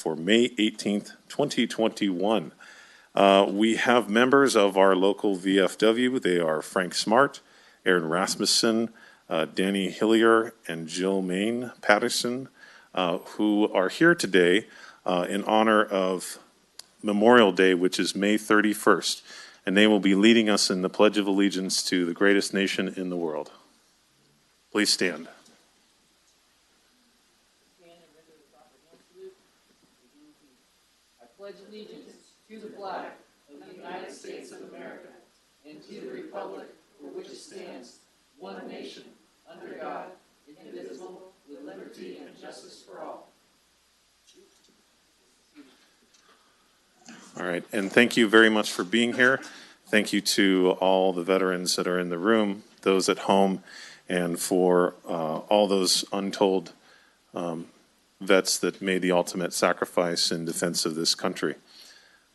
for May 18th, 2021. We have members of our local VFW. They are Frank Smart, Aaron Rasmussen, Danny Hillier, and Jill Main Patterson, who are here today in honor of Memorial Day, which is May 31st. And they will be leading us in the Pledge of Allegiance to the greatest nation in the world. Please stand. I pledge allegiance to the flag of the United States of America and to the republic for which it stands, one nation, under God, indivisible, with liberty and justice for all. All right, and thank you very much for being here. Thank you to all the veterans that are in the room, those at home, and for all those untold vets that made the ultimate sacrifice in defense of this country.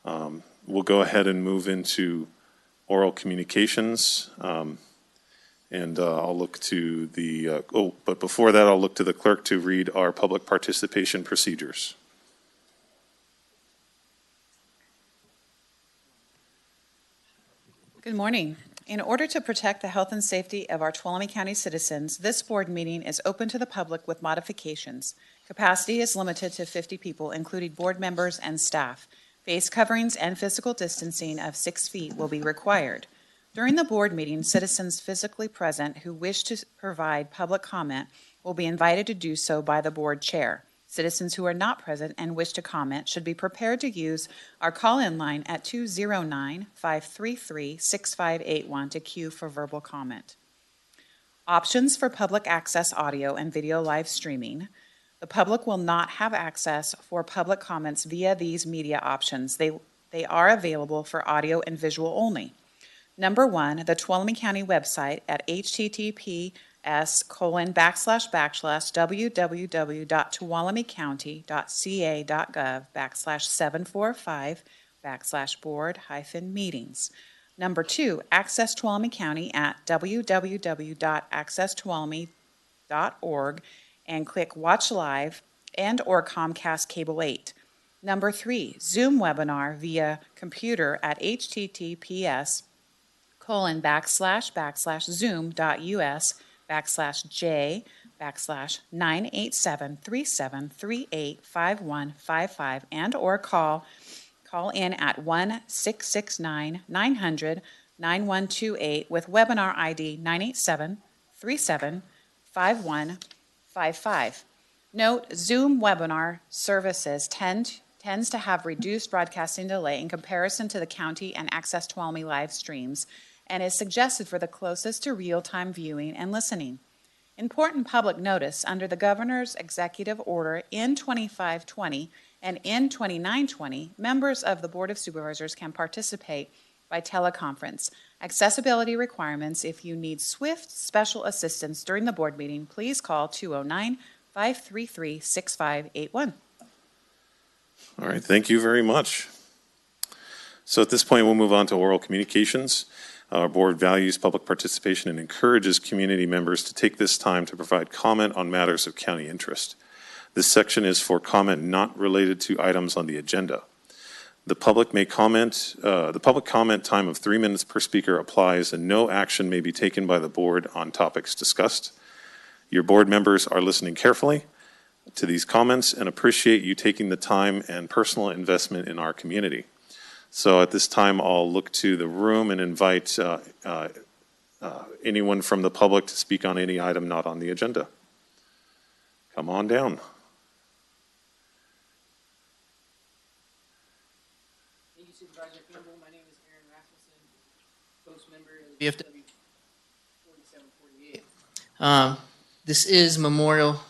We'll go ahead and move into oral communications, and I'll look to the, but before that, I'll look to the clerk to read our public participation procedures. Good morning. In order to protect the health and safety of our Tuolumne County citizens, this board meeting is open to the public with modifications. Capacity is limited to 50 people, including board members and staff. Face coverings and physical distancing of 6 feet will be required. During the board meeting, citizens physically present who wish to provide public comment will be invited to do so by the board chair. Citizens who are not present and wish to comment should be prepared to use our call-in line at 209-533-6581 to queue for verbal comment. Options for public access audio and video live streaming. The public will not have access for public comments via these media options. They are available for audio and visual only. Number one, the Tuolumne County website at https://www.tuolumnecounty.ca.gov/745/board-meetings. Number two, access Tuolumne County at www.accesstuolumne.org and click Watch Live and or Comcast Cable 8. Number three, Zoom webinar via computer at https://zoom.us/j/98737385155 and or call in at 1-669-900-9128 with webinar ID 987375155. Note, Zoom webinar services tends to have reduced broadcasting delay in comparison to the county and Access Tuolumne live streams and is suggested for the closest to real-time viewing and listening. Important public notice under the Governor's Executive Order in 2520 and in 2920, members of the Board of Supervisors can participate by teleconference. Accessibility requirements: if you need swift special assistance during the board meeting, please call 209-533-6581. All right, thank you very much. So at this point, we'll move on to oral communications. Our board values public participation and encourages community members to take this time to provide comment on matters of county interest. This section is for comment not related to items on the agenda. The public may comment, the public comment time of 3 minutes per speaker applies, and no action may be taken by the board on topics discussed. Your board members are listening carefully to these comments and appreciate you taking the time and personal investment in our community. So at this time, I'll look to the room and invite anyone from the public to speak on any item not on the agenda. Come on down. Thank you, Supervisor Campbell. My name is Aaron Rasmussen, post member of the VFW 4748. This is Memorial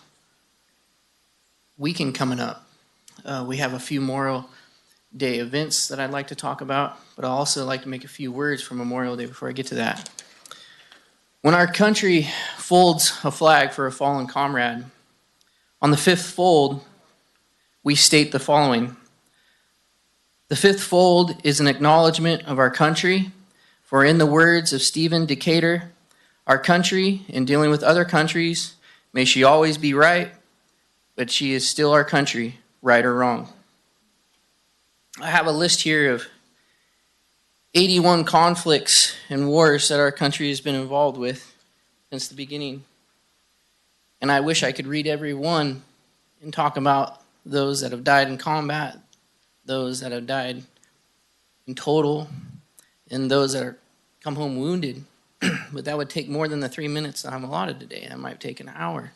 Weekend coming up. We have a few Memorial Day events that I'd like to talk about, but I'd also like to make a few words for Memorial Day before I get to that. When our country folds a flag for a fallen comrade, on the fifth fold, we state the following. The fifth fold is an acknowledgement of our country, for in the words of Stephen Decatur, our country, in dealing with other countries, may she always be right, but she is still our country, right or wrong. I have a list here of 81 conflicts and wars that our country has been involved with since the beginning. And I wish I could read every one and talk about those that have died in combat, those that have died in total, and those that are come home wounded. But that would take more than the 3 minutes that I'm allotted today. That might take an hour.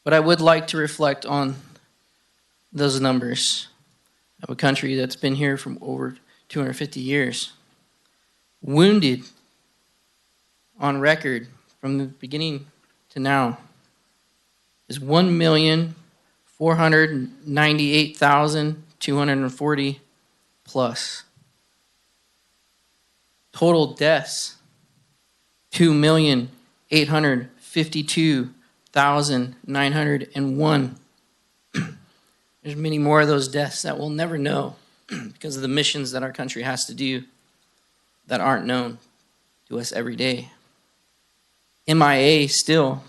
But I would like to reflect on those numbers of a country that's been here for over 250 years. Wounded on record from the beginning to now is 1,498,240 plus. Total deaths, 2,852,901. There's many more of those deaths that we'll never know because of the missions that our country has to do that aren't known to us every day. MIA still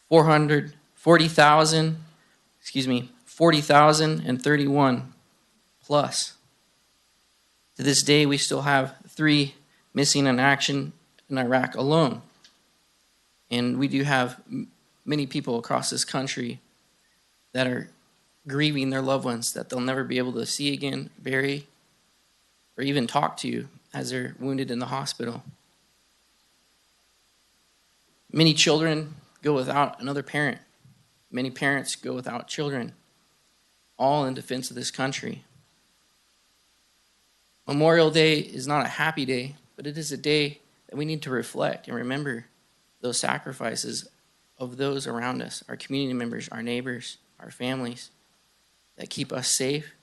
40,031 plus. To this day, we still have 3 missing in action in Iraq alone. And we do have many people across this country that are grieving their loved ones that they'll never be able to see again, bury, or even talk to as they're wounded in the hospital. Many children go without another parent. Many parents go without children, all in defense of this country. Memorial Day is not a happy day, but it is a day that we need to reflect and remember those sacrifices of those around us, our community members, our neighbors, our families, that keep us safe,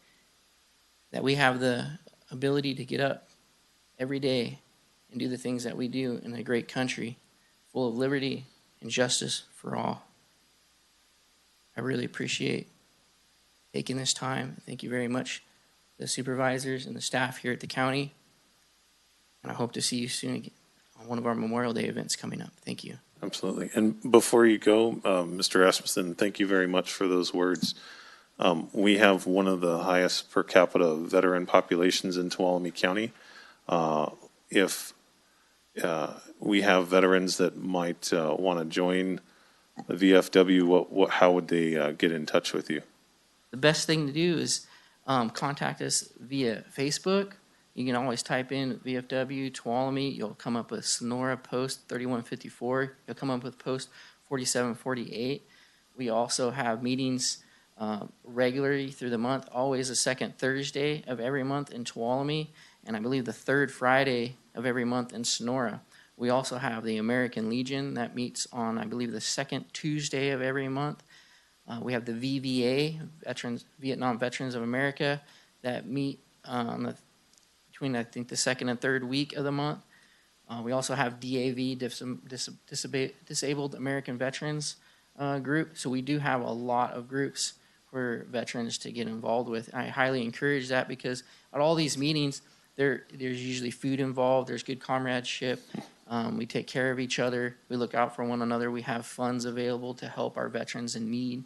that we have the ability to get up every day and do the things that we do in a great country full of liberty and justice for all. I really appreciate taking this time. Thank you very much, the supervisors and the staff here at the county. And I hope to see you soon again on one of our Memorial Day events coming up. Thank you. Absolutely. And before you go, Mr. Rasmussen, thank you very much for those words. We have one of the highest per capita veteran populations in Tuolumne County. If we have veterans that might want to join the VFW, how would they get in touch with you? The best thing to do is contact us via Facebook. You can always type in VFW Tuolumne. You'll come up with Sonora Post 3154. You'll come up with Post 4748. We also have meetings regularly through the month, always the second Thursday of every month in Tuolumne, and I believe the third Friday of every month in Sonora. We also have the American Legion that meets on, I believe, the second Tuesday of every month. We have the VVA, Vietnam Veterans of America, that meet between, I think, the second and third week of the month. We also have DAV, Disabled American Veterans group. So we do have a lot of groups for veterans to get involved with. I highly encourage that because at all these meetings, there's usually food involved. There's good comradeship. We take care of each other. We look out for one another. We have funds available to help our veterans in need.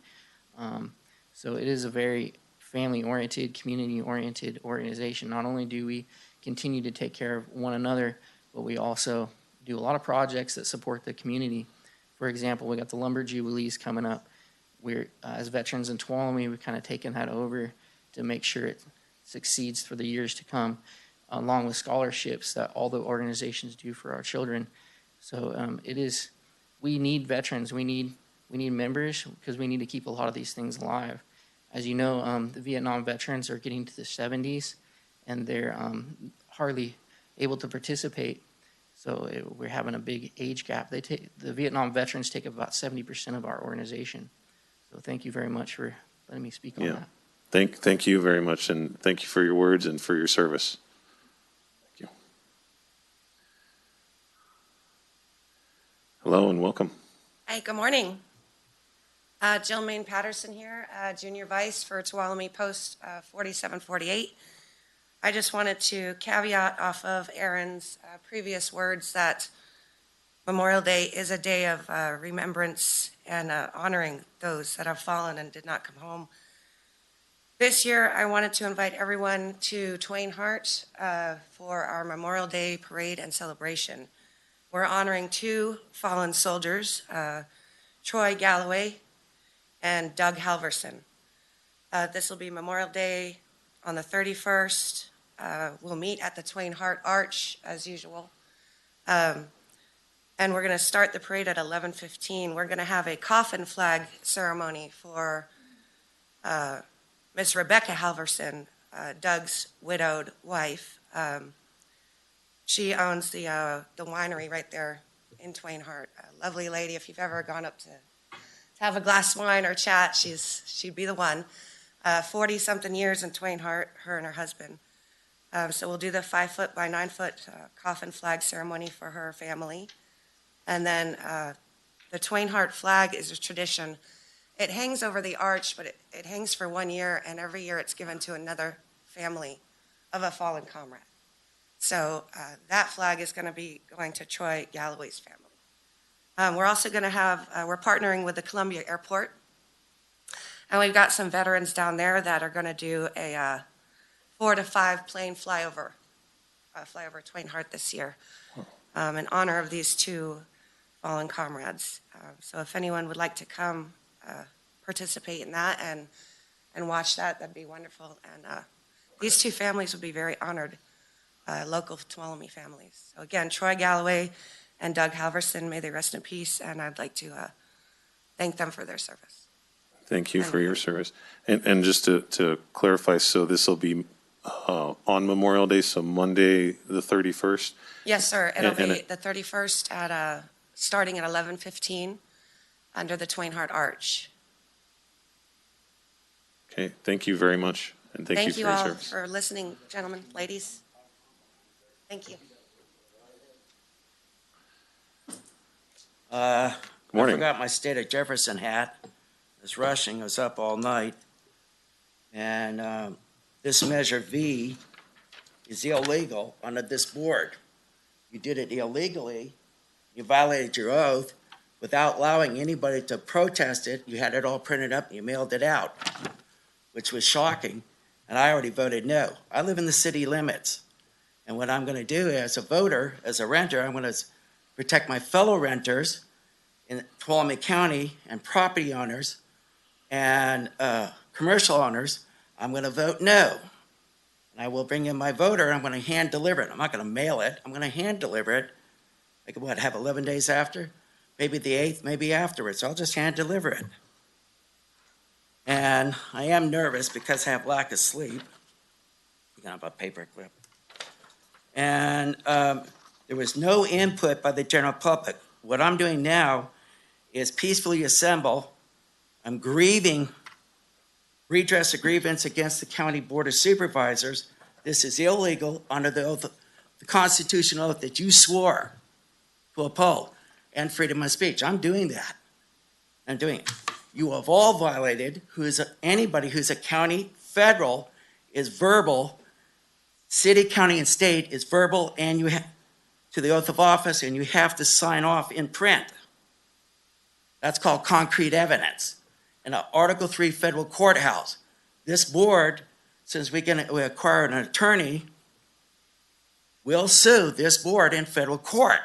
So it is a very family-oriented, community-oriented organization. Not only do we continue to take care of one another, but we also do a lot of projects that support the community. For example, we got the Lumber Jubilees coming up. We're, as veterans in Tuolumne, we've kind of taken that over to make sure it succeeds for the years to come, along with scholarships that all the organizations do for our children. So we need veterans. We need members because we need to keep a lot of these things alive. As you know, the Vietnam veterans are getting to the 70s, and they're hardly able to participate. So we're having a big age gap. The Vietnam veterans take up about 70% of our organization. So thank you very much for letting me speak on that. Thank you very much, and thank you for your words and for your service. Thank you. Hello and welcome. Hi, good morning. Jill Main Patterson here, Junior Vice for Tuolumne Post 4748. I just wanted to caveat off of Aaron's previous words that Memorial Day is a day of remembrance and honoring those that have fallen and did not come home. This year, I wanted to invite everyone to Twain Hart for our Memorial Day parade and celebration. We're honoring two fallen soldiers, Troy Galloway and Doug Halverson. This will be Memorial Day on the 31st. We'll meet at the Twain Hart Arch as usual. And we're going to start the parade at 11:15. We're going to have a coffin flag ceremony for Miss Rebecca Halverson, Doug's widowed wife. She owns the winery right there in Twain Hart. A lovely lady. If you've ever gone up to have a glass of wine or chat, she'd be the one. 40-something years in Twain Hart, her and her husband. So we'll do the 5-foot by 9-foot coffin flag ceremony for her family. And then the Twain Hart flag is a tradition. It hangs over the arch, but it hangs for 1 year, and every year it's given to another family of a fallen comrade. So that flag is going to be going to Troy Galloway's family. We're also going to have, we're partnering with the Columbia Airport, and we've got some veterans down there that are going to do a 4 to 5 plane flyover Twain Hart this year in honor of these two fallen comrades. So if anyone would like to come participate in that and watch that, that'd be wonderful. And these two families would be very honored, local Tuolumne families. So again, Troy Galloway and Doug Halverson, may they rest in peace, and I'd like to thank them for their service. Thank you for your service. And just to clarify, so this will be on Memorial Day, so Monday the 31st? Yes, sir. It'll And be the 31st at starting at 11:15 under the Twain Hart Arch. Okay, thank you very much, and thank you for you your all service. for listening, gentlemen, ladies. Thank you. Good morning. I forgot my state of Jefferson hat. I was rushing, I was up all night. And this Measure V is illegal under this board. You did it illegally, you violated your oath without allowing anybody to protest it. You had it all printed up and you mailed it out, which was shocking. And I already voted no. I live in the city limits. And what I'm going to do as a voter, as a renter, I'm going to protect my fellow renters in Tuolumne County and property owners and commercial owners. I'm going to vote no. And I will bring in my voter. I'm going to hand deliver it. I'm not going to mail it. I'm going to hand deliver it. I could, have 11 days after? Maybe the 8th, maybe afterwards. I'll just hand deliver it. And I am nervous because I have lack of sleep. You can have a paper clip. And there was no input by the general public. What I'm doing now is peacefully assemble. I'm grieving, redress a grievance against the County Board of Supervisors. This is illegal under the oath, the constitutional oath that you swore to uphold, and freedom of speech. I'm doing that. I'm doing it. You have all violated, anybody who's a county, federal is verbal, city, county, and state is verbal, and you have to the oath of office, and you have to sign off in print. That's called concrete evidence. In an Article 3 federal courthouse, this board, since we acquire an attorney, will sue this board in federal court.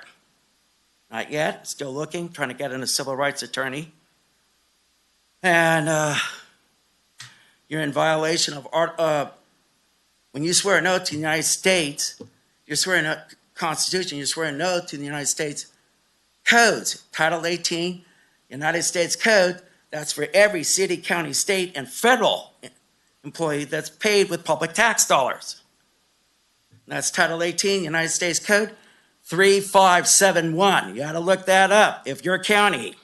Not yet, still looking, trying to get in a civil rights attorney. And you're in violation of when you swear an oath to the United States, you're swearing a Constitution, you're swearing an oath to the United States codes. Title 18, United States Code, that's for every city, county, state, and federal employee that's paid with public tax dollars. That's Title 18, United States Code 3571. You got to look that up. If your county,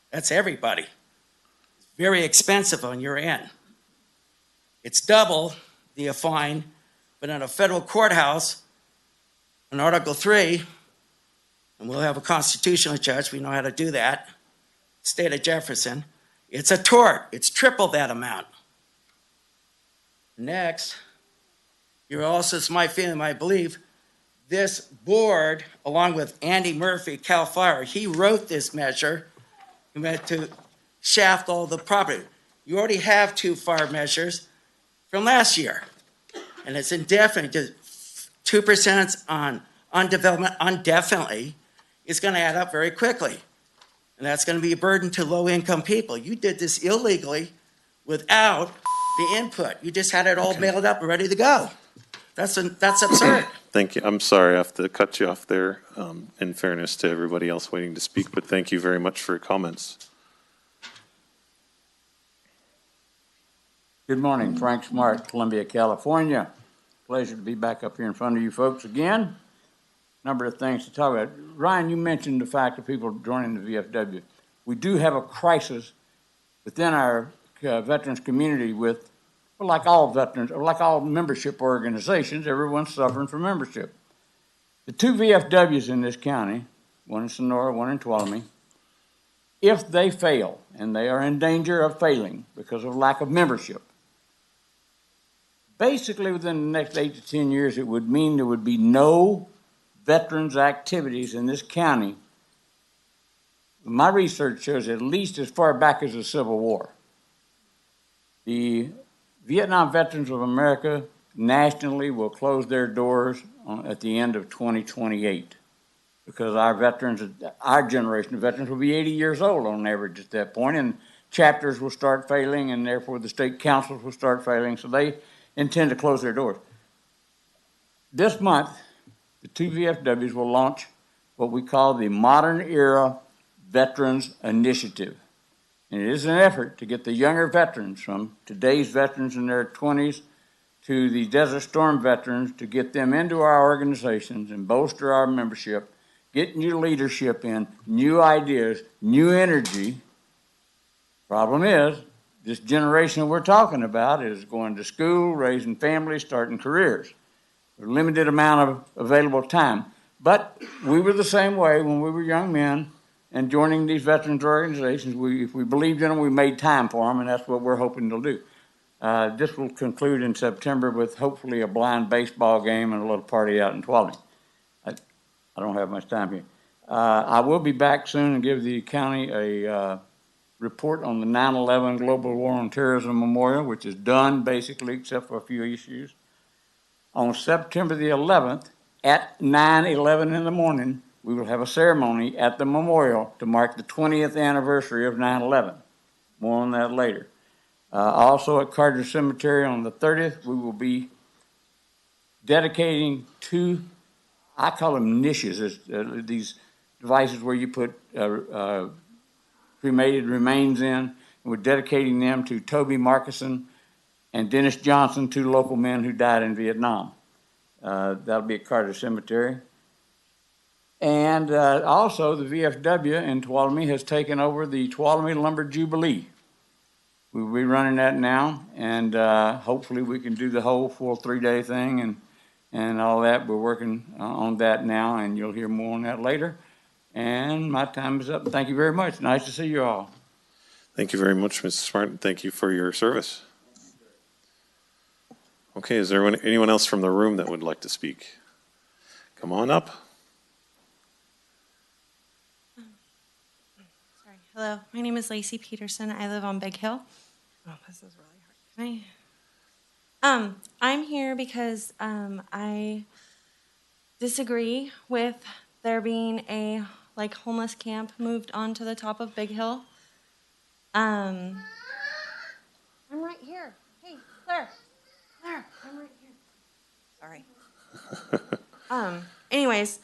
that's everybody. It's very expensive on your end. It's double the fine, but in a federal courthouse, in Article 3, and we'll have a constitutional judge, we know how to do that, state of Jefferson, it's a tort. It's triple that amount. Next, you're also, it's my feeling, my belief, this board, along with Andy Murphy, Cal Fire, he wrote this measure. He meant to shaft all the property. You already have 2 fire measures. from last year. And it's indefinite, just 2% on development indefinitely is going to add up very quickly. And that's going to be a burden to low-income people. You did this illegally without the input. You just had it all mailed up and ready to go. That's absurd. Thank you. I'm sorry I have to cut you off there, in fairness to everybody else waiting to speak, but thank you very much for your comments. Good morning, Frank Smart, Columbia, California. Pleasure to be back up here in front of you folks again. Number of things to talk about. Ryan, you mentioned the fact of people joining the VFW. We do have a crisis within our veterans community with, well, like all veterans, or like all membership organizations, everyone's suffering from membership. The two VFWs in this county, one in Sonora, one in Tuolumne, if they fail, and they are in danger of failing because of lack of membership, basically within the next 8 to 10 years, it would mean there would be no veterans activities in this county. My research shows at least as far back as the Civil War. The Vietnam Veterans of America nationally will close their doors at the end of 2028 because our veterans, our generation of veterans will be 80 years old on average at that point, and chapters will start failing, and therefore the state councils will start failing, so they intend to close their doors. This month, the two VFWs will launch what we call the Modern Era Veterans Initiative. And it is an effort to get the younger veterans, from today's veterans in their 20s to the Desert Storm veterans, to get them into our organizations and bolster our membership, get new leadership in, new ideas, new energy. Problem is, this generation we're talking about is going to school, raising families, starting careers. A limited amount of available time. But we were the same way when we were young men and joining these veterans organizations. If we believed in them, we made time for them, and that's what we're hoping to do. This will conclude in September with hopefully a blind baseball game and a little party out in Tuolumne. I don't have much time here. I will be back soon and give the county a report on the 9/11 Global War on Terrorism Memorial, which is done basically except for a few issues. On September the 11th at 9:11 in the morning, we will have a ceremony at the memorial to mark the 20th anniversary of 9/11. More on that later. Also at Carter Cemetery on the 30th, we will be dedicating two, I call them niches, these devices where you put cremated remains in. And we're dedicating them to Toby Markison and Dennis Johnson, two local men who died in Vietnam. That'll be at Carter Cemetery. And also the VFW in Tuolumne has taken over the Tuolumne Lumber Jubilee. We'll be running that now, and hopefully we can do the whole full 3-day thing and all that. We're working on that now, and you'll hear more on that later. And my time is up. Thank you very much. Nice to see you all. Thank you very much, Mr. Smart, and thank you for your service. Okay, is there anyone else from the room that would like to speak? Come on up. Sorry. Hello, my name is Lacey Peterson. I live on Big Hill. Oh, this is really hard. I'm here because I disagree with there being a homeless camp moved onto the top of Big Hill. I'm right here. Hey, Claire. Claire, I'm right here. Sorry. Anyways,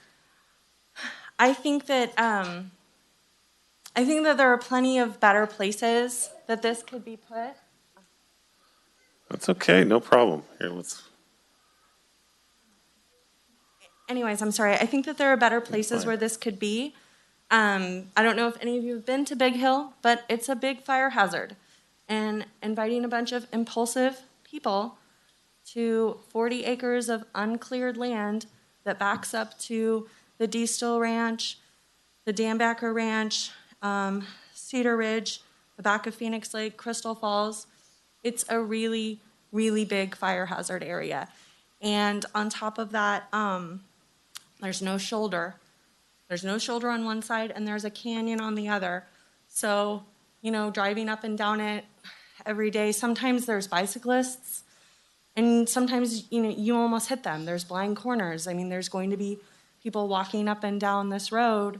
I think that there are plenty of better places that this could be put. That's okay, no problem. Here, let's. Anyways, I'm sorry. I think that there are better places where this could be. I don't know if any of you have been to Big Hill, but it's a big fire hazard. And inviting a bunch of impulsive people to 40 acres of uncleared land that backs up to the D Still Ranch, the Dambacker Ranch, Cedar Ridge, the back of Phoenix Lake, Crystal Falls. It's a really, really big fire hazard area. And on top of that, there's no shoulder. There's no shoulder on one side, and there's a canyon on the other. So, driving up and down it every day, sometimes there's bicyclists sometimes, you know, you almost hit them. There's blind corners. I mean, there's going to be people walking up and down this road,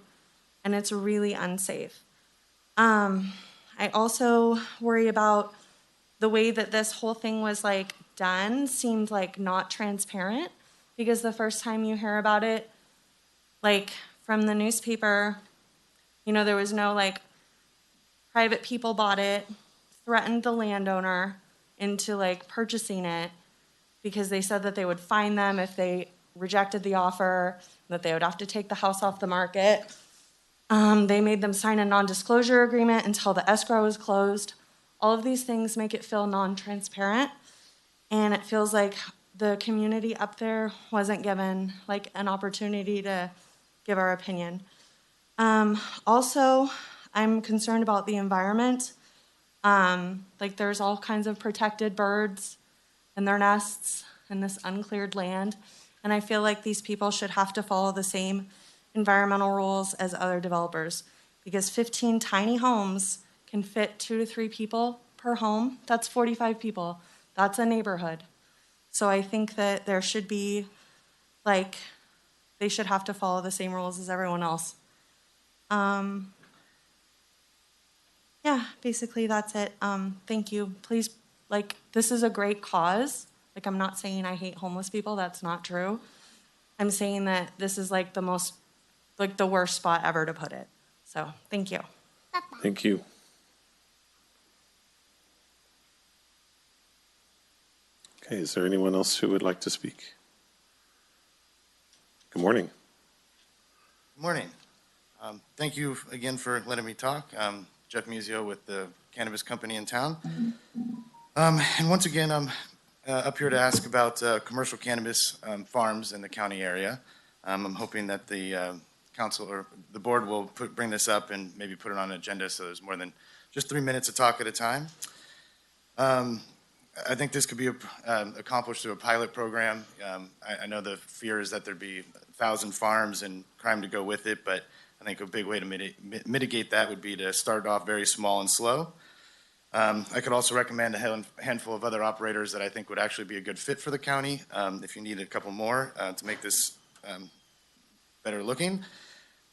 and it's really unsafe. I also worry about the way that this whole thing was like done seemed like not transparent, because the first time you hear about it, like from the newspaper, you know, there was no like private people bought it, threatened the landowner into like purchasing it because they said that they would fine them if they rejected the offer, that they would have to take the house off the market. They made them sign a non-disclosure agreement until the escrow was closed. All of these things make it feel non-transparent, and it feels like the community up there wasn't given like an opportunity to give our opinion. Also, I'm concerned about the environment. Like there's all kinds of protected birds and their nests in this uncleared land, and I feel like these people should have to follow the same environmental rules as other developers, because 15 tiny homes can fit 2 to 3 people per home. That's 45 people. That's a neighborhood. So I think that there should be, like, they should have to follow the same rules as everyone else. Yeah, basically that's it. Thank you. Please, like, this is a great cause. Like, I'm not saying I hate homeless people. That's not true. I'm saying that this is like the most, like the worst spot ever to put it. So, thank you. Thank you. Okay, is there anyone else who would like to speak? Good morning. Good morning. Thank you again for letting me talk. Jeff Muzio with the cannabis company in town. And once again, I'm up here to ask about commercial cannabis farms in the county area. I'm hoping that the council or the board will bring this up and maybe put it on an agenda so there's more than just 3 minutes of talk at a time. I think this could be accomplished through a pilot program. I know the fear is that there'd be 1,000 farms and crime to go with it, but I think a big way to mitigate that would be to start off very small and slow. I could also recommend a handful of other operators that I think would actually be a good fit for the county, if you need a couple more to make this better looking.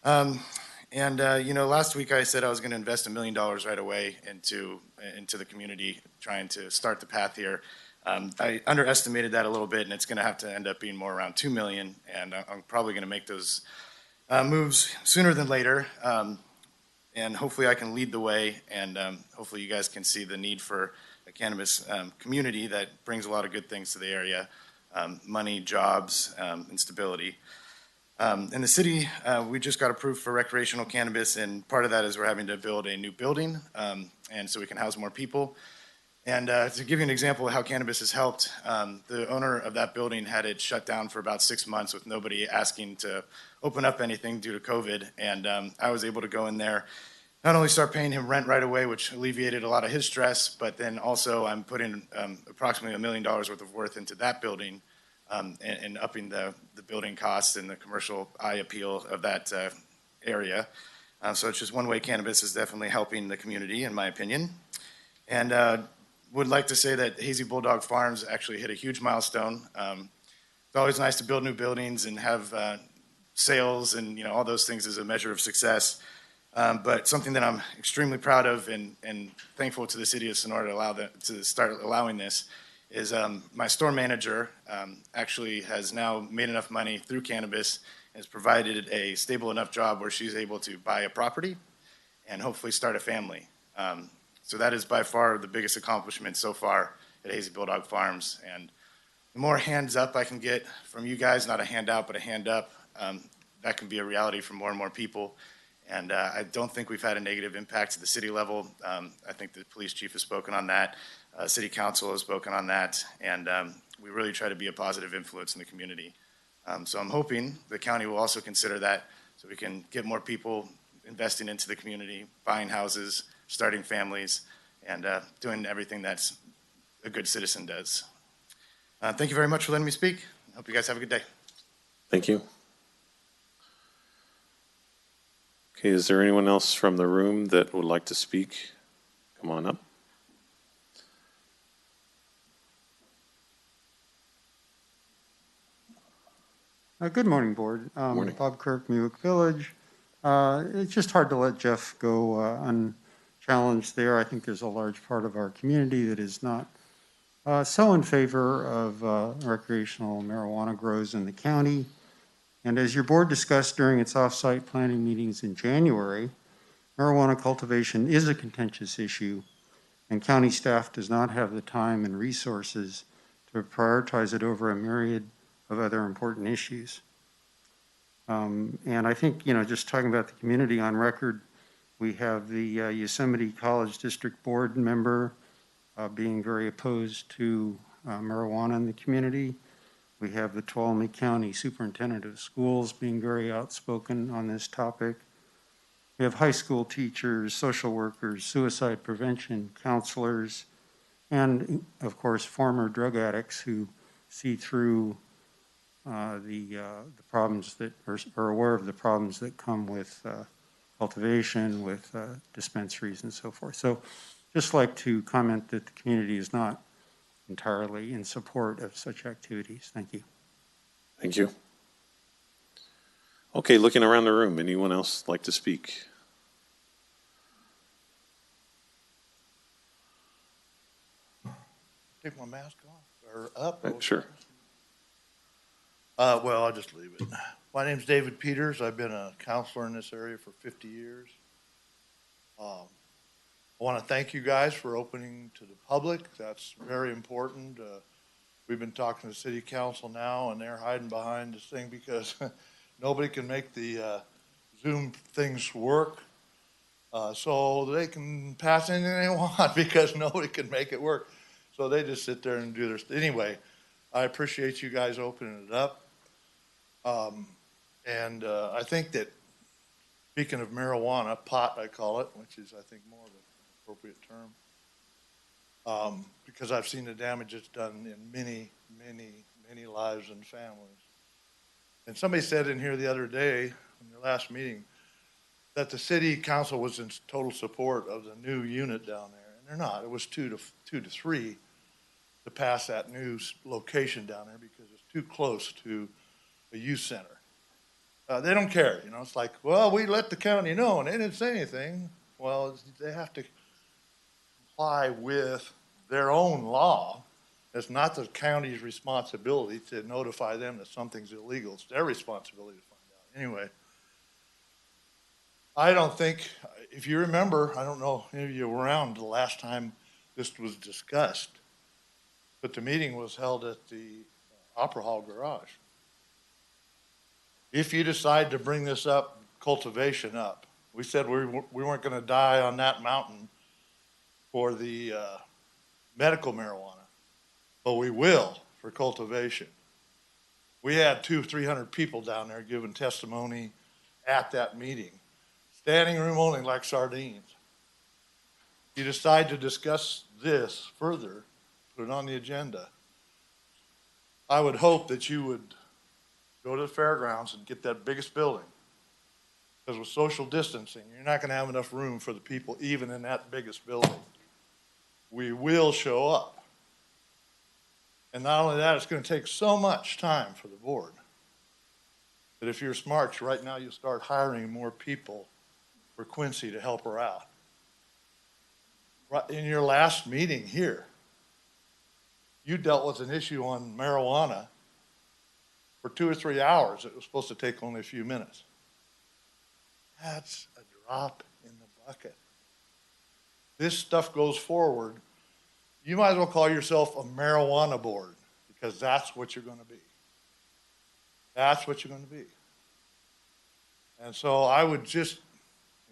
You know, last week I said I was going to invest $1 million right away into the community, trying to start the path here. I underestimated that a little bit, and it's going to have to end up being more around $2 million, and I'm probably going to make those moves sooner than later. And hopefully I can lead the way, and hopefully you guys can see the need for a cannabis community that brings a lot of good things to the area, money, jobs, and stability. In the city, we just got approved for recreational cannabis, and part of that is we're having to build a new building, and so we can house more people. And to give you an example of how cannabis has helped, the owner of that building had it shut down for about 6 months with nobody asking to open up anything due to COVID. And I was able to go in there, not only start paying him rent right away, which alleviated a lot of his stress, but then also I'm putting approximately $1 million worth into that building, and upping the building costs and the commercial eye appeal of that area. So it's just one way cannabis is definitely helping the community, in my opinion. And would like to say that Hazy Bulldog Farms actually hit a huge milestone. It's always nice to build new buildings and have sales and, you know, all those things as a measure of success. But something that I'm extremely proud of and thankful to the city of Sonora to start allowing this is my store manager actually has now made enough money through cannabis and has provided a stable enough job where she's able to buy a property and hopefully start a family. So that is by far the biggest accomplishment so far at Hazy Bulldog Farms. And the more hands up I can get from you guys, not a handout, but a hand up, that can be a reality for more and more people. And I don't think we've had a negative impact at the city level. I think the police chief has spoken on that. City council has spoken on that. And we really try to be a positive influence in the community. So I'm hoping the county will also consider that so we can get more people investing into the community, buying houses, starting families, and doing everything that's a good citizen does. Thank you very much for letting me speak. I hope you guys have a good day. Thank you. Okay, is there anyone else from the room that would like to speak? Come on up. Good morning, Board. Morning. Bob Kirk, Muick Village. It's just hard to let Jeff go unchallenged there. I think there's a large part of our community that is not so in favor of recreational marijuana grows in the county. And as your board discussed during its off-site planning meetings in January, marijuana cultivation is a contentious issue, and county staff does not have the time and resources to prioritize it over a myriad of other important issues. And I think, just talking about the community on record, we have the Yosemite College District Board member being very opposed to marijuana in the community. We have the Tuolumne County Superintendent of Schools being very outspoken on this topic. We have high school teachers, social workers, suicide prevention counselors, and of course, former drug addicts who see through the problems that are aware of the problems that come with cultivation, with dispensaries and so forth. So just like to comment that the community is not entirely in support of such activities. Thank you. Thank you. Okay, looking around the room, anyone else like to speak? Take my mask off or up? Sure. Well, I'll just leave it. My name's David Peters. I've been a counselor in this area for 50 years. I want to thank you guys for opening to the public. That's very important. We've been talking to city council now, and they're hiding behind this thing because nobody can make the Zoom things work. So they can pass anything they want because nobody can make it work. So they just sit there and do their, anyway, I appreciate you guys opening it up. And I think that, speaking of marijuana, pot I call it, which is I think more of an appropriate term, because I've seen the damage it's done in many, many, many lives and families. And somebody said in here the other day, in your last meeting, that the city council was in total support of the new unit down there. And they're not. It was two to three to pass that new location down there because it's too close to a youth center. They don't care, it's like, well, we let the county know and they didn't say anything. Well, they have to comply with their own law. It's not the county's responsibility to notify them that something's illegal. It's their responsibility to find out. Anyway, I don't think, if you remember, I don't know if you were around the last time this was discussed, but the meeting was held at the Opera Hall garage. If you decide to bring this up, cultivation up, we said we weren't going to die on that mountain for the medical marijuana, but we will for cultivation. We had 200-300 people down there giving testimony at that meeting. Standing room only like sardines. You decide to discuss this further, put it on the agenda. I would hope that you would go to the fairgrounds and get that biggest building. Because with social distancing, you're not going to have enough room for the people even in that biggest building. We will show up. And not only that, it's going to take so much time for the board that if you're smart, right now you'll start hiring more people for Quincy to help her out. Right in your last meeting here, you dealt with an issue on marijuana for 2 or 3 hours. It was supposed to take only a few minutes. That's a drop in the bucket. This stuff goes forward. You might as well call yourself a marijuana board because that's what you're going to be. That's what you're going to be. And so I would just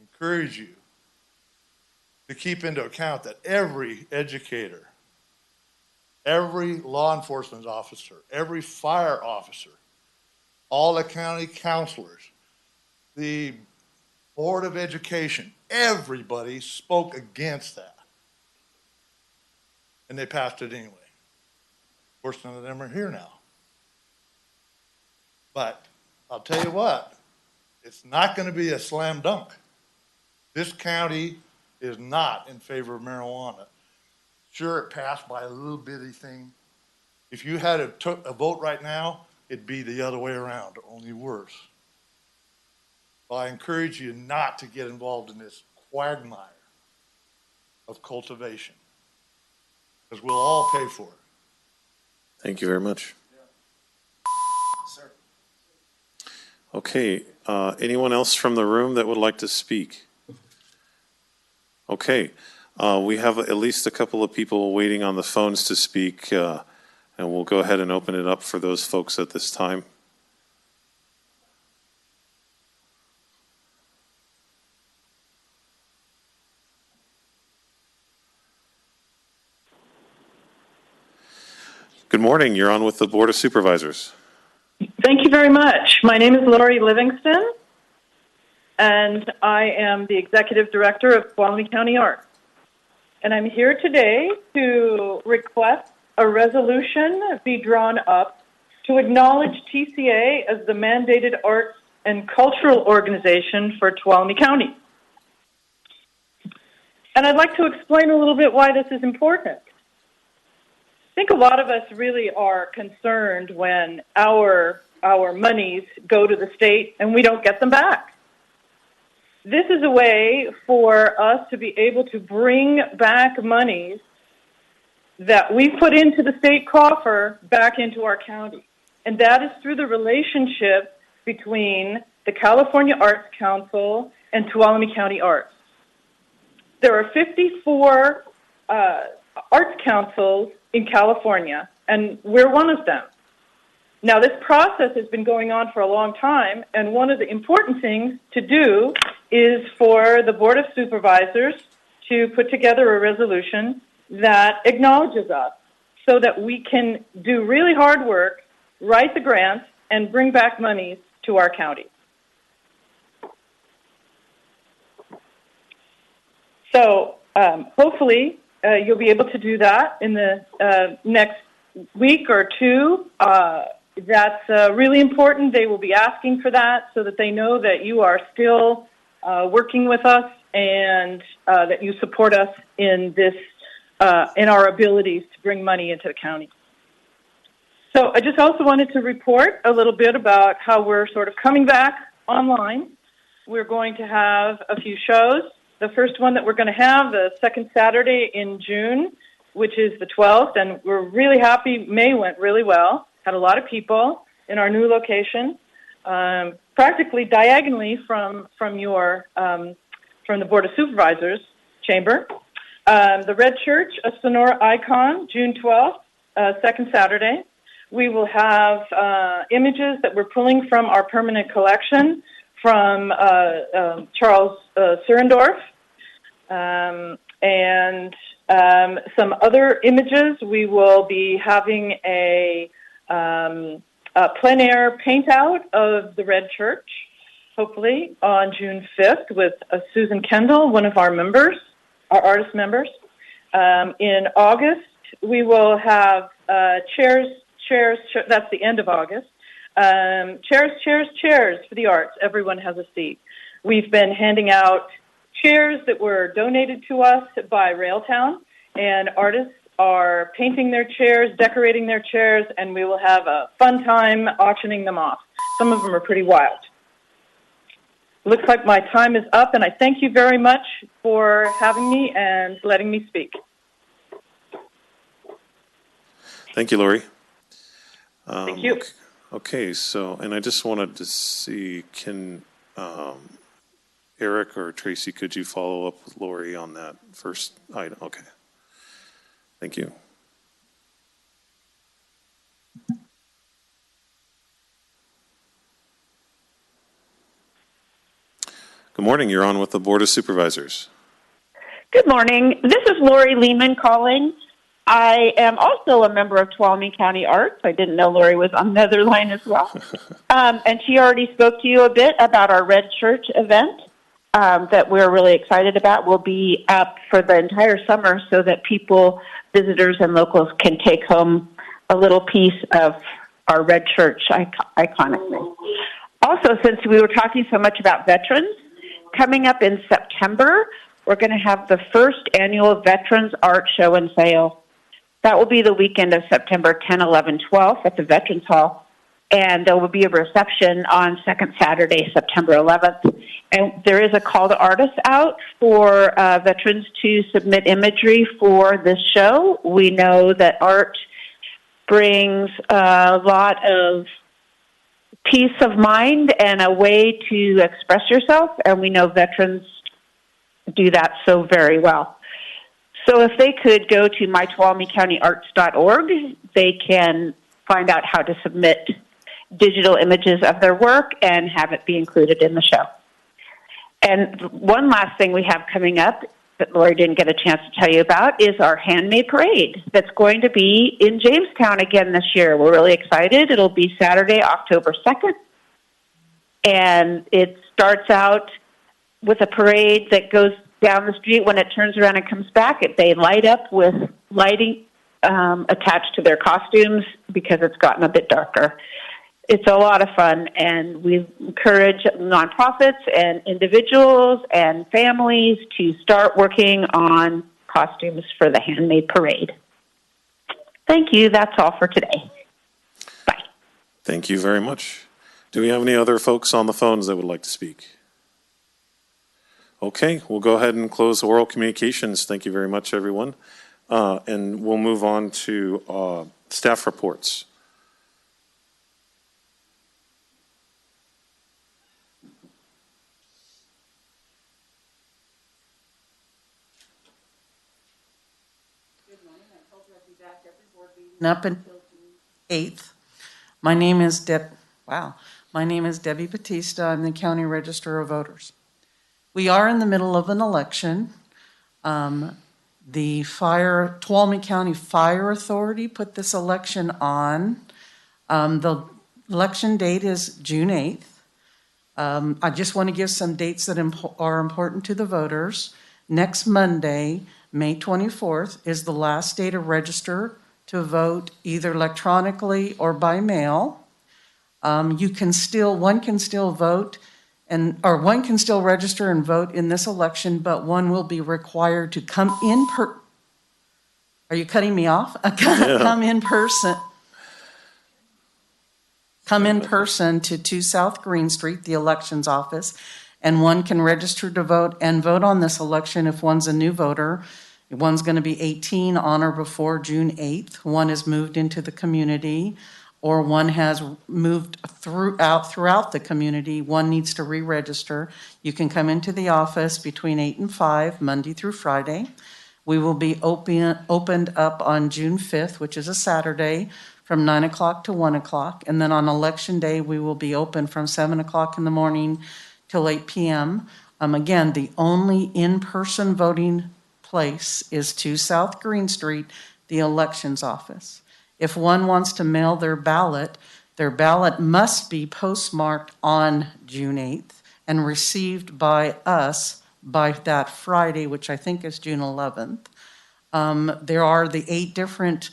encourage you to keep into account that every educator, every law enforcement officer, every fire officer, all the county counselors, the Board of Education, everybody spoke against that. And they passed it anyway. Of course, none of them are here now. But I'll tell you what, it's not going to be a slam dunk. This county is not in favor of marijuana. Sure, it passed by a little bitty thing. If you had a vote right now, it'd be the other way around, only worse. So I encourage you not to get involved in this quagmire of cultivation, because we'll all pay for it. Thank you very much. Sir. Okay, anyone else from the room that would like to speak? Okay, we have at least a couple of people waiting on the phones to speak, and we'll go ahead and open it up for those folks at this time. Good morning, you're on with the Board of Supervisors. Thank you very much. My name is Lori Livingston, and I am the Executive Director of Tuolumne County Arts. And I'm here today to request a resolution be drawn up to acknowledge TCA as the mandated arts and cultural organization for Tuolumne County. And I'd like to explain a little bit why this is important. I think a lot of us really are concerned when our monies go to the state and we don't get them back. This is a way for us to be able to bring back monies that we put into the state coffer back into our county. And that is through the relationship between the California Arts Council and Tuolumne County Arts. There are 54 arts councils in California, and we're one of them. Now, this process has been going on for a long time, and one of the important things to do is for the Board of Supervisors to put together a resolution that acknowledges us so that we can do really hard work, write the grants, and bring back monies to our county. So hopefully you'll be able to do that in the next week or two. That's really important. They will be asking for that so that they know that you are still working with us and that you support us in this, in our abilities to bring money into the county. So I just also wanted to report a little bit about how we're sort of coming back online. We're going to have a few shows. The first one that we're going to have, the second Saturday in June, which is the 12th, and we're really happy. May went really well. Had a lot of people in our new location, practically diagonally from the Board of Supervisors chamber. The Red Church, a Sonora icon, June 12th, second Saturday. We will have images that we're pulling from our permanent collection from Charles Surendorf, and some other images. We will be having a plein air paint out of the Red Church, hopefully on June 5th with Susan Kendall, one of our members, our artist members. In August, we will have chairs, that's the end of August. Chairs for the arts. Everyone has a seat. We've been handing out chairs that were donated to us by Railtown, and artists are painting their chairs, decorating their chairs, and we will have a fun time auctioning them off. Some of them are pretty wild. Looks like my time is up, and I thank you very much for having me and letting me speak. Thank you, Lori. Thank you. Okay, so, and I just wanted to see, can Eric or Tracy, could you follow up with Lori on that first item? Okay. Thank you. Good morning. You're on with the Board of Supervisors. Good morning. This is Lori Lehman calling. I am also a member of Tuolumne County Arts. I didn't know Lori was on the other line as well. And she already spoke to you a bit about our Red Church event that we're really excited about. We'll be up for the entire summer so that people, visitors and locals can take home a little piece of our Red Church iconically. Also, since we were talking so much about veterans, coming up in September, we're going to have the first annual Veterans Art Show and Sale. That will be the weekend of September 10, 11, 12 at the Veterans Hall. And there will be a reception on second Saturday, September 11th. And there is a call to artists out for veterans to submit imagery for this show. We know that art brings a lot of peace of mind and a way to express yourself, and we know veterans do that so very well. So if they could go to mytuolumnecountyarts.org, they can find out how to submit digital images of their work and have it be included in the show. And one last thing we have coming up that Lori didn't get a chance to tell you about is our handmade parade that's going to be in Jamestown again this year. We're really excited. It'll be Saturday, October 2nd. And it starts out with a parade that goes down the street. When it turns around and comes back, they light up with lighting attached to their costumes because it's gotten a bit darker. It's a lot of fun, and we encourage nonprofits and individuals and families to start working on costumes for the handmade parade. Thank you. That's all for today. Bye. Thank you very much. Do we have any other folks on the phones that would like to speak? Okay, we'll go ahead and close oral communications. Thank you very much, everyone. And we'll move on to staff reports. Up until June 8th. My name is Debbie Batista. I'm the County Register of Voters. We are in the middle of an election. The Tuolumne County Fire Authority put this election on. The election date is June 8th. I just want to give some dates that are important to the voters. Next Monday, May 24th, is the last day to register to vote either electronically or by mail. One can still vote one can still register and vote in this election, but one will be required to come in Are you cutting me off? Come in person. Come in person to 2 South Green Street, the elections office, and one can register to vote and vote on this election if one's a new voter. One's going to be 18 on or before June 8th. One is moved into the community, or one has moved throughout the community. One needs to re-register. You can come into the office between 8 and 5, Monday through Friday. We will be opened up on June 5th, which is a Saturday, from 9 o'clock to 1 o'clock. And then on Election Day, we will be open from 7 o'clock in the morning till 8 p.m. Again, the only in-person voting place is 2 South Green Street, the elections office. If one wants to mail their ballot must be postmarked on June 8th and received by us by that Friday, which I think is June 11th. There are the 8 different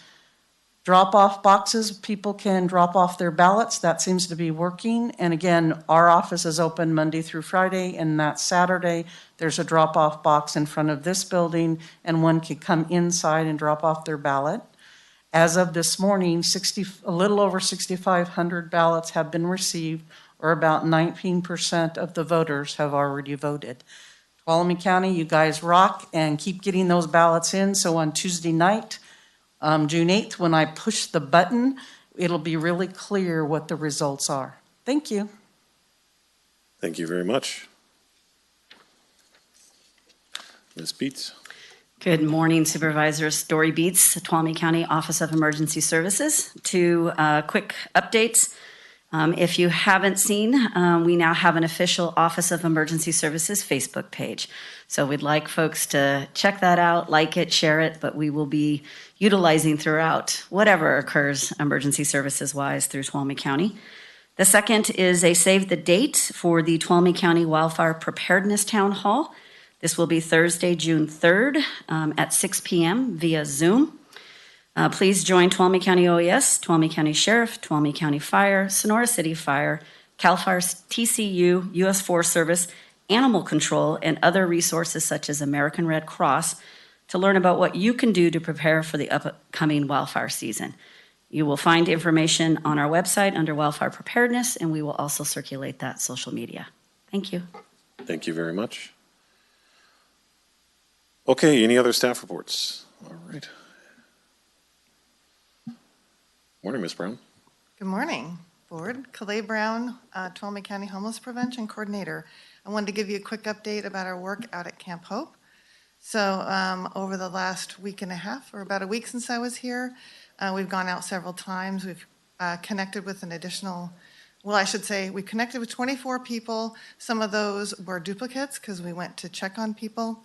drop-off boxes. People can drop off their ballots. That seems to be working. And again, our office is open Monday through Friday, and that Saturday there's a drop-off box in front of this building, and one can come inside and drop off their ballot. As of this morning, a little over 6,500 ballots have been received, or about 19% of the voters have already voted. Tuolumne County, you guys rock, and keep getting those ballots in. So on Tuesday night, June 8th, when I push the button, it'll be really clear what the results are. Thank you. Thank you very much. Ms. Beats. Good morning, Supervisors. Dory Beats, Tuolumne County Office of Emergency Services. 2 quick updates. If you haven't seen, we now have an official Office of Emergency Services Facebook page. So we'd like folks to check that out, like it, share it, but we will be utilizing throughout whatever occurs emergency services-wise through Tuolumne County. The second is a save the date for the Tuolumne County Wildfire Preparedness Town Hall. This will be Thursday, June 3rd at 6 p.m. via Zoom. Please join Tuolumne County OES, Tuolumne County Sheriff, Tuolumne County Fire, Sonora City Fire, CAL FIRE TCU, U.S. Forest Service, Animal Control, and other resources such as American Red Cross to learn about what you can do to prepare for the upcoming wildfire season. You will find information on our website under wildfire preparedness, and we will also circulate that social media. Thank you. Thank you very much. Okay, any other staff reports? All right. Morning, Ms. Brown. Good morning, Board. Calais Brown, Tuolumne County Homeless Prevention Coordinator. I wanted to give you a quick update about our work out at Camp Hope. So over the last week and a half, or about a week since I was here, we've gone out several times. We've connected with an additional, well, I should say, we connected with 24 people. Some of those were duplicates because we went to check on people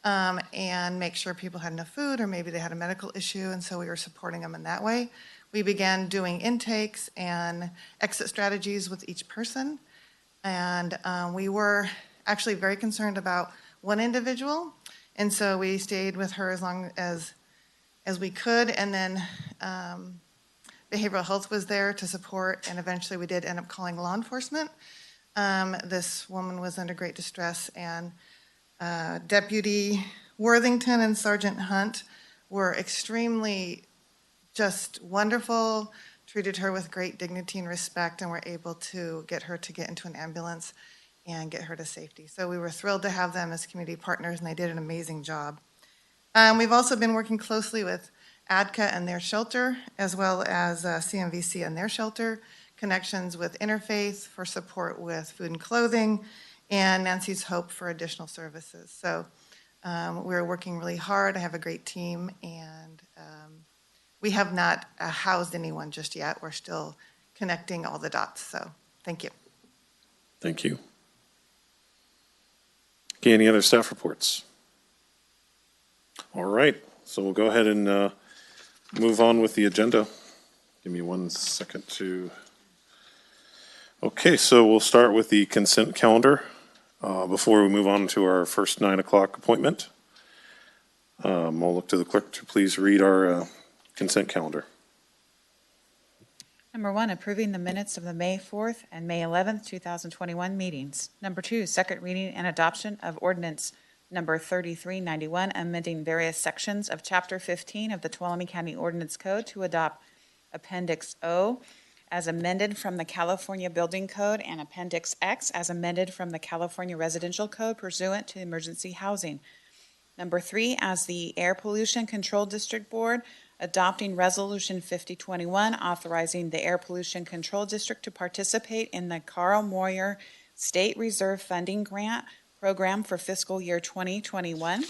and make sure people had enough food, or maybe they had a medical issue, and so we were supporting them in that way. We began doing intakes and exit strategies with each person. And we were actually very concerned about one individual. And so we stayed with her as long as we could. And then behavioral health was there to support. And eventually we did end up calling law enforcement. This woman was under great distress, and Deputy Worthington and Sergeant Hunt were extremely just wonderful, treated her with great dignity and respect, and were able to get her to get into an ambulance and get her to safety. So we were thrilled to have them as community partners, and they did an amazing job. We've also been working closely with ADCA and their shelter, as well as CMVC and their shelter, connections with Interfaith for support with food and clothing, and Nancy's Hope for additional services. So we're working really hard. I have a great team, and we have not housed anyone just yet. We're still connecting all the dots. So thank you. Thank you. Okay, any other staff reports? All right, so we'll go ahead and move on with the agenda. Give me 1 second to. Okay, so we'll start with the consent calendar before we move on to our first 9 o'clock appointment. I'll look to the clerk to please read our consent calendar. Number 1, approving the minutes of the May 4th and May 11th, 2021 meetings. Number 2, second reading and adoption of ordinance number 3391, amending various sections of Chapter 15 of the Tuolumne County Ordinance Code to adopt Appendix O as amended from the California Building Code and Appendix X as amended from the California Residential Code pursuant to emergency housing. Number 3, as the Air Pollution Control District Board, adopting Resolution 5021, authorizing the Air Pollution Control District to participate in the Carl Moyer State Reserve Funding Grant Program for fiscal year 2021.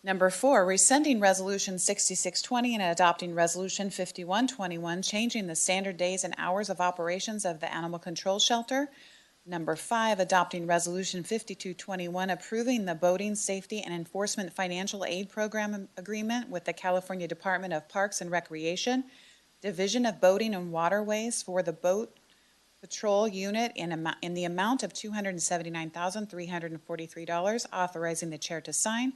Number 4, rescinding Resolution 6620 and adopting Resolution 5121, changing the standard days and hours of operations of the Animal Control Shelter. Number 5, adopting Resolution 5221, approving the Boating Safety and Enforcement Financial Aid Program Agreement with the California Department of Parks and Recreation, Division of Boating and Waterways for the Boat Patrol Unit in the amount of $279,343, authorizing the chair to sign.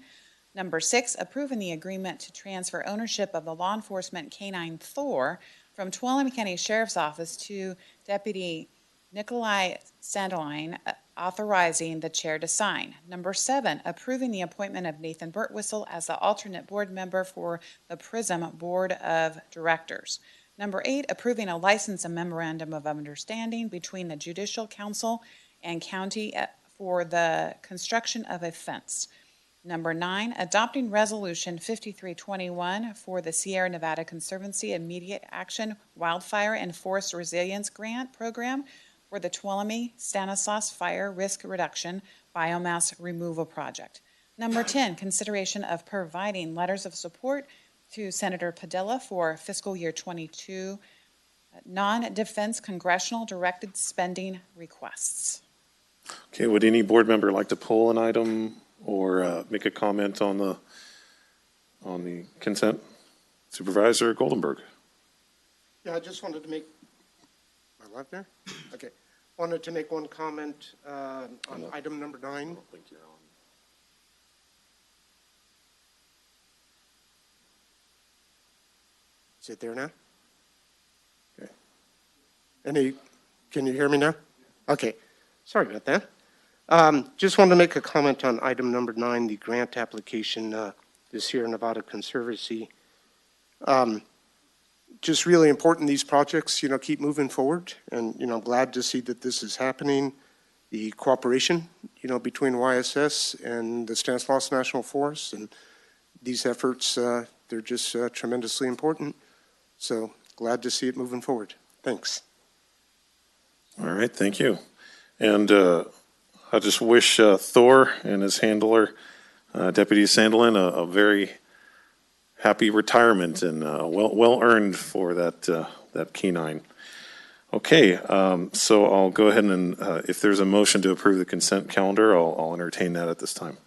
Number 6, approving the agreement to transfer ownership of the law enforcement canine Thor from Tuolumne County Sheriff's Office to Deputy Nikolai Sandeline, authorizing the chair to sign. Number 7, approving the appointment of Nathan Burtwhistle as the alternate board member for the PRISM Board of Directors. Number 8, approving a license and memorandum of understanding between the Judicial Council and county for the construction of a fence. Number 9, adopting Resolution 5321 for the Sierra Nevada Conservancy Immediate Action Wildfire and Forest Resilience Grant Program for the Tuolumne Stanislaus Fire Risk Reduction Biomass Removal Project. Number 10, consideration of providing letters of support to Senator Padilla for fiscal year 22 non-defense congressional directed spending requests. Okay, would any board member like to pull an item or make a comment on the consent? Supervisor Goldenberg. Yeah, I just wanted to make, am I live there? Okay. Wanted to make one comment on item number 9. I don't think you're on. Is it there now? Okay. Can you hear me now? Okay. Sorry about that. Just wanted to make a comment on item number 9, the grant application, the Sierra Nevada Conservancy. just really important these projects, keep moving forward. And, I'm glad to see that this is happening. The cooperation, between YSS and the Stanislaus National Forest and these efforts, they're just tremendously important. So glad to see it moving forward. Thanks. All right, thank you. And I just wish Thor and his handler, Deputy Sandelin, a very happy retirement and well earned for that canine. Okay, so I'll go ahead and if there's a motion to approve the consent calendar, I'll entertain that at this time.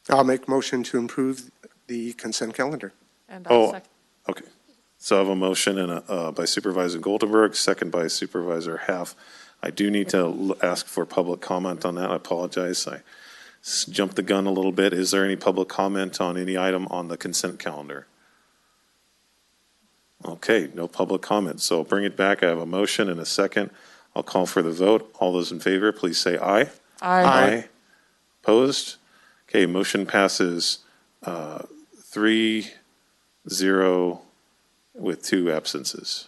I'll make motion to improve the consent calendar. And I'll second. Okay. So I have a motion and by Supervisor Goldenberg, second by Supervisor Half. I do need to ask for public comment on that. I apologize. I jumped the gun a little bit. Is there any public comment on any item on the consent calendar? Okay, no public comment. So I'll bring it back. I have a motion and a second. I'll call for the vote. All those in favor, please say aye. Aye. Opposed? Okay, motion passes 3-0 with 2 absences.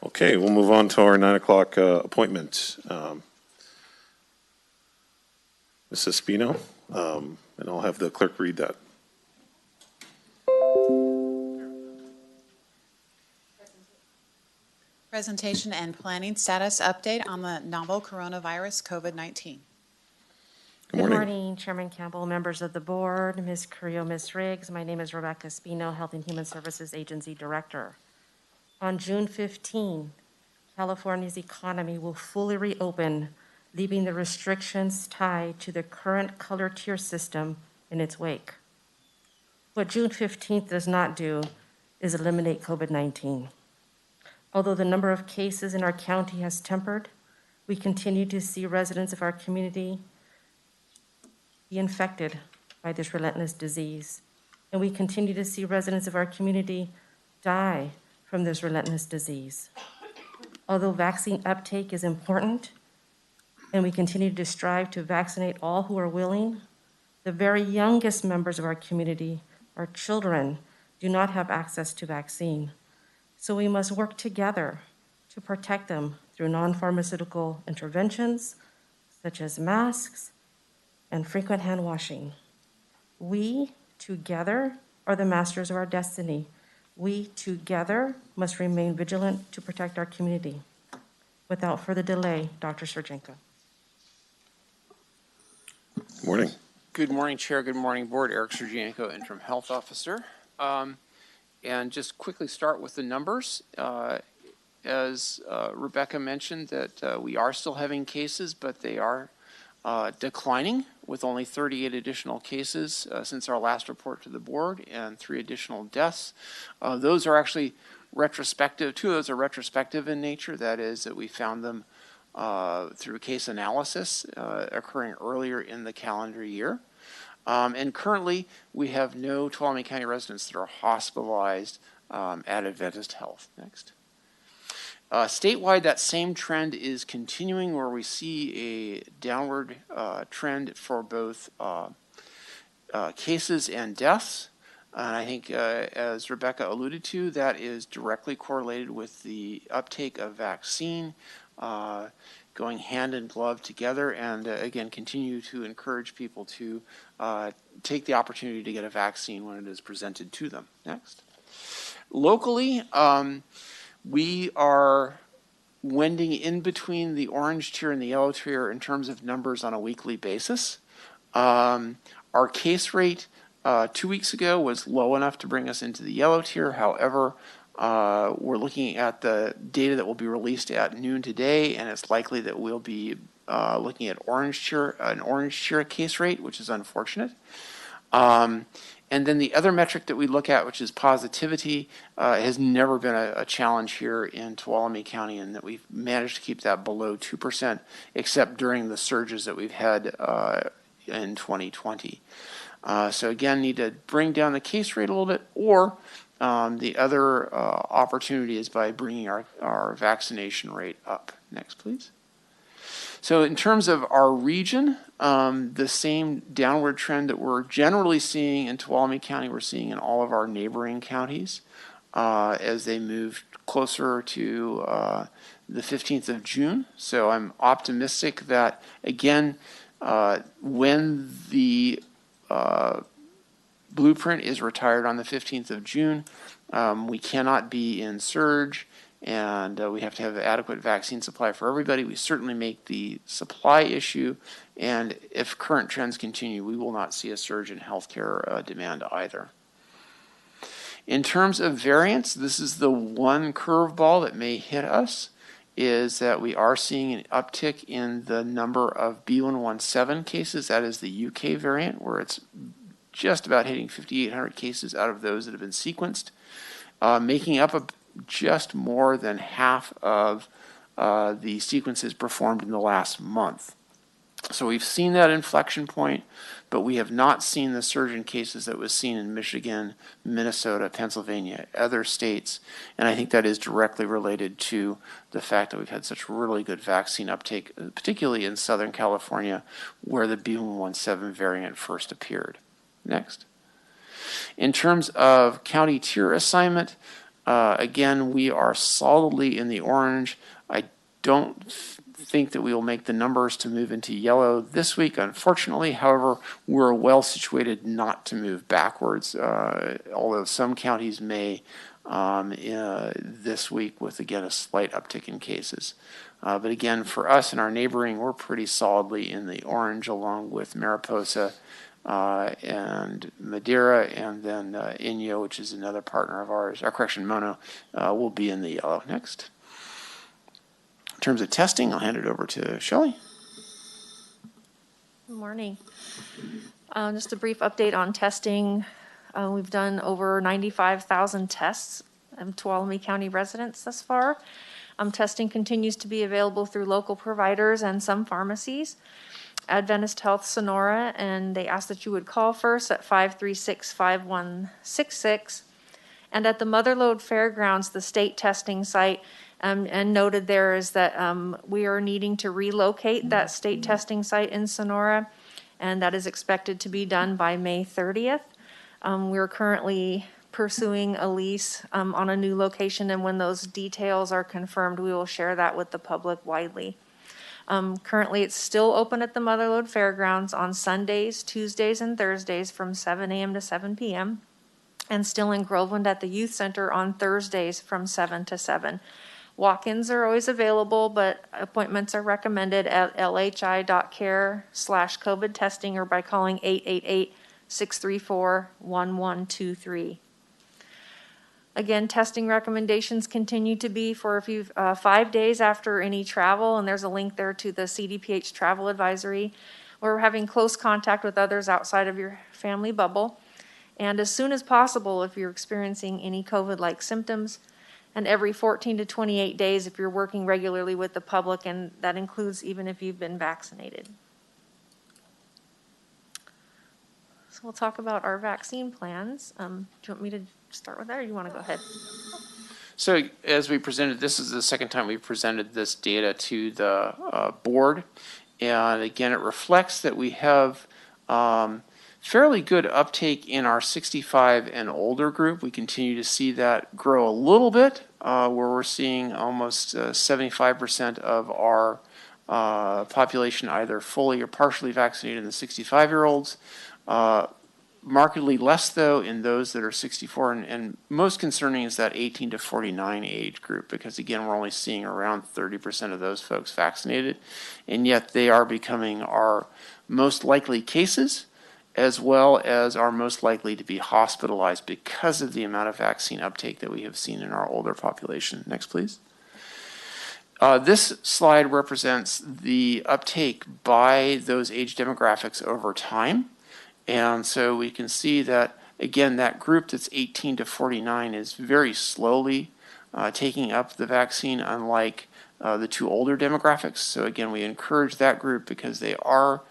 Okay, we'll move on to our 9 o'clock appointment. Ms. Espino, and I'll have the clerk read that. Presentation and planning status update on the novel coronavirus COVID-19. Good morning, Chairman Campbell, members of the board, Ms. Carrillo, Ms. Riggs. My name is Rebecca Espino, Health and Human Services Agency Director. On June 15, California's economy will fully reopen, leaving the restrictions tied to the current color tier system in its wake. What June 15th does not do is eliminate COVID-19. Although the number of cases in our county has tempered, we continue to see residents of our community be infected by this relentless disease. And we continue to see residents of our community die from this relentless disease. Although vaccine uptake is important, and we continue to strive to vaccinate all who are willing, the very youngest members of our community, our children, do not have access to vaccine. So we must work together to protect them through non-pharmaceutical interventions, such as masks and frequent hand washing. We together are the masters of our destiny. We together must remain vigilant to protect our community. Without further delay, Dr. Surjenko. Good morning. Good morning, Chair. Good morning, Board. Eric Surjenko, Interim Health Officer. And just quickly start with the numbers. As Rebecca mentioned, that we are still having cases, but they are declining, with only 38 additional cases since our last report to the board and 3 additional deaths. Those are actually retrospective. 2 of those are retrospective in nature. That is, that we found them through case analysis occurring earlier in the calendar year. And currently, we have no Tuolumne County residents that are hospitalized at Adventist Health. Next. Statewide, that same trend is continuing, where we see a downward trend for both cases and deaths. And I think, as Rebecca alluded to, that is directly correlated with the uptake of vaccine, going hand in glove together, and again, continue to encourage people to take the opportunity to get a vaccine when it is presented to them. Next. Locally, we are wending in between the orange tier and the yellow tier in terms of numbers on a weekly basis. Our case rate 2 weeks ago was low enough to bring us into the yellow tier. However, we're looking at the data that will be released at noon today, and it's likely that we'll be looking at an orange tier case rate, which is unfortunate. And then the other metric that we look at, which is positivity, has never been a challenge here in Tuolumne County, and that we've managed to keep that below 2%, except during the surges that we've had in 2020. So again, need to bring down the case rate a little bit, or the other opportunity is by bringing our vaccination rate up. Next, please. So in terms of our region, the same downward trend that we're generally seeing in Tuolumne County, we're seeing in all of our neighboring counties as they move closer to the 15th of June. So I'm optimistic that, again, when the blueprint is retired on the 15th of June, we cannot be in surge, and we have to have adequate vaccine supply for everybody. We certainly make the supply issue, and if current trends continue, we will not see a surge in healthcare demand either. In terms of variants, this is the one curveball that may hit us, is that we are seeing an uptick in the number of B117 cases. That is the UK variant, where it's just about hitting 5,800 cases out of those that have been sequenced, making up just more than half of the sequences performed in the last month. So we've seen that inflection point, but we have not seen the surge in cases that was seen in Michigan, Minnesota, Pennsylvania, other states, and I think that is directly related to the fact that we've had such really good vaccine uptake, particularly in Southern California, where the B117 variant first appeared. Next. In terms of county tier assignment, again, we are solidly in the orange. I don't think that we will make the numbers to move into yellow this week, unfortunately. However, we're well situated not to move backwards, although some counties may this week with, again, a slight uptick in cases. But again, for us and our neighboring, we're pretty solidly in the orange, along with Mariposa and Madeira, and then Inyo, which is another partner of ours, Mono, will be in the yellow. Next. In terms of testing, I'll hand it over to Shelley. Good morning. Just a brief update on testing. We've done over 95,000 tests of Tuolumne County residents thus far. Testing continues to be available through local providers and some pharmacies. Adventist Health Sonora, and they asked that you would call first at 536-5166. And at the Motherlode Fairgrounds, the state testing site, and noted there is that we are needing to relocate that state testing site in Sonora, and that is expected to be done by May 30th. We're currently pursuing a lease on a new location, and when those details are confirmed, we will share that with the public widely. Currently, it's still open at the Motherlode Fairgrounds on Sundays, Tuesdays, and Thursdays from 7 a.m. to 7 p.m., and still in Groveland at the Youth Center on Thursdays from 7 to 7. Walk-ins are always available, but appointments are recommended at lhi.care/COVID testing or by calling 888-634-1123. Again, testing recommendations continue to be for 5 days after any travel, and there's a link there to the CDPH travel advisory. We're having close contact with others outside of your family bubble. And as soon as possible, if you're experiencing any COVID-like symptoms, and every 14 to 28 days if you're working regularly with the public, and that includes even if you've been vaccinated. So we'll talk about our vaccine plans. Do you want me to start with that, or do you want to go ahead? So as we presented, this is the second time we've presented this data to the board. And again, it reflects that we have fairly good uptake in our 65 and older group. We continue to see that grow a little bit, where we're seeing almost 75% of our population either fully or partially vaccinated in the 65-year-olds. Markedly less, though, in those that are 64, and most concerning is that 18 to 49 age group, because, again, we're only seeing around 30% of those folks vaccinated, and yet they are becoming our most likely cases, as well as are most likely to be hospitalized because of the amount of vaccine uptake that we have seen in our older population. Next, please. This slide represents the uptake by those age demographics over time. And so we can see that, again, that group that's 18 to 49 is very slowly taking up the vaccine, unlike the two older demographics. So again, we encourage that group because they are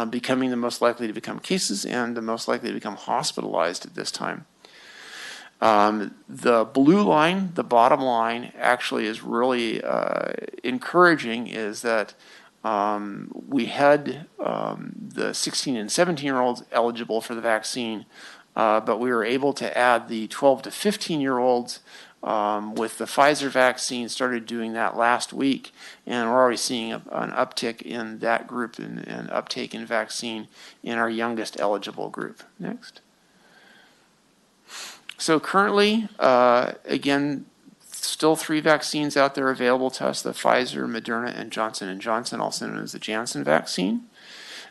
becoming the most likely to become cases and the most likely to become hospitalized at this time. The blue line, the bottom line, actually is really encouraging, is that We had the 16 and 17-year-olds eligible for the vaccine, but we were able to add the 12 to 15-year-olds with the Pfizer vaccine, started doing that last week, and we're already seeing an uptick in that group and uptake in vaccine in our youngest eligible group. Next. So currently, again, still 3 vaccines out there available to us, the Pfizer, Moderna, and Johnson & Johnson, also known as the Janssen vaccine.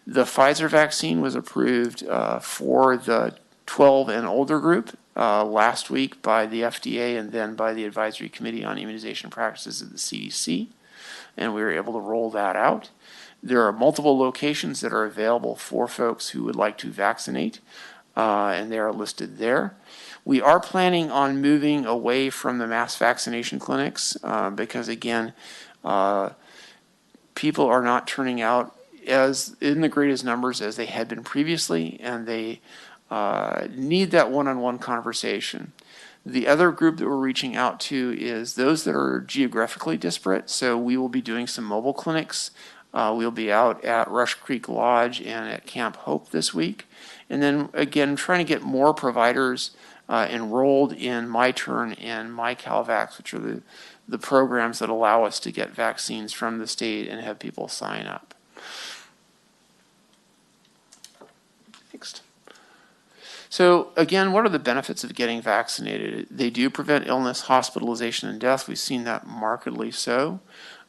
The Pfizer vaccine was approved for the 12 and older group last week by the FDA and then by the Advisory Committee on Immunization Practices of the CDC, and we were able to roll that out. There are multiple locations that are available for folks who would like to vaccinate, and they are listed there. We are planning on moving away from the mass vaccination clinics because, again, people are not turning out as in the greatest numbers as they had been previously, and they need that one-on-one conversation. The other group that we're reaching out to is those that are geographically disparate. So we will be doing some mobile clinics. We'll be out at Rush Creek Lodge and at Camp Hope this week. And then, again, trying to get more providers enrolled in MyTurn and MyCalVax, which are the programs that allow us to get vaccines from the state and have people sign up. Next. So again, what are the benefits of getting vaccinated? They do prevent illness, hospitalization, and death. We've seen that markedly so.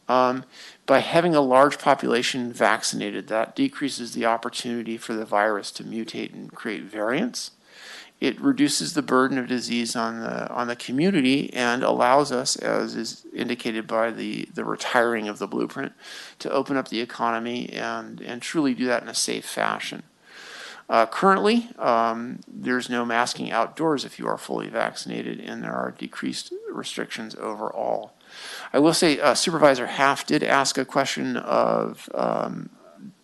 By having a large population vaccinated, that decreases the opportunity for the virus to mutate and create variants. It reduces the burden of disease on the community and allows us, as is indicated by the retiring of the blueprint, to open up the economy and truly do that in a safe fashion. Currently, there's no masking outdoors if you are fully vaccinated, and there are decreased restrictions overall. I will say Supervisor Half did ask a question of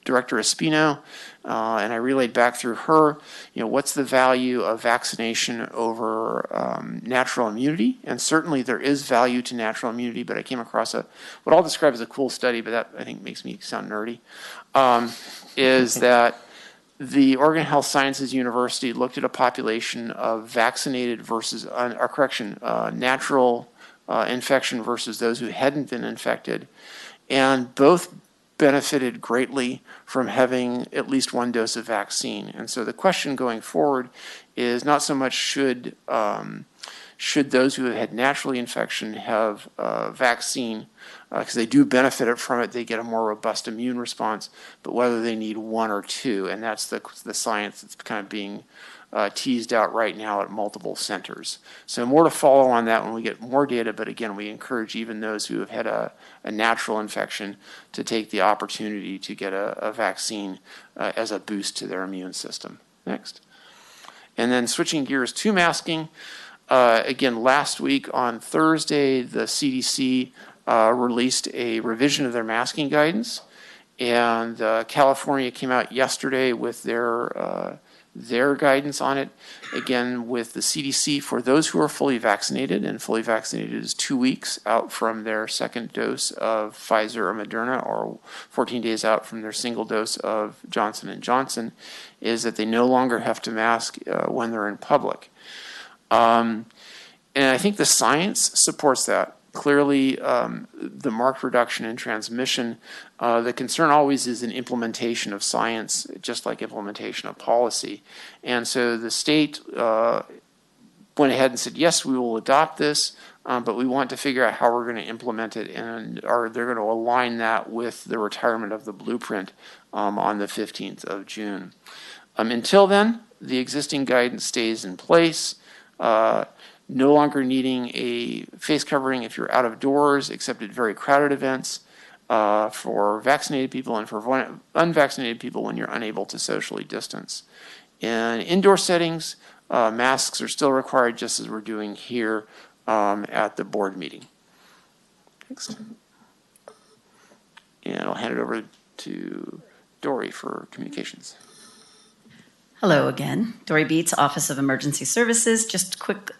Director Espino, and I relayed back through her, what's the value of vaccination over natural immunity? And certainly there is value to natural immunity, but I came across what I'll describe as a cool study, but that I think makes me sound nerdy, is that the Oregon Health Sciences University looked at a population of vaccinated versus, natural infection versus those who hadn't been infected, and both benefited greatly from having at least one dose of vaccine. And so the question going forward is not so much should those who have had natural infection have vaccine, because they do benefit from it, they get a more robust immune response, but whether they need one or two, and that's the science that's kind of being teased out right now at multiple centers. So more to follow on that when we get more data, but again, we encourage even those who have had a natural infection to take the opportunity to get a vaccine as a boost to their immune system. Next. And then switching gears to masking, again, last week on Thursday, the CDC released a revision of their masking guidance, and California came out yesterday with their guidance on it. Again, with the CDC, for those who are fully vaccinated, and fully vaccinated is 2 weeks out from their second dose of Pfizer or Moderna, or 14 days out from their single dose of Johnson & Johnson, is that they no longer have to mask when they're in public. And I think the science supports that. Clearly, the marked reduction in transmission, the concern always is in implementation of science, just like implementation of policy. And so the state went ahead and said, yes, we will adopt this, but we want to figure out how we're going to implement it, and they're going to align that with the retirement of the blueprint on the 15th of June. Until then, the existing guidance stays in place. No longer needing a face covering if you're out of doors, except at very crowded events, for vaccinated people and for unvaccinated people when you're unable to socially distance. In indoor settings, masks are still required, just as we're doing here at the board meeting. Next. And I'll hand it over to Dory for communications. Hello again. Dory Beats, Office of Emergency Services. Just a quick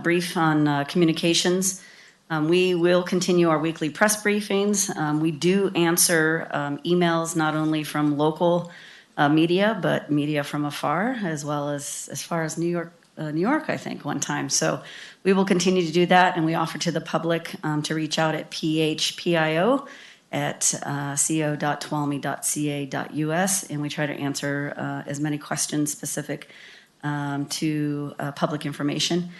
brief on communications. We will continue our weekly press briefings. We do answer emails not only from local media, but media from afar, as well as far as New York, I think, one time. So we will continue to do that, and we offer to the public to reach out at phpio at co.tuolumne.ca.us, and we try to answer as many questions specific to public information.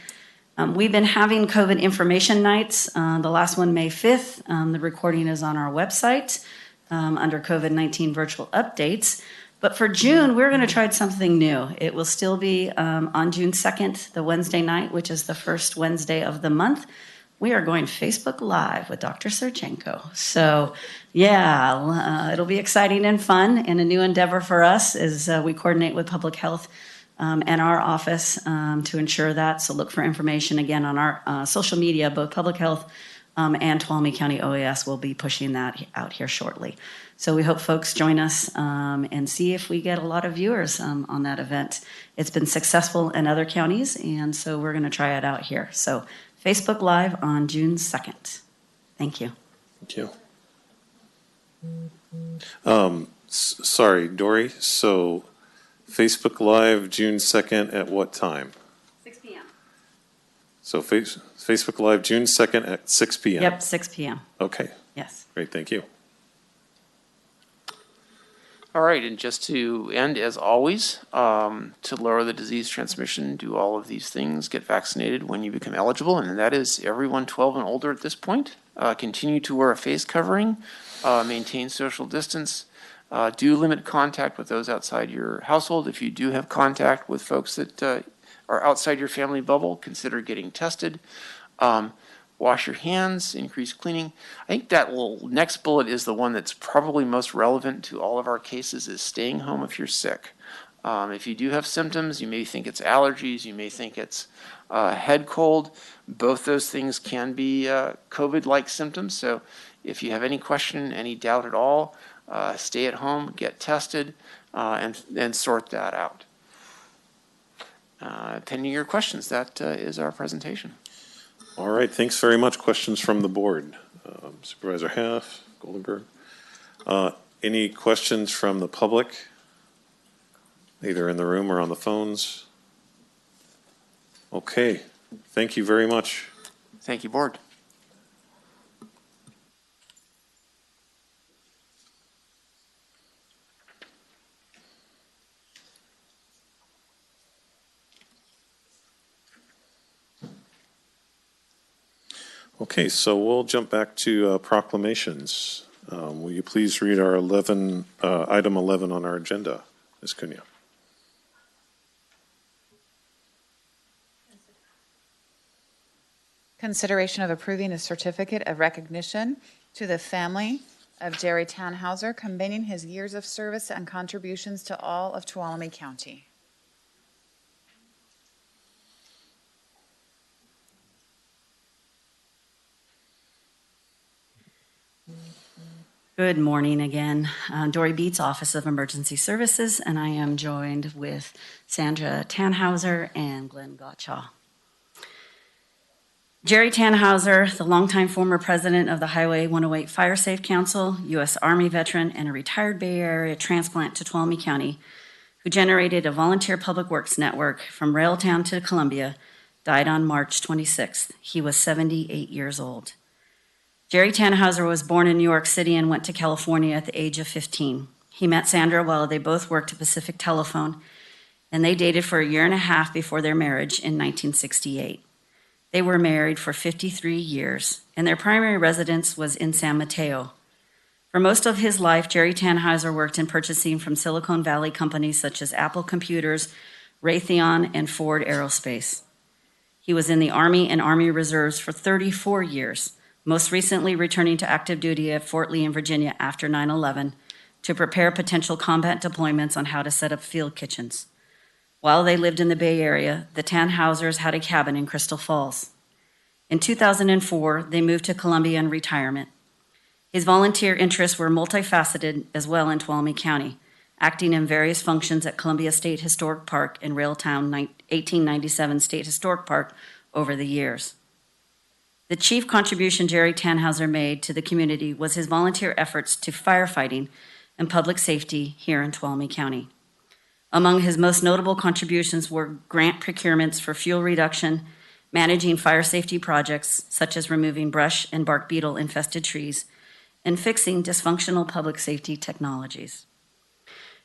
We've been having COVID information nights. The last one, May 5th. The recording is on our website under COVID-19 virtual updates. But for June, we're going to try something new. It will still be on June 2nd, the Wednesday night, which is the first Wednesday of the month. We are going Facebook Live with Dr. Surchenko. So, yeah, it'll be exciting and fun, and a new endeavor for us as we coordinate with public health and our office to ensure that. So look for information again on our social media. Both public health and Tuolumne County OAS will be pushing that out here shortly. So we hope folks join us and see if we get a lot of viewers on that event. It's been successful in other counties, and so we're going to try it out here. So Facebook Live on June 2nd. Thank you. Thank you. Sorry, Dory. So Facebook Live June 2nd at what time? 6 p.m. So Facebook Live June 2nd at 6 p.m. Yep, 6 p.m. Okay. Yes. Great, thank you. All right, and just to end, as always, to lower the disease transmission, do all of these things, get vaccinated when you become eligible, and that is everyone 12 and older at this point. Continue to wear a face covering, maintain social distance, do limit contact with those outside your household. If you do have contact with folks that are outside your family bubble, consider getting tested. Wash your hands, increase cleaning. I think that next bullet is the one that's probably most relevant to all of our cases, is staying home if you're sick. If you do have symptoms, you may think it's allergies, you may think it's head cold. Both those things can be COVID-like symptoms. So if you have any question, any doubt at all, stay at home, get tested, and sort that out. Pending your questions, that is our presentation. All right, thanks very much. Questions from the board? Supervisor Half, Goldenberg. Any questions from the public, either in the room or on the phones? Okay, thank you very much. Thank you, board. Okay, so we'll jump back to proclamations. Will you please read our item 11 on our agenda, Ms. Cunha? Consideration of approving a certificate of recognition to the family of Jerry Tannhauser, commending his years of service and contributions to all of Tuolumne County. Good morning again. Dory Beats, Office of Emergency Services, and I am joined with Sandra Tannhauser and Glenn Gottschall. Jerry Tannhauser, the longtime former president of the Highway 108 Fire Safe Council, U.S. Army veteran, and a retired Bay Area transplant to Tuolumne County, who generated a volunteer public works network from Railtown to Columbia, died on March 26th. He was 78 years old. Jerry Tannhauser was born in New York City and went to California at the age of 15. He met Sandra while they both worked at Pacific Telephone, and they dated for a year and a half before their marriage in 1968. They were married for 53 years, and their primary residence was in San Mateo. For most of his life, Jerry Tannhauser worked in purchasing from Silicon Valley companies such as Apple Computers, Raytheon, and Ford Aerospace. He was in the Army and Army Reserves for 34 years, most recently returning to active duty at Fort Lee in Virginia after 9/11 to prepare potential combat deployments on how to set up field kitchens. While they lived in the Bay Area, the Tannhausers had a cabin in Crystal Falls. In 2004, they moved to Columbia in retirement. His volunteer interests were multifaceted as well in Tuolumne County, acting in various functions at Columbia State Historic Park and Railtown 1897 State Historic Park over the years. The chief contribution Jerry Tannhauser made to the community was his volunteer efforts to firefighting and public safety here in Tuolumne County. Among his most notable contributions were grant procurements for fuel reduction, managing fire safety projects such as removing brush and bark beetle infested trees, and fixing dysfunctional public safety technologies.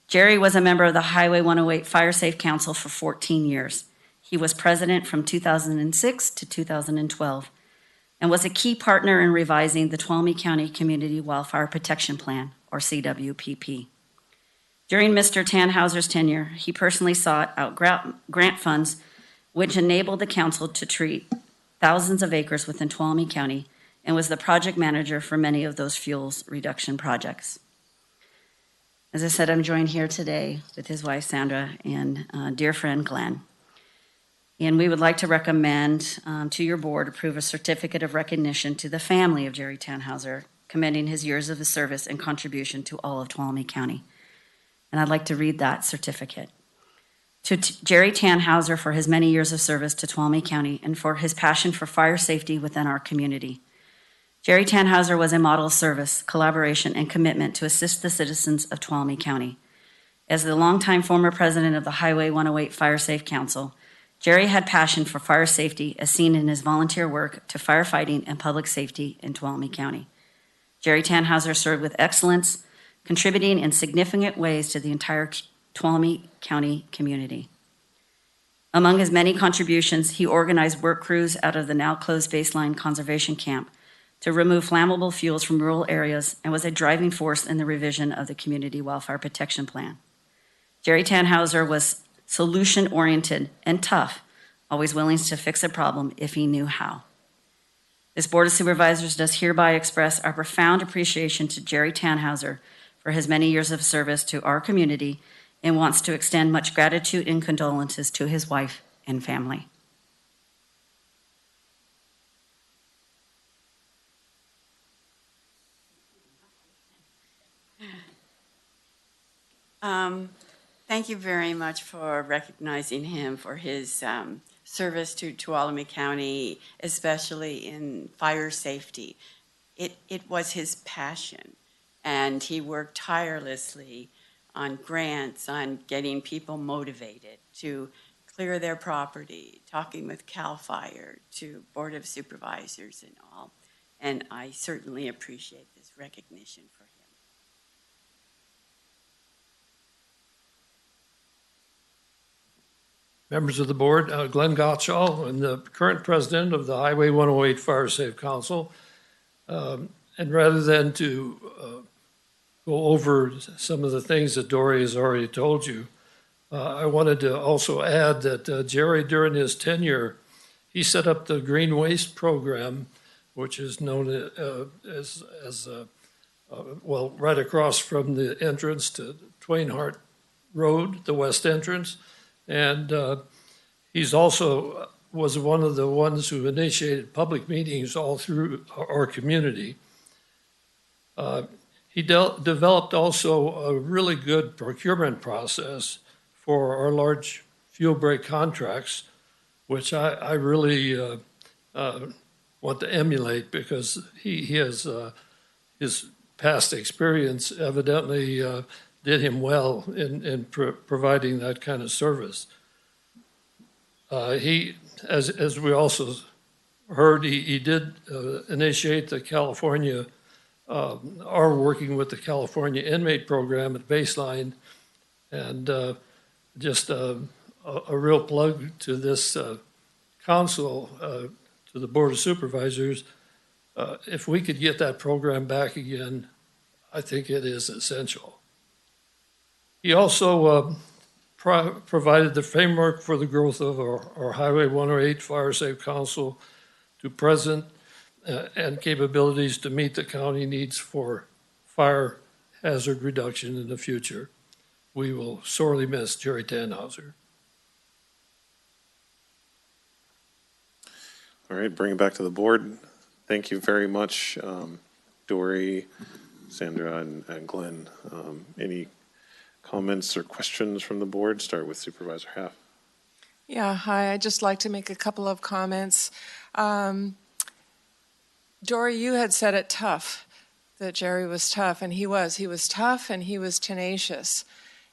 Jerry was a member of the Highway 108 Fire Safe Council for 14 years. He was president from 2006 to 2012 and was a key partner in revising the Tuolumne County Community Wildfire Protection Plan, or CWPP. During Mr. Tannhauser's tenure, he personally sought out grant funds which enabled the council to treat thousands of acres within Tuolumne County and was the project manager for many of those fuels reduction projects. As I said, I'm joined here today with his wife, Sandra, and dear friend, Glenn. And we would like to recommend to your board approve a certificate of recognition to the family of Jerry Tannhauser, commending his years of service and contribution to all of Tuolumne County. And I'd like to read that certificate. To Jerry Tannhauser for his many years of service to Tuolumne County and for his passion for fire safety within our community. Jerry Tannhauser was a model of service, collaboration, and commitment to assist the citizens of Tuolumne County. As the longtime former president of the Highway 108 Fire Safe Council, Jerry had passion for fire safety as seen in his volunteer work to firefighting and public safety in Tuolumne County. Jerry Tannhauser served with excellence, contributing in significant ways to the entire Tuolumne County community. Among his many contributions, he organized work crews out of the now closed Baseline Conservation Camp to remove flammable fuels from rural areas and was a driving force in the revision of the Community Wildfire Protection Plan. Jerry Tannhauser was solution-oriented and tough, always willing to fix a problem if he knew how. This Board of Supervisors does hereby express our profound appreciation to Jerry Tannhauser for his many years of service to our community and wants to extend much gratitude and condolences to his wife and family. Thank you very much for recognizing him for his service to Tuolumne County, especially in fire safety. It was his passion, and he worked tirelessly on grants, on getting people motivated to clear their property, talking with CAL FIRE, to Board of Supervisors and all. And I certainly appreciate this recognition for him. Members of the board, Glenn Gottschall, I'm the current president of the Highway 108 Fire Safe Council. And rather than to go over some of the things that Dory has already told you, I wanted to also add that Jerry, during his tenure, he set up the Green Waste Program, which is known as right across from the entrance to Twain Hart Road, the west entrance. And he's also was one of the ones who initiated public meetings all through our community. He developed also a really good procurement process for our large fuel break contracts, which I really want to emulate because he has his past experience evidently did him well in providing that kind of service. He, as we also heard, he did initiate the California, are working with the California inmate program at Baseline, and just a real plug to this council, to the Board of Supervisors. If we could get that program back again, I think it is essential. He also provided the framework for the growth of our Highway 108 Fire Safe Council to present and capabilities to meet the county needs for fire hazard reduction in the future. We will sorely miss Jerry Tannhauser. All right, bring it back to the board. Thank you very much, Dory, Sandra, and Glenn. Any comments or questions from the board? Start with Supervisor Half. Yeah, hi. I'd just like to make a couple of comments. Dory, you had said it tough, that Jerry was tough, and he was. He was tough and he was tenacious.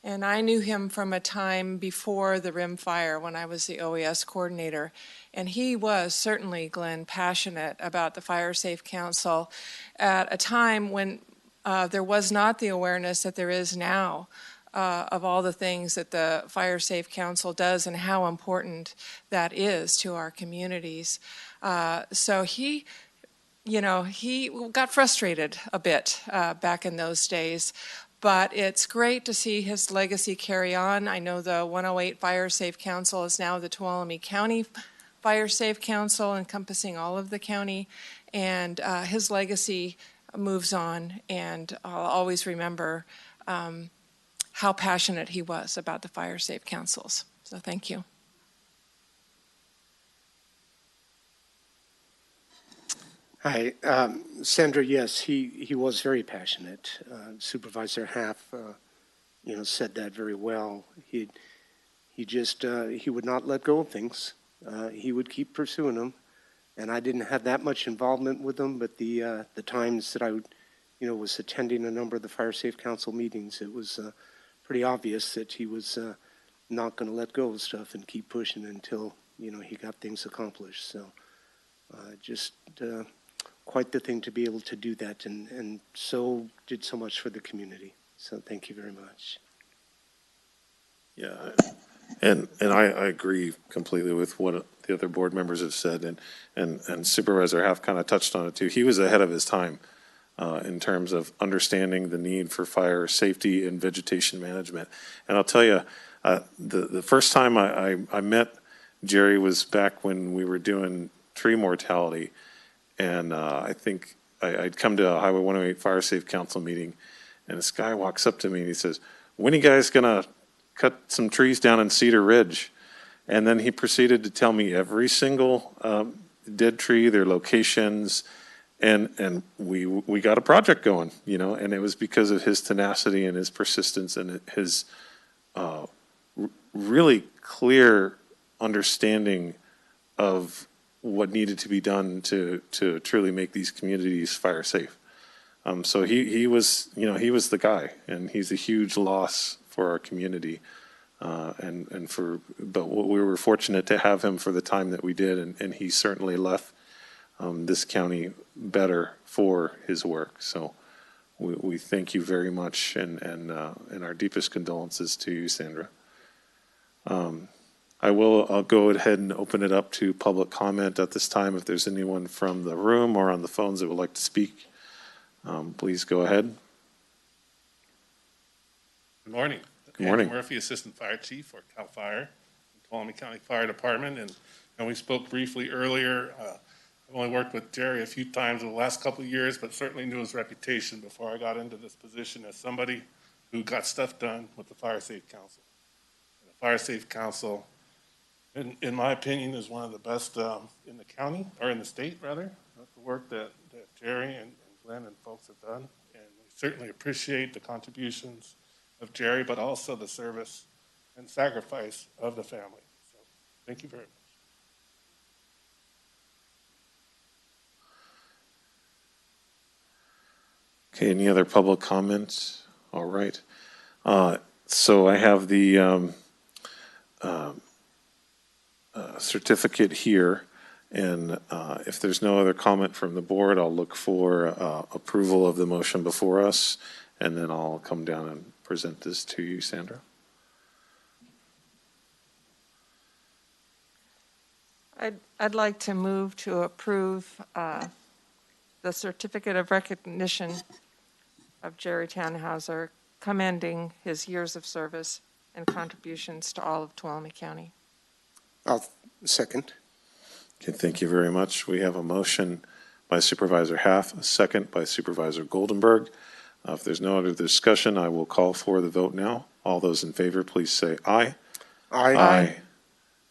And I knew him from a time before the Rim Fire when I was the OES coordinator. And he was certainly, Glenn, passionate about the Fire Safe Council at a time when there was not the awareness that there is now of all the things that the Fire Safe Council does and how important that is to our communities. So he got frustrated a bit back in those days, but it's great to see his legacy carry on. I know the 108 Fire Safe Council is now the Tuolumne County Fire Safe Council, encompassing all of the county, and his legacy moves on, and I'll always remember how passionate he was about the Fire Safe Councils. So thank you. Hi, Sandra, yes, he was very passionate. Supervisor Half, said that very well. He would not let go of things. He would keep pursuing them. And I didn't have that much involvement with him, but the times that I was attending a number of the Fire Safe Council meetings, it was pretty obvious that he was not going to let go of stuff and keep pushing until, he got things accomplished. So just quite the thing to be able to do that, and so did so much for the community. So thank you very much. Yeah, and I agree completely with what the other board members have said, and Supervisor Half kind of touched on it too. He was ahead of his time in terms of understanding the need for fire safety and vegetation management. And I'll tell you, the first time I met Jerry was back when we were doing tree mortality. And I think I'd come to a Highway 108 Fire Safe Council meeting, and this guy walks up to me and he says, "When are you guys going to cut some trees down in Cedar Ridge?" And then he proceeded to tell me every single dead tree, their locations, and we got a project going, and it was because of his tenacity and his persistence and his really clear understanding of what needed to be done to truly make these communities fire safe. So he was the guy, and he's a huge loss for our community. But we were fortunate to have him for the time that we did, and he certainly left this county better for his work. So we thank you very much, and our deepest condolences to you, Sandra. I'll go ahead and open it up to public comment at this time. If there's anyone from the room or on the phones that would like to speak, please go ahead. Good morning. Good morning. Andrew Murphy, Assistant Fire Chief for CAL FIRE, Tuolumne County Fire Department. And we spoke briefly earlier. I've only worked with Jerry a few times in the last couple of years, but certainly knew his reputation before I got into this position as somebody who got stuff done with the Fire Safe Council. And the Fire Safe Council, in my opinion, is one of the best in the county, or in the state, rather. The work that Jerry and Glenn and folks have done. And we certainly appreciate the contributions of Jerry, but also the service and sacrifice of the family. So thank you very much. Okay, any other public comments? All right. So I have the certificate here, and if there's no other comment from the board, I'll look for approval of the motion before us, and then I'll come down and present this to you, Sandra. I'd like to move to approve the certificate of recognition of Jerry Tannhauser, commending his years of service and contributions to all of Tuolumne County. I'll second. Okay, thank you very much. We have a motion by Supervisor Half, a second by Supervisor Goldenberg. If there's no other discussion, I will call for the vote now. All those in favor, please say aye. Aye. Aye.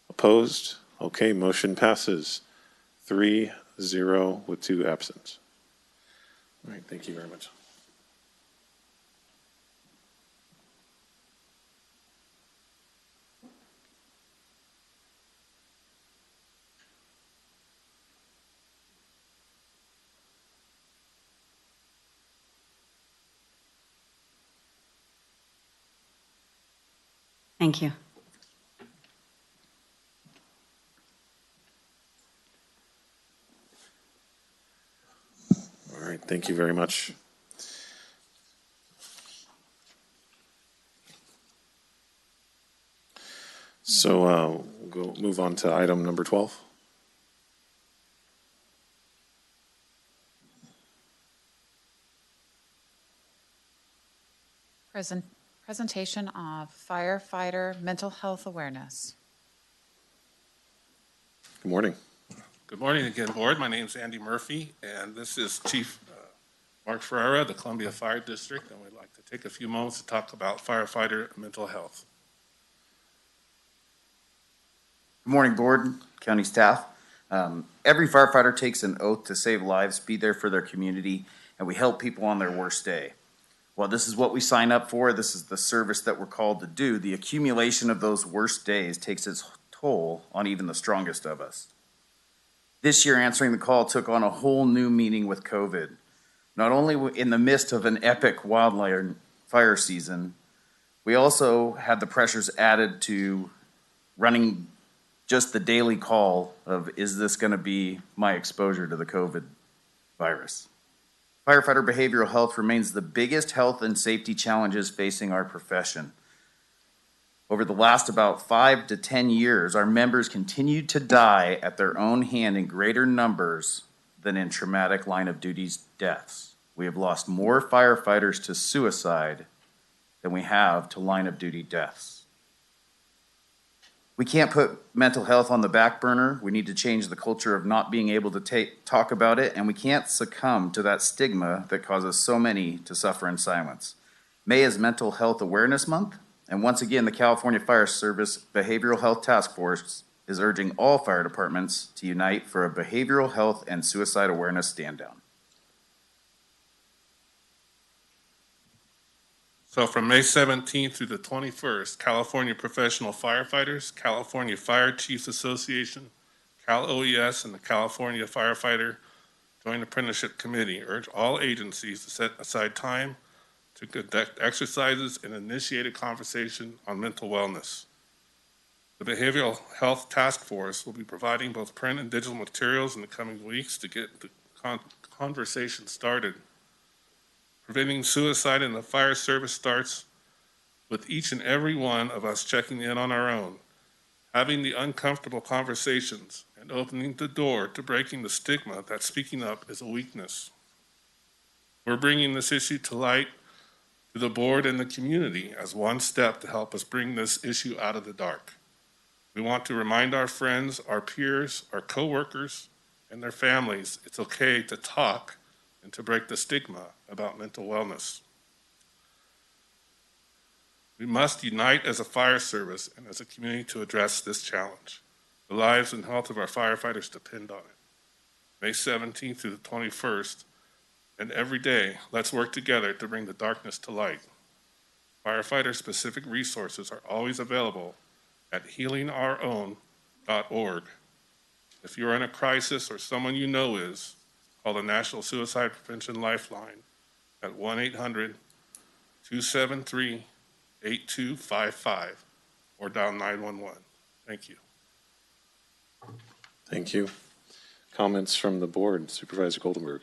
Opposed? Okay, motion passes 3-0 with 2 absent. All right, thank you very much. Thank you. All right, thank you very much. So we'll move on to item number 12. Presentation of firefighter mental health awareness. Good morning. Good morning again, Board. My name's Andy Murphy, and this is Chief Mark Ferreira, the Columbia Fire District, and we'd like to take a few moments to talk about firefighter mental health. Good morning, Board, county staff. Every firefighter takes an oath to save lives, be there for their community, and we help people on their worst day. Well, this is what we sign up for. This is the service that we're called to do. The accumulation of those worst days takes its toll on even the strongest of us. This year, answering the call took on a whole new meaning with COVID. Not only in the midst of an epic wildfire season, we also had the pressures added to running just the daily call of, is this going to be my exposure to the COVID virus? Firefighter behavioral health remains the biggest health and safety challenges facing our profession. Over the last about 5 to 10 years, our members continued to die at their own hand in greater numbers than in traumatic line of duty deaths. We have lost more firefighters to suicide than we have to line of duty deaths. We can't put mental health on the back burner. We need to change the culture of not being able to talk about it, and we can't succumb to that stigma that causes so many to suffer in silence. May is Mental Health Awareness Month, and once again, the California Fire Service Behavioral Health Task Force is urging all fire departments to unite for a behavioral health and suicide awareness stand-down. So from May 17th through the 21st, California Professional Firefighters, California Fire Chiefs Association, Cal OES, and the California Firefighter Joint Apprenticeship Committee urge all agencies to set aside time to conduct exercises and initiate a conversation on mental wellness. The Behavioral Health Task Force will be providing both print and digital materials in the coming weeks to get the conversation started. Preventing suicide in the fire service starts with each and every one of us checking in on our own, having the uncomfortable conversations, and opening the door to breaking the stigma that speaking up is a weakness. We're bringing this issue to light to the board and the community as one step to help us bring this issue out of the dark. We want to remind our friends, our peers, our coworkers, and their families it's okay to talk and to break the stigma about mental wellness. We must unite as a fire service and as a community to address this challenge. The lives and health of our firefighters depend on it. May 17th through the 21st, and every day, let's work together to bring the darkness to light. Firefighter-specific resources are always available at healingourown.org. If you're in a crisis or someone you know is, call the National Suicide Prevention Lifeline at 1-800-273-8255 or dial 911. Thank you. Thank you. Comments from the board, Supervisor Goldenberg.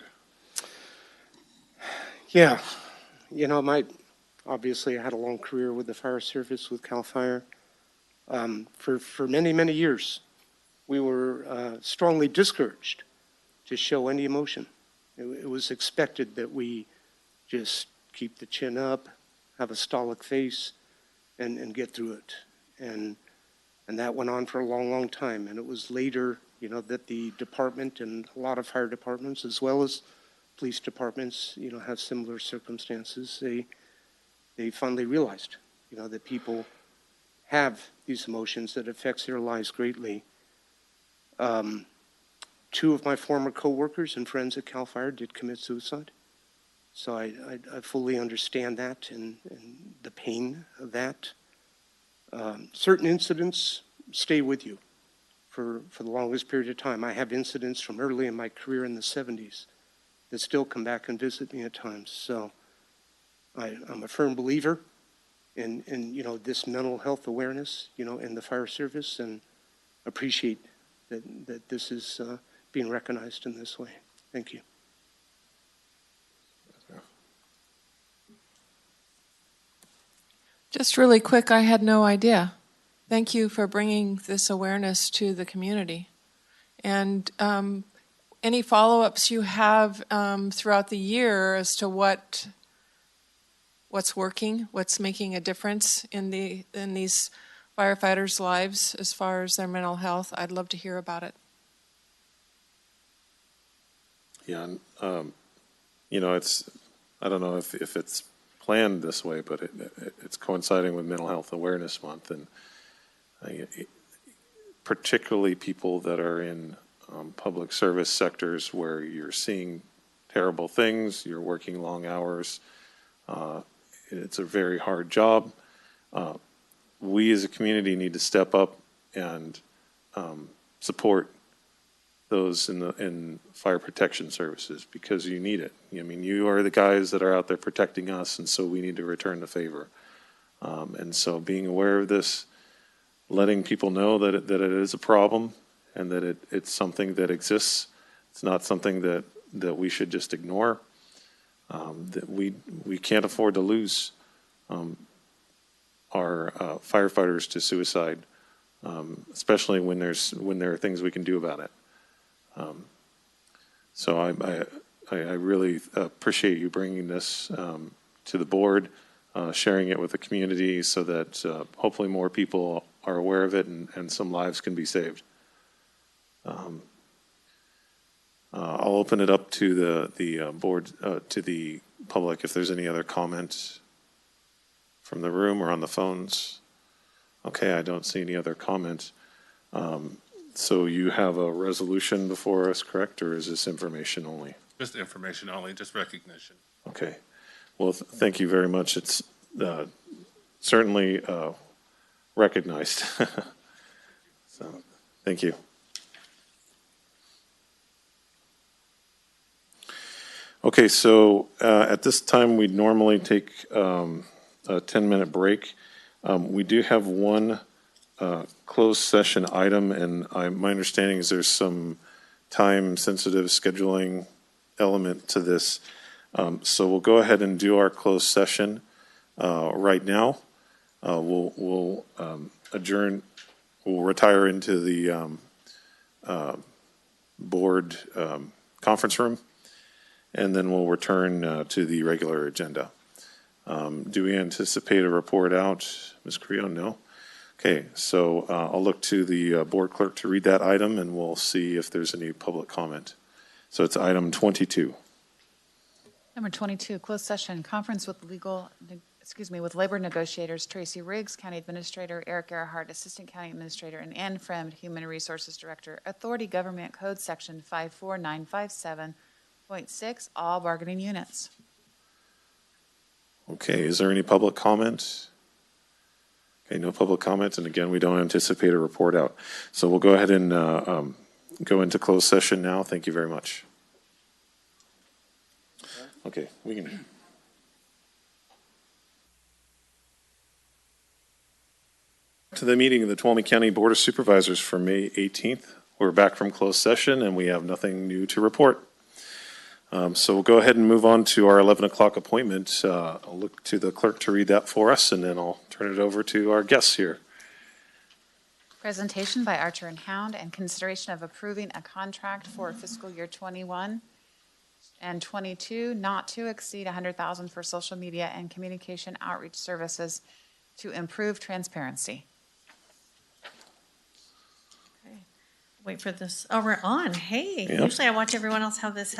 Yeah, you know, obviously I had a long career with the fire service with CAL FIRE. For many, many years, we were strongly discouraged to show any emotion. It was expected that we just keep the chin up, have a stoic face, and get through it. And that went on for a long, long time. And it was later, you know, that the department and a lot of fire departments, as well as police departments, you know, have similar circumstances. They finally realized, you know, that people have these emotions that affects their lives greatly. Two of my former coworkers and friends at CAL FIRE did commit suicide. So I fully understand that and the pain of that. Certain incidents stay with you for the longest period of time. I have incidents from early in my career in the 70s that still come back and visit me at times. So I'm a firm believer in this mental health awareness, in the fire service, and appreciate that this is being recognized in this way. Thank you. Just really quick, I had no idea. Thank you for bringing this awareness to the community. And any follow-ups you have throughout the year as to what's working, what's making a difference in these firefighters' lives as far as their mental health, I'd love to hear about it. Yeah, and, I don't know if it's planned this way, but it's coinciding with Mental Health Awareness Month, and particularly people that are in public service sectors where you're seeing terrible things, you're working long hours, it's a very hard job. We as a community need to step up and support those in fire protection services, because you need it. I mean, you are the guys that are out there protecting us, and so we need to return the favor. And so being aware of this, letting people know that it is a problem and that it's something that exists. It's not something that we should just ignore. That we can't afford to lose our firefighters to suicide, especially when there are things we can do about it. So I really appreciate you bringing this to the board, sharing it with the community so that hopefully more people are aware of it and some lives can be saved. I'll open it up to the board, to the public, if there's any other comments from the room or on the phones. Okay, I don't see any other comments. So you have a resolution before us, correct, or is this information only? Just information only, just recognition. Okay. Well, thank you very much. It's certainly recognized. So, thank you. Okay, so at this time, we'd normally take a 10-minute break. We do have one closed session item, and my understanding is there's some time-sensitive scheduling element to this. So we'll go ahead and do our closed session right now. We'll adjourn. We'll retire into the board conference room, and then we'll return to the regular agenda. Do we anticipate a report out, Ms. Carrillo? No? Okay, so I'll look to the board clerk to read that item, and we'll see if there's any public comment. So it's item 22. Number 22, closed session, conference with with labor negotiators Tracy Riggs, County Administrator, Eric Earhart, Assistant County Administrator, and Ann Fremd, Human Resources Director, Authority Government Code Section 54957.6, all bargaining units. Okay, is there any public comment? Okay, no public comment, and again, we don't anticipate a report out. So we'll go ahead and go into closed session now. Thank you very much. Okay, we can. To the meeting of the Tuolumne County Board of Supervisors for May 18th. We're back from closed session, and we have nothing new to report. So we'll go ahead and move on to our 11 o'clock appointment. I'll look to the clerk to read that for us, and then I'll turn it over to our guests here. Presentation by Archer and Hound and consideration of approving a contract for fiscal year 21 and 22 not to exceed $100,000 for social media and communication outreach services to improve transparency. Wait for this. Oh, we're on. Hey, Yep. Usually I watch everyone else have this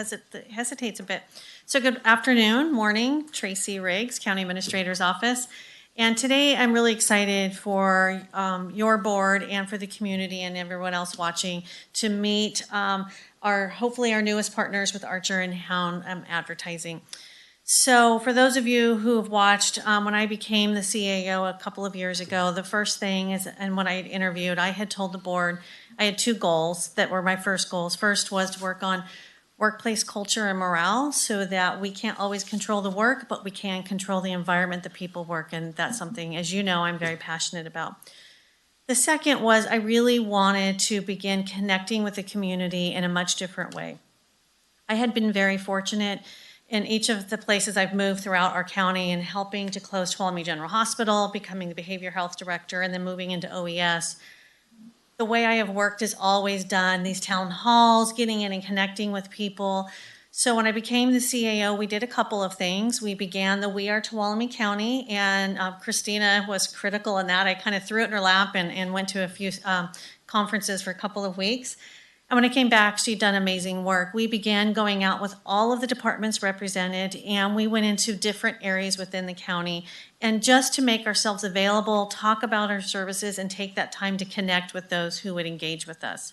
hesitates a bit. So good afternoon, morning, Tracy Riggs, County Administrator's Office. And today I'm really excited for your board and for the community and everyone else watching to meet hopefully our newest partners with Archer and Hound Advertising. So for those of you who have watched, when I became the CAO a couple of years ago, the first thing is, and when I had interviewed, I had told the board I had two goals that were my first goals. First was to work on workplace culture and morale so that we can't always control the work, but we can control the environment that people work in. That's something, as you know, I'm very passionate about. The second was I really wanted to begin connecting with the community in a much different way. I had been very fortunate in each of the places I've moved throughout our county and helping to close Tuolumne General Hospital, becoming the behavior health director, and then moving into OES. The way I have worked is always done these town halls, getting in and connecting with people. So when I became the CAO, we did a couple of things. We began the We Are Tuolumne County, and Christina was critical in that. I kind of threw it in her lap and went to a few conferences for a couple of weeks. And when I came back, she'd done amazing work. We began going out with all of the departments represented, and we went into different areas within the county. And just to make ourselves available, talk about our services, and take that time to connect with those who would engage with us.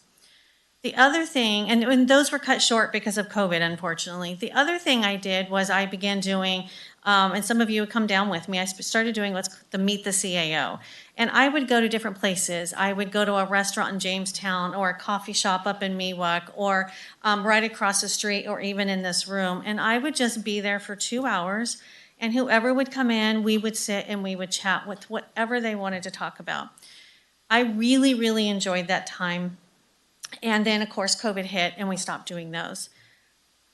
The other thing, and those were cut short because of COVID, unfortunately. The other thing I did was I began doing, and some of you would come down with me, I started doing what's the Meet the CAO. And I would go to different places. I would go to a restaurant in Jamestown or a coffee shop up in Miwok or right across the street or even in this room. And I would just be there for 2 hours. And whoever would come in, we would sit and we would chat with whatever they wanted to talk about. I really, really enjoyed that time. And then, of course, COVID hit and we stopped doing those.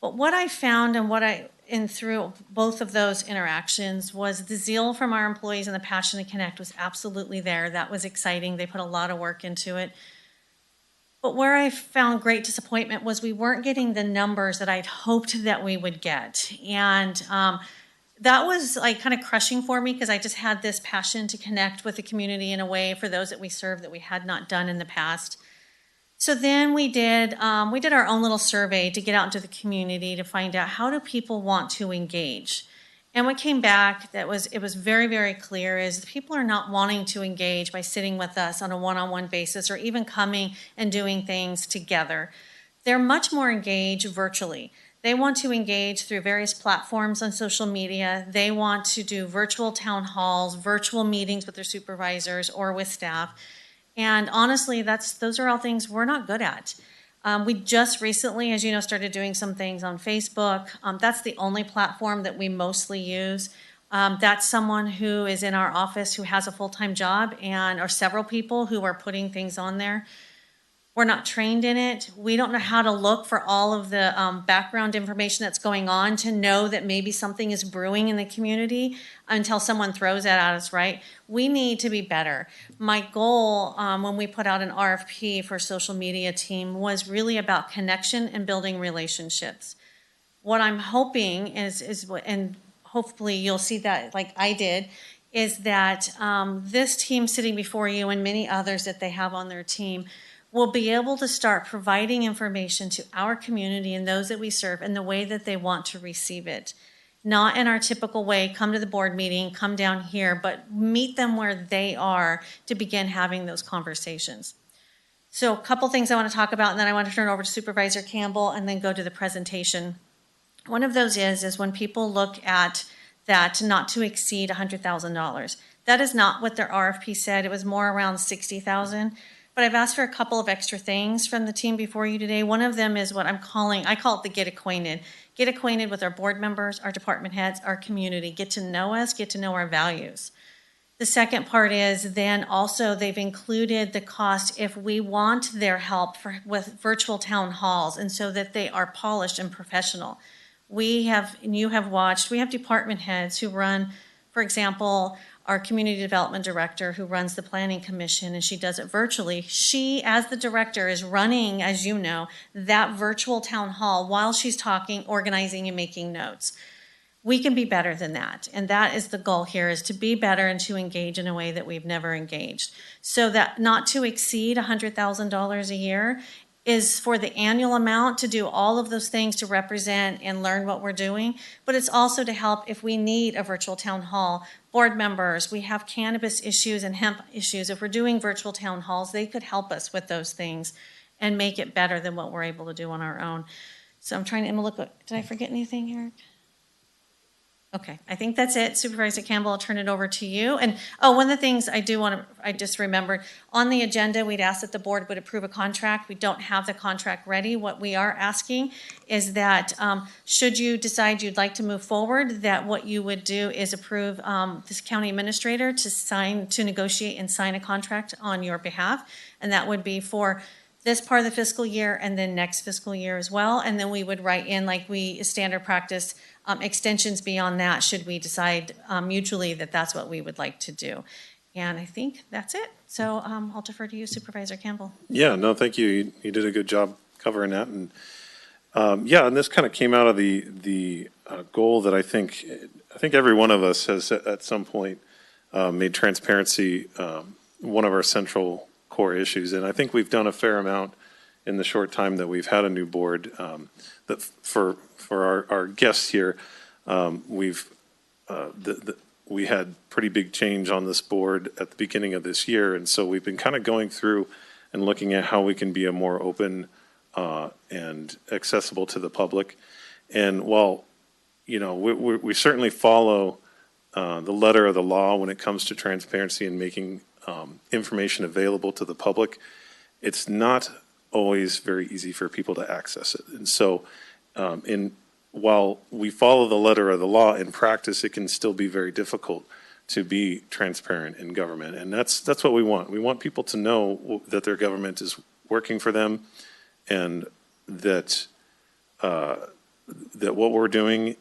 But what I found and through both of those interactions was the zeal from our employees and the passion to connect was absolutely there. That was exciting. They put a lot of work into it. But where I found great disappointment was we weren't getting the numbers that I'd hoped that we would get. And that was like kind of crushing for me because I just had this passion to connect with the community in a way for those that we serve that we had not done in the past. So then we did our own little survey to get out into the community to find out how do people want to engage. And what came back it was very, very clear is people are not wanting to engage by sitting with us on a one-on-one basis or even coming and doing things together. They're much more engaged virtually. They want to engage through various platforms on social media. They want to do virtual town halls, virtual meetings with their supervisors or with staff. And honestly, those are all things we're not good at. We just recently, as you know, started doing some things on Facebook. That's the only platform that we mostly use. That's someone who is in our office who has a full-time job or several people who are putting things on there. We're not trained in it. We don't know how to look for all of the background information that's going on to know that maybe something is brewing in the community until someone throws that at us, right? We need to be better. My goal when we put out an RFP for a social media team was really about connection and building relationships. What I'm hoping is and hopefully you'll see that like I did, is that this team sitting before you and many others that they have on their team will be able to start providing information to our community and those that we serve in the way that they want to receive it. Not in our typical way, come to the board meeting, come down here, but meet them where they are to begin having those conversations. So a couple things I want to talk about, and then I want to turn it over to Supervisor Campbell and then go to the presentation. One of those is when people look at that not to exceed $100,000. That is not what their RFP said. It was more around $60,000. But I've asked for a couple of extra things from the team before you today. One of them is what I call it the get acquainted. Get acquainted with our board members, our department heads, our community. Get to know us, get to know our values. The second part is then also they've included the cost if we want their help with virtual town halls and so that they are polished and professional. We have department heads who run, for example, our community development director who runs the planning commission, and she does it virtually. She, as the director, is running, as you know, that virtual town hall while she's talking, organizing, and making notes. We can be better than that, and that is the goal here, is to be better and to engage in a way that we've never engaged. So that not to exceed $100,000 a year is for the annual amount to do all of those things to represent and learn what we're doing, but it's also to help if we need a virtual town hall. Board members, we have cannabis issues and hemp issues. If we're doing virtual town halls, they could help us with those things and make it better than what we're able to do on our own. So I'm trying to look, did I forget anything here? Okay, I think that's it. Supervisor Campbell, I'll turn it over to you. And, oh, one of the things I do want to, I just remembered, on the agenda, we'd asked that the board would approve a contract. We don't have the contract ready. What we are asking is that, should you decide you'd like to move forward, that what you would do is approve this county administrator to sign, to negotiate and sign a contract on your behalf. And that would be for this part of the fiscal year and then next fiscal year as well. And then we would write in, like we standard practice, extensions beyond that, should we decide mutually that that's what we would like to do. And I think that's it. So I'll defer to you, Supervisor Campbell. Yeah, no, thank you. You did a good job covering that. And yeah, and this kind of came out of the goal that I think every one of us has at some point made transparency one of our central core issues. And I think we've done a fair amount in the short time that we've had a new board. That for our guests here, we had pretty big change on this board at the beginning of this year, and so we've been kind of going through and looking at how we can be a more open and accessible to the public. And while we certainly follow the letter of the law when it comes to transparency and making information available to the public, it's not always very easy for people to access it. And so while we follow the letter of the law, in practice it can still be very difficult to be transparent in government. And that's what we want. We want people to know that their government is working for them, and that what we're doing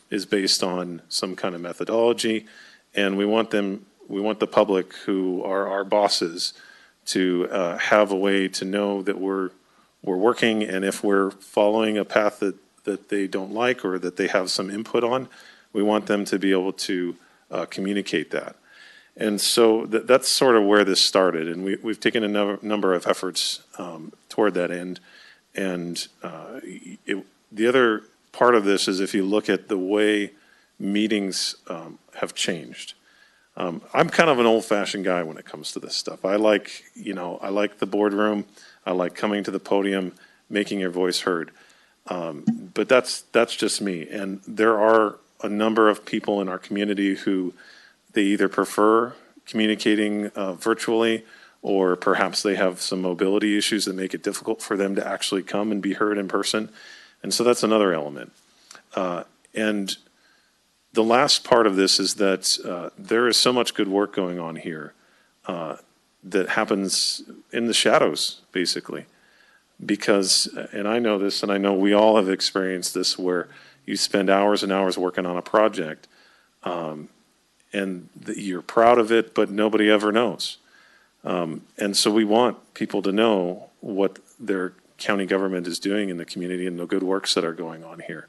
is based on some kind of methodology. And we want the public, who are our bosses, to have a way to know that we're working, and if we're following a path that they don't like or that they have some input on, we want them to be able to communicate that. And so that's sort of where this started, and we've taken a number of efforts toward that end. And the other part of this is, if you look at the way meetings have changed. I'm kind of an old-fashioned guy when it comes to this stuff. I like the boardroom. I like coming to the podium, making your voice heard. But that's just me. And there are a number of people in our community who they either prefer communicating virtually, or perhaps they have some mobility issues that make it difficult for them to actually come and be heard in person. And so that's another element. And the last part of this is that there is so much good work going on here that happens in the shadows, basically. Because, and I know this, and I know we all have experienced this, where you spend hours and hours working on a project, and you're proud of it, but nobody ever knows. And so we want people to know what their county government is doing in the community and the good works that are going on here.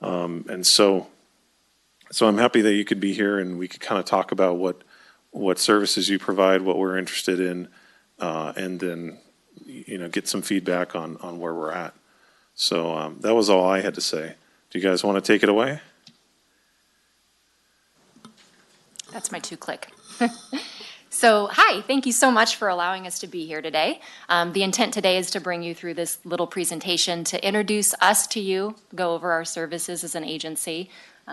And so I'm happy that you could be here, and we could kind of talk about what services you provide, what we're interested in, and then get some feedback on where we're at. So that was all I had to say. Do you guys want to take it away? That's my 2-click. So, hi, thank you so much for allowing us to be here today. The intent today is to bring you through this little presentation to introduce us to you, go over our services as an agency.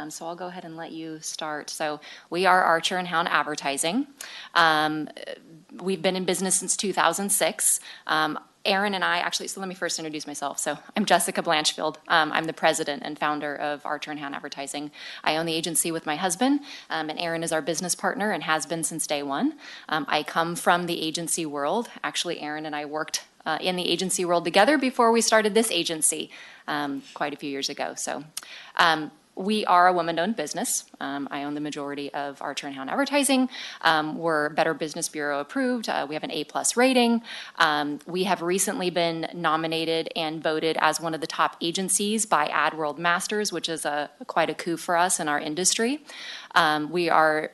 So I'll go ahead and let you start. So we are Archer and Hound Advertising. We've been in business since 2006. Aaron and I, actually, so let me first introduce myself. So I'm Jessica Blanchfield. I'm the president and founder of Archer and Hound Advertising. I own the agency with my husband, and Aaron is our business partner and has been since day one. I come from the agency world. Actually, Aaron and I worked in the agency world together before we started this agency quite a few years ago. So we are a woman-owned business. I own the majority of Archer and Hound Advertising. We're Better Business Bureau approved. We have an A+ rating. We have recently been nominated and voted as one of the top agencies by AdWorld Masters, which is quite a coup for us in our industry. We are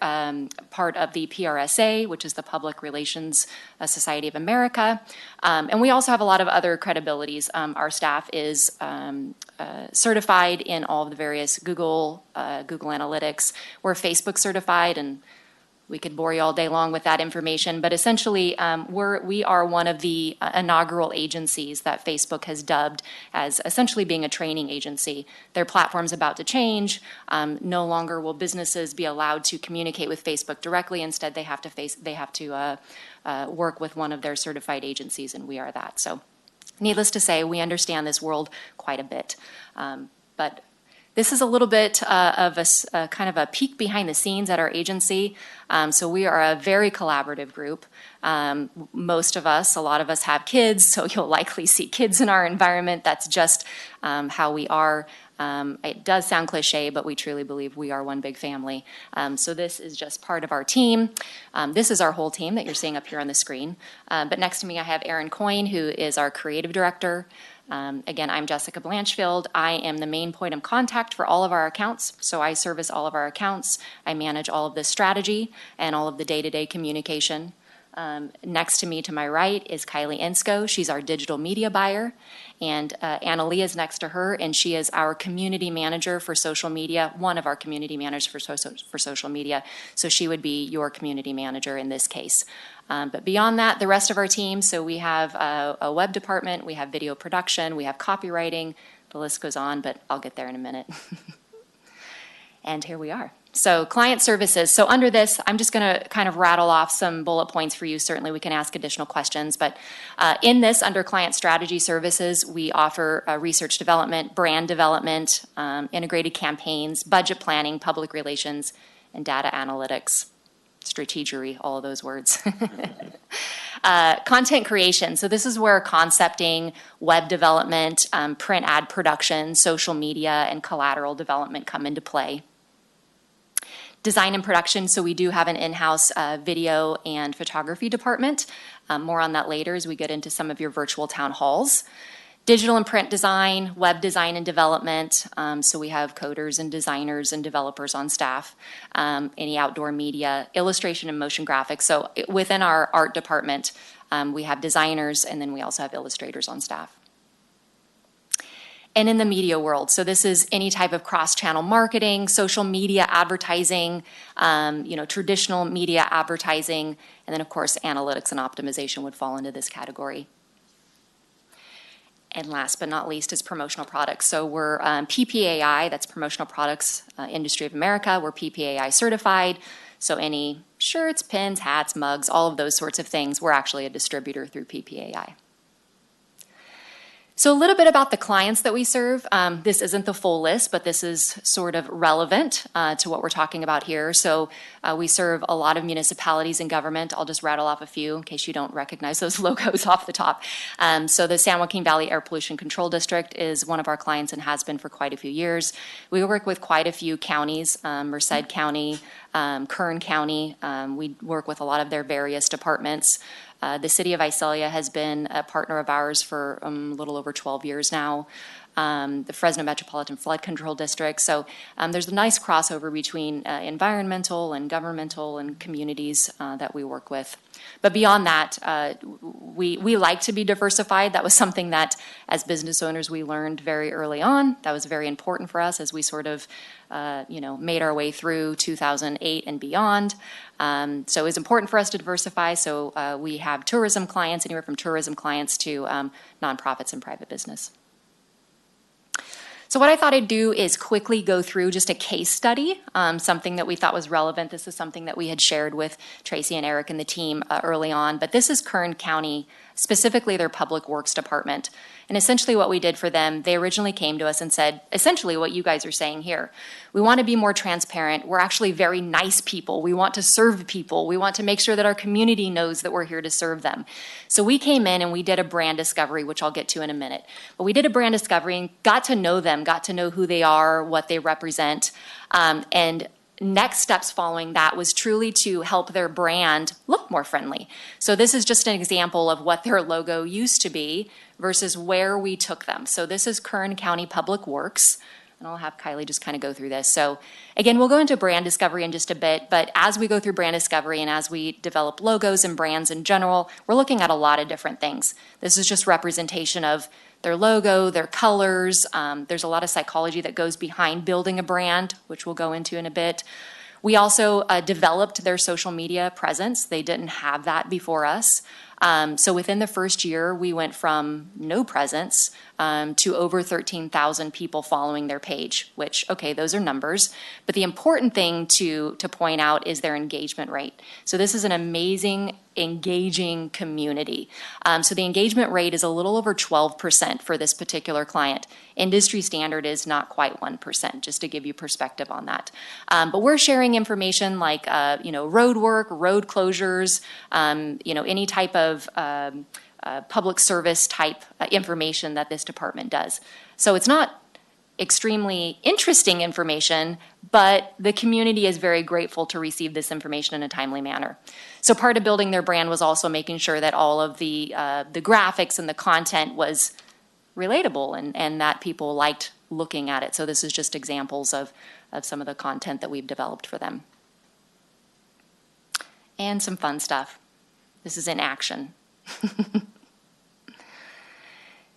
part of the PRSA, which is the Public Relations Society of America. And we also have a lot of other credibilities. Our staff is certified in all of the various Google Analytics. We're Facebook certified, and We could bore you all day long with that information, but essentially, we are one of the inaugural agencies that Facebook has dubbed as essentially being a training agency. Their platform's about to change. No longer will businesses be allowed to communicate with Facebook directly. Instead, they have to work with one of their certified agencies, and we are that. So, needless to say, we understand this world quite a bit, but this is a little bit of a kind of a peek behind the scenes at our agency. So we are a very collaborative group. Most of us, a lot of us have kids, so you'll likely see kids in our environment. That's just how we are. It does sound cliche, but we truly believe we are one big family. So this is just part of our team. This is our whole team that you're seeing up here on the screen. But next to me, I have Erin Coyne, who is our creative director. Again, I'm Jessica Blanchfield. I am the main point of contact for all of our accounts. So I service all of our accounts. I manage all of the strategy and all of the day-to-day communication. Next to me to my right is Kylie Ensko. She's our digital media buyer. And Annalie is next to her, and she is our community manager for social media, one of our community managers for social media. So she would be your community manager in this case. But beyond that, the rest of our team, so we have a web department, we have video production, we have copywriting, the list goes on, but I'll get there in a minute. And here we are. So client services. So under this, I'm just going to kind of rattle off some bullet points for you. Certainly we can ask additional questions. But in this, under client strategy services, we offer research development, brand development, integrated campaigns, budget planning, public relations, and data analytics. Strategery, all of those words. Content creation. So this is where concepting, web development, print ad production, social media, and collateral development come into play. Design and production. So we do have an in-house video and photography department. More on that later as we get into some of your virtual town halls. Digital and print design, web design and development. So we have coders and designers and developers on staff. Any outdoor media, illustration and motion graphics. So within our art department, we have designers, and then we also have illustrators on staff. And in the media world, so this is any type of cross-channel marketing, social media advertising, traditional media advertising, and then of course analytics and optimization would fall into this category. And last but not least is promotional products. So we're PPAI, that's Promotional Products Industry of America. We're PPAI certified. So any shirts, pins, hats, mugs, all of those sorts of things, we're actually a distributor through PPAI. So a little bit about the clients that we serve. This isn't the full list, but this is sort of relevant to what we're talking about here. So we serve a lot of municipalities and government. I'll just rattle off a few in case you don't recognize those logos off the top. So the San Joaquin Valley Air Pollution Control District is one of our clients and has been for quite a few years. We work with quite a few counties, Merced County, Kern County. We work with a lot of their various departments. The city of Visalia has been a partner of ours for a little over 12 years now. The Fresno Metropolitan Flood Control District. So there's a nice crossover between environmental and governmental and communities that we work with. But beyond that, we like to be diversified. That was something that as business owners we learned very early on. That was very important for us as we sort of made our way through 2008 and beyond. So it's important for us to diversify. So we have tourism clients, anywhere from tourism clients to nonprofits and private business. So what I thought I'd do is quickly go through just a case study, something that we thought was relevant. This is something that we had shared with Tracy and Eric and the team early on, but this is Kern County, specifically their Public Works Department. And essentially what we did for them, they originally came to us and said, essentially what you guys are saying here. We want to be more transparent. We're actually very nice people. We want to serve people. We want to make sure that our community knows that we're here to serve them. So we came in and we did a brand discovery, which I'll get to in a minute. But we did a brand discovery and got to know them, got to know who they are, what they represent, and next steps following that was truly to help their brand look more friendly. So this is just an example of what their logo used to be versus where we took them. So this is Kern County Public Works, and I'll have Kylie just kind of go through this. So again, we'll go into brand discovery in just a bit, but as we go through brand discovery and as we develop logos and brands in general, we're looking at a lot of different things. This is just representation of their logo, their colors. There's a lot of psychology that goes behind building a brand, which we'll go into in a bit. We also developed their social media presence. They didn't have that before us. So within the first year, we went from no presence to over 13,000 people following their page, which, okay, those are numbers. But the important thing to point out is their engagement rate. So this is an amazing, engaging community. So the engagement rate is a little over 12% for this particular client. Industry standard is not quite 1%, just to give you perspective on that. But we're sharing information like, road work, road closures, any type of public service type information that this department does. So it's not extremely interesting information, but the community is very grateful to receive this information in a timely manner. So part of building their brand was also making sure that all of the graphics and the content was relatable and that people liked looking at it. So this is just examples of some of the content that we've developed for them. And some fun stuff. This is in action.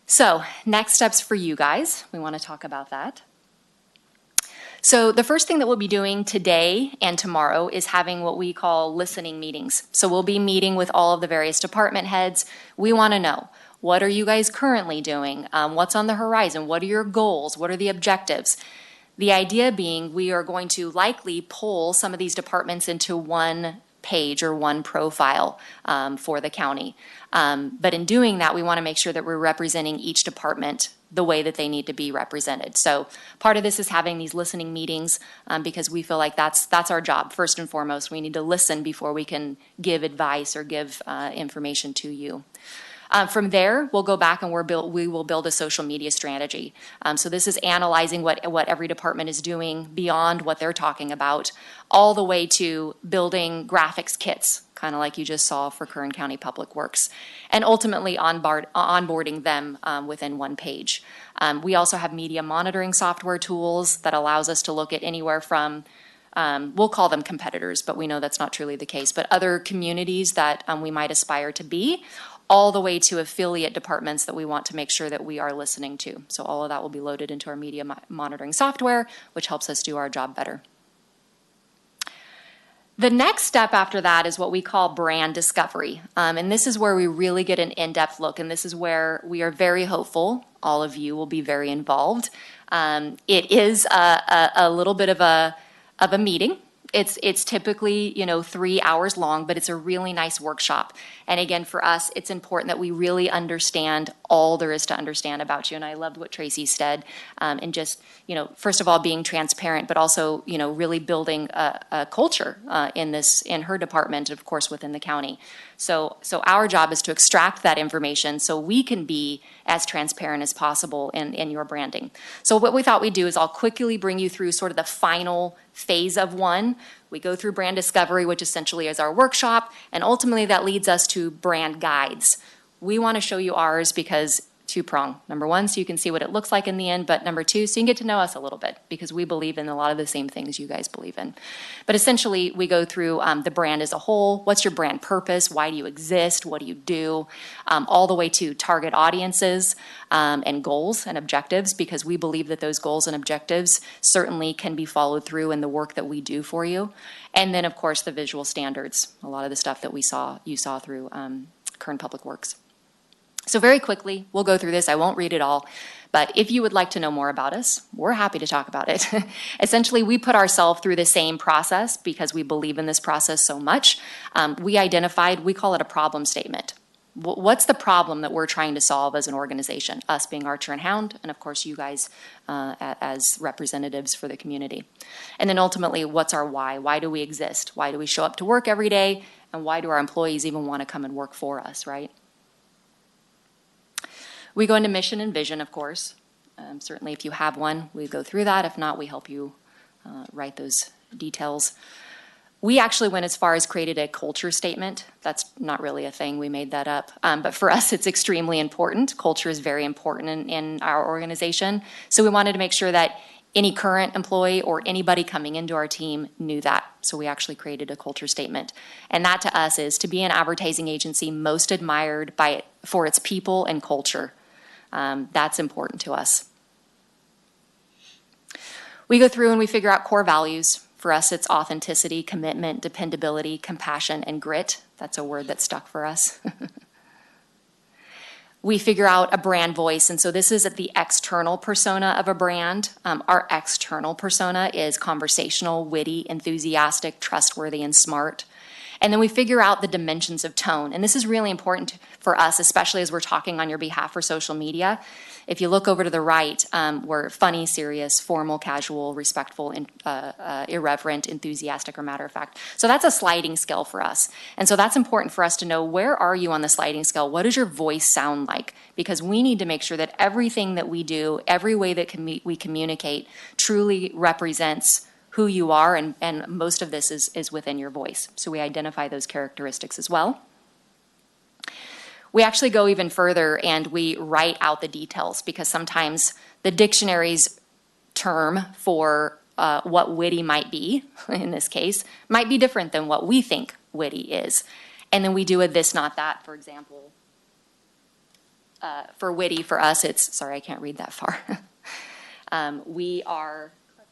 So next steps for you guys. We want to talk about that. So the first thing that we'll be doing today and tomorrow is having what we call listening meetings. So we'll be meeting with all of the various department heads. We want to know, what are you guys currently doing? What's on the horizon? What are your goals? What are the objectives? The idea being we are going to likely pull some of these departments into one page or one profile for the county. But in doing that, we want to make sure that we're representing each department the way that they need to be represented. So part of this is having these listening meetings because we feel like that's our job. First and foremost, we need to listen before we can give advice or give information to you. From there, we'll go back and we will build a social media strategy. So this is analyzing what every department is doing beyond what they're talking about, all the way to building graphics kits, kind of like you just saw for Kern County Public Works, and ultimately onboarding them within one page. We also have media monitoring software tools that allows us to look at anywhere from we'll call them competitors, but we know that's not truly the case, but other communities that we might aspire to be, all the way to affiliate departments that we want to make sure that we are listening to. So all of that will be loaded into our media monitoring software, which helps us do our job better. The next step after that is what we call brand discovery. And this is where we really get an in-depth look, and this is where we are very hopeful. All of you will be very involved. It is a little bit of a meeting. It's typically, 3 hours long, but it's a really nice workshop. And again, for us, it's important that we really understand all there is to understand about you. And I loved what Tracy said, and just, first of all, being transparent, but also, really building a culture in her department, of course, within the county. So our job is to extract that information so we can be as transparent as possible in your branding. So what we thought we'd do is I'll quickly bring you through sort of the final phase of one. We go through brand discovery, which essentially is our workshop, and ultimately that leads us to brand guides. We want to show you ours because two-prong. Number one, so you can see what it looks like in the end, but number two, so you can get to know us a little bit because we believe in a lot of the same things you guys believe in. But essentially, we go through the brand as a whole. What's your brand purpose? Why do you exist? What do you do? All the way to target audiences and goals and objectives, because we believe that those goals and objectives certainly can be followed through in the work that we do for you. And then, of course, the visual standards, a lot of the stuff that you saw through Kern Public Works. So very quickly, we'll go through this. I won't read it all, but if you would like to know more about us, we're happy to talk about it. Essentially, we put ourselves through the same process because we believe in this process so much. We call it a problem statement. What's the problem that we're trying to solve as an organization? Us being Archer and Hound, and of course you guys as representatives for the community. And then ultimately, what's our why? Why do we exist? Why do we show up to work every day? And why do our employees even want to come and work for us, right? We go into mission and vision, of course. Certainly if you have one, we go through that. If not, we help you write those details. We actually went as far as created a culture statement. That's not really a thing, we made that up. But for us, it's extremely important. Culture is very important in our organization. So we wanted to make sure that any current employee or anybody coming into our team knew that. So we actually created a culture statement. And that to us is to be an advertising agency most admired for its people and culture. That's important to us. We go through and we figure out core values For us, it's authenticity, commitment, dependability, compassion, and grit. That's a word that stuck for us. We figure out a brand voice, and so this is at the external persona of a brand. Our external persona is conversational, witty, enthusiastic, trustworthy, and smart. And then we figure out the dimensions of tone, and this is really important for us, especially as we're talking on your behalf for social media. If you look over to the right, we're funny, serious, formal, casual, respectful, irreverent, enthusiastic, or matter of fact. So that's a sliding scale for us. And so that's important for us to know, where are you on the sliding scale? What does your voice sound like? Because we need to make sure that everything that we do, every way that we communicate, truly represents who you are, and most of this is within your voice. So we identify those characteristics as well. We actually go even further and we write out the details, because sometimes the dictionary's term for what witty might be, in this case, might be different than what we think witty is. And then we do a this, not that, for example. For witty, for us, it's, sorry, I can't read that far.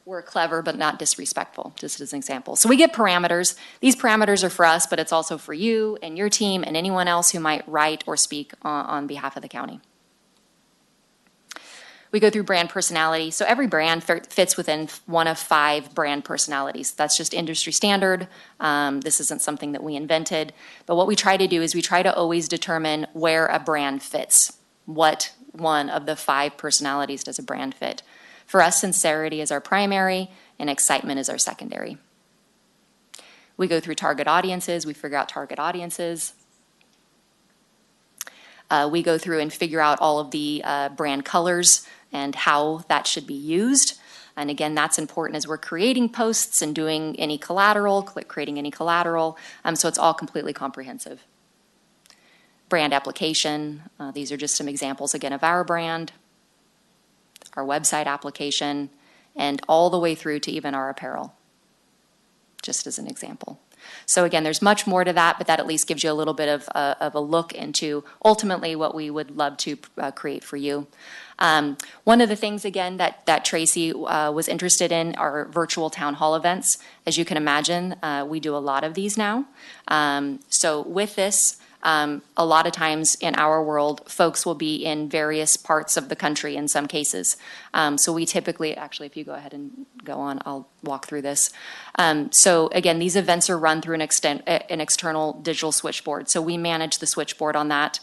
We're clever, but not disrespectful, just as an example. So we get parameters. These parameters are for us, but it's also for you and your team and anyone else who might write or speak on behalf of the county. We go through brand personality. So every brand fits within one of 5 brand personalities. That's just industry standard. This isn't something that we invented. But what we try to do is we try to always determine where a brand fits. What one of the 5 personalities does a brand fit? For us, sincerity is our primary and excitement is our secondary. We go through target audiences. We figure out target audiences. We go through and figure out all of the brand colors and how that should be used. And again, that's important as we're creating posts and doing any collateral, creating any collateral. So it's all completely comprehensive. Brand application. These are just some examples, again, of our brand, our website application, and all the way through to even our apparel, just as an example. So again, there's much more to that, but that at least gives you a little bit of a look into ultimately what we would love to create for you. One of the things, again, that Tracy was interested in are virtual town hall events. As you can imagine, we do a lot of these now. So with this, a lot of times in our world, folks will be in various parts of the country in some cases. So we typically, actually, if you go ahead and go on, I'll walk through this. So again, these events are run through an external digital switchboard. So we manage the switchboard on that.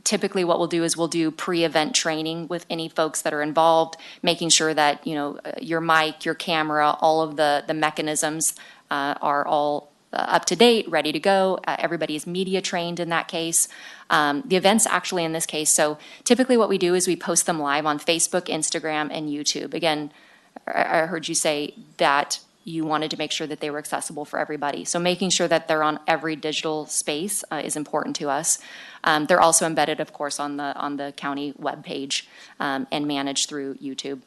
Typically what we'll do is we'll do pre-event training with any folks that are involved, making sure that, you know, your mic, your camera, all of the mechanisms are all up to date, ready to go. Everybody is media trained in that case. The events actually in this case, so typically what we do is we post them live on Facebook, Instagram, and YouTube. Again, I heard you say that you wanted to make sure that they were accessible for everybody. So making sure that they're on every digital space is important to us. They're also embedded, of course, on the county webpage and managed through YouTube.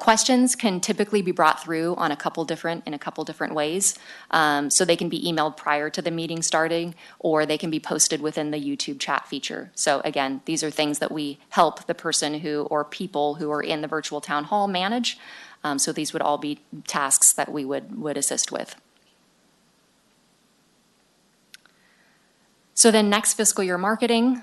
Questions can typically be brought through in a couple different ways. So they can be emailed prior to the meeting starting, or they can be posted within the YouTube chat feature. So again, these are things that we help the person or people who are in the virtual town hall manage. So these would all be tasks that we would assist with. So then next fiscal year marketing,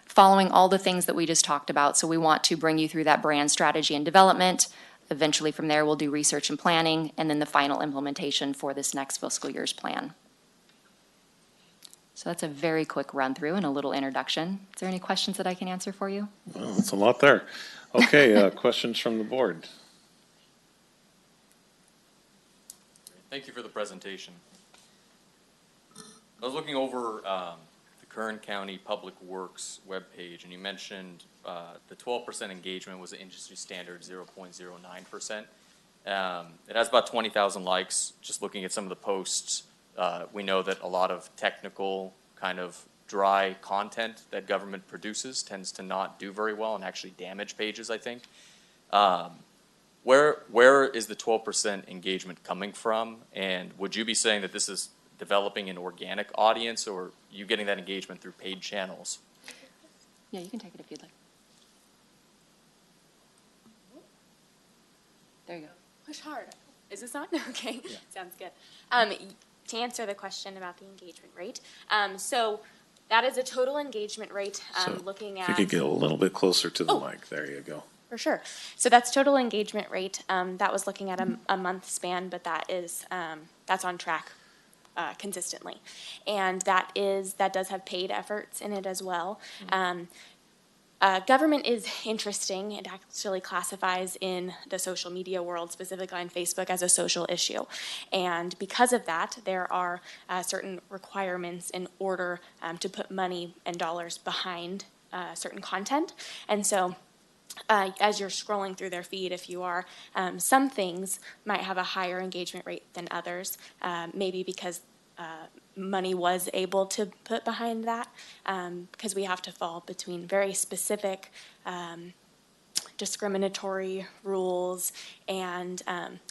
following all the things that we just talked about. So we want to bring you through that brand strategy and development. Eventually from there, we'll do research and planning, and then the final implementation for this next fiscal year's plan. So that's a very quick run through and a little introduction. Is there any questions that I can answer for you? Well, that's a lot there. Okay, questions from the board? Thank you for the presentation. I was looking over the Kern County Public Works webpage, and you mentioned the 12% engagement was the industry standard 0.09%. It has about 20,000 likes. Just looking at some of the posts, we know that a lot of technical kind of dry content that government produces tends to not do very well and actually damage pages, I think. Where is the 12% engagement coming from? And would you be saying that this is developing an organic audience, or are you getting that engagement through paid channels? Yeah, you can take it if you'd like. There you go. Push hard. Is this on? Okay, sounds good. To answer the question about the engagement rate, so that is a total engagement rate, looking If you at. could get a little bit closer to the Oh. mic, there you go. For sure. So that's total engagement rate. That was looking at a month span, but that's on track consistently, and that does have paid efforts in it as well. Government is interesting. It actually classifies in the social media world, specifically on Facebook, as a social issue. And because of that, there are certain requirements in order to put money and dollars behind certain content. And so as you're scrolling through their feed, if you are, some things might have a higher engagement rate than others, maybe because money was able to put behind that, because we have to fall between very specific discriminatory rules, and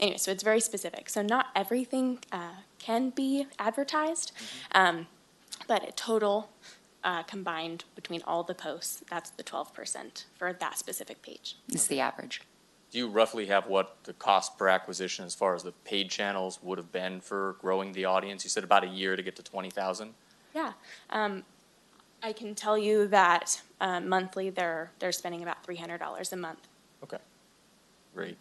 anyway, so it's very specific. So not everything can be advertised, but a total combined between all the posts, that's the 12% for that specific page. This is the average. Do you roughly have what the cost per acquisition as far as the paid channels would have been for growing the audience? You said about a year to get to 20,000. Yeah, I can tell you that monthly they're spending about $300 a month. Okay, great.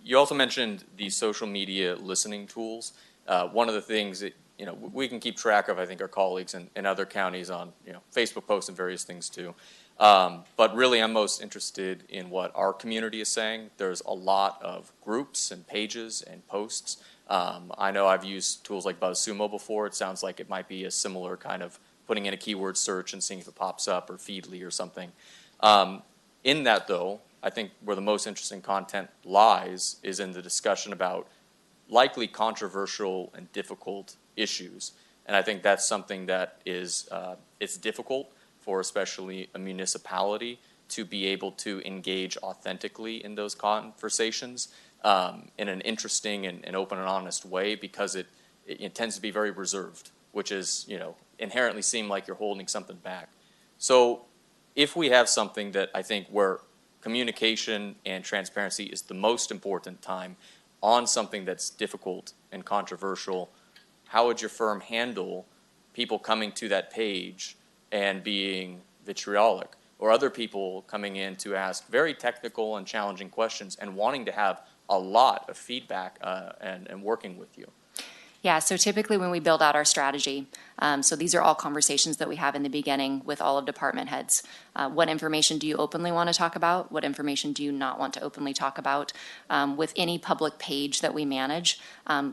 You also mentioned the social media listening tools. One of the things that we can keep track of, I think, our colleagues in other counties on Facebook posts and various things too. But really, I'm most interested in what our community is saying. There's a lot of groups and pages and posts. I know I've used tools like BuzzSumo before. It sounds like it might be a similar kind of putting in a keyword search and seeing if it pops up, or Feedly or something. In that, though, I think where the most interesting content lies is in the discussion about likely controversial and difficult issues. And I think that's something that is it's difficult for especially a municipality to be able to engage authentically in those conversations in an interesting and open and honest way, because it tends to be very reserved, which is, inherently seem like you're holding something back. So if we have something that I think where communication and transparency is the most important time on something that's difficult and controversial, how would your firm handle people coming to that page and being vitriolic, or other people coming in to ask very technical and challenging questions and wanting to have a lot of feedback and working with you? Yeah, so typically when we build out our strategy, so these are all conversations that we have in the beginning with all of department heads. What information do you openly want to talk about? What information do you not want to openly talk about? With any public page that we manage,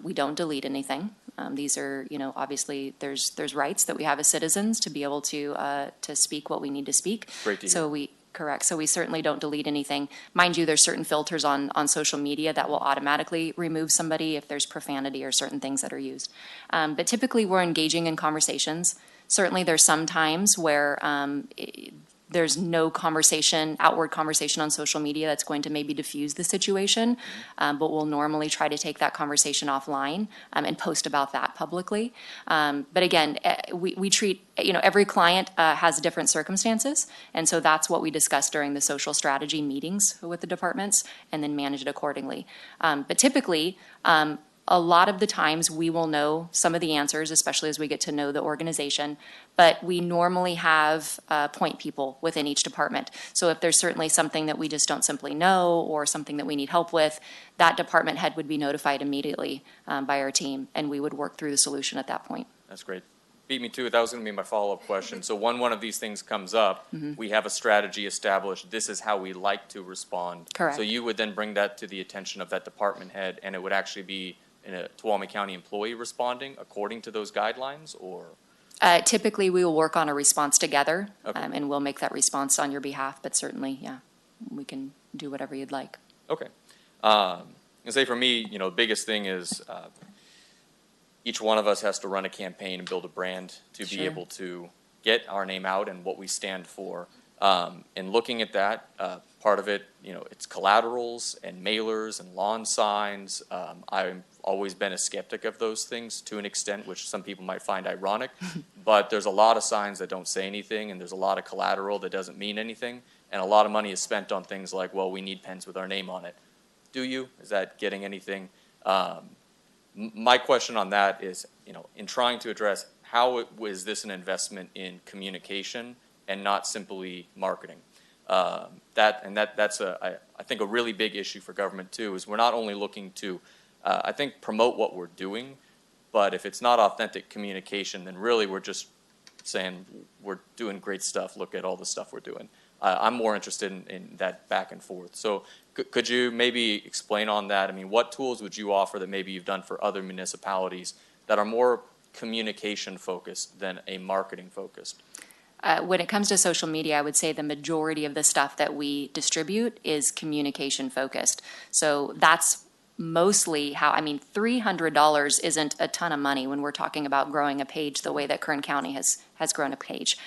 we don't delete anything. These are, obviously there's rights that we have as citizens to be able to speak what we need to speak. Great to hear. So Correct. So we certainly don't delete anything. Mind you, there's certain filters on social media that will automatically remove somebody if there's profanity or certain things that are used. But typically we're engaging in conversations. Certainly there's some times where there's no conversation, outward conversation on social media that's going to maybe diffuse the situation, but we'll normally try to take that conversation offline and post about that publicly. But again, we treat, every client has different circumstances, and so that's what we discuss during the social strategy meetings with the departments, and then manage it accordingly. But typically, a lot of the times we will know some of the answers, especially as we get to know the organization, but we normally have point people within each department. So if there's certainly something that we just don't simply know, or something that we need help with, that department head would be notified immediately by our team, and we would work through the solution at that point. That's great. Beat me to it. That was going to be my follow-up question. So when one of these things comes up, we have a strategy established. This is how we like to respond. Correct. So you would then bring that to the attention of that department head, and it would actually be a Tuolumne County employee responding according to those guidelines, or? Typically, we will work on a response together, Okay. and we'll make that response on your behalf, but certainly, yeah, we can do whatever you'd like. Okay. And say for me, the biggest thing is each one of us has to run a campaign and build a brand to be Sure. able to get our name out and what we stand for. And looking at that, part of it, it's collaterals and mailers and lawn signs. I've always been a skeptic of those things to an extent, which some people might find ironic. But there's a lot of signs that don't say anything, and there's a lot of collateral that doesn't mean anything. And a lot of money is spent on things like, well, we need pens with our name on it. do you? Is that getting anything? My question on that is, in trying to address how is this an investment in communication and not simply marketing? That's I think a really big issue for government too, is we're not only looking to, I think, promote what we're doing, but if it's not authentic communication, then really we're just saying we're doing great stuff. Look at all the stuff we're doing. I'm more interested in that back and forth. So could you maybe explain on that? I mean, what tools would you offer that maybe you've done for other municipalities that are more communication focused than a marketing focused? When it comes to social media, I would say the majority of the stuff that we distribute is communication focused. So that's mostly how, I mean, $300 isn't a ton of money when we're talking about growing a page the way that Kern County has grown a page.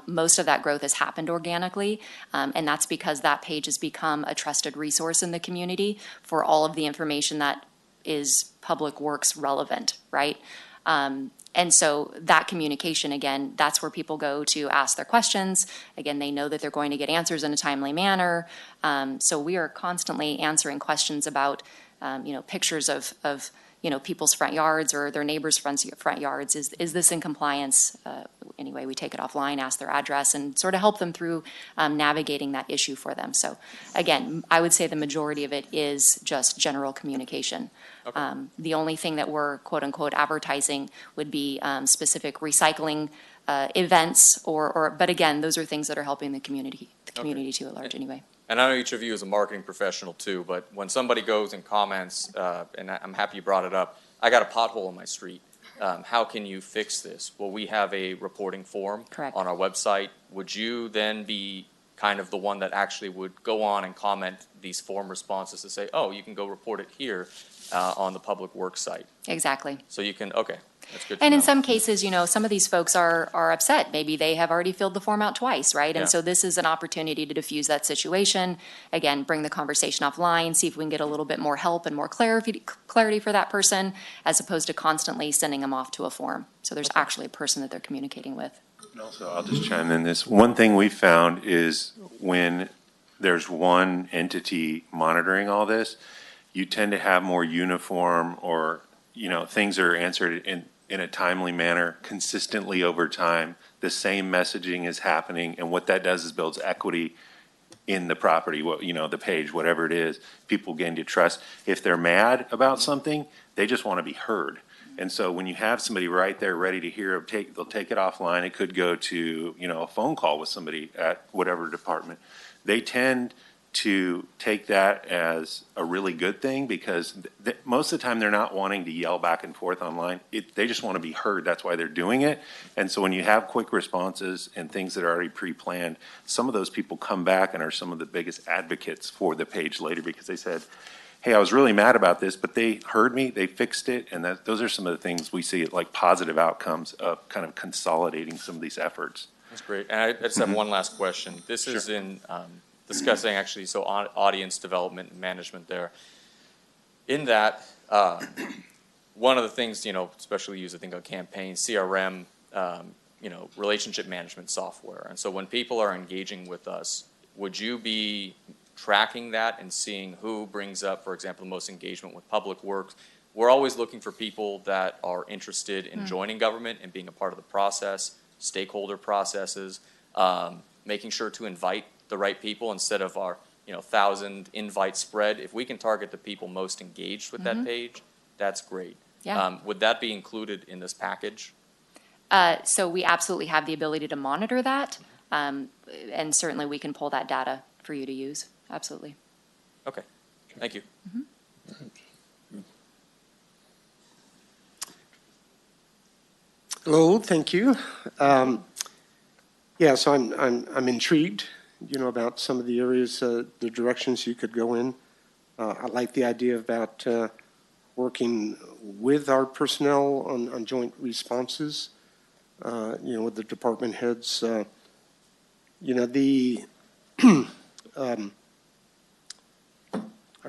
Most of that growth has happened organically, and that's because that page has become a trusted resource in the community for all of the information that is public works relevant, right? And so that communication, again, that's where people go to ask their questions. Again, they know that they're going to get answers in a timely manner. So we are constantly answering questions about, pictures of people's front yards or their neighbors' front yards. Is this in compliance? Anyway, we take it offline, ask their address, and sort of help them through navigating that issue for them. So again, I would say the majority of it is just general communication. Okay. The only thing that we're quote unquote advertising would be specific recycling events but again, those are things that are helping the community too at large anyway. And I know each of you is a marketing professional too, but when somebody goes and comments, and I'm happy you brought it up, I got a pothole on my street. How can you fix this? Well, we have a reporting form on our website. Would you then be kind of the one that actually would go on and comment these form responses to say, oh, you can go report it here on the public works site? Exactly. So you can, okay. That's good to And know. in some cases, some of these folks are upset. Maybe they have already filled the form out twice, right? And so this is an opportunity to diffuse that situation. Again, bring the conversation offline, see if we can get a little bit more help and more clarity for that person, as opposed to constantly sending them off to a form. So there's actually a person that they're communicating with. And also, I'll just chime in this. One thing we found is when there's one entity monitoring all this, you tend to have more uniform or, things are answered in a timely manner, consistently over time. The same messaging is happening, and what that does is builds equity in the property, the page, whatever it is. People gain to trust. If they're mad about something, they just want to be heard. And so when you have somebody right there ready to hear, they'll take it offline. It could go to, a phone call with somebody at whatever department. They tend to take that as a really good thing because most of the time they're not wanting to yell back and forth online. They just want to be heard. That's why they're doing it. And so when you have quick responses and things that are already pre-planned, some of those people come back and are some of the biggest advocates for the page later because they said, hey, I was really mad about this, but they heard me, they fixed it, and those are some of the things we see like positive outcomes of kind of consolidating some of these efforts. That's great. And I just have one last question. This is in discussing actually, so audience development and management there. In that, one of the things, especially used, I think, on campaigns, CRM, relationship management software. And so when people are engaging with us, would you be tracking that and seeing who brings up, for example, the most engagement with public works? We're always looking for people that are interested in joining government and being a part of the process, stakeholder processes, making sure to invite the right people instead of our 1,000 invite spread. If we can target the people most engaged with that page, that's great. Yeah. Would that be included in this package? So we absolutely have the ability to monitor that, and certainly we can pull that data for you to use. Absolutely. Okay. Thank you. Hello, thank you. So I'm intrigued, about some of the areas, the directions you could go in. I like the idea about working with our personnel on joint responses, with the department heads. I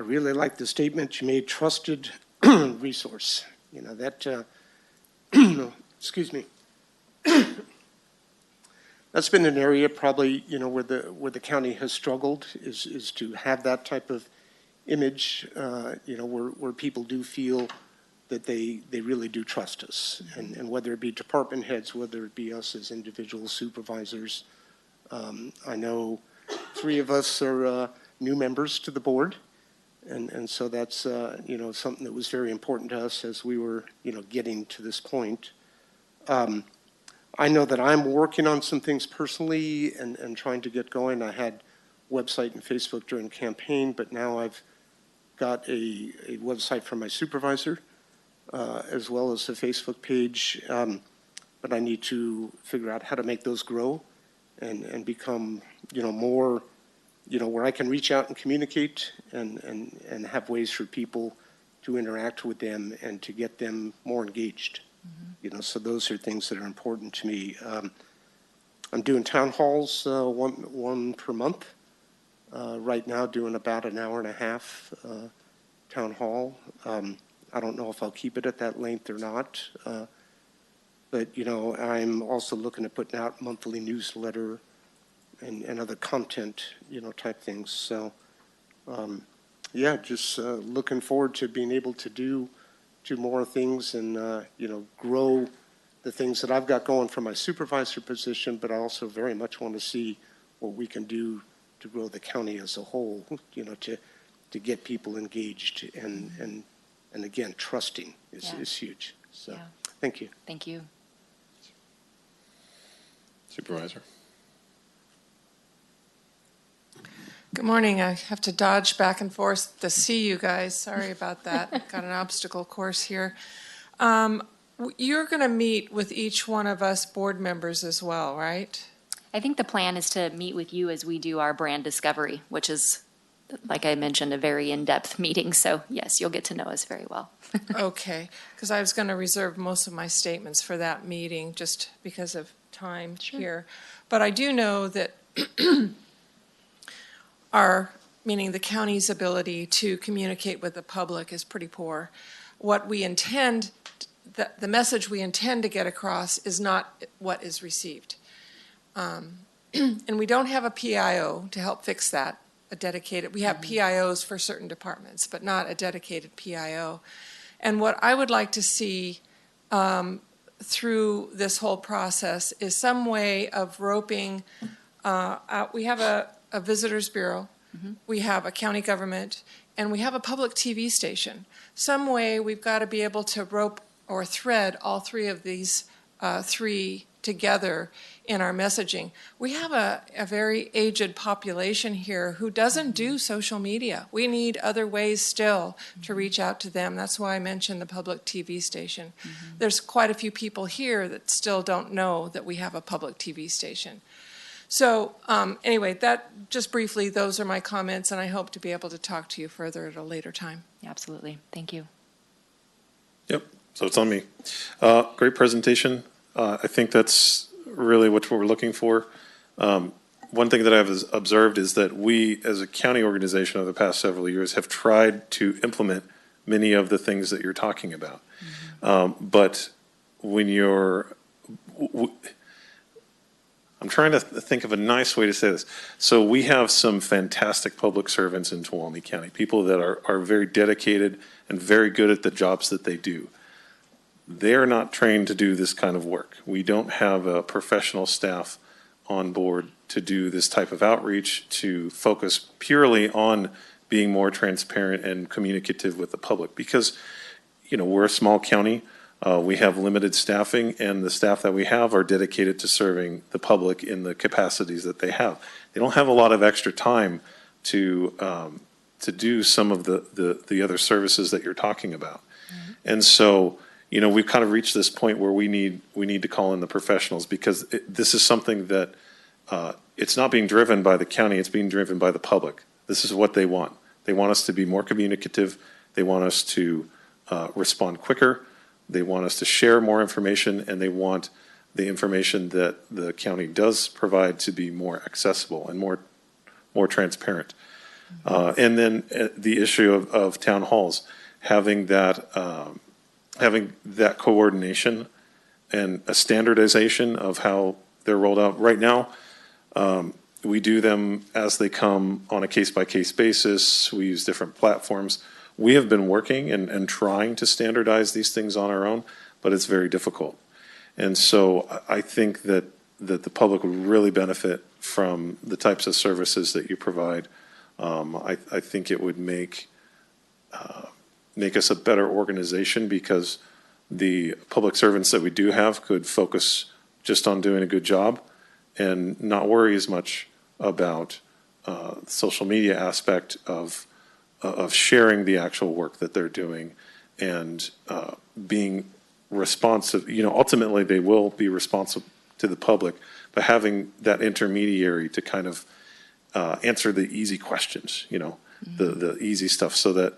really like the statement you made, trusted resource. Excuse me. That's been an area probably, where the county has struggled is to have that type of image, where people do feel that they really do trust us. And whether it be department heads, whether it be us as individual supervisors. I know 3 of us are new members to the board. And so that's, something that was very important to us as we were, getting to this point. I know that I'm working on some things personally and trying to get going. I had website and Facebook during campaign, but now I've got a website for my supervisor, as well as a Facebook page. But I need to figure out how to make those grow and become, more, where I can reach out and communicate and have ways for people to interact with them and to get them more engaged. So those are things that are important to me. I'm doing town halls, one per month. Right now, doing about an hour and a half town hall. I don't know if I'll keep it at that length or not. But, I'm also looking at putting out monthly newsletter and other content, type things. So, just looking forward to being able to do more things and, grow the things that I've got going from my supervisor position, but I also very much want to see what we can do to grow the county as a whole, to get people engaged and again, trusting is huge. So, thank you. Thank you. Supervisor. Good morning. I have to dodge back and forth to see you guys. Sorry about that. Got an obstacle course here. You're going to meet with each one of us board members as well, right? I think the plan is to meet with you as we do our brand discovery, which is, like I mentioned, a very in-depth meeting. So yes, you'll get to know us very well. Okay, because I was going to reserve most of my statements for that meeting just because of time here. But I do know that meaning the county's ability to communicate with the public is pretty poor. What we intend, the message we intend to get across is not what is received. And we don't have a PIO to help fix that, a dedicated, we have PIOs for certain departments, but not a dedicated PIO. And what I would like to see through this whole process is some way of roping out. We have a visitors bureau, we have a county government, and we have a public TV station. Some way we've got to be able to rope or thread all 3 of these 3 together in our messaging. We have a very aged population here who doesn't do social media. We need other ways still to reach out to them. That's why I mentioned the public TV station. There's quite a few people here that still don't know that we have a public TV station. So anyway, that just briefly, those are my comments, and I hope to be able to talk to you further at a later time. Absolutely. Thank you. Yep, so it's on me. Great presentation. I think that's really what we're looking for. One thing that I've observed is that we, as a county organization over the past several years, have tried to implement many of the things that you're talking about. But when I'm trying to think of a nice way to say this. So we have some fantastic public servants in Tuolumne County, people that are very dedicated and very good at the jobs that they do. They're not trained to do this kind of work. We don't have a professional staff on board to do this type of outreach, to focus purely on being more transparent and communicative with the public. Because, we're a small county. We have limited staffing, and the staff that we have are dedicated to serving the public in the capacities that they have. They don't have a lot of extra time to do some of the other services that you're talking about. And so, we've kind of reached this point where we need to call in the professionals, because this is something that it's not being driven by the county, it's being driven by the public. This is what they want. They want us to be more communicative. They want us to respond quicker. They want us to share more information, and they want the information that the county does provide to be more accessible and more transparent. And then the issue of town halls, having that coordination and a standardization of how they're rolled out. Right now, we do them as they come on a case-by-case basis. We use different platforms. We have been working and trying to standardize these things on our own, but it's very difficult. And so I think that the public would really benefit from the types of services that you provide. I think it would make us a better organization, because the public servants that we do have could focus just on doing a good job and not worry as much about social media aspect of sharing the actual work that they're doing and being responsive. Ultimately they will be responsive to the public, but having that intermediary to kind of answer the easy questions, the easy stuff, so that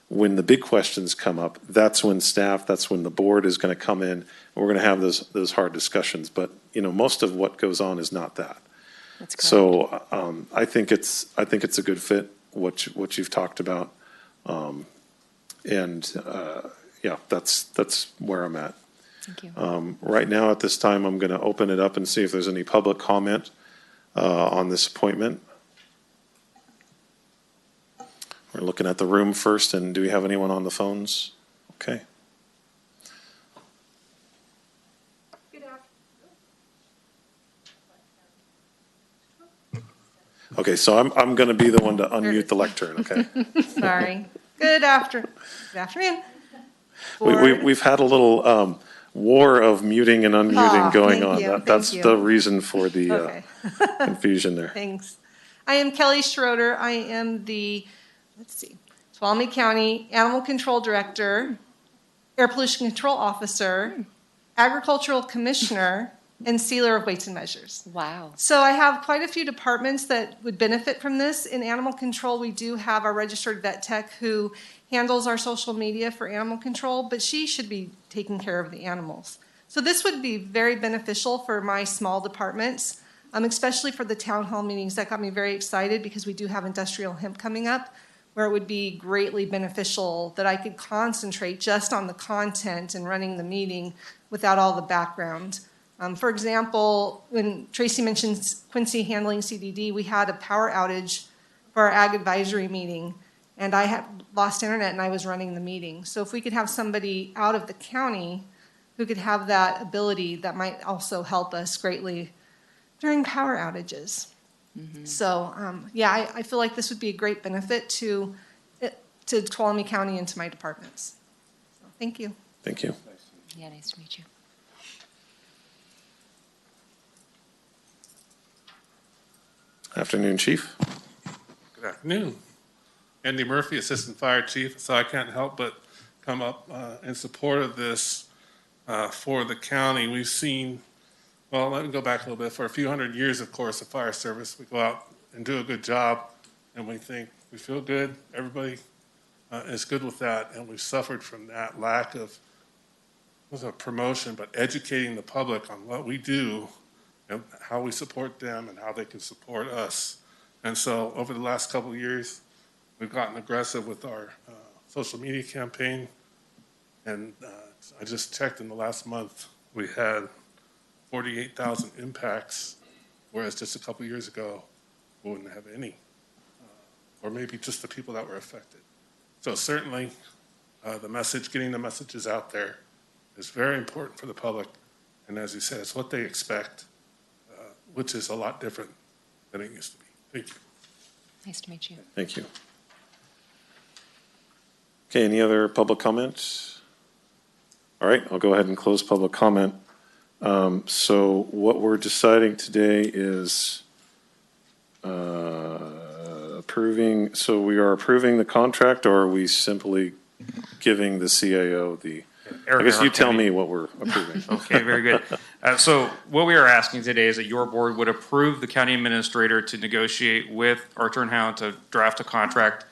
when the big questions come up, that's when the board is going to come in, and we're going to have those hard discussions. But most of what goes on is not that. That's correct. So I think it's a good fit, what you've talked about, yeah, that's where I'm at. Thank you. Right now, at this time, I'm going to open it up and see if there's any public comment on this appointment. We're looking at the room first, and do we have anyone on the phones? Okay. Okay, so I'm going to be the one to unmute the lectern, okay? Sorry. Good afternoon. We've had a little war of muting and unmuting going on. That's the reason for the confusion there. Thanks. I am Kelly Schroeder. I am the, Tuolumne County Animal Control Director, Air Pollution Control Officer, Agricultural Commissioner, and Sealer of Weights and Measures. Wow. So I have quite a few departments that would benefit from this. In animal control, we do have our registered vet tech who handles our social media for animal control, but she should be taking care of the animals. So this would be very beneficial for my small departments, especially for the town hall meetings. That got me very excited, because we do have industrial hemp coming up, where it would be greatly beneficial that I could concentrate just on the content and running the meeting without all the background. For example, when Tracy mentions Quincy handling CDD, we had a power outage for our ag advisory meeting, and I had lost internet and I was running the meeting. So if we could have somebody out of the county who could have that ability, that might also help us greatly during power outages. Mm-hmm. So yeah, I feel like this would be a great benefit to Tuolumne County and to my departments. So thank you. Thank you. Yeah, nice to meet you. Afternoon, Chief. Good afternoon. Andy Murphy, Assistant Fire Chief. So I can't help but come up in support of this for the county. We've seen, well, let me go back a little bit. For a few hundred years, of course, the fire service, we go out and do a good job, and we think we feel good. Everybody is good with that, and we've suffered from that lack of, promotion, but educating the public on what we do and how we support them and how they can support us. And so over the last couple of years, we've gotten aggressive with our social media campaign. And I just checked in the last month, we had 48,000 impacts, whereas just a couple of years ago, we wouldn't have any, or maybe just the people that were affected. So certainly getting the messages out there is very important for the public. And as you said, it's what they expect, which is a lot different than it used to be. Thank you. Nice to meet you. Thank you. Okay, any other public comments? All right, I'll go ahead and close public comment. So what we're deciding today is approving, so we are approving the contract, or are we simply giving the CAO the, I guess you tell me what we're approving. Okay, very good. So what we are asking today is that your board would approve the county administrator to negotiate with Archer and Howe to draft a contract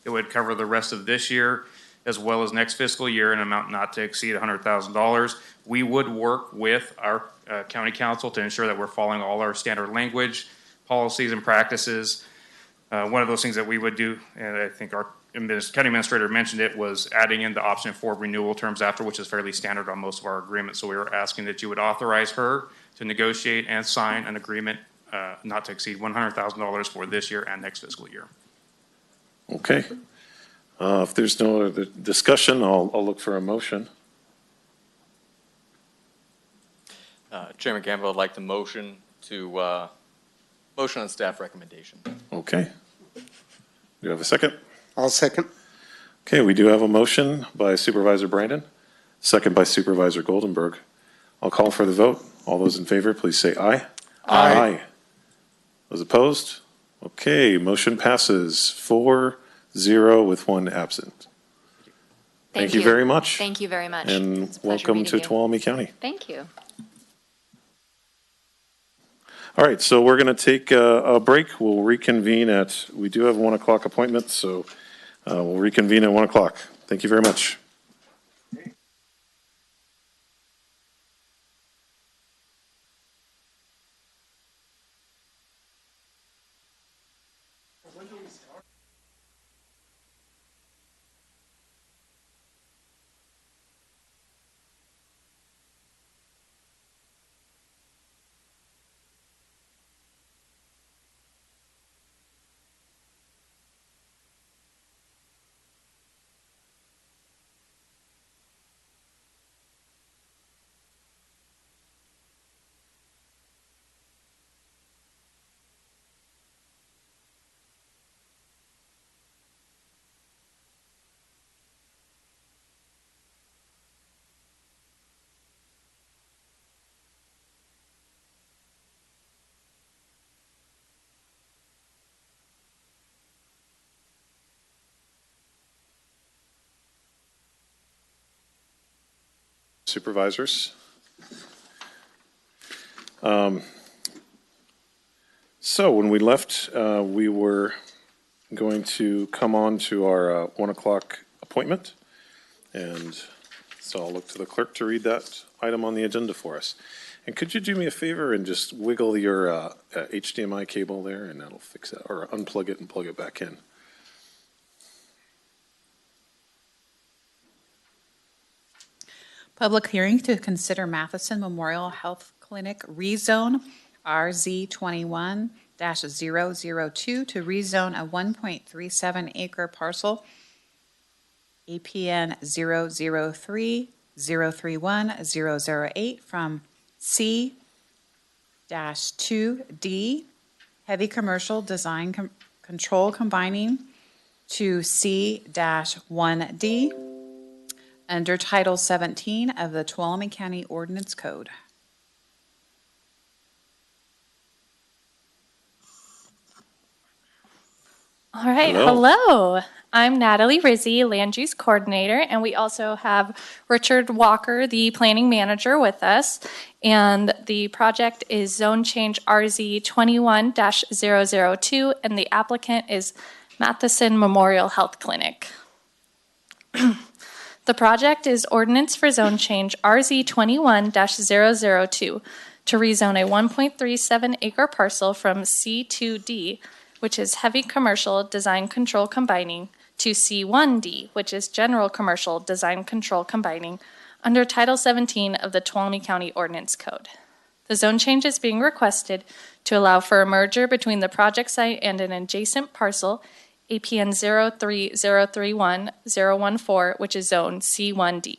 that would cover the rest of this year as well as next fiscal year in an amount not to exceed $100,000. We would work with our county council to ensure that we're following all our standard language, policies, and practices. One of those things that we would do, and I think our county administrator mentioned it, was adding in the option for renewal terms after, which is fairly standard on most of our agreements. So we were asking that you would authorize her to negotiate and sign an agreement not to exceed $100,000 for this year and next fiscal year. Okay. If there's no other discussion, I'll look for a motion. Chairman Campbell, I'd like to motion on staff recommendation. Okay. Do you have a second? I'll second. Okay, we do have a motion by Supervisor Brandon, second by Supervisor Goldenberg. I'll call for the vote. All those in favor, please say aye. Aye. Those opposed? Okay, motion passes 4-0 with one absent. Thank you very much. Thank you very much. And It's a pleasure welcome meeting to you. Tuolumne County. Thank you. All right, so we're going to take a break. We'll reconvene we do have a 1 o'clock appointment, so we'll reconvene at 1 o'clock. Thank you very much. Supervisors. So when we left, we were going to come on to our 1 o'clock appointment. And so I'll look to the clerk to read that item on the agenda for us. And could you do me a favor and just wiggle your HDMI cable there, and that'll fix that, or unplug it and plug it back in. Public hearing to consider Matheson Memorial Health Clinic rezone RZ 21-002 to rezone a 1.37 acre parcel APN 003-031-008 from C-2D heavy commercial design control combining to C-1D under Title 17 of the Tuolumne County Ordinance Code. All right, hello. I'm Natalie Rizzi, Land Use Coordinator, and we also have Richard Walker, the Planning Manager, with us. And the project is Zone Change RZ 21-002, and the applicant is Matheson Memorial Health Clinic. The project is ordinance for zone change RZ 21-002 to rezone a 1.37 acre parcel from C2D, which is heavy commercial design control combining, to C1D, which is general commercial design control combining, under Title 17 of the Tuolumne County Ordinance Code. The zone change is being requested to allow for a merger between the project site and an adjacent parcel, APN 03031-014, which is zone C1D.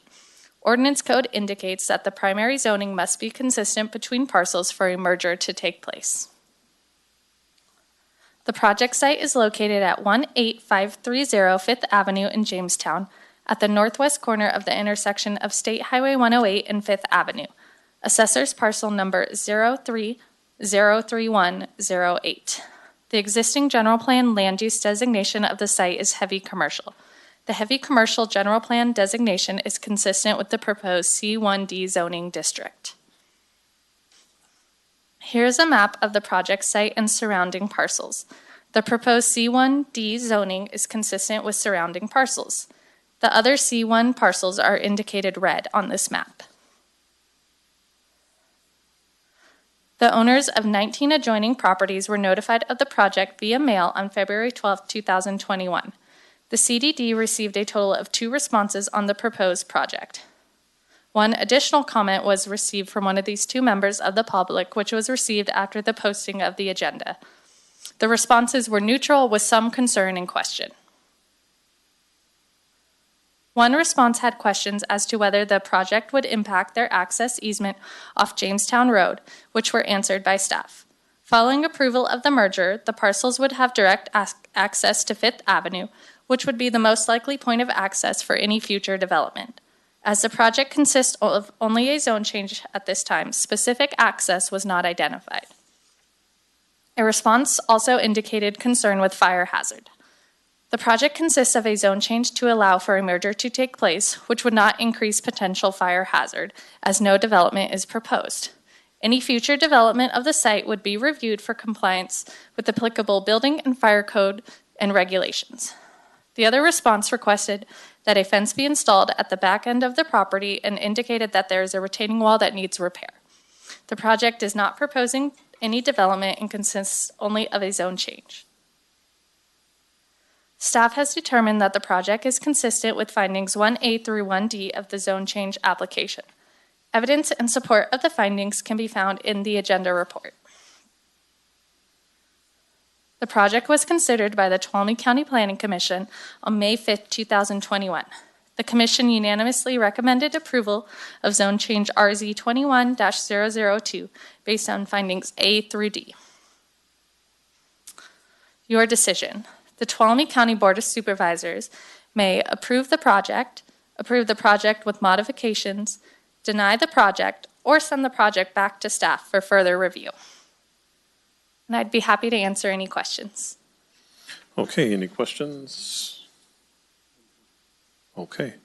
Ordinance code indicates that the primary zoning must be consistent between parcels for a merger to take place. The project site is located at 18530 Fifth Avenue in Jamestown, at the northwest corner of the intersection of State Highway 108 and Fifth Avenue. Assessor's parcel number 0303108. The existing general plan land use designation of the site is heavy commercial. The heavy commercial general plan designation is consistent with the proposed C1D zoning district. Here's a map of the project site and surrounding parcels. The proposed C1D zoning is consistent with surrounding parcels. The other C1 parcels are indicated red on this map. The owners of 19 adjoining properties were notified of the project via mail on February 12, 2021. The CDD received a total of 2 responses on the proposed project. One additional comment was received from one of these two members of the public, which was received after the posting of the agenda. The responses were neutral with some concern and question. One response had questions as to whether the project would impact their access easement off Jamestown Road, which were answered by staff. Following approval of the merger, the parcels would have direct access to Fifth Avenue, which would be the most likely point of access for any future development. As the project consists of only a zone change at this time, specific access was not identified. A response also indicated concern with fire hazard. The project consists of a zone change to allow for a merger to take place, which would not increase potential fire hazard, as no development is proposed. Any future development of the site would be reviewed for compliance with applicable building and fire code and regulations. The other response requested that a fence be installed at the back end of the property and indicated that there is a retaining wall that needs repair. The project is not proposing any development and consists only of a zone change. Staff has determined that the project is consistent with findings 1A through 1D of the zone change application. Evidence in support of the findings can be found in the agenda report. The project was considered by the Tuolumne County Planning Commission on May 5, 2021. The Commission unanimously recommended approval of zone change RZ 21-002 based on findings A through D. Your decision. The Tuolumne County Board of Supervisors may approve the project with modifications, deny the project, or send the project back to staff for further review. And I'd be happy to answer any questions. Okay, any questions? Okay,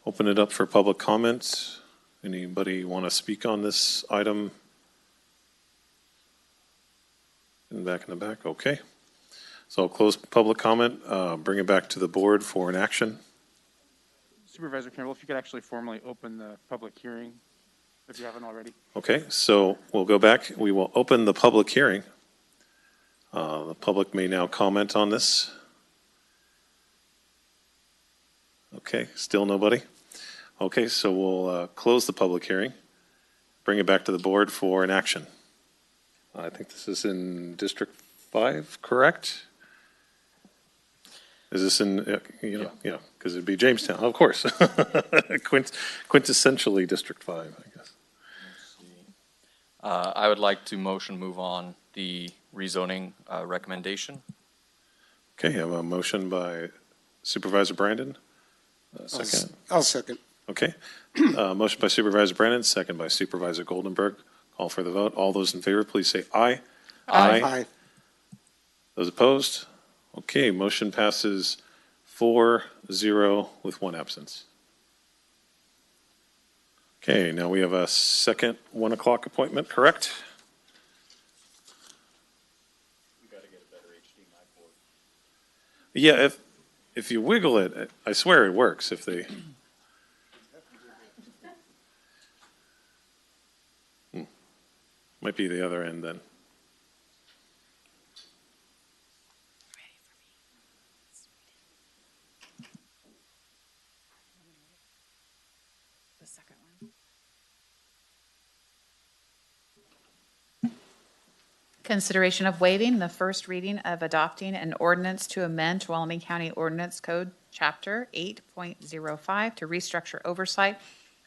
open it up for public comment. Anybody want to speak on this item? In the back, okay. So I'll close public comment, bring it back to the board for an action. Supervisor Campbell, if you could actually formally open the public hearing, if you haven't already. Okay, so we'll go back. We will open the public hearing. The public may now comment on this. Okay, still nobody? Okay, so we'll close the public hearing, bring it back to the board for an action. I think this is in District 5, correct? Is this in, yeah, because it'd be Jamestown, of course. Quintessentially District 5, I guess. I would like to motion move on the rezoning recommendation. Okay, I have a motion by Supervisor Brandon. Second. I'll second. Okay. Motion by Supervisor Brandon, second by Supervisor Goldenberg. Call for the vote. All those in favor, please say aye. Aye. Aye. Those opposed? Okay, motion passes 4-0 with one absence. Okay, now we have a second 1 o'clock appointment, correct? We got to get a better HDMI board. Yeah, if you wiggle it, I swear it works if they. Might be the other end then. The second one. Consideration of waiving the first reading of adopting an ordinance to amend Tuolumne County Ordinance Code, Chapter 8.05 to restructure oversight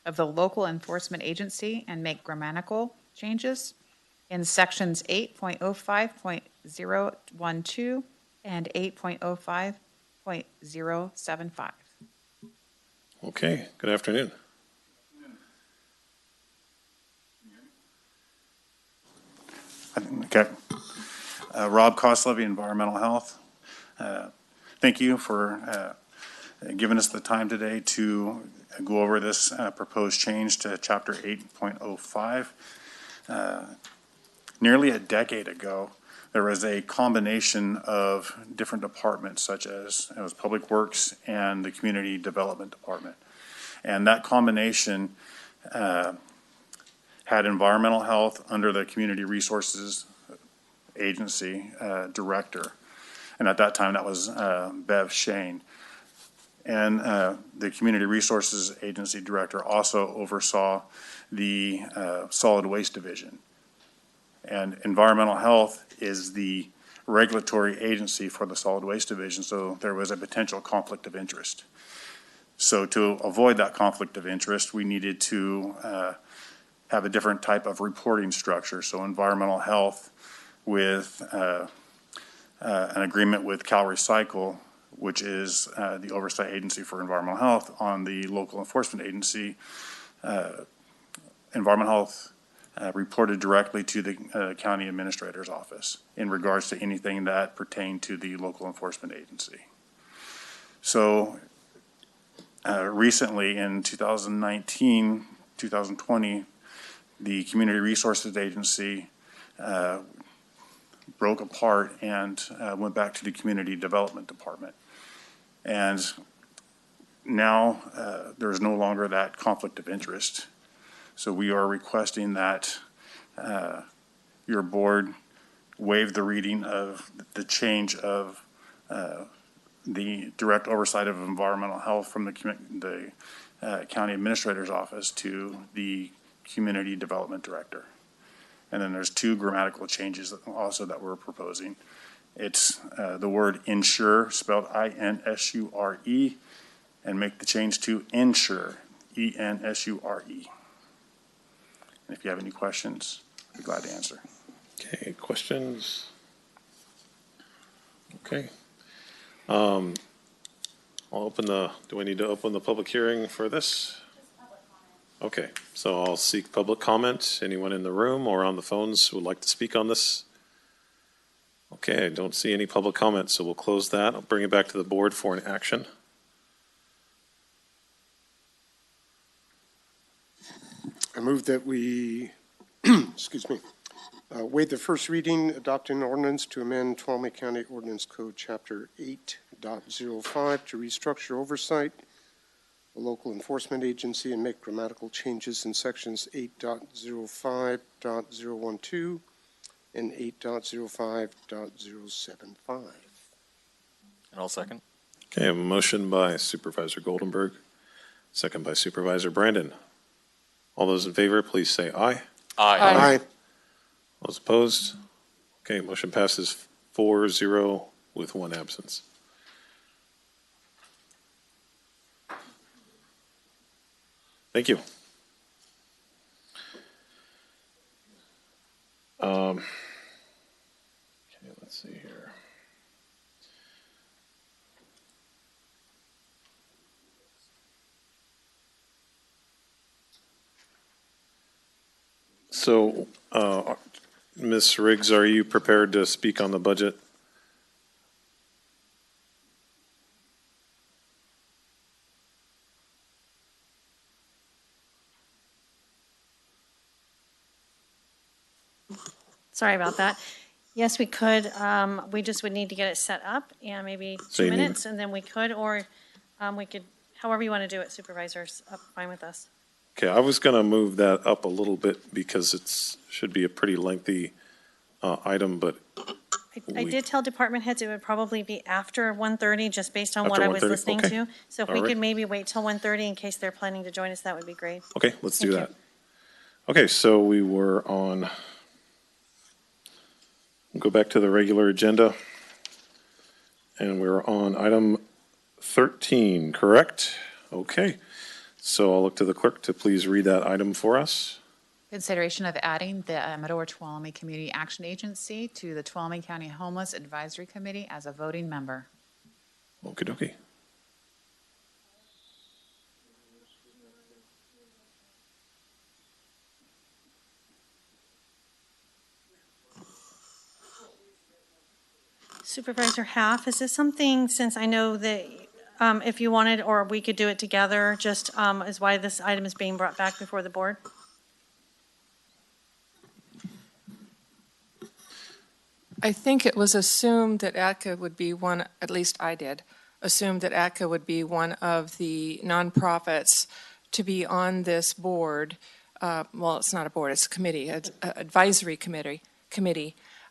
of the local enforcement agency and make grammatical changes in sections 8.05.012 and 8.05.075. Okay, good afternoon. Okay. Rob Costlevy, Environmental Health. Thank you for giving us the time today to go over this proposed change to Chapter 8.05. Nearly a decade ago, there was a combination of different departments, such as it was Public Works and the Community Development Department. And that combination had environmental health under the Community Resources Agency director. And at that time, that was Bev Shane. And the Community Resources Agency Director also oversaw the Solid Waste Division. And Environmental Health is the regulatory agency for the Solid Waste Division, so there was a potential conflict of interest. So to avoid that conflict of interest, we needed to have a different type of reporting structure. So Environmental Health with an agreement with Cal Recycle, which is the oversight agency for environmental health, on the local enforcement agency. Environmental Health reported directly to the county administrator's office in regards to anything that pertained to the local enforcement agency. So recently in 2019, 2020, the Community Resources Agency broke apart and went back to the Community Development Department. And now there's no longer that conflict of interest. So we are requesting that your board waive the reading of the change of the direct oversight of environmental health from the county administrator's office to the Community Development Director. And then there's two grammatical changes also that we're proposing. It's the word insure, spelled I-N-S-U-R-E, and make the change to insure, E-N-S-U-R-E. And if you have any questions, I'd be glad to answer. Okay, questions? Okay. I'll open do I need to open the public hearing for this? Okay, so I'll seek public comment. Anyone in the room or on the phones who would like to speak on this? Okay, I don't see any public comment, so we'll close that. I'll bring it back to the board for an action. I move that we, excuse me, waive the first reading, adopt an ordinance to amend Tuolumne County Ordinance Code Chapter 8.05 to restructure oversight, a local enforcement agency, and make grammatical changes in sections 8.05.012 and 8.05.075. And I'll second. Okay, I have a motion by Supervisor Goldenberg, second by Supervisor Brandon. All those in favor, please say aye. Aye. Aye. Those opposed? Okay, motion passes 4-0 with one absence. Thank you. Okay, let's see here. So, Ms. Riggs, are you prepared to speak on the budget? Sorry about that. Yes, we could. We just would need to get it set up and maybe So 2 you need- minutes, and then we could, or we could, however you want to do it, supervisors, fine with us. Okay, I was going to move that up a little bit because should be a pretty lengthy item, but I did tell department heads it would probably be after 1:30, just based on what After I was 1:30? listening Okay. to. So if All we right. could maybe wait till 1:30 in case they're planning to join us, that would be great. okay, let's do Thank that. Okay, so we were on, we'll go back to the regular agenda. And we're on item 13, correct? Okay, so I'll look to the clerk to please read that item for us. Consideration of adding the Amador-Tuolumne Community Action Agency to the Tuolumne County Homeless Advisory Committee as a voting member. Okie dokie. Supervisor Half, is this something, since I know that if you wanted, or we could do it together, just is why this item is being brought back before the board? I think it was assumed that ATCA would be one, at least I did, assumed that ATCA would be one of the nonprofits to be on this board. Well, it's not a board, it's a committee, it's an advisory committee.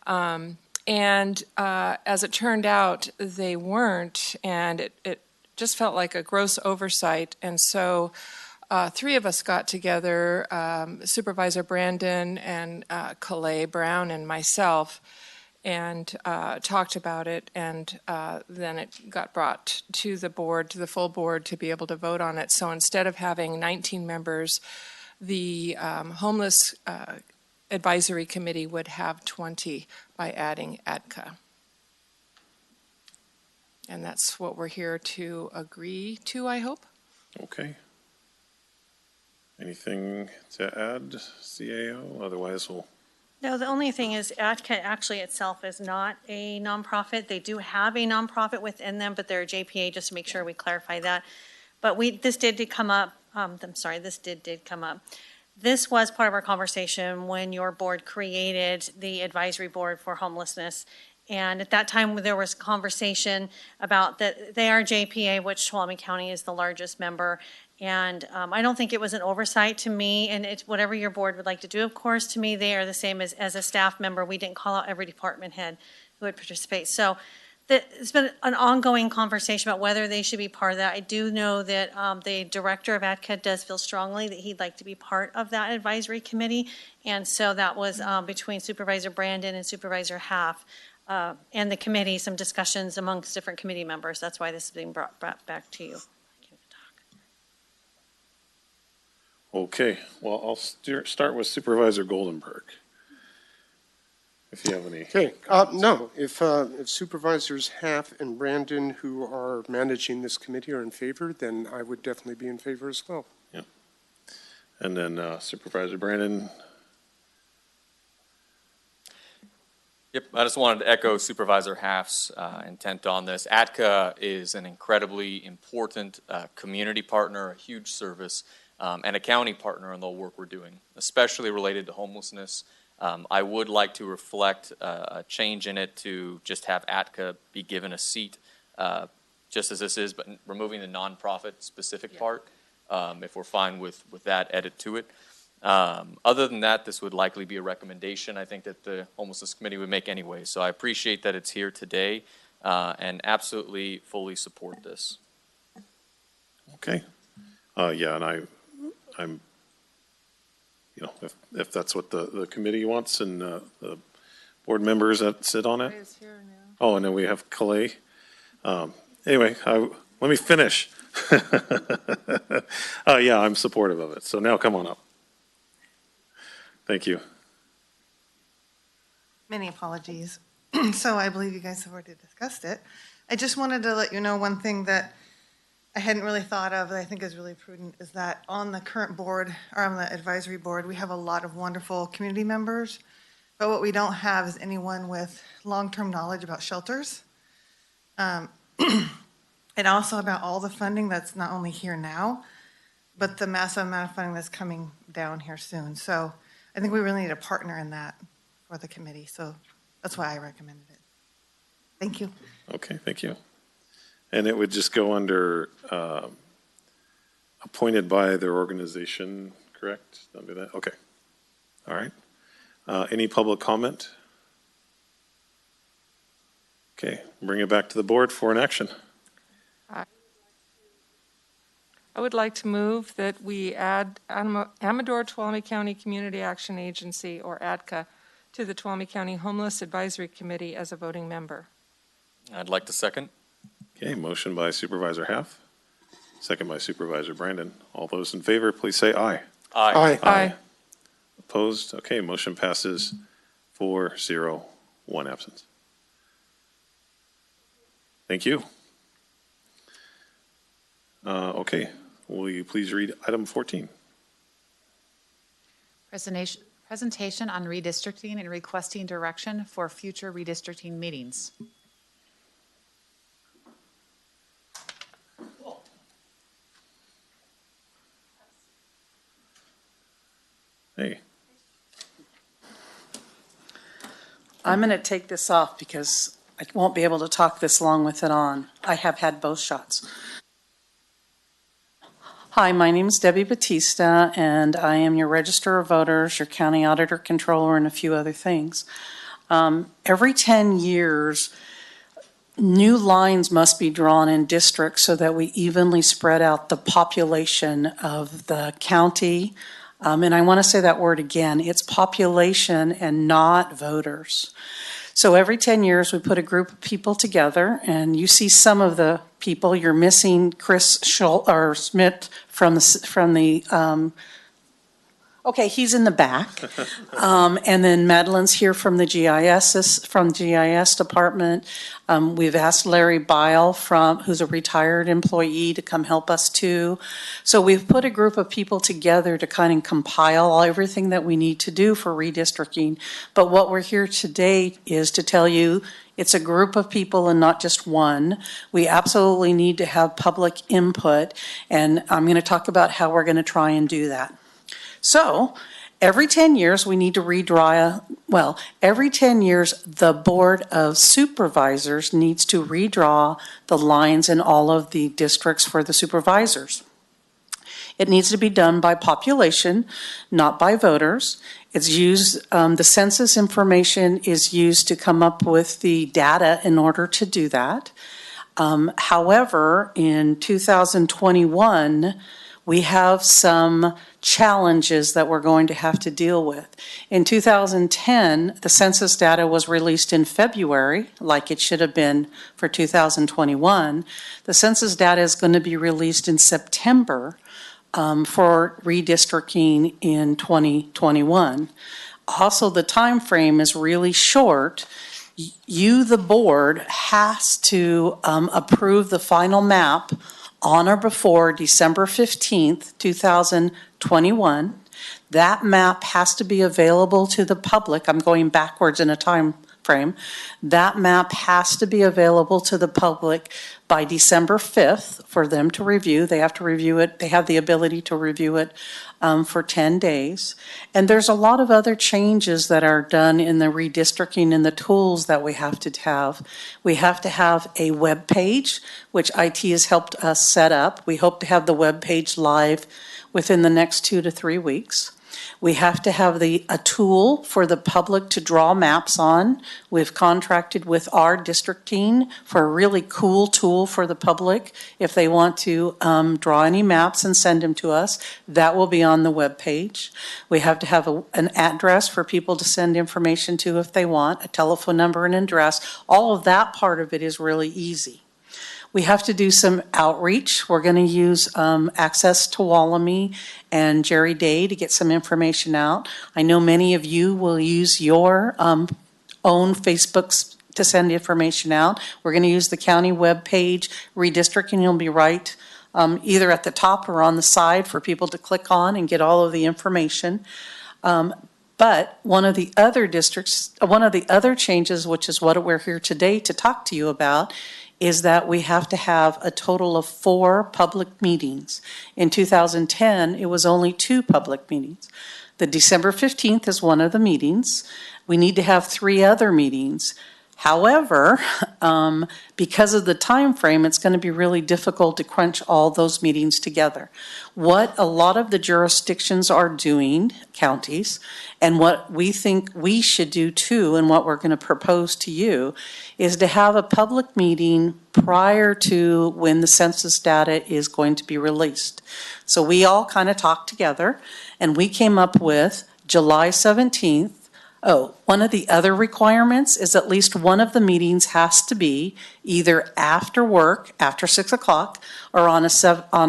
And as it turned out, they weren't, and just felt like a gross oversight. And so three of us got together, Supervisor Brandon and Calais Brown and myself, and talked about it, and then it got brought to the board, to the full board, to be able to vote on it. So instead of having 19 members, the Homeless Advisory Committee would have 20 by adding ADCA. And that's what we're here to agree to, I hope. Okay. Anything to add, CAO? Otherwise, we'll... No, the only thing is ADCA actually itself is not a nonprofit. They do have a nonprofit within them, but they're a JPA, just to make sure we clarify that. But this did come up. This did come up. This was part of our conversation when your board created the advisory board for homelessness. And at that time, there was conversation about that they are JPA, which Tuolumne County is the largest member. And I don't think it was an oversight to me, and it's whatever your board would like to do. Of course, to me, they are the same as a staff member. We didn't call out every department head who would participate. So it's been an ongoing conversation about whether they should be part of that. I do know that the director of ADCA does feel strongly that he'd like to be part of that advisory committee. And so that was between Supervisor Brandon and Supervisor Half and the committee, some discussions amongst different committee members. That's why this is being brought back to you. Okay, well, I'll start with Supervisor Goldenberg. If you have any. Okay, no, if Supervisors Half and Brandon, who are managing this committee, are in favor, then I would definitely be in favor as well. Yeah. And then Supervisor Brandon. Yep, I just wanted to echo Supervisor Half's intent on this. ADCA is an incredibly important community partner, a huge service, and a county partner in the work we're doing, especially related to homelessness. I would like to reflect a change in it to just have ADCA be given a seat, just as this is, but removing the nonprofit specific part, if we're fine with that edit to it. Other than that, this would likely be a recommendation I think that the Homelessness Committee would make anyway. So I appreciate that it's here today and absolutely fully support this. Okay. Yeah, and I'm, you know, if that's what the committee wants and the board members that sit on it. Oh, and then we have Calais. Anyway, let me finish. Yeah, I'm supportive of it. So now come on up. Thank you. Many apologies. So I believe you guys have already discussed it. I just wanted to let you know one thing that I hadn't really thought of that I think is really prudent is that on the current board, or on the advisory board, we have a lot of wonderful community members, but what we don't have is anyone with long-term knowledge about shelters. And also about all the funding that's not only here now, but the massive amount of funding that's coming down here soon. So I think we really need a partner in that for the committee. So that's why I recommended it. Thank you. Okay, thank you. And it would just go under appointed by their organization, correct? Don't do that? Okay. All right. Any public comment? Okay, bring it back to the board for an action. I would like to move that we add Amador-Tuolumne County Community Action Agency, or ADCA, to the Tuolumne County Homeless Advisory Committee as a voting member. I'd like to second. Okay, motion by Supervisor Half, second by Supervisor Brandon. All those in favor, please say aye. Aye. Aye. Opposed? Okay, motion passes 4-0, 1 absence. Thank you. Okay, will you please read item 14? Presentation on redistricting and requesting direction for future redistricting meetings. Hey. I'm going to take this off because I won't be able to talk this long with it on. I have had both shots. Hi, my name is Debbie Batista, and I am your Register of Voters, your County Auditor Controller, and a few other things. Every 10 years, new lines must be drawn in districts so that we evenly spread out the population of the county. And I want to say that word again, it's population and not voters. So every 10 years, we put a group of people together, and you see some of the people. You're missing Chris Schmidt from the okay, he's in the back. And then Madeline's here from the GIS department. We've asked Larry Bile who's a retired employee, to come help us too. So we've put a group of people together to kind of compile everything that we need to do for redistricting. But what we're here today is to tell you it's a group of people and not just one. We absolutely need to have public input, and I'm going to talk about how we're going to try and do that. So every 10 years, we need to every 10 years, the Board of Supervisors needs to redraw the lines in all of the districts for the supervisors. It needs to be done by population, not by voters. It's used, the census information is used to come up with the data in order to do that. However, in 2021, we have some challenges that we're going to have to deal with. In 2010, the census data was released in February, like it should have been for 2021. The census data is going to be released in September for redistricting in 2021. Also, the time frame is really short. You, the board, has to approve the final map on or before December 15th, 2021. That map has to be available to the public. I'm going backwards in a time frame. That map has to be available to the public by December 5th for them to review. They have to review it. They have the ability to review it for 10 days. And there's a lot of other changes that are done in the redistricting and the tools that we have to have. We have to have a web page, which IT has helped us set up. We hope to have the web page live within the next 2 to 3 weeks. We have to have a tool for the public to draw maps on. We've contracted with our district team for a really cool tool for the public. If they want to draw any maps and send them to us, that will be on the web page. We have to have an address for people to send information to if they want, a telephone number and address. All of that part of it is really easy. We have to do some outreach. We're going to use Access to Tuolumne and Jerry Day to get some information out. I know many of you will use your own Facebooks to send information out. We're going to use the county web page. Redistricting will be right either at the top or on the side for people to click on and get all of the information. But one of the other changes, which is what we're here today to talk to you about, is that we have to have a total of 4 public meetings. In 2010, it was only 2 public meetings. The December 15th is one of the meetings. We need to have 3 other meetings. However, because of the time frame, it's going to be really difficult to crunch all those meetings together. What a lot of the jurisdictions are doing, counties, and what we think we should do too, and what we're going to propose to you, is to have a public meeting prior to when the census data is going to be released. So we all kind of talked together, and we came up with July 17th. One of the other requirements is at least one of the meetings has to be either after work, after 6 o'clock, or on a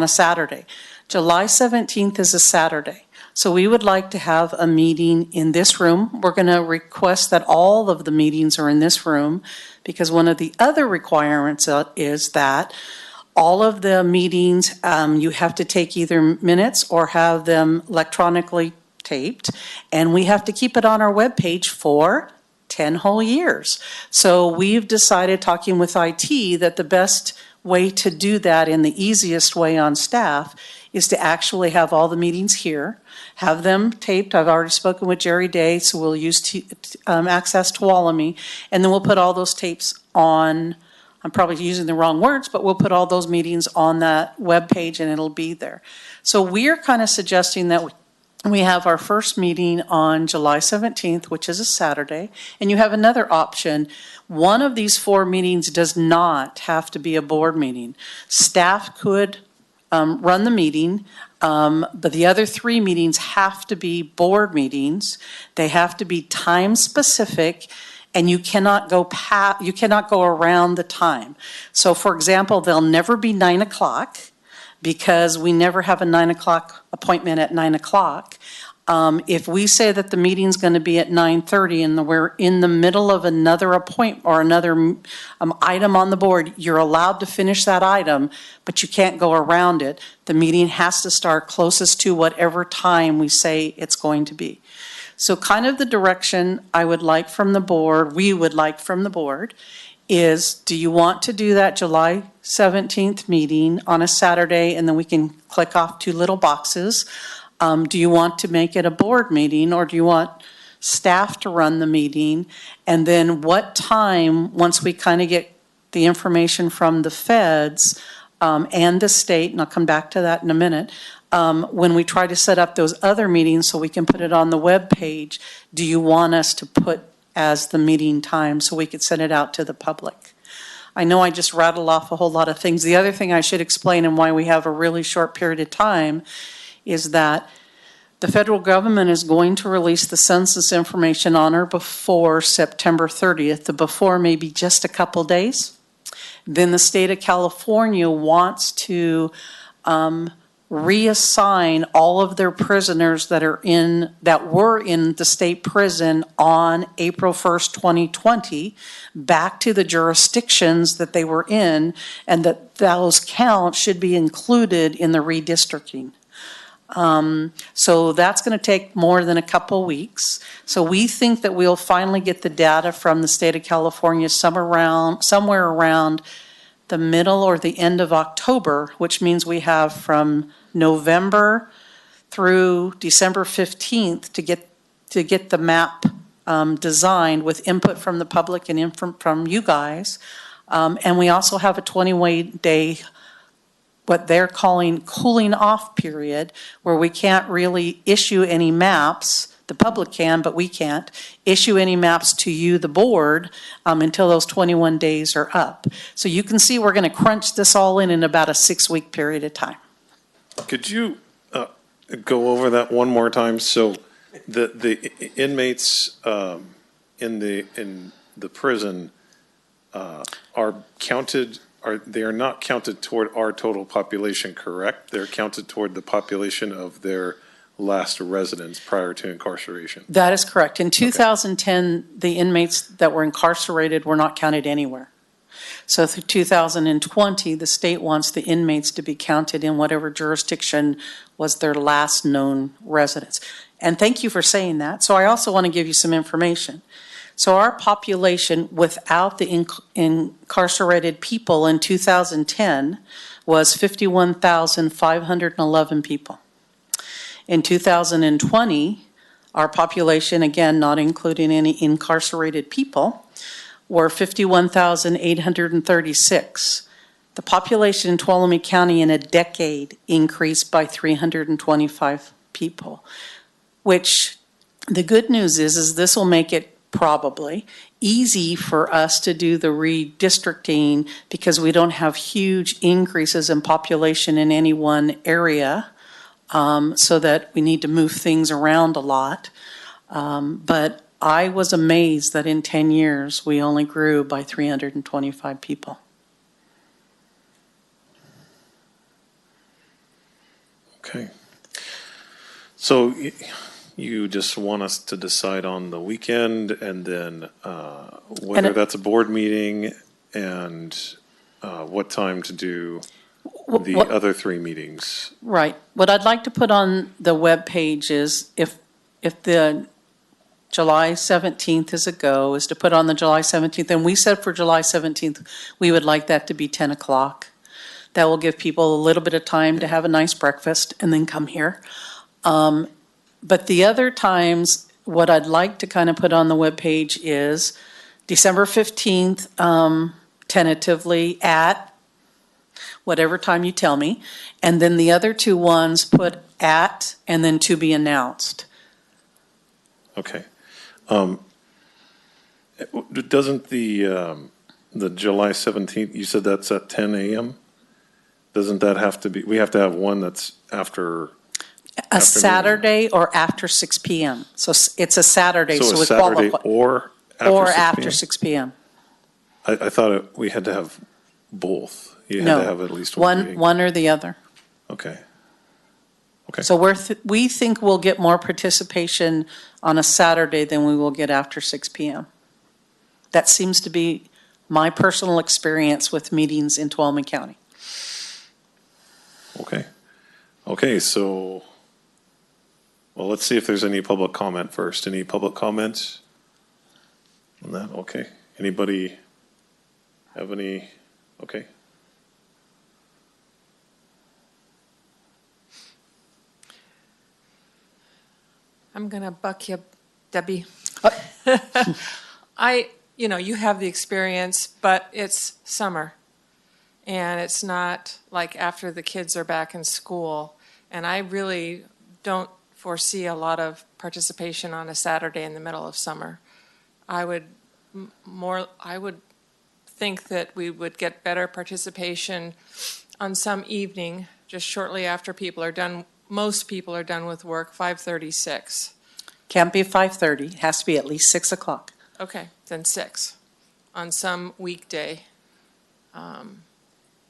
Saturday. July 17th is a Saturday. So we would like to have a meeting in this room. We're going to request that all of the meetings are in this room, because one of the other requirements is that all of the meetings, you have to take either minutes or have them electronically taped, and we have to keep it on our webpage for 10 whole years. So we've decided, talking with IT, that the best way to do that in the easiest way on staff is to actually have all the meetings here, have them taped. I've already spoken with Jerry Day, so we'll use Access to Tuolumne, and then we'll put all those tapes on. I'm probably using the wrong words, but we'll put all those meetings on that webpage and it'll be there. So we're kind of suggesting that We have our first meeting on July 17th, which is a Saturday, and you have another option. One of these 4 meetings does not have to be a board meeting. Staff could run the meeting, but the other 3 meetings have to be board meetings. They have to be time specific, and you cannot go around the time. So for example, they'll never be 9 o'clock because we never have a 9 o'clock appointment at 9 o'clock. If we say that the meeting's going to be at 9:30 and we're in the middle of another appointment or another item on the board, you're allowed to finish that item, but you can't go around it. The meeting has to start closest to whatever time we say it's going to be. So kind of the direction I would like from the board, we would like from the board, is do you want to do that July 17th meeting on a Saturday and then we can click off 2 little boxes? Do you want to make it a board meeting, or do you want staff to run the meeting? And then what time, once we kind of get the information from the feds and the state, and I'll come back to that in a minute, when we try to set up those other meetings so we can put it on the web page, do you want us to put as the meeting time so we could send it out to the public? I know I just rattled off a whole lot of things. The other thing I should explain and why we have a really short period of time is that the federal government is going to release the census information on or before September 30th. The before may be just a couple days. Then the state of California wants to reassign all of their prisoners that were in the state prison on April 1st, 2020, back to the jurisdictions that they were in, and that those counts should be included in the redistricting. So that's going to take more than a couple weeks. So we think that we'll finally get the data from the state of California somewhere around the middle or the end of October, which means we have from November through December 15th to get the map designed with input from the public and input from you guys. And we also have a 20-day what they're calling cooling off period, where we can't really issue any maps. The public can, but we can't issue any maps to you, the board, until those 21 days are up. So you can see we're going to crunch this all in about a 6-week period of time. Could you go over that one more time? So the inmates in the prison are counted. They are not counted toward our total population, correct? They're counted toward the population of their last residence prior to incarceration. That is correct. In 2010, the inmates that were incarcerated were not counted anywhere. So through 2020, the state wants the inmates to be counted in whatever jurisdiction was their last known residence. And thank you for saying that. So I also want to give you some information. So our population without the incarcerated people in 2010 was 51,511 people. In 2020, our population, again, not including any incarcerated people, were 51,836. The population in Tuolumne County in a decade increased by 325 people, which the good news is this will make it probably easy for us to do the redistricting because we don't have huge increases in population in any one area, so that we need to move things around a lot. But I was amazed that in 10 years we only grew by 325 people. Okay. So you just want us to decide on the weekend and then whether that's a board meeting and what time to do the other 3 meetings. Right. What I'd like to put on the web page is if the July 17th is a go, is to put on the July 17th. And we said for July 17th, we would like that to be 10 o'clock. That will give people a little bit of time to have a nice breakfast and then come here. But the other times, what I'd like to kind of put on the webpage is December 15th, tentatively at whatever time you tell me. And then the other 2 ones put at and then to be announced. Okay. Doesn't the July 17th, you said that's at 10 a.m.? Doesn't that have to be, we have to have one that's after? A afternoon? Saturday or after 6 p.m. So it's a Saturday. So a it Saturday qualify- or after or 6 p.m.? after 6 p.m. I thought we had to have both. You had to have at least one meeting. One or the other. Okay. Okay. So we think we'll get more participation on a Saturday than we will get after 6 p.m. That seems to be my personal experience with meetings in Tuolumne County. Okay. Okay, so, well, let's see if there's any public comment first. Any public comments on that? Okay. Anybody have any? Okay. I'm going to buck you, Debbie. You have the experience, but it's summer. And it's not like after the kids are back in school. And I really don't foresee a lot of participation on a Saturday in the middle of summer. I would think that we would get better participation on some evening, just shortly after people are done. Most people are done with work, 5:36. Can't be 5:30. It has to be at least 6 o'clock. Okay, then 6 on some weekday.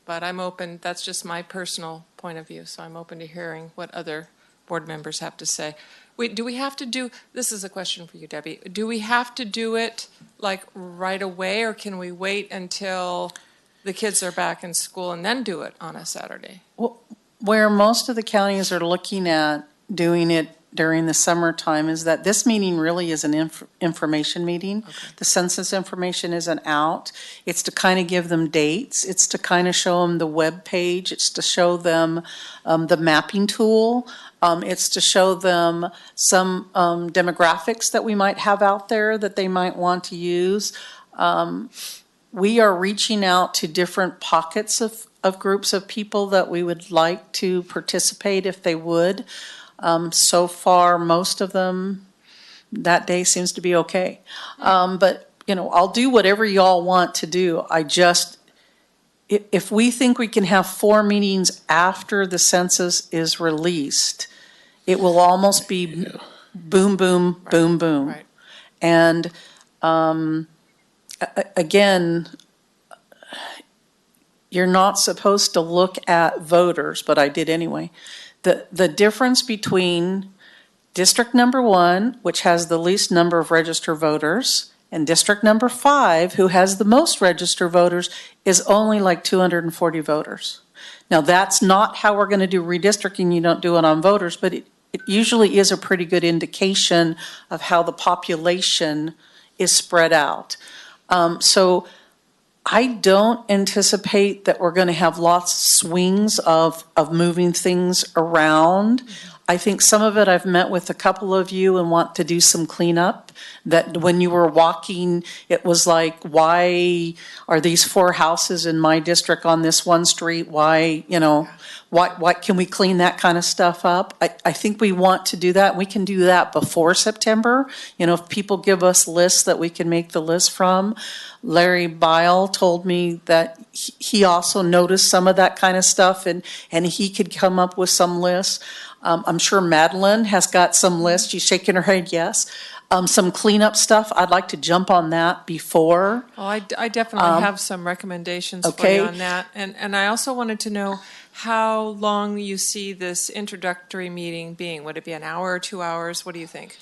But I'm open, that's just my personal point of view, so I'm open to hearing what other board members have to say. Do we have to do, this is a question for you, Debbie, do we have to do it like right away, or can we wait until the kids are back in school and then do it on a Saturday? Well, where most of the counties are looking at doing it during the summertime is that this meeting really is an information meeting. Okay. The census information isn't out. It's to kind of give them dates. It's to kind of show them the web page. It's to show them the mapping tool. It's to show them some demographics that we might have out there that they might want to use. We are reaching out to different pockets of groups of people that we would like to participate if they would. So far, most of them, that day seems to be okay. But, I'll do whatever y'all want to do. If we think we can have 4 meetings after the census is released, it will almost be boom, boom, right. Boom, boom. Right. And again, you're not supposed to look at voters, but I did anyway. The difference between District number 1, which has the least number of registered voters, and District number 5, who has the most registered voters, is only like 240 voters. Now, that's not how we're going to do redistricting. You don't do it on voters, but it usually is a pretty good indication of how the population is spread out. So I don't anticipate that we're going to have lots of swings of moving things around. I think some of it I've met with a couple of you and want to do some cleanup. That when you were walking, it was like, why are these 4 houses in my district on this one street? Why, why can we clean that kind of stuff up? I think we want to do that. We can do that before September. If people give us lists that we can make the list from. Larry Bile told me that he also noticed some of that kind of stuff and he could come up with some lists. I'm sure Madeline has got some lists. She's shaking her head yes. Some cleanup stuff. I'd like to jump on that before. Oh, I definitely have some recommendations for you on that. And I also wanted to know how long you see this introductory meeting being. Would it be an hour or 2 hours? What do you think?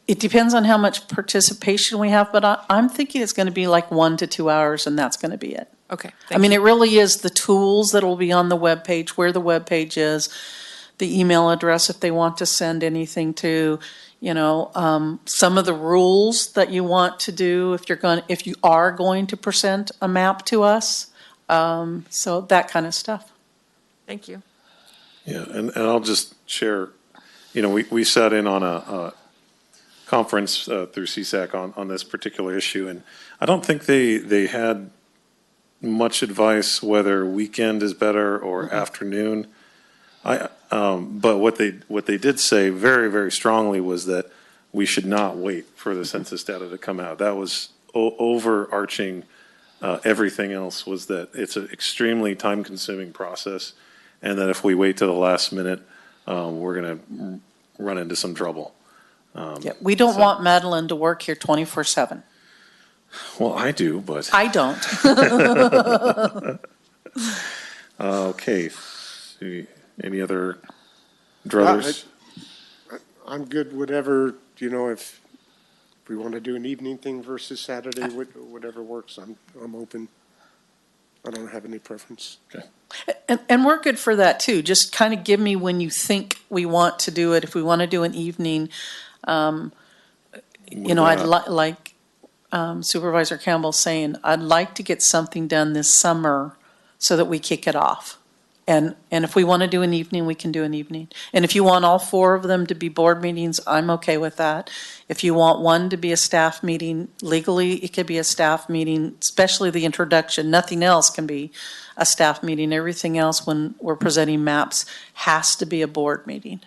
It depends on how much participation we have, but I'm thinking it's going to be like 1 to 2 hours, and that's going to be it. Okay. It really is the tools that will be on the webpage, where the webpage is, the email address if they want to send anything to, some of the rules that you want to do if you are going to present a map to us. So that kind of stuff. Thank you. Yeah, and I'll just share, we sat in on a conference through CSAC on this particular issue, and I don't think they had much advice whether weekend is better or afternoon. But what they did say very, very strongly was that we should not wait for the census data to come out. That was overarching. Everything else was that it's an extremely time-consuming process, and that if we wait to the last minute, we're going to run into some trouble. Yeah, we don't want Madeline to work here 24/7. Well, I do, but I don't. Okay. Any other druthers? I'm good, whatever, if we want to do an evening thing versus Saturday, whatever works, I'm open. I don't have any preference. Okay. And we're good for that too. Just kind of give me when you think we want to do it. If we want to do an evening, I'd like Supervisor Campbell saying, I'd like to get something done this summer so that we kick it off. And if we want to do an evening, we can do an evening. And if you want all 4 of them to be board meetings, I'm okay with that. If you want one to be a staff meeting, legally, it could be a staff meeting, especially the introduction. Nothing else can be a staff meeting. Everything else, when we're presenting maps, has to be a board meeting.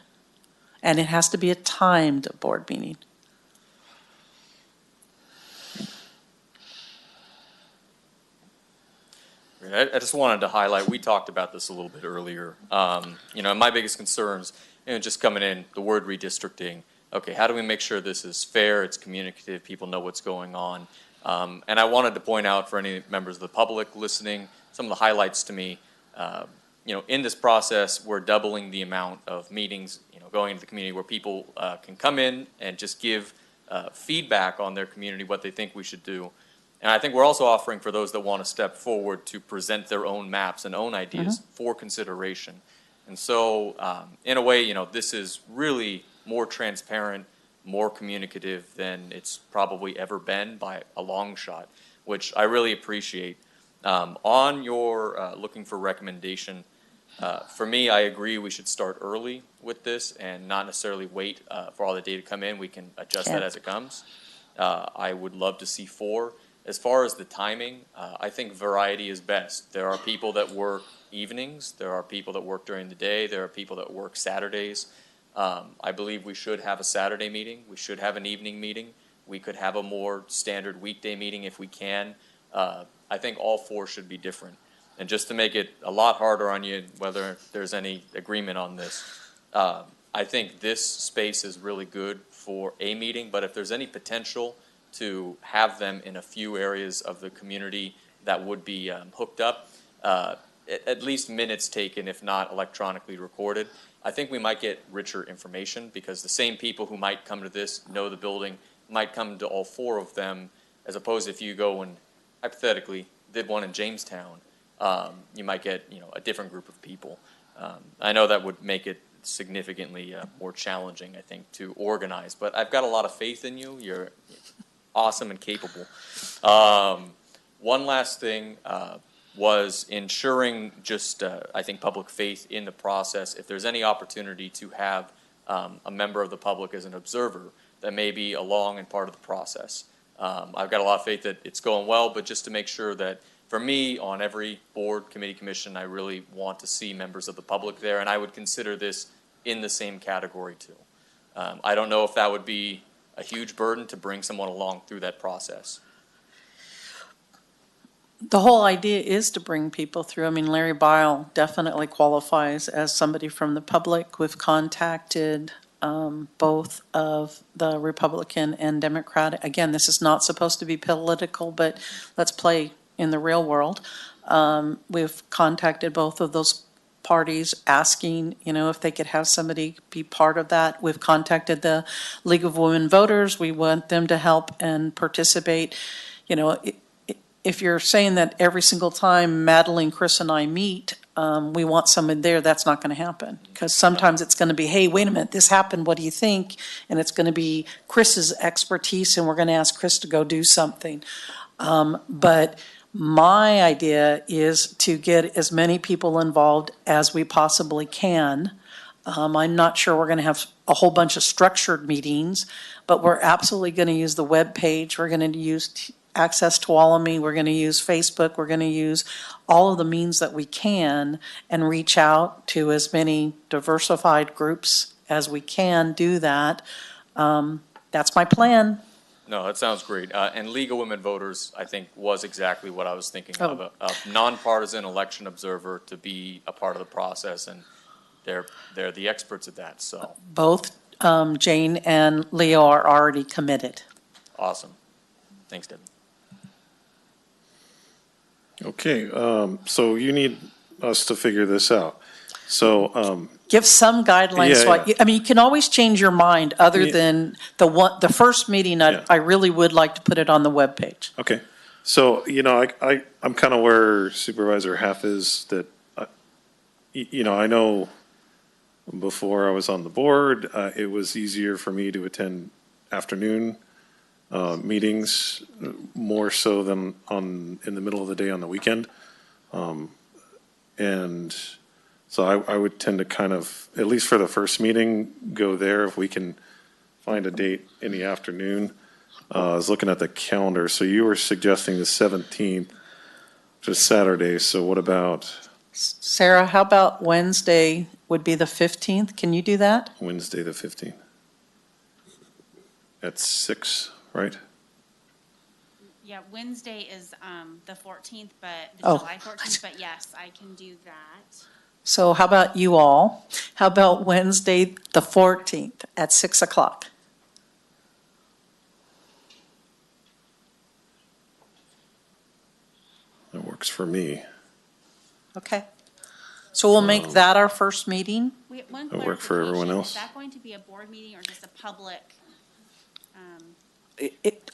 And it has to be a timed board meeting. I just wanted to highlight, we talked about this a little bit earlier. My biggest concerns, just coming in, the word redistricting. Okay, how do we make sure this is fair, it's communicative, people know what's going on? And I wanted to point out for any members of the public listening, some of the highlights to me. In this process, we're doubling the amount of meetings, going into the community where people can come in and just give feedback on their community, what they think we should do. And I think we're also offering for those that want to step forward to present their own maps and own ideas for consideration. And so, in a way, this is really more transparent, more communicative than it's probably ever been by a long shot, which I really appreciate. On your looking for recommendation, for me, I agree we should start early with this and not necessarily wait for all the data to come in. We can adjust that as it comes. I would love to see 4. As far as the timing, I think variety is best. There are people that work evenings. There are people that work during the day. There are people that work Saturdays. I believe we should have a Saturday meeting. We should have an evening meeting. We could have a more standard weekday meeting if we can. I think all 4 should be different. And just to make it a lot harder on you, whether there's any agreement on this, I think this space is really good for a meeting, but if there's any potential to have them in a few areas of the community that would be hooked up, at least minutes taken, if not electronically recorded. I think we might get richer information because the same people who might come to this, know the building, might come to all 4 of them, as opposed if you go and hypothetically did one in Jamestown, you might get a different group of people. I know that would make it significantly more challenging, I think, to organize, but I've got a lot of faith in you. You're awesome and capable. One last thing was ensuring just, I think, public faith in the process. If there's any opportunity to have a member of the public as an observer that may be along and part of the process. I've got a lot of faith that it's going well, but just to make sure that for me, on every board, committee, commission, I really want to see members of the public there, and I would consider this in the same category too. I don't know if that would be a huge burden to bring someone along through that process. The whole idea is to bring people through. I mean, Larry Bile definitely qualifies as somebody from the public. We've contacted both of the Republican and Democratic. Again, this is not supposed to be political, but let's play in the real world. We've contacted both of those parties asking, if they could have somebody be part of that. We've contacted the League of Women Voters. We want them to help and participate. If you're saying that every single time Madeline, Chris, and I meet, we want someone there, that's not going to happen. Because sometimes it's going to be, hey, wait a minute, this happened, what do you think? And it's going to be Chris's expertise, and we're going to ask Chris to go do something. But my idea is to get as many people involved as we possibly can. I'm not sure we're going to have a whole bunch of structured meetings, but we're absolutely going to use the web page. We're going to use Access Tuolumne, we're going to use Facebook, we're going to use all of the means that we can and reach out to as many diversified groups as we can do that. That's my plan. No, that sounds great. And League of Women Voters, I think, was exactly what I was thinking of, Oh. a nonpartisan election observer to be a part of the process, and they're the experts at that, so, Both Jane and Leo are already committed. awesome. Thanks, Debbie. Okay, so you need us to figure this out. So, Give some guidelines. Yeah, I mean, you can always change your mind other Yeah. than the first meeting, I really would like to put it on the webpage. okay, so, I'm kind of where Supervisor Half is, that, I know before I was on the board, it was easier for me to attend afternoon meetings, more so than in the middle of the day on the weekend. And so I would tend to kind of, at least for the first meeting, go there if we can find a date in the afternoon. I was looking at the calendar, so you were suggesting the 17th, which is Saturday, so what about Sarah, how about Wednesday would be the 15th? Can you do that? Wednesday, the 15th? At 6, right? Yeah, Wednesday is the 14th, but Oh. July 14th, but yes, I can do that. So how about you all? How about Wednesday, the 14th at 6 o'clock? That works for me. Okay. So we'll make that our first meeting? One That work for everyone clarification, else? Is that going to be a board meeting or just a public,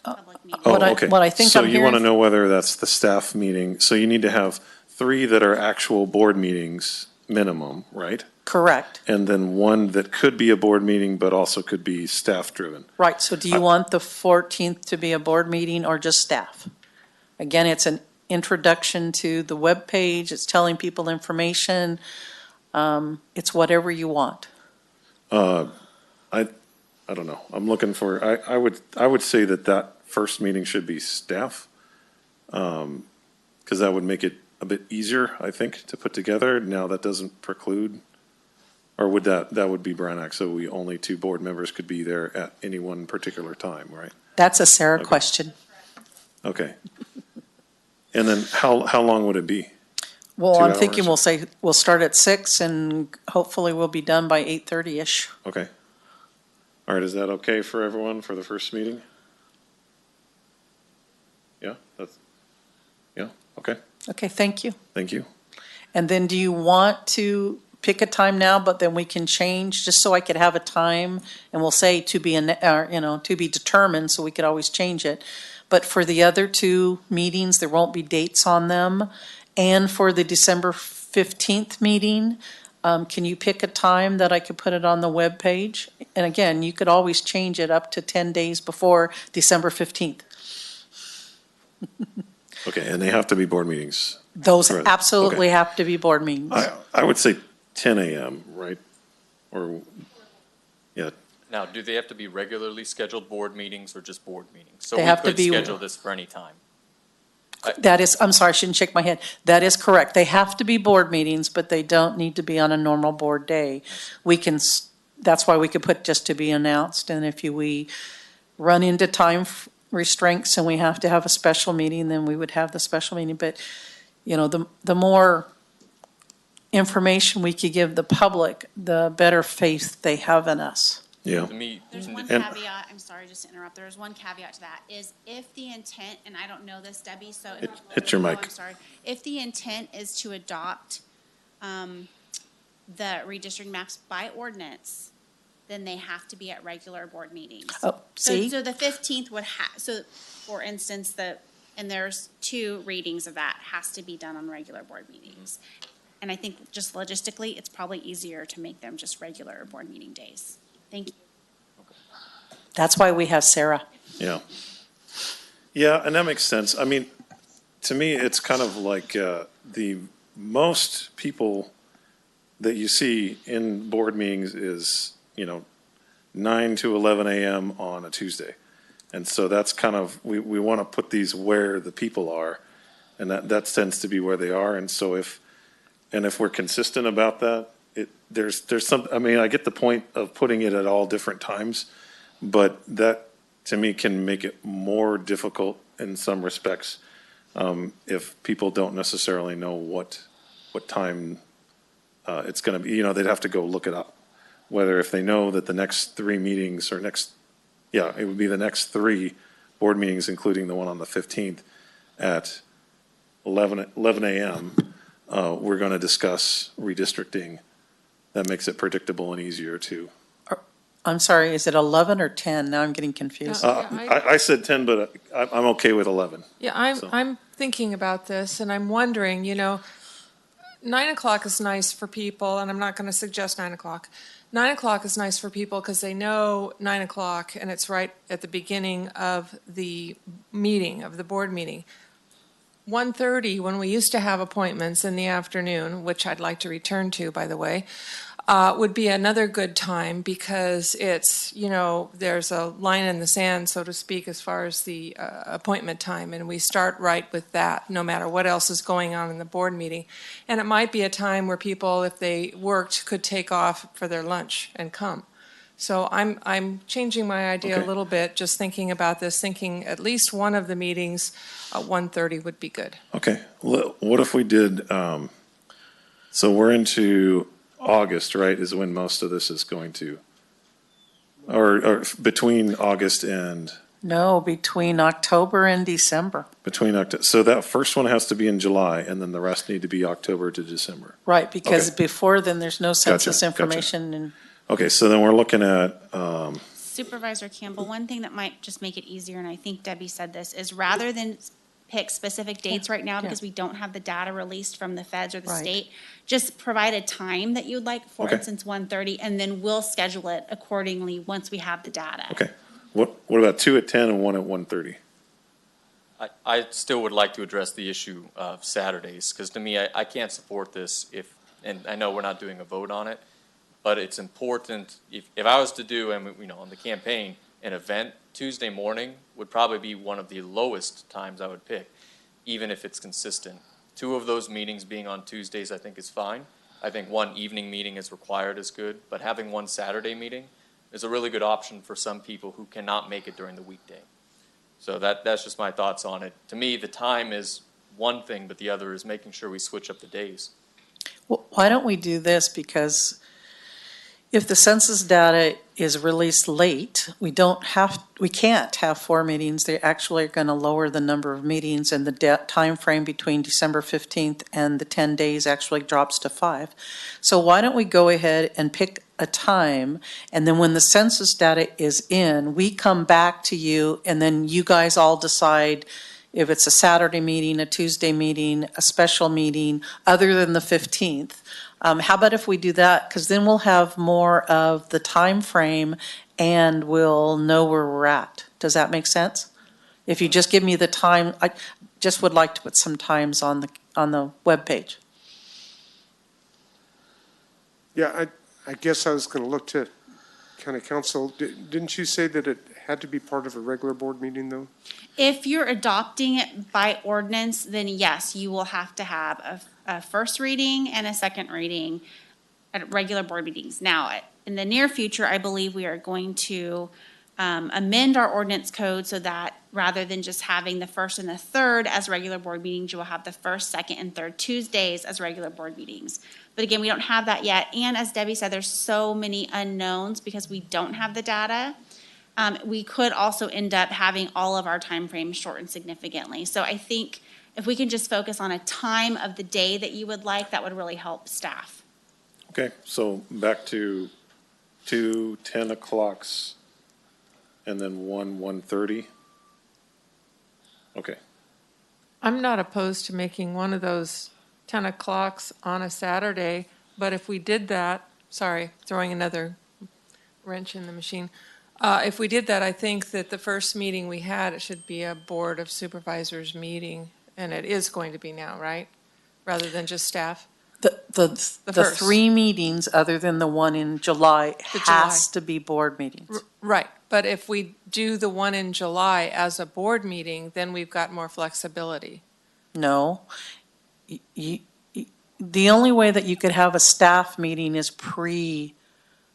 public meeting? Oh, okay. What I think So I'm you want to hearing, know whether that's the staff meeting, so you need to have 3 that are actual board meetings minimum, right? correct. And then 1 that could be a board meeting, but also could be staff-driven. Right, so do you want the 14th to be a board meeting or just staff? Again, it's an introduction to the webpage, it's telling people information, it's whatever you want. I don't know. I'm looking for, I would say that first meeting should be staff. Because that would make it a bit easier, I think, to put together. Now, that doesn't preclude, or would that would be Brown Act, so only 2 board members could be there at any one particular time, right? That's a Sarah question. Okay. And then how long would it be? Well, 2 I'm thinking hours? we'll start at 6 and hopefully we'll be done by 8:30-ish. Okay. All right, is that okay for everyone for the first meeting? Yeah, okay, Okay, thank you. thank you. And then do you want to pick a time now, but then we can change, just so I could have a time, and we'll say to be, to be determined, so we could always change it. But for the other 2 meetings, there won't be dates on them. And for the December 15th meeting, can you pick a time that I could put it on the webpage? And again, you could always change it up to 10 days before December 15th. Okay, and they have to be board meetings. Those Right, absolutely okay. have to be board meetings. I would say 10 a.m., right? Or, yeah, Now, do they have to be regularly scheduled board meetings or just board meetings? So They we have to could be- schedule this for any time. That is, I'm sorry, I shouldn't shake my head. That is correct. They have to be board meetings, but they don't need to be on a normal board day. We can, that's why we could put just to be announced, and if we run into time restraints and we have to have a special meeting, then we would have the special meeting. But, the more information we could give the public, the better faith they have in us. yeah. To me, There's one And- caveat, I'm sorry, just to interrupt, there's one caveat to that, is if the intent, and I don't know this, Debbie, so. Hit your Oh, mic. I'm sorry. If the intent is to adopt the redistricting maps by ordinance, then they have to be at regular board meetings. Oh, see? So the 15th would so for instance, and there's 2 readings of that, has to be done on regular board meetings. And I think just logistically, it's probably easier to make them just regular board meeting days. Thank you. That's why we have Sarah. Yeah. Yeah, and that makes sense. I mean, to me, it's kind of like the most people that you see in board meetings is, 9 to 11 a.m. on a Tuesday. And so that's kind of, we want to put these where the people are, and that tends to be where they are. And so if we're consistent about that, there's some, I mean, I get the point of putting it at all different times, but that, to me, can make it more difficult in some respects, if people don't necessarily know what time it's going to be. They'd have to go look it up. Whether if they know that the next three meetings or it would be the next three board meetings, including the one on the 15th at 11 a.m., we're going to discuss redistricting. That makes it predictable and easier too. I'm sorry, is it 11 or 10? Now I'm getting confused. I said 10, but I'm okay with 11. Yeah, I'm thinking about this, and I'm wondering, 9 o'clock is nice for people, and I'm not going to suggest 9 o'clock. 9 o'clock is nice for people because they know 9 o'clock, and it's right at the beginning of the meeting, of the board meeting. 1:30, when we used to have appointments in the afternoon, which I'd like to return to, by the way, would be another good time because it's, there's a line in the sand, so to speak, as far as the appointment time, and we start right with that, no matter what else is going on in the board meeting. And it might be a time where people, if they worked, could take off for their lunch and come. So I'm changing my idea a little bit, just thinking about this, thinking at least one of the meetings at 1:30 would be good. Okay. What if we did, so we're into August, right, is when most of this is going to, or between August and? No, between October and December. Between October. So that first one has to be in July, and then the rest need to be October to December. Right, because before then, there's no census information. And Okay, so then we're looking at, Supervisor Campbell, one thing that might just make it easier, and I think Debbie said this, is rather than pick specific dates right now because we don't have the data released from the feds or the state, just provide a time that you'd like, for instance, 1:30, and then we'll schedule it accordingly once we have the data. okay. What about 2 at 10 and 1 at 1:30? I still would like to address the issue of Saturdays, because to me, I can't support this and I know we're not doing a vote on it, but it's important, if I was to do, on the campaign, an event, Tuesday morning would probably be one of the lowest times I would pick, even if it's consistent. 2 of those meetings being on Tuesdays, I think is fine. I think 1 evening meeting is required is good, but having 1 Saturday meeting is a really good option for some people who cannot make it during the weekday. So that's just my thoughts on it. To me, the time is one thing, but the other is making sure we switch up the days. well, why don't we do this? Because if the census data is released late, we can't have 4 meetings. They actually are going to lower the number of meetings, and the time frame between December 15th and the 10 days actually drops to 5. So why don't we go ahead and pick a time, and then when the census data is in, we come back to you, and then you guys all decide if it's a Saturday meeting, a Tuesday meeting, a special meeting, other than the 15th. How about if we do that? Because then we'll have more of the time frame and we'll know where we're at. Does that make sense? If you just give me the time, I just would like to put some times on the webpage. Yeah, I guess I was going to look to County Council. Didn't you say that it had to be part of a regular board meeting, though? If you're adopting it by ordinance, then yes, you will have to have a first reading and a second reading at regular board meetings. Now, in the near future, I believe we are going to amend our ordinance code so that rather than just having the first and the third as regular board meetings, you will have the first, second, and third Tuesdays as regular board meetings. But again, we don't have that yet. And as Debbie said, there's so many unknowns because we don't have the data. We could also end up having all of our timeframes shortened significantly. So I think if we can just focus on a time of the day that you would like, that would really help staff. Okay, so back to 2 10 o'clocks and then 1:30. Okay. I'm not opposed to making one of those 10 o'clocks on a Saturday, but if we did that, sorry, throwing another wrench in the machine. If we did that, I think that the first meeting we had, it should be a Board of Supervisors meeting, and it is going to be now, right? Rather than just staff? The first. 3 meetings, other than the one in July, The has July. to be board meetings. Right, but if we do the one in July as a board meeting, then we've got more flexibility. No. The only way that you could have a staff meeting is pre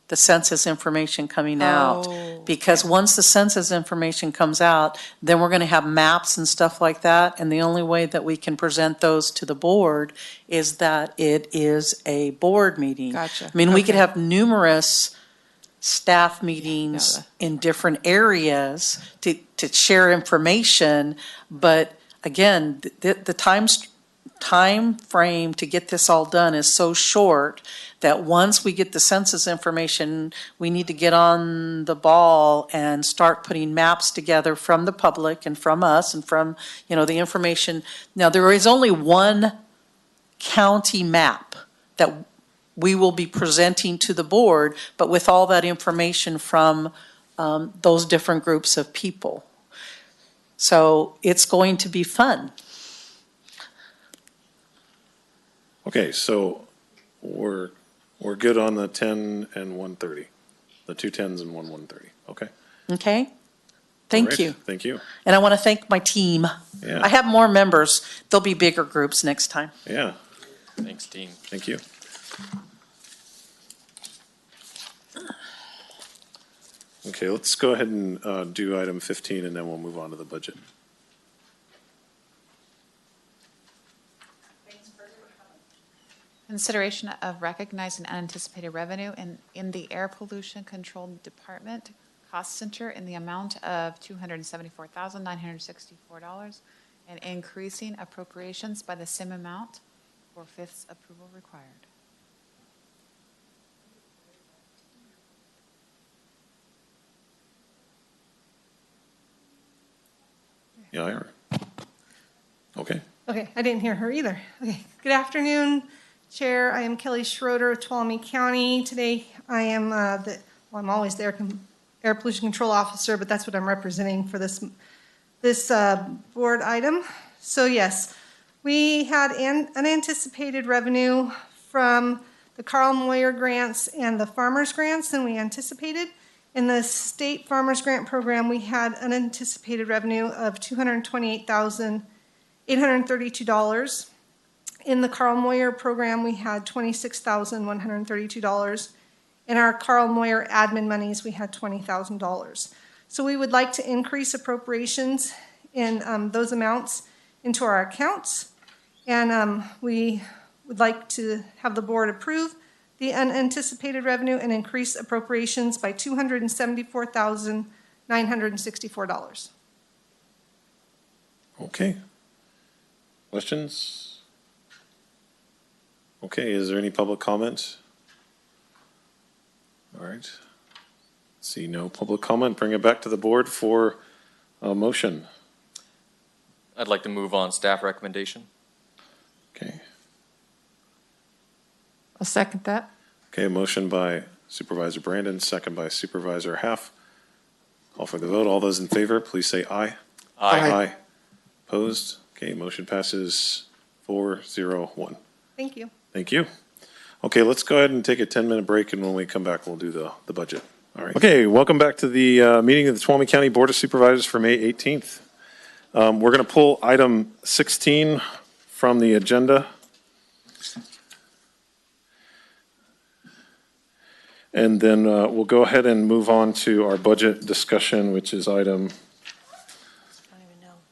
the census information coming out. Oh, Because once the census information comes out, then we're going to have maps and stuff like that. And the only way that we can present those to the board is that it is a board meeting. Gotcha. I mean, we could Okay. have numerous staff meetings in different areas to share information. But again, the time frame to get this all done is so short that once we get the census information, we need to get on the ball and start putting maps together from the public and from us and from, the information. Now, there is only one county map that we will be presenting to the board, but with all that information from those different groups of people. So it's going to be fun. Okay, so we're good on the 10 and 130, the 2 10s and 1 130, okay? Okay? Thank All right, you. Thank you. And I want to thank my team. Yeah. I have more members. There'll be bigger groups next time. Yeah, Thanks, team. thank you. Okay, let's go ahead and do item 15, and then we'll move on to the budget. Consideration of recognizing unanticipated revenue in the Air Pollution Control Department Cost Center in the amount of $274,964 and increasing appropriations by the same amount for fifth approval required. Yeah, I heard. Okay. Okay, I didn't hear her either. Okay, good afternoon, Chair. I am Kelly Schroeder of Tuolumne County. Today, I am I'm always the Air Pollution Control Officer, but that's what I'm representing for this board item. So yes, we had unanticipated revenue from the Carl Moyer grants and the farmers grants than we anticipated. In the state farmers grant program, we had unanticipated revenue of $228,832. In the Carl Moyer program, we had $26,132. In our Carl Moyer admin monies, we had $20,000. So we would like to increase appropriations in those amounts into our accounts. And we would like to have the board approve the unanticipated revenue and increase appropriations by $274,964. Okay. Questions? Okay, is there any public comment? All right. See no public comment. Bring it back to the board for a motion. I'd like to move on staff recommendation. Okay. I'll second that. Okay, motion by Supervisor Brandon, second by Supervisor Half. Call for the vote. All those in favor, please say aye. Aye. Opposed? Okay, motion passes 4-0-1. Thank you. Thank you. Okay, let's go ahead and take a 10-minute break, and when we come back, we'll do the budget. All right. Okay, welcome back to the meeting of the Tuolumne County Board of Supervisors for May 18th. We're going to pull item 16 from the agenda. And then we'll go ahead and move on to our budget discussion, which is item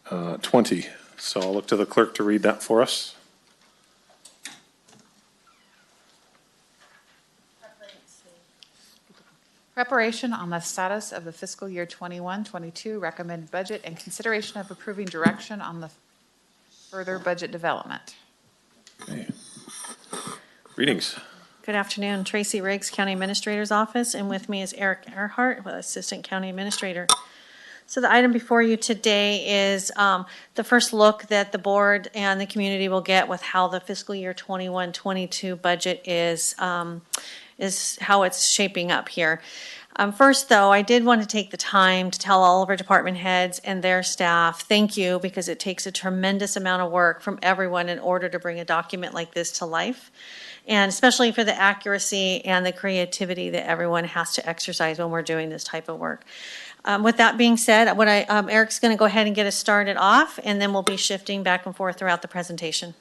20. So I'll look to the clerk to read that for us. Preparation on the status of the fiscal year 21-22 recommended budget and consideration of approving direction on the further budget development. Okay. Greetings. Good afternoon, Tracy Riggs, County Administrator's Office, and with me is Eric Earhart, Assistant County Administrator. So the item before you today is the first look that the board and the community will get with how the fiscal year 21-22 budget is how it's shaping up here. First, though, I did want to take the time to tell all of our department heads and their staff, thank you, because it takes a tremendous amount of work from everyone in order to bring a document like this to life, and especially for the accuracy and the creativity that everyone has to exercise when we're doing this type of work. With that being said, Eric's going to go ahead and get us started off, and then we'll be shifting back and forth throughout the presentation.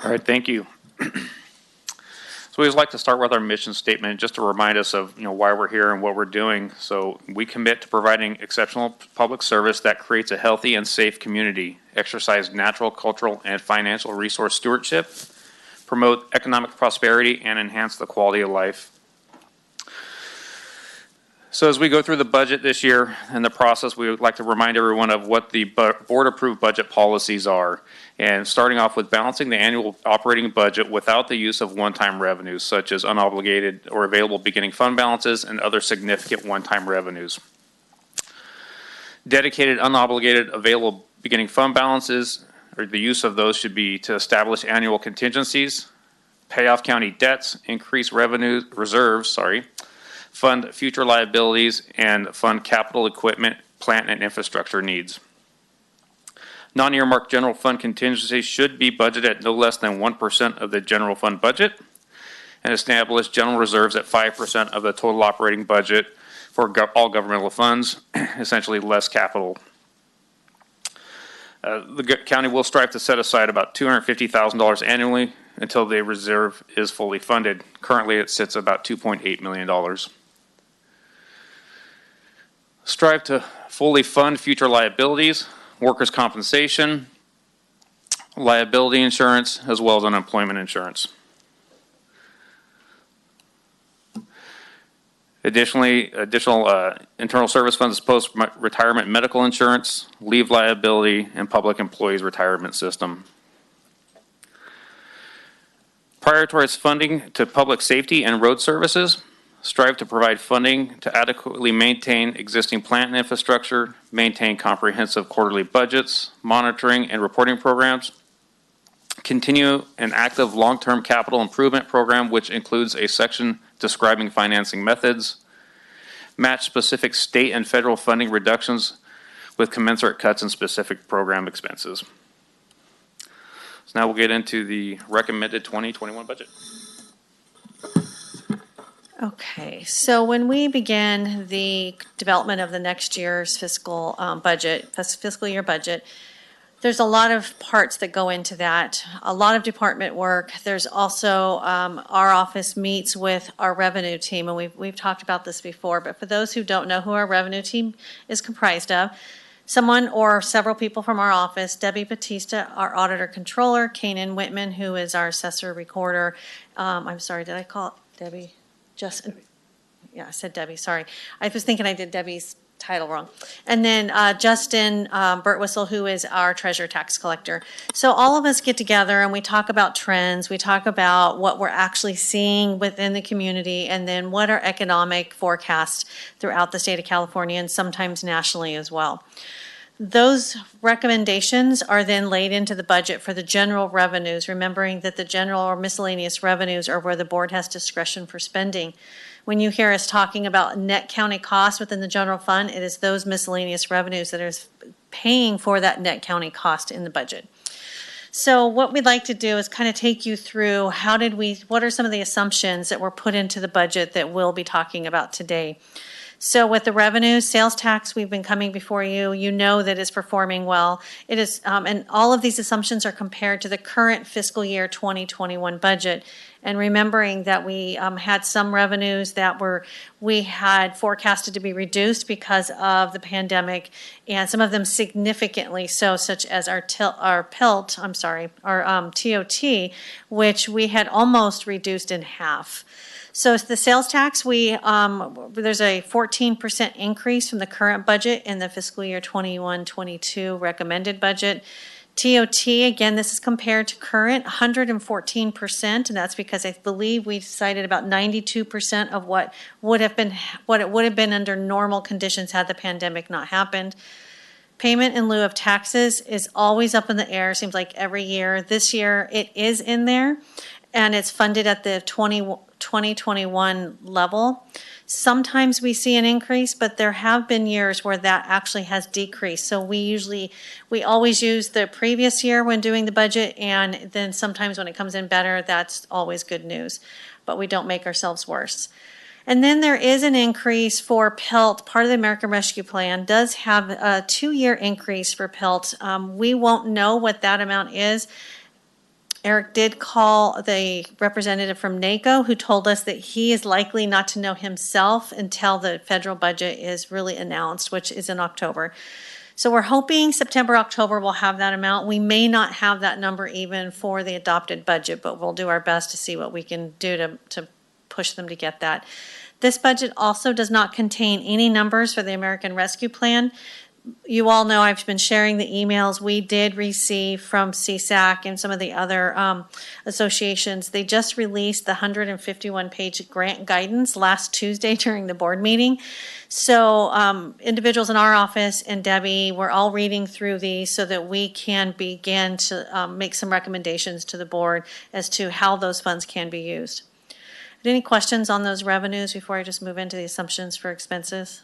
All right, thank you. So we always like to start with our mission statement, just to remind us of why we're here and what we're doing. So we commit to providing exceptional public service that creates a healthy and safe community, exercise natural, cultural, and financial resource stewardship, promote economic prosperity, and enhance the quality of life. So as we go through the budget this year and the process, we would like to remind everyone of what the board-approved budget policies are. And starting off with balancing the annual operating budget without the use of one-time revenues, such as unobligated or available beginning fund balances and other significant one-time revenues. Dedicated, unobligated, available beginning fund balances, or the use of those should be to establish annual contingencies, pay off county debts, increase revenue reserves, fund future liabilities, and fund capital equipment, plant, and infrastructure needs. Non-earmarked general fund contingencies should be budgeted at no less than 1% of the general fund budget, and establish general reserves at 5% of the total operating budget for all governmental funds, essentially less capital. The county will strive to set aside about $250,000 annually until the reserve is fully funded. Currently, it sits about $2.8 million. Strive to fully fund future liabilities, workers' compensation, liability insurance, as well as unemployment insurance. Additionally, additional internal service funds, post-retirement medical insurance, leave liability, and public employees retirement system. Prioritize funding to public safety and road services. Strive to provide funding to adequately maintain existing plant and infrastructure, maintain comprehensive quarterly budgets, monitoring and reporting programs. Continue an active long-term capital improvement program, which includes a section describing financing methods. Match specific state and federal funding reductions with commensurate cuts in specific program expenses. So now we'll get into the recommended 2021 budget. Okay, so when we begin the development of the next year's fiscal year budget, there's a lot of parts that go into that, a lot of department work. There's also our office meets with our revenue team, and we've talked about this before, but for those who don't know who our revenue team is comprised of, someone or several people from our office, Debbie Batista, our auditor controller, Kanan Whitman, who is our assessor recorder. I'm sorry, did I call it Debbie? Yeah, I said Debbie, sorry. I was thinking I did Debbie's title wrong. And then Justin Burtwhistle, who is our treasurer tax collector. So all of us get together and we talk about trends, we talk about what we're actually seeing within the community, and then what are economic forecasts throughout the state of California and sometimes nationally as well. Those recommendations are then laid into the budget for the general revenues, remembering that the general or miscellaneous revenues are where the board has discretion for spending. When you hear us talking about net county costs within the general fund, it is those miscellaneous revenues that are paying for that net county cost in the budget. So what we'd like to do is kind of take you through what are some of the assumptions that were put into the budget that we'll be talking about today. So with the revenue, sales tax, we've been coming before you. You know that it's performing well. It is, and all of these assumptions are compared to the current fiscal year 2021 budget. And remembering that we had some revenues that we had forecasted to be reduced because of the pandemic, and some of them significantly so, such as our TOT, which we had almost reduced in half. So the sales tax, there's a 14% increase from the current budget in the fiscal year 21-22 recommended budget. TOT, again, this is compared to current 114%, and that's because I believe we cited about 92% of what it would have been under normal conditions had the pandemic not happened. Payment in lieu of taxes is always up in the air, seems like every year. This year it is in there. and it's funded at the 2021 level. Sometimes we see an increase, but there have been years where that actually has decreased. So we always use the previous year when doing the budget, and then sometimes when it comes in better, that's always good news. But we don't make ourselves worse. And then there is an increase for PELT. Part of the American Rescue Plan does have a 2-year increase for PELT. We won't know what that amount is. Eric did call the representative from NACO who told us that he is likely not to know himself until the federal budget is really announced, which is in October. So we're hoping September, October we'll have that amount. We may not have that number even for the adopted budget, but we'll do our best to see what we can do to push them to get that. This budget also does not contain any numbers for the American Rescue Plan. You all know I've been sharing the emails we did receive from CSAC and some of the other associations. They just released the 151-page grant guidance last Tuesday during the board meeting. So individuals in our office and Debbie, we're all reading through these so that we can begin to make some recommendations to the board as to how those funds can be used. Any questions on those revenues before I just move into the assumptions for expenses?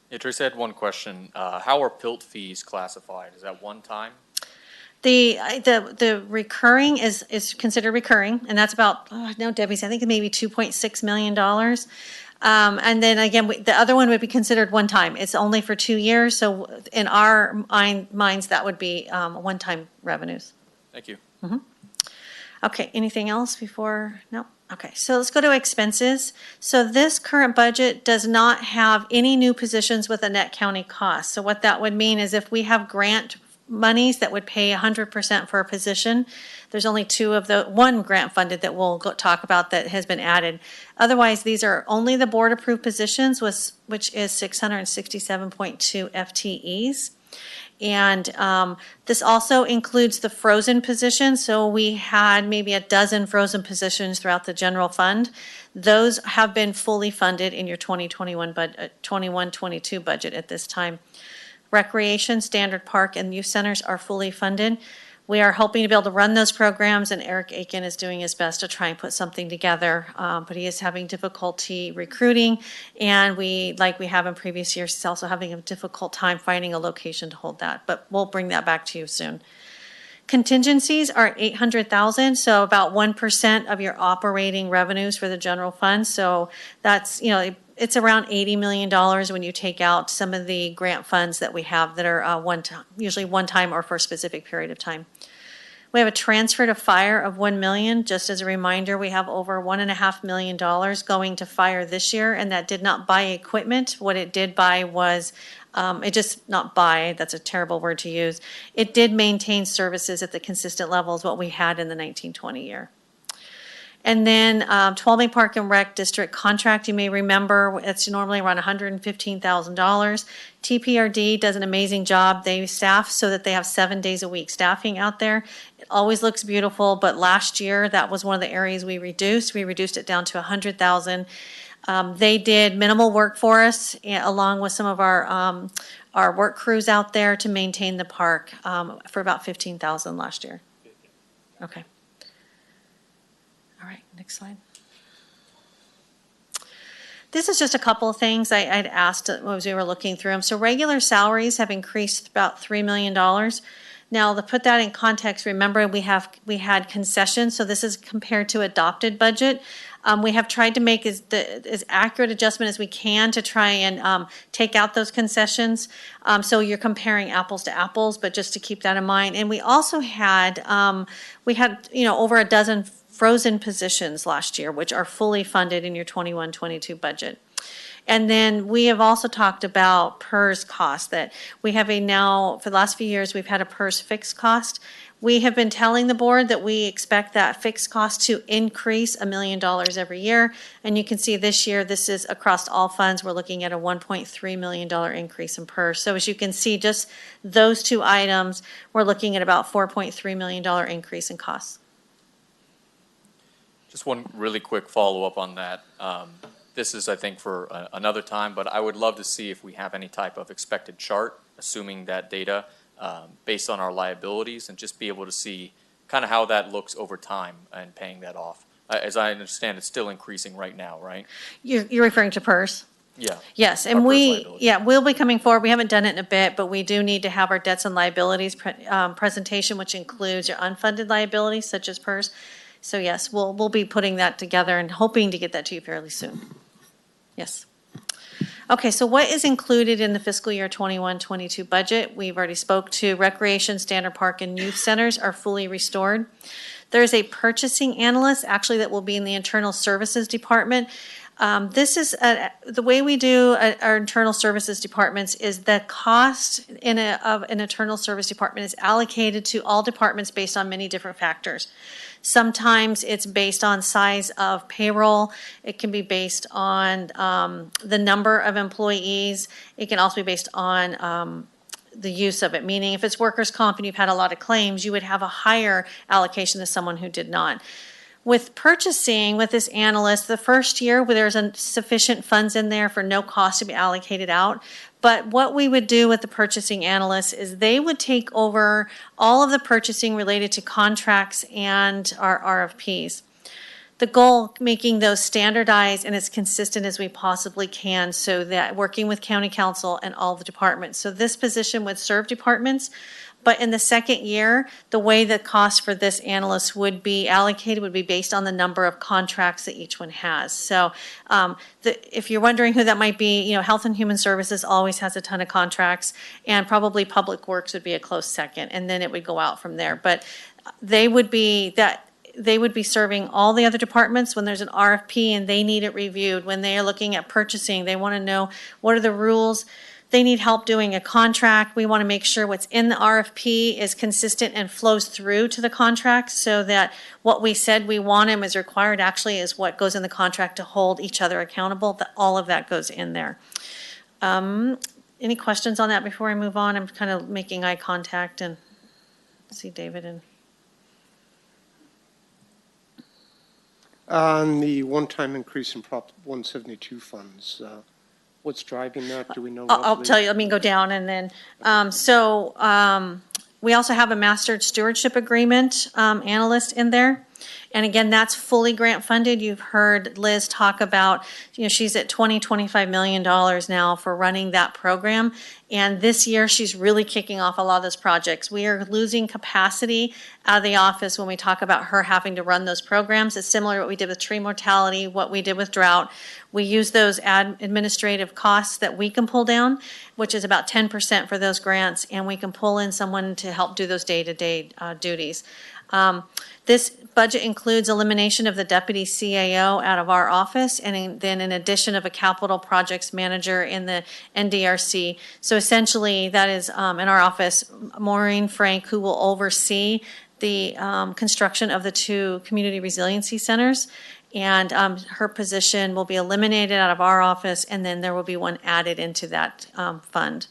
Yeah, Tracy, I had one question. How are PILT fees classified? Is that one time? The recurring is considered recurring, and that's about, no, Debbie's, I think maybe $2.6 million. And then again, the other one would be considered one time. It's only for 2 years, so in our minds, that would be one-time revenues. Thank you. Mm-hmm. Okay, anything else before? No? Okay, so let's go to expenses. So this current budget does not have any new positions with a net county cost. So what that would mean is if we have grant monies that would pay 100% for a position, there's only one grant funded that we'll talk about that has been added. Otherwise, these are only the board approved positions, which is 667.2 FTEs. And this also includes the frozen positions. So we had maybe a dozen frozen positions throughout the general fund. Those have been fully funded in your 21-22 budget at this time. Recreation, Standard Park, and youth centers are fully funded. We are hoping to be able to run those programs, and Eric Aiken is doing his best to try and put something together, but he is having difficulty recruiting, and like we have in previous years, he's also having a difficult time finding a location to hold that, but we'll bring that back to you soon. Contingencies are $800,000, so about 1% of your operating revenues for the general fund, so that's, it's around $80 million when you take out some of the grant funds that we have that are usually one time or for a specific period of time. We have a transfer to fire of $1 million. Just as a reminder, we have over $1.5 million going to fire this year, and that did not buy equipment. What it did buy was, that's a terrible word to use. It did maintain services at the consistent levels what we had in the 1920 year. And then Tuolumne Park and Rec District contract, you may remember, it's normally around $115,000. TPRD does an amazing job. They staff so that they have 7 days a week staffing out there. It always looks beautiful, but last year that was one of the areas we reduced. We reduced it down to $100,000. They did minimal work for us, along with some of our work crews out there to maintain the park for about $15,000 last year. Okay. All right, next slide. This is just a couple of things I'd asked as we were looking through them. So regular salaries have increased about $3 million. Now, to put that in context, remember we had concessions, so this is compared to adopted budget. We have tried to make as accurate adjustment as we can to try and take out those concessions. So you're comparing apples to apples, but just to keep that in mind. And we also had over a dozen frozen positions last year, which are fully funded in your 21-22 budget. And then we have also talked about PERS costs that we have for the last few years, we've had a PERS fixed cost. We have been telling the board that we expect that fixed cost to increase $1 million every year. And you can see this year, this is across all funds, we're looking at a $1.3 million increase in PERS. So as you can see, just those two items, we're looking at about $4.3 million increase in costs. Just one really quick follow-up on that. This is, I think, for another time, but I would love to see if we have any type of expected chart, assuming that data based on our liabilities, and just be able to see kind of how that looks over time and paying that off. As I understand, it's still increasing right now, right? You're referring to PERS? Yeah. Yes, Our and PERS we, liability. yeah, we'll be coming forward. We haven't done it in a bit, but we do need to have our debts and liabilities presentation, which includes your unfunded liabilities such as PERS. So yes, we'll be putting that together and hoping to get that to you fairly soon. Yes. Okay, so what is included in the fiscal year 21-22 budget? We've already spoke to recreation, standard park, and youth centers are fully restored. There's a purchasing analyst, actually, that will be in the internal services department. This is the way we do our internal services departments is the cost of an internal service department is allocated to all departments based on many different factors. Sometimes it's based on size of payroll. It can be based on the number of employees. It can also be based on the use of it, meaning if it's workers' comp and you've had a lot of claims, you would have a higher allocation than someone who did not. With purchasing, with this analyst, the first year where there's sufficient funds in there for no cost to be allocated out. But what we would do with the purchasing analyst is they would take over all of the purchasing related to contracts and our RFPs. The goal, making those standardized and as consistent as we possibly can so that working with county council and all the departments. So this position would serve departments, but in the second year, the way the cost for this analyst would be allocated would be based on the number of contracts that each one has. So if you're wondering who that might be, Health and Human Services always has a ton of contracts, and probably Public Works would be a close second, and then it would go out from there. But they would be serving all the other departments when there's an RFP and they need it reviewed. When they are looking at purchasing, they want to know what are the rules. They need help doing a contract. We want to make sure what's in the RFP is consistent and flows through to the contract so that what we said we want and is required actually is what goes in the contract to hold each other accountable, that all of that goes in there. Any questions on that before I move on? I'm kind of making eye contact and see David and. On the one-time increase in Prop 172 funds, what's driving that? Do we know? I'll roughly? tell you, let me go down and then, we also have a master stewardship agreement analyst in there. And again, that's fully grant funded. You've heard Liz talk about, she's at $25 million now for running that program. And this year, she's really kicking off a lot of those projects. We are losing capacity out of the office when we talk about her having to run those programs. It's similar to what we did with tree mortality, what we did with drought. We use those administrative costs that we can pull down, which is about 10% for those grants, and we can pull in someone to help do those day-to-day duties. This budget includes elimination of the deputy CAO out of our office, and then in addition of a capital projects manager in the NDRC. So essentially, that is in our office, Maureen Frank, who will oversee the construction of the 2 community resiliency centers. And her position will be eliminated out of our office, and then there will be one added into that fund.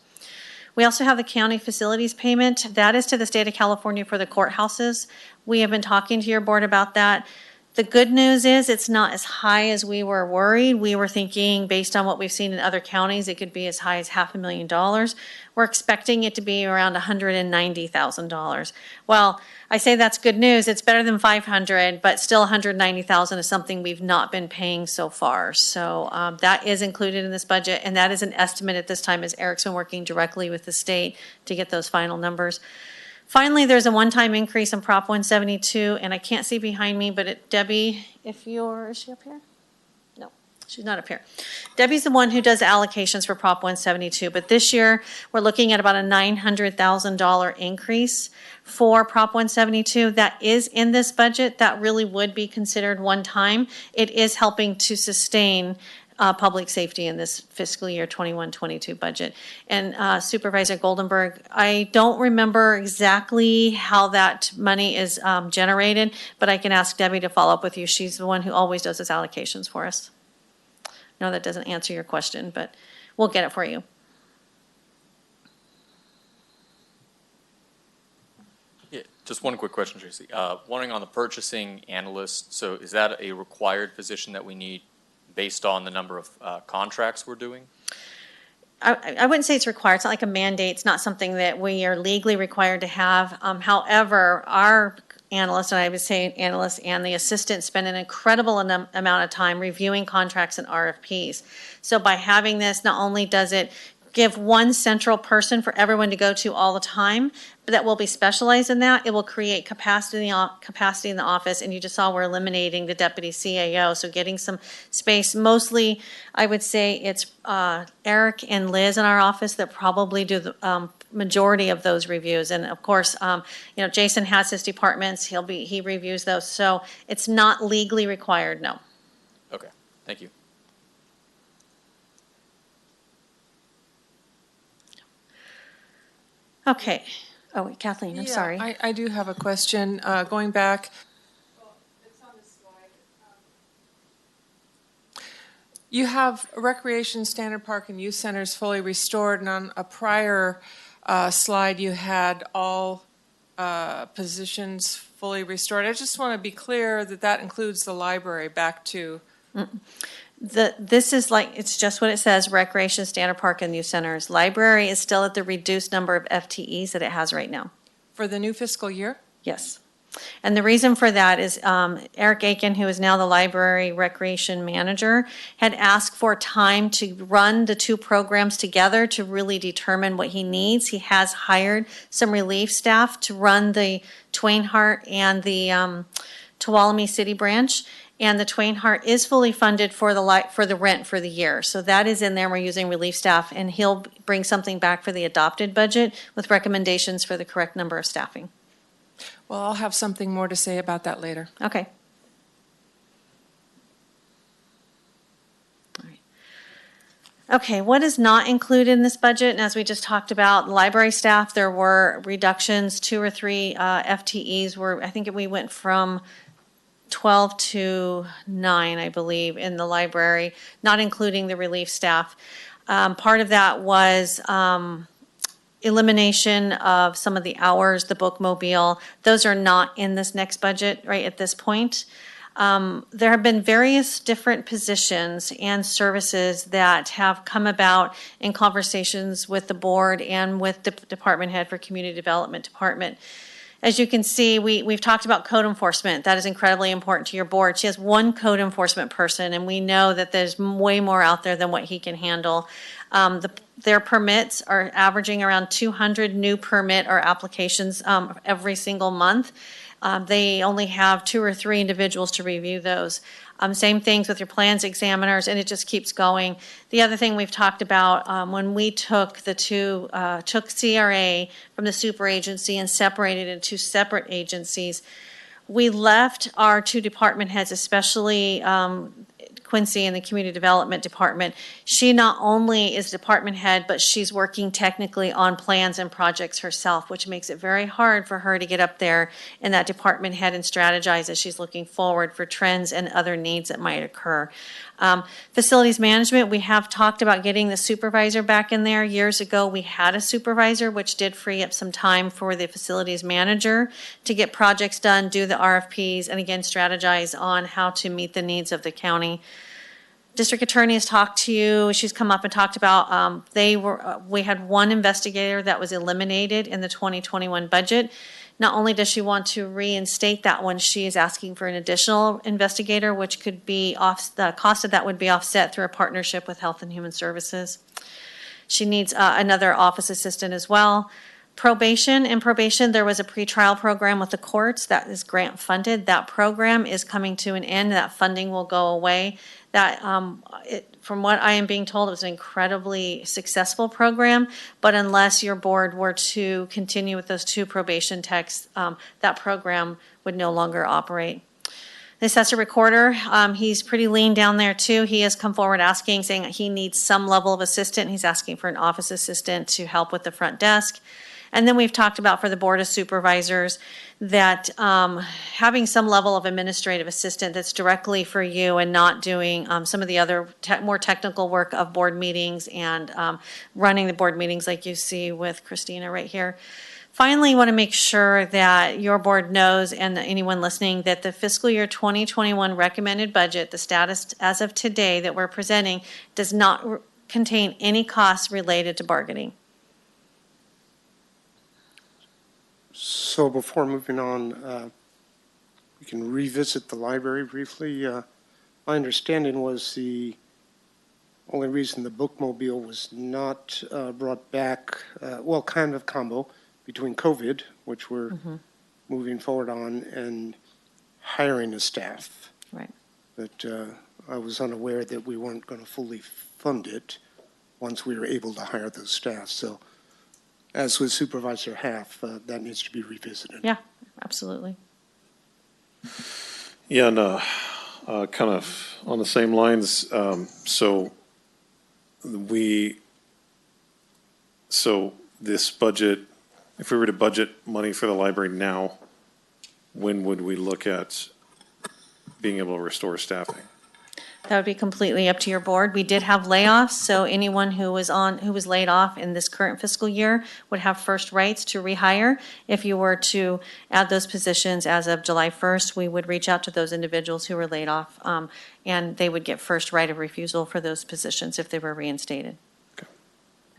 We also have the county facilities payment. That is to the state of California for the courthouses. We have been talking to your board about that. The good news is it's not as high as we were worried. We were thinking, based on what we've seen in other counties, it could be as high as $500,000. We're expecting it to be around $190,000. Well, I say that's good news. It's better than 500, but still 190,000 is something we've not been paying so far. So that is included in this budget, and that is an estimate at this time as Eric's been working directly with the state to get those final numbers. Finally, there's a one-time increase in Prop 172, and I can't see behind me, but Debbie, is she up here? No, she's not up here. Debbie's the one who does allocations for Prop 172, but this year we're looking at about a $900,000 increase for Prop 172. That is in this budget. That really would be considered one time. It is helping to sustain public safety in this fiscal year 21-22 budget. And Supervisor Goldenberg, I don't remember exactly how that money is generated, but I can ask Debbie to follow up with you. She's the one who always does those allocations for us. No, that doesn't answer your question, but we'll get it for you. Yeah, just one quick question, Tracy. Wondering on the purchasing analyst, so is that a required position that we need based on the number of contracts we're doing? I wouldn't say it's required. It's not like a mandate. It's not something that we are legally required to have. However, our analyst, and I would say analyst and the assistant, spend an incredible amount of time reviewing contracts and RFPs. So by having this, not only does it give one central person for everyone to go to all the time, but that will be specialized in that. It will create capacity in the office, and you just saw we're eliminating the deputy CAO, so getting some space. Mostly, I would say it's Eric and Liz in our office that probably do the majority of those reviews, and of course, Jason has his departments. He reviews those, so it's not legally required. No. Okay, thank you. Okay. Oh, wait, Kathleen, I'm Yeah, sorry. I do have a question, going back. You have recreation, standard park, and youth centers fully restored, and on a prior slide, you had all positions fully restored. I just want to be clear that that includes the library back to... This is it's just what it says, recreation, standard park, and youth centers. Library is still at the reduced number of FTEs that it has right now. For the new fiscal year? Yes. And the reason for that is Eric Aiken, who is now the library recreation manager, had asked for time to run the two programs together to really determine what he needs. He has hired some relief staff to run the Twain Harte and the Tuolumne City branch. And the Twain Harte is fully funded for the rent for the year. So that is in there. We're using relief staff, and he'll bring something back for the adopted budget with recommendations for the correct number of staffing. Well, I'll have something more to say about that later. Okay. All right. Okay, what is not included in this budget? And as we just talked about, library staff, there were reductions, 2 or 3 FTEs were, I think we went from 12 to 9, I believe, in the library, not including the relief staff. Part of that was elimination of some of the hours, the bookmobile. Those are not in this next budget right at this point. There have been various different positions and services that have come about in conversations with the board and with the department head for community development department. As you can see, we've talked about code enforcement. That is incredibly important to your board. She has one code enforcement person, and we know that there's way more out there than what he can handle. Their permits are averaging around 200 new permit or applications every single month. They only have 2 or 3 individuals to review those. Same things with your plans examiners, and it just keeps going. The other thing we've talked about, when we took took CRA from the super agency and separated it into separate agencies, we left our 2 department heads, especially Quincy in the community development department. She not only is department head, but she's working technically on plans and projects herself, which makes it very hard for her to get up there in that department head and strategize as she's looking forward for trends and other needs that might occur. Facilities management, we have talked about getting the supervisor back in there. Years ago, we had a supervisor, which did free up some time for the facilities manager to get projects done, do the RFPs, and again, strategize on how to meet the needs of the county. District attorney has talked to you. She's come up and talked about, we had one investigator that was eliminated in the 2021 budget. Not only does she want to reinstate that one, she is asking for an additional investigator, which could be the cost of that would be offset through a partnership with Health and Human Services. She needs another office assistant as well. Probation, there was a pretrial program with the courts that is grant funded. That program is coming to an end. That funding will go away. That, from what I am being told, it was an incredibly successful program, but unless your board were to continue with those 2 probation techs, that program would no longer operate. The assessor recorder, he's pretty lean down there too. He has come forward saying that he needs some level of assistant. He's asking for an office assistant to help with the front desk. And then we've talked about for the Board of Supervisors that having some level of administrative assistant that's directly for you and not doing some of the other more technical work of board meetings and running the board meetings like you see with Christina right here. Finally, you want to make sure that your board knows and anyone listening that the fiscal year 2021 recommended budget, the status as of today that we're presenting, does not contain any costs related to bargaining. So before moving on, we can revisit the library briefly. My understanding was the only reason the bookmobile was not brought back, well, kind of combo between COVID, which we're moving forward on, and hiring a staff. Right. But I was unaware that we weren't going to fully fund it once we were able to hire those staff. So as with Supervisor Half, that needs to be revisited. Yeah, absolutely. Yeah, and kind of on the same lines, so this budget, if we were to budget money for the library now, when would we look at being able to restore staffing? That would be completely up to your board. We did have layoffs, so anyone who was laid off in this current fiscal year would have first rights to rehire. If you were to add those positions as of July 1st, we would reach out to those individuals who were laid off, and they would get first right of refusal for those positions if they were reinstated. Okay.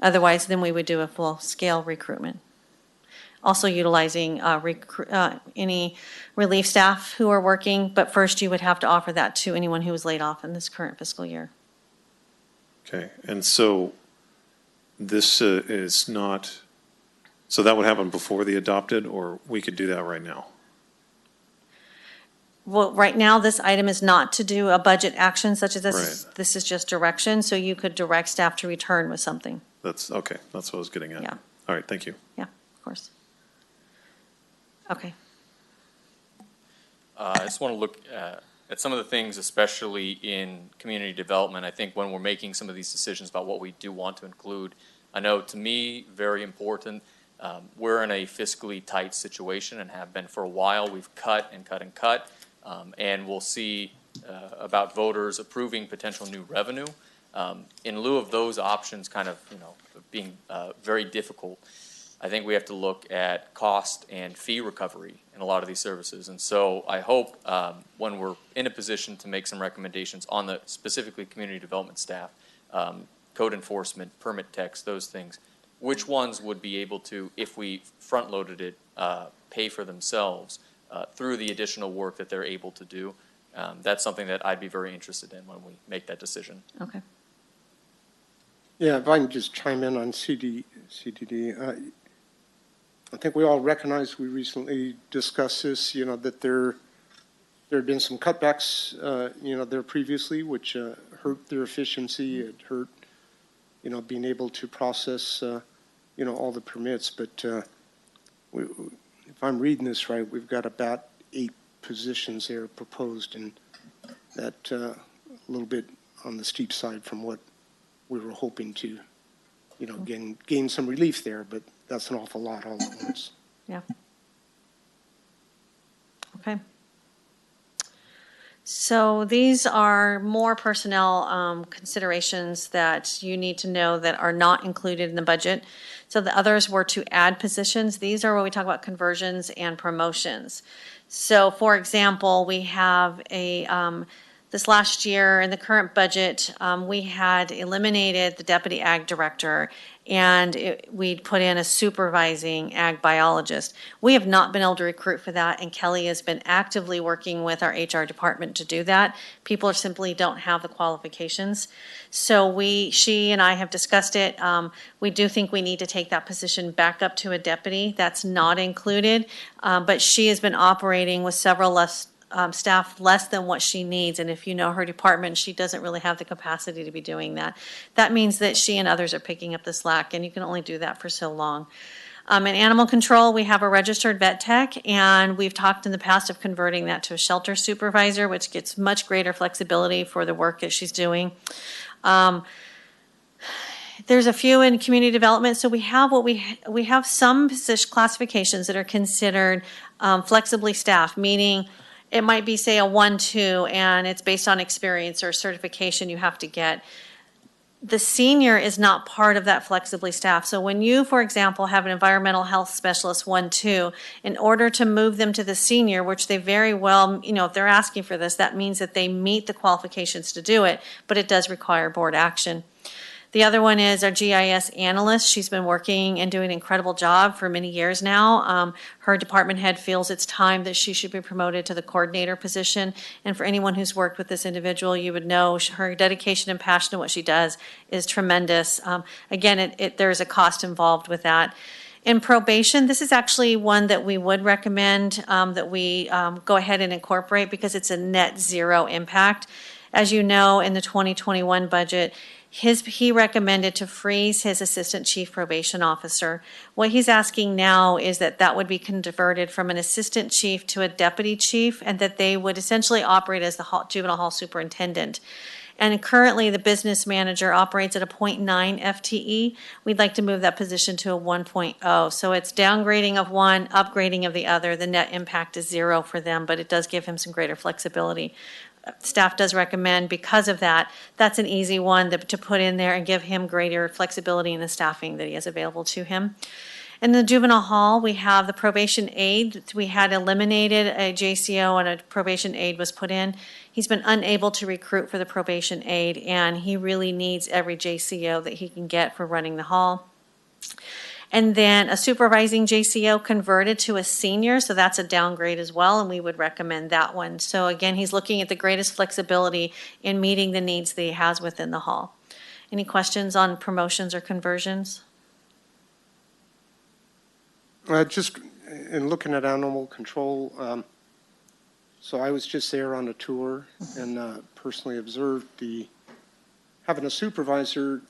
Otherwise, then we would do a full-scale recruitment. Also utilizing any relief staff who are working, but first you would have to offer that to anyone who was laid off in this current fiscal year. Okay, and so this is not, so that would happen before the adopted, or we could do that right now? Well, right now, this item is not to do a budget action such as this. Right. This is just direction, so you could direct staff to return with something. That's, okay, that's what I was getting at. Yeah. All right, thank you. Yeah, of course. Okay. I just want to look at some of the things, especially in community development. I think when we're making some of these decisions about what we do want to include, I know to me, very important, we're in a fiscally tight situation and have been for a while. We've cut and cut and cut, and we'll see about voters approving potential new revenue. In lieu of those options kind of, being very difficult, I think we have to look at cost and fee recovery in a lot of these services. And so I hope when we're in a position to make some recommendations on the specifically community development staff, code enforcement, permit techs, those things, which ones would be able to, if we front-loaded it, pay for themselves through the additional work that they're able to do. That's something that I'd be very interested in when we make that decision. Okay. Yeah, if I can just chime in on CDD. I think we all recognize, we recently discussed this, that there had been some cutbacks, there previously, which hurt their efficiency. It hurt, being able to process, all the permits. But if I'm reading this right, we've got about 8 positions there proposed, and that a little bit on the steep side from what we were hoping to, gain some relief there. But that's an awful lot all at once. Yeah. Okay. So these are more personnel considerations that you need to know that are not included in the budget. So the others were to add positions. These are where we talk about conversions and promotions. So for example, we have this last year in the current budget, we had eliminated the deputy ag director, and we'd put in a supervising ag biologist. We have not been able to recruit for that, and Kelly has been actively working with our HR department to do that. People simply don't have the qualifications. So she and I have discussed it. We do think we need to take that position back up to a deputy. That's not included, but she has been operating with several staff less than what she needs, and if you know her department, she doesn't really have the capacity to be doing that. That means that she and others are picking up the slack, and you can only do that for so long. In animal control, we have a registered vet tech, and we've talked in the past of converting that to a shelter supervisor, which gets much greater flexibility for the work that she's doing. There's a few in community development, so we have some position classifications that are considered flexibly staffed, meaning it might be, say, a 1-2, and it's based on experience or certification you have to get. The senior is not part of that flexibly staffed. So when you, for example, have an environmental health specialist 1-2, in order to move them to the senior, which they very well, if they're asking for this, that means that they meet the qualifications to do it, but it does require board action. The other one is our GIS analyst. She's been working and doing an incredible job for many years now. Her department head feels it's time that she should be promoted to the coordinator position. And for anyone who's worked with this individual, you would know her dedication and passion to what she does is tremendous. Again, there's a cost involved with that. In probation, this is actually one that we would recommend that we go ahead and incorporate because it's a net zero impact. As you know, in the 2021 budget, he recommended to freeze his assistant chief probation officer. What he's asking now is that would be converted from an assistant chief to a deputy chief, and that they would essentially operate as the juvenile hall superintendent. And currently, the business manager operates at a 0.9 FTE. We'd like to move that position to a 1.0. So it's downgrading of one, upgrading of the other. The net impact is zero for them, but it does give him some greater flexibility. Staff does recommend, because of that, that's an easy one to put in there and give him greater flexibility in the staffing that he has available to him. In the juvenile hall, we have the probation aide. We had eliminated a JCO and a probation aide was put in. He's been unable to recruit for the probation aide, and he really needs every JCO that he can get for running the hall. And then a supervising JCO converted to a senior, so that's a downgrade as well, and we would recommend that one. So again, he's looking at the greatest flexibility in meeting the needs that he has within the hall. Any questions on promotions or conversions? Just in looking at animal control, so I was just there on a tour and personally observed having a supervisor,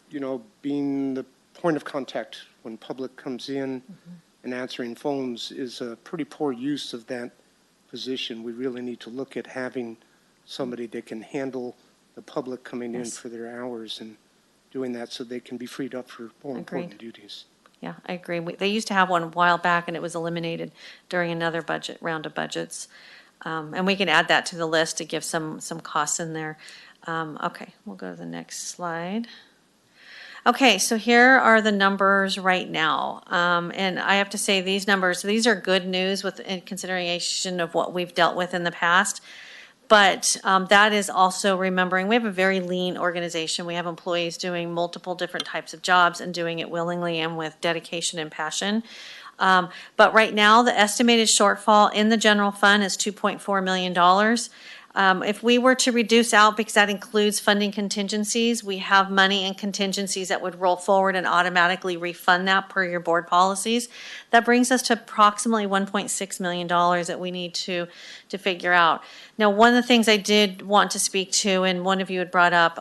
being the point of contact when public comes in and answering phones is a pretty poor use of that position. We really need to look at having somebody that can handle the public coming in for their hours and doing that so they can be freed up for more important duties. Yeah, I agree. They used to have one a while back, and it was eliminated during another round of budgets. And we can add that to the list to give some costs in there. Okay, we'll go to the next slide. Okay, so here are the numbers right now. And I have to say these numbers, these are good news in consideration of what we've dealt with in the past. But that is also remembering we have a very lean organization. We have employees doing multiple different types of jobs and doing it willingly and with dedication and passion. But right now, the estimated shortfall in the general fund is $2.4 million. If we were to reduce out, because that includes funding contingencies, we have money in contingencies that would roll forward and automatically refund that per your board policies. That brings us to approximately $1.6 million that we need to figure out. Now, one of the things I did want to speak to, and one of you had brought up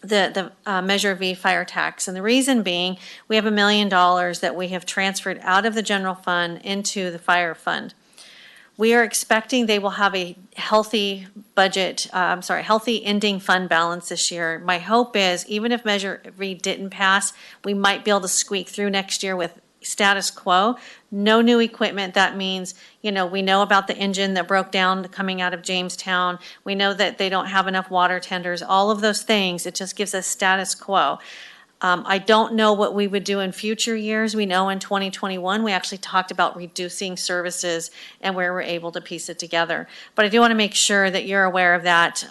the Measure V fire tax. And the reason being, we have $1 million that we have transferred out of the general fund into the fire fund. We are expecting they will have a healthy budget, healthy ending fund balance this year. My hope is, even if Measure V didn't pass, we might be able to squeak through next year with status quo. No new equipment. That means, we know about the engine that broke down coming out of Jamestown. We know that they don't have enough water tenders. All of those things, it just gives us status quo. I don't know what we would do in future years. We know in 2021, we actually talked about reducing services and where we're able to piece it together. But I do want to make sure that you're aware of that,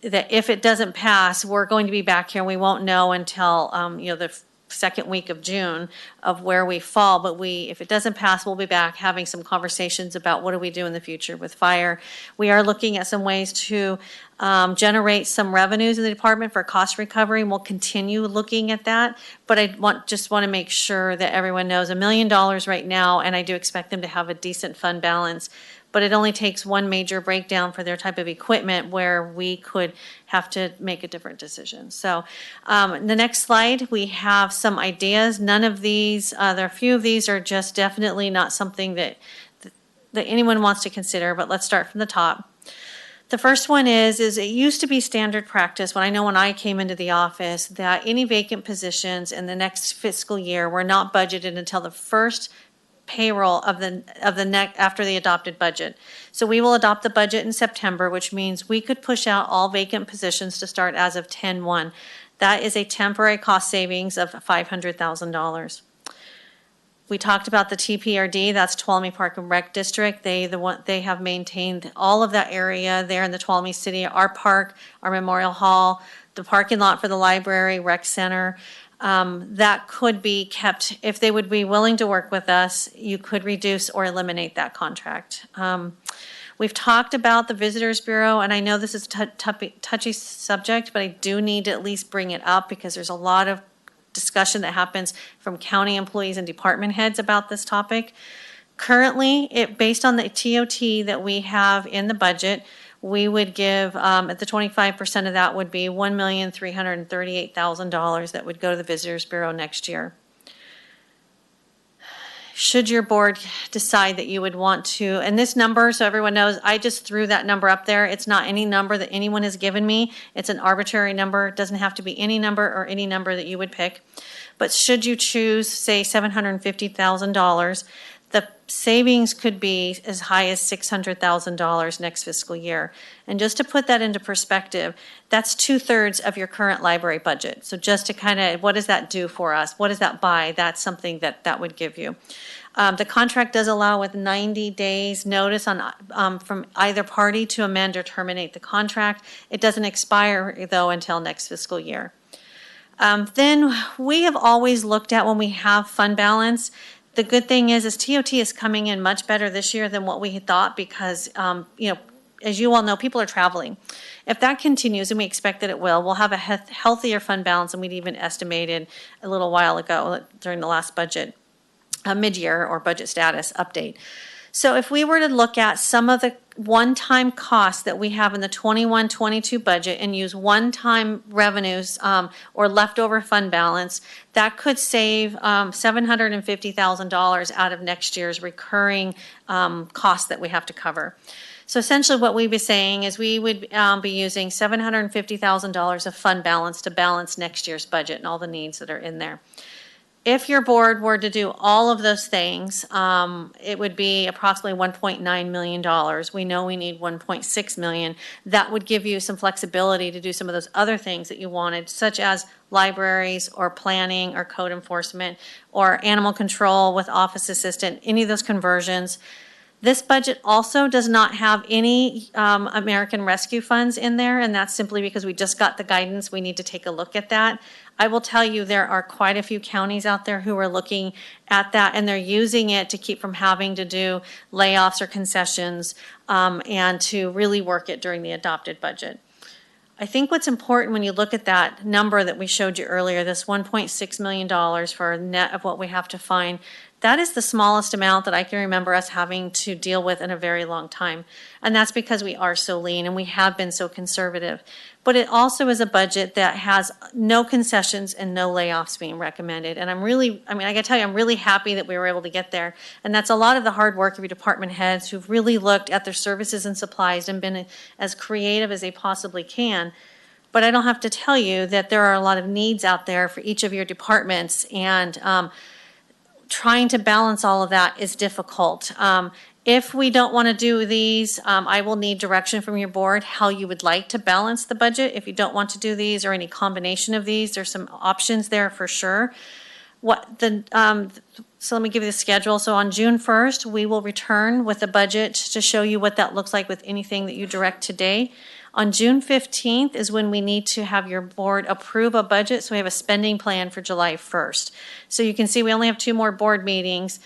that if it doesn't pass, we're going to be back here and we won't know until, the second week of June of where we fall. But if it doesn't pass, we'll be back having some conversations about what do we do in the future with fire. We are looking at some ways to generate some revenues in the department for cost recovery, and we'll continue looking at that. But I just want to make sure that everyone knows $1 million right now, and I do expect them to have a decent fund balance. But it only takes one major breakdown for their type of equipment where we could have to make a different decision. So the next slide, we have some ideas. None of these, there are a few of these are just definitely not something that anyone wants to consider, but let's start from the top. The first one is it used to be standard practice when I came into the office that any vacant positions in the next fiscal year were not budgeted until the first payroll of the after the adopted budget. So we will adopt the budget in September, which means we could push out all vacant positions to start as of 10/1. That is a temporary cost savings of $500,000. We talked about the TPRD, that's Tuolumne Park and Rec District. They have maintained all of that area there in the Tuolumne City, our park, our Memorial Hall, the parking lot for the library, rec center, that could be kept, if they would be willing to work with us, you could reduce or eliminate that contract. We've talked about the Visitors Bureau, and I know this is a touchy subject, but I do need to at least bring it up because there's a lot of discussion that happens from county employees and department heads about this topic. Currently, based on the TOT that we have in the budget, we would give, at the 25% of that would be $1,338,000 that would go to the Visitors Bureau next year. Should your board decide that you would want to, and this number, so everyone knows, I just threw that number up there. It's not any number that anyone has given me. It's an arbitrary number. It doesn't have to be any number or any number that you would pick. But should you choose, say, $750,000, the savings could be as high as $600,000 next fiscal year. And just to put that into perspective, that's 2/3 of your current library budget. So just to kind of, what does that do for us? What does that buy? That's something that would give you. The contract does allow with 90 days notice from either party to amend or terminate the contract. It doesn't expire, though, until next fiscal year. Then we have always looked at when we have fund balance. The good thing is TOT is coming in much better this year than what we had thought because, as you all know, people are traveling. If that continues, and we expect that it will, we'll have a healthier fund balance than we'd even estimated a little while ago during the last budget, mid-year or budget status update. So if we were to look at some of the one-time costs that we have in the 21-22 budget and use one-time revenues or leftover fund balance, that could save $750,000 out of next year's recurring costs that we have to cover. So essentially what we'd be saying is we would be using $750,000 of fund balance to balance next year's budget and all the needs that are in there. If your board were to do all of those things, it would be approximately $1.9 million. We know we need $1.6 million. That would give you some flexibility to do some of those other things that you wanted, such as libraries or planning or code enforcement or animal control with office assistant, any of those conversions. This budget also does not have any American Rescue funds in there, and that's simply because we just got the guidance. We need to take a look at that. I will tell you there are quite a few counties out there who are looking at that, and they're using it to keep from having to do layoffs or concessions and to really work it during the adopted budget. I think what's important when you look at that number that we showed you earlier, this $1.6 million for a net of what we have to find, that is the smallest amount that I can remember us having to deal with in a very long time. And that's because we are so lean and we have been so conservative. But it also is a budget that has no concessions and no layoffs being recommended. And I gotta tell you, I'm really happy that we were able to get there. And that's a lot of the hard work of your department heads who've really looked at their services and supplies and been as creative as they possibly can. But I don't have to tell you that there are a lot of needs out there for each of your departments, and trying to balance all of that is difficult. If we don't want to do these, I will need direction from your board how you would like to balance the budget. If you don't want to do these or any combination of these, there's some options there for sure. So let me give you the schedule. So on June 1st, we will return with a budget to show you what that looks like with anything that you direct today. On June 15th is when we need to have your board approve a budget, so we have a spending plan for July 1st. So you can see we only have 2 more board meetings.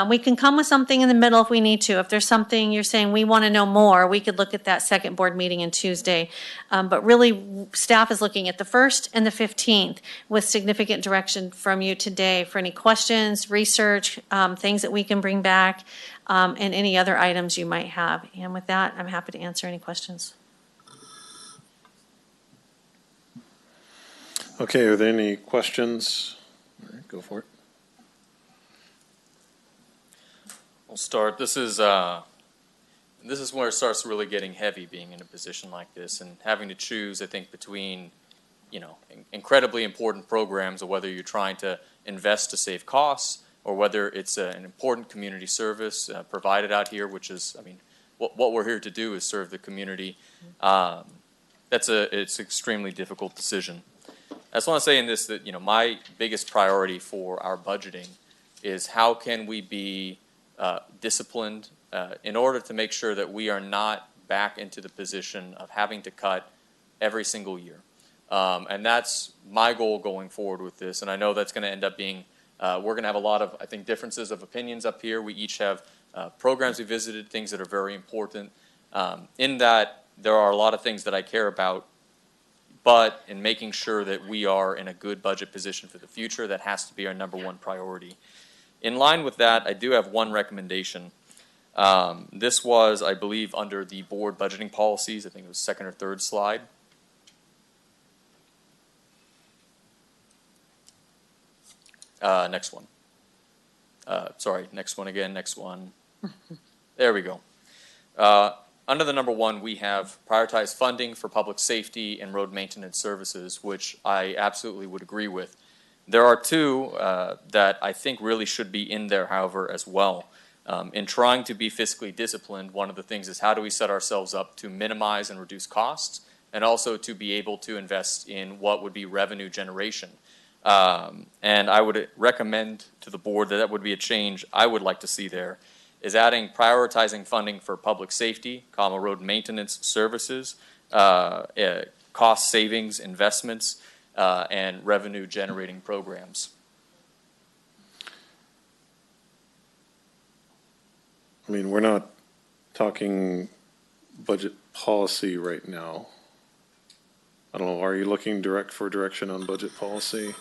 We can come with something in the middle if we need to. If there's something you're saying we want to know more, we could look at that second board meeting on Tuesday. But really, staff is looking at the 1st and the 15th with significant direction from you today for any questions, research, things that we can bring back, and any other items you might have. And with that, I'm happy to answer any questions. Okay, are there any questions? All right, go for it. We'll start. This is where it starts really getting heavy, being in a position like this and having to choose, I think, between, incredibly important programs, or whether you're trying to invest to save costs, or whether it's an important community service provided out here, which is, what we're here to do is serve the community. It's an extremely difficult decision. I just want to say in this that, my biggest priority for our budgeting is how can we be disciplined in order to make sure that we are not back into the position of having to cut every single year. And that's my goal going forward with this. And I know that's going to end up being, we're going to have a lot of, I think, differences of opinions up here. We each have programs we visited, things that are very important. In that, there are a lot of things that I care about, but in making sure that we are in a good budget position for the future, that has to be our number one priority. In line with that, I do have one recommendation. This was, I believe, under the board budgeting policies. I think it was second or third slide. Next one. Sorry, next one again, next one. There we go. Under the number one, we have prioritized funding for public safety and road maintenance services, which I absolutely would agree with. There are two that I think really should be in there, however, as well. In trying to be fiscally disciplined, one of the things is how do we set ourselves up to minimize and reduce costs, and also to be able to invest in what would be revenue generation. And I would recommend to the board that that would be a change I would like to see there, is adding prioritizing funding for public safety, road maintenance services, cost savings investments, and revenue generating programs. I mean, we're not talking budget policy right now. I don't know, are you looking for direction on budget policy?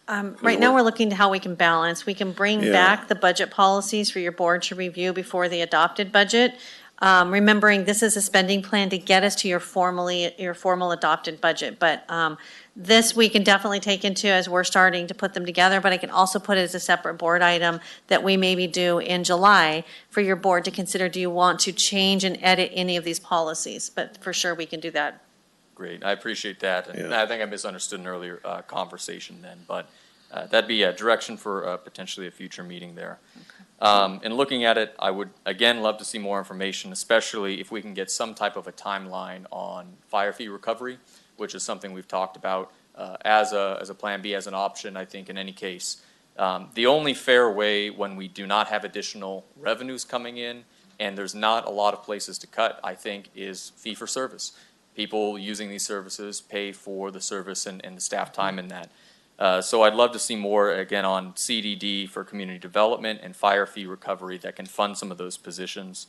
Right now, we're looking to how we can balance. We can bring Yeah. back the budget policies for your board to review before the adopted budget. Remembering this is a spending plan to get us to your formal adopted budget. But this we can definitely take into as we're starting to put them together, but I can also put it as a separate board item that we maybe do in July for your board to consider, do you want to change and edit any of these policies? But for sure, we can do that. Great, I appreciate that. And Yeah. I think I misunderstood an earlier conversation then, but that'd be a direction for potentially a future meeting there. In looking at it, I would, again, love to see more information, especially if we can get some type of a timeline on fire fee recovery, which is something we've talked about as a plan B, as an option, I think, in any case. The only fair way when we do not have additional revenues coming in and there's not a lot of places to cut, I think, is fee for service. People using these services pay for the service and the staff time in that. So I'd love to see more, again, on CDD for community development and fire fee recovery that can fund some of those positions.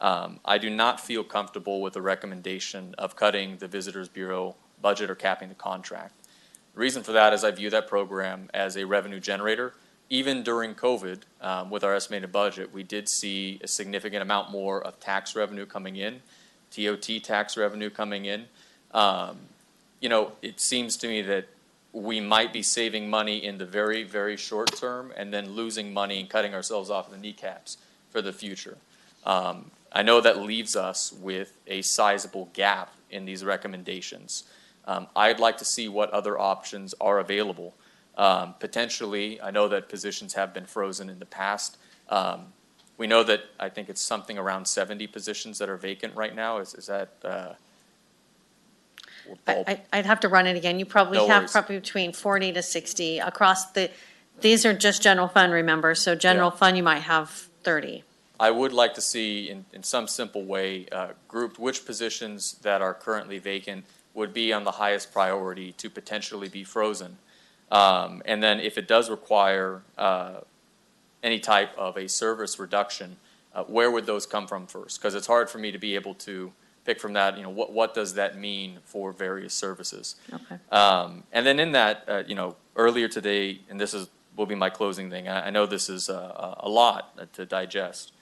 I do not feel comfortable with the recommendation of cutting the Visitors Bureau budget or capping the contract. The reason for that is I view that program as a revenue generator. Even during COVID, with our estimated budget, we did see a significant amount more of tax revenue coming in, TOT tax revenue coming in. It seems to me that we might be saving money in the very, very short term and then losing money and cutting ourselves off the kneecaps for the future. I know that leaves us with a sizable gap in these recommendations. I'd like to see what other options are available. Potentially, I know that positions have been frozen in the past. We know that I think it's something around 70 positions that are vacant right now. Is that? I'd have to run it again. You probably No have worries. probably between 40 to 60 across these are just general fund, remember, so general Yeah. fund, you might have 30. I would like to see in some simple way grouped which positions that are currently vacant would be on the highest priority to potentially be frozen. And then if it does require any type of a service reduction, where would those come from first? Because it's hard for me to be able to pick from that, what does that mean for various services? Okay. And then in that, earlier today, and will be my closing thing, I know this is a lot to digest.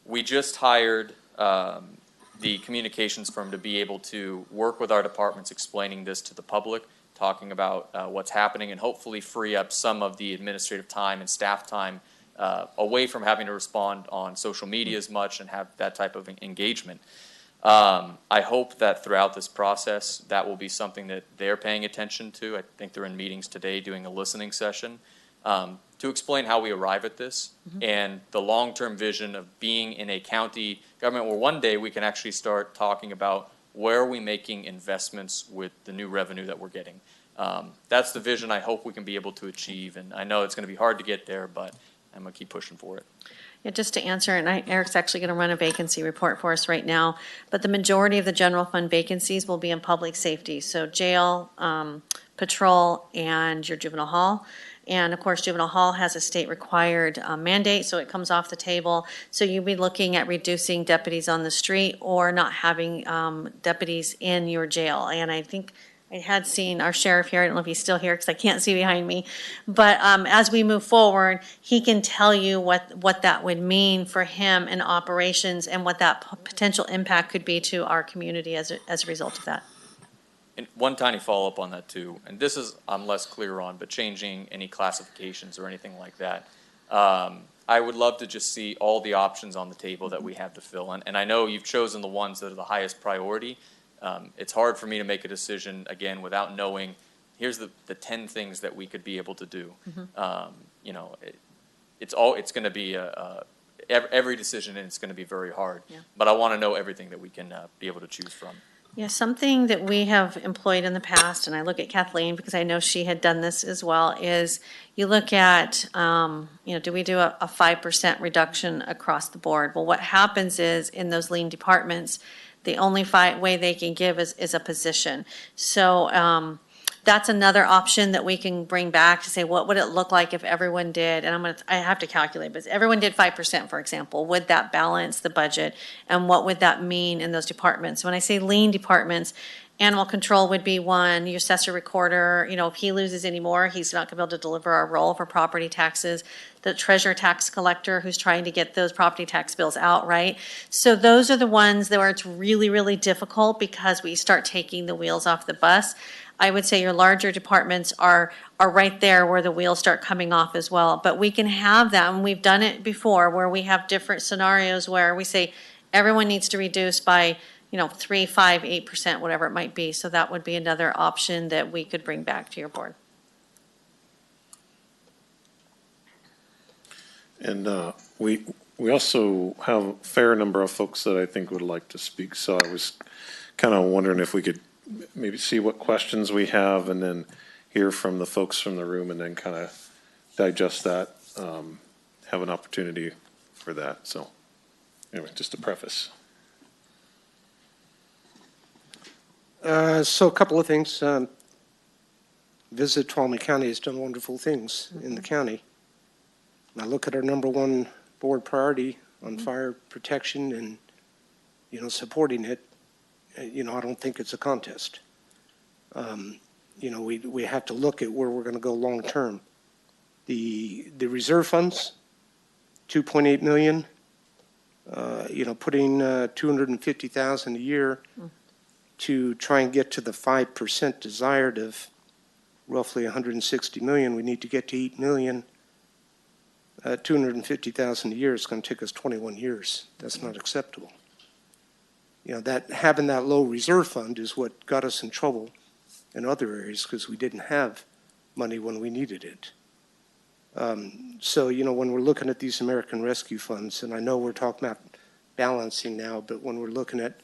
We just hired the communications firm to be able to work with our departments explaining this to the public, talking about what's happening, and hopefully free up some of the administrative time and staff time away from having to respond on social media as much and have that type of engagement. I hope that throughout this process, that will be something that they're paying attention to. I think they're in meetings today doing a listening session to explain how we arrive at this and the long-term vision of being in a county government where one day we can actually start talking about where are we making investments with the new revenue that we're getting. That's the vision I hope we can be able to achieve, and I know it's going to be hard to get there, but I'm going to keep pushing for it. Yeah, just to answer, and Eric's actually going to run a vacancy report for us right now, but the majority of the general fund vacancies will be in public safety, so jail, patrol, and your juvenile hall. And of course, juvenile hall has a state required mandate, so it comes off the table. So you'll be looking at reducing deputies on the street or not having deputies in your jail. And I think I had seen our sheriff here. I don't know if he's still here because I can't see behind me. But as we move forward, he can tell you what that would mean for him in operations and what that potential impact could be to our community as a result of that. And one tiny follow-up on that too, and this is I'm less clear on, but changing any classifications or anything like that. I would love to just see all the options on the table that we have to fill. And I know you've chosen the ones that are the highest priority. It's hard for me to make a decision, again, without knowing, here's the 10 things that we could be able to do. You know, it's going to be every decision, and it's going to be very hard. Yeah. But I want to know everything that we can be able to choose from. Yeah, something that we have employed in the past, and I look at Kathleen because I know she had done this as well, is you look at, do we do a 5% reduction across the board? Well, what happens is in those lean departments, the only way they can give is a position. So that's another option that we can bring back to say, what would it look like if everyone did, and I have to calculate, but if everyone did 5%, for example, would that balance the budget? And what would that mean in those departments? When I say lean departments, animal control would be one, your assessor recorder, if he loses any more, he's not gonna be able to deliver our role for property taxes. The treasurer tax collector who's trying to get those property tax bills out, right? So those are the ones where it's really, really difficult because we start taking the wheels off the bus. I would say your larger departments are right there where the wheels start coming off as well. But we can have that, and we've done it before, where we have different scenarios where we say everyone needs to reduce by 3, 5, 8%, whatever it might be. So that would be another option that we could bring back to your board. And we also have a fair number of folks that I think would like to speak. So I was kind of wondering if we could maybe see what questions we have and then hear from the folks from the room and then kind of digest that, have an opportunity for that. So anyway, just a preface. So a couple of things. Visit Tuolumne County has done wonderful things in the county. And I look at our number one board priority on fire protection and, supporting it. I don't think it's a contest. We have to look at where we're going to go long term. The reserve funds, $2.8 million, putting $250,000 a year to try and get to the 5% desired of roughly $160 million. We need to get to $8 million. $250,000 a year is going to take us 21 years. That's not acceptable. That having that low reserve fund is what got us in trouble in other areas because we didn't have money when we needed it. So, when we're looking at these American Rescue Funds, and I know we're talking about balancing now, but when we're looking at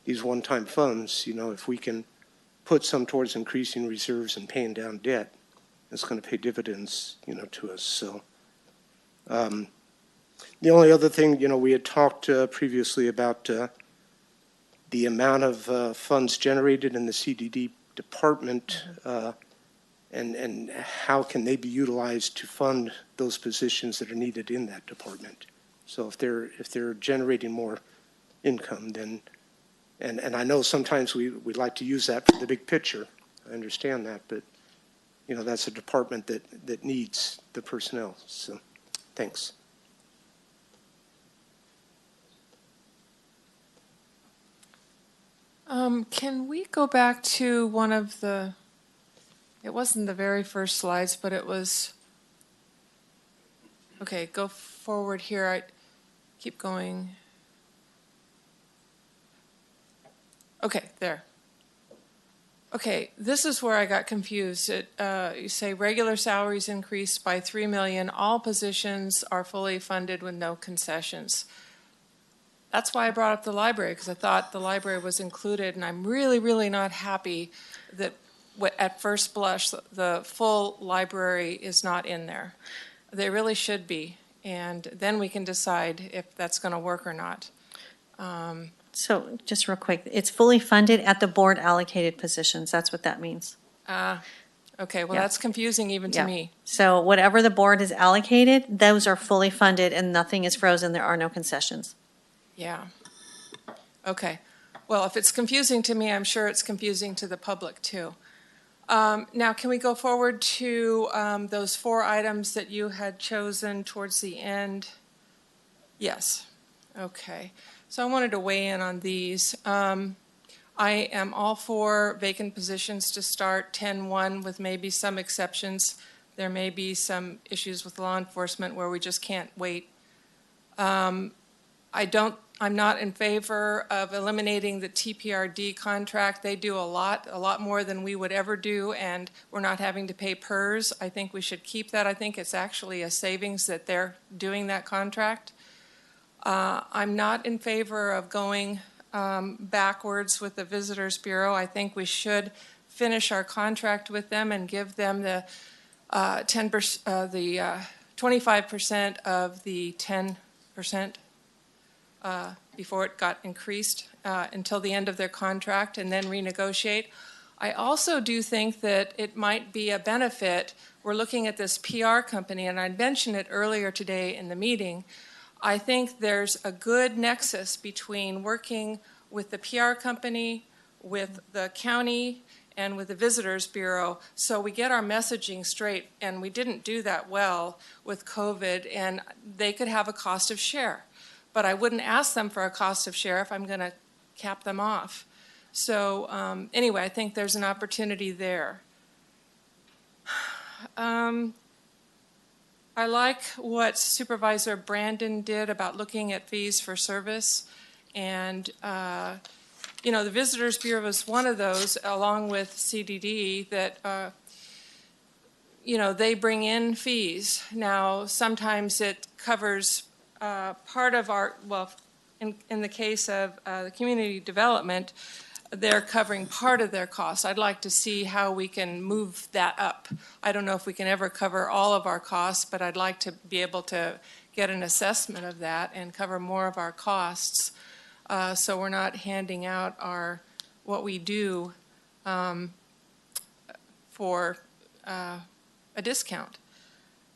these one-time funds, if we can put some towards increasing reserves and paying down debt, it's going to pay dividends, to us. So the only other thing, we had talked previously about the amount of funds generated in the CDD department and how can they be utilized to fund those positions that are needed in that department. So if they're generating more income, then, and I know sometimes we like to use that for the big picture. I understand that, but that's a department that needs the personnel. So thanks. Can we go back to one of it wasn't the very first slides, but it was, okay, go forward here. I keep going. Okay, there. Okay, this is where I got confused. You say regular salaries increased by $3 million. All positions are fully funded with no concessions. That's why I brought up the library, because I thought the library was included, and I'm really, really not happy that at first blush the full library is not in there. They really should be. And then we can decide if that's going to work or not. So just real quick, it's fully funded at the board allocated positions. That's what that means. Okay, well, Yeah. that's confusing even to Yeah. me. So whatever the board has allocated, those are fully funded and nothing is frozen. There are no concessions. Yeah. Okay. Well, if it's confusing to me, I'm sure it's confusing to the public too. Now, can we go forward to those 4 items that you had chosen towards the end? Yes. Okay. So I wanted to weigh in on these. I am all for vacant positions to start 10-1 with maybe some exceptions. There may be some issues with law enforcement where we just can't wait. I'm not in favor of eliminating the TPRD contract. They do a lot more than we would ever do, and we're not having to pay PERS. I think we should keep that. I think it's actually a savings that they're doing that contract. I'm not in favor of going backwards with the Visitors Bureau. I think we should finish our contract with them and give them the 25% of the 10%. Before it got increased until the end of their contract and then renegotiate. I also do think that it might be a benefit. We're looking at this PR company, and I mentioned it earlier today in the meeting. I think there's a good nexus between working with the PR company, with the county, and with the Visitors Bureau, so we get our messaging straight, and we didn't do that well with COVID, and they could have a cost of share. But I wouldn't ask them for a cost of share if I'm going to cap them off. So anyway, I think there's an opportunity there. I like what Supervisor Brandon did about looking at fees for service. And, you know, the Visitors Bureau was one of those, along with CDD, that, you know, they bring in fees. Now, sometimes it covers part of our, well, in the case of the community development, they're covering part of their costs. I'd like to see how we can move that up. I don't know if we can ever cover all of our costs, but I'd like to be able to get an assessment of that and cover more of our costs, so we're not handing out what we do for a discount.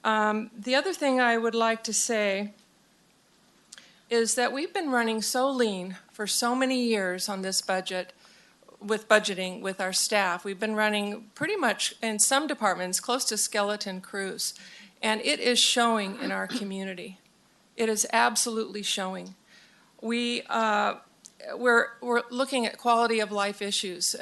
The other thing I would like to say is that we've been running so lean for so many years on this budget, with budgeting with our staff. We've been running pretty much, in some departments, close to skeleton crews. And it is showing in our community. It is absolutely showing. We're looking at quality of life issues.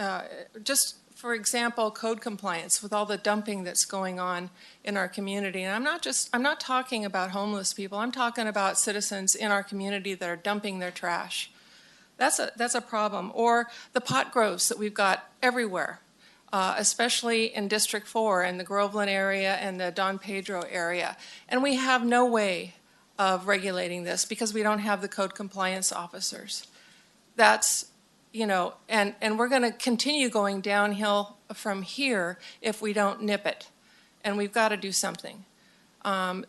Just for example, code compliance with all the dumping that's going on in our community. And I'm not talking about homeless people. I'm talking about citizens in our community that are dumping their trash. That's a problem. Or the pot groves that we've got everywhere, especially in District 4 in the Groveland area and the Don Pedro area. And we have no way of regulating this because we don't have the code compliance officers. That's, you know, and we're going to continue going downhill from here if we don't nip it. And we've got to do something.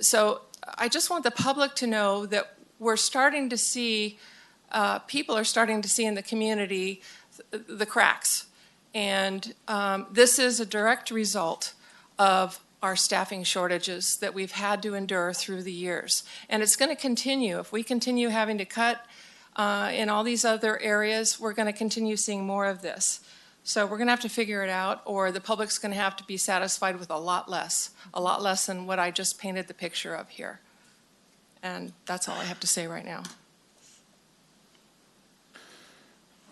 So I just want the public to know that we're starting to see, people are starting to see in the community the cracks. And this is a direct result of our staffing shortages that we've had to endure through the years. And it's going to continue. If we continue having to cut in all these other areas, we're going to continue seeing more of this. So we're going to have to figure it out, or the public's going to have to be satisfied with a lot less than what I just painted the picture of here. And that's all I have to say right now.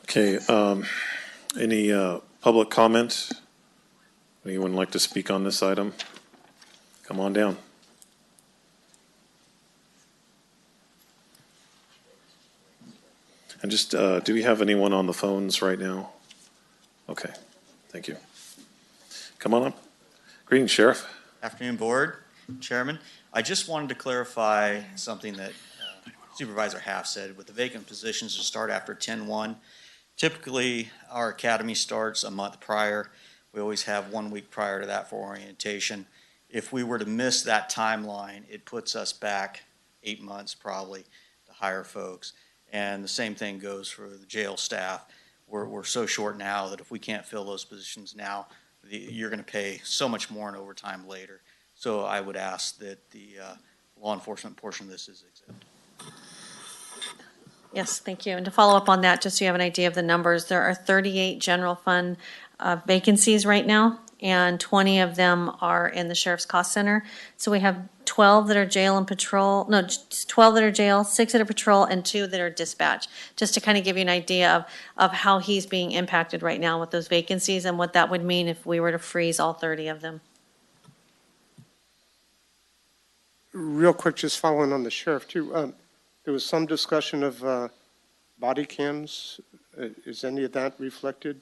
Okay, any public comment? Anyone like to speak on this item? Come on down. And just, do we have anyone on the phones right now? Okay, thank you. Come on up. Greetings, Sheriff. Afternoon, Board, Chairman. I just wanted to clarify something that Supervisor Half said. With the vacant positions to start after 10-1, typically our academy starts a month prior. We always have 1 week prior to that for orientation. If we were to miss that timeline, it puts us back 8 months probably to hire folks. And the same thing goes for the jail staff. We're so short now that if we can't fill those positions now, you're going to pay so much more in overtime later. So I would ask that the law enforcement portion of this is exempt. Yes, thank you. And to follow up on that, just so you have an idea of the numbers, there are 38 general fund vacancies right now, and 20 of them are in the Sheriff's Cost Center. So we have 12 that are jail and patrol, no, 12 that are jail, 6 that are patrol, and 2 that are dispatch, just to kind of give you an idea of how he's being impacted right now with those vacancies and what that would mean if we were to freeze all 30 of them. Real quick, just following on the sheriff too, there was some discussion of body cams. Is any of that reflected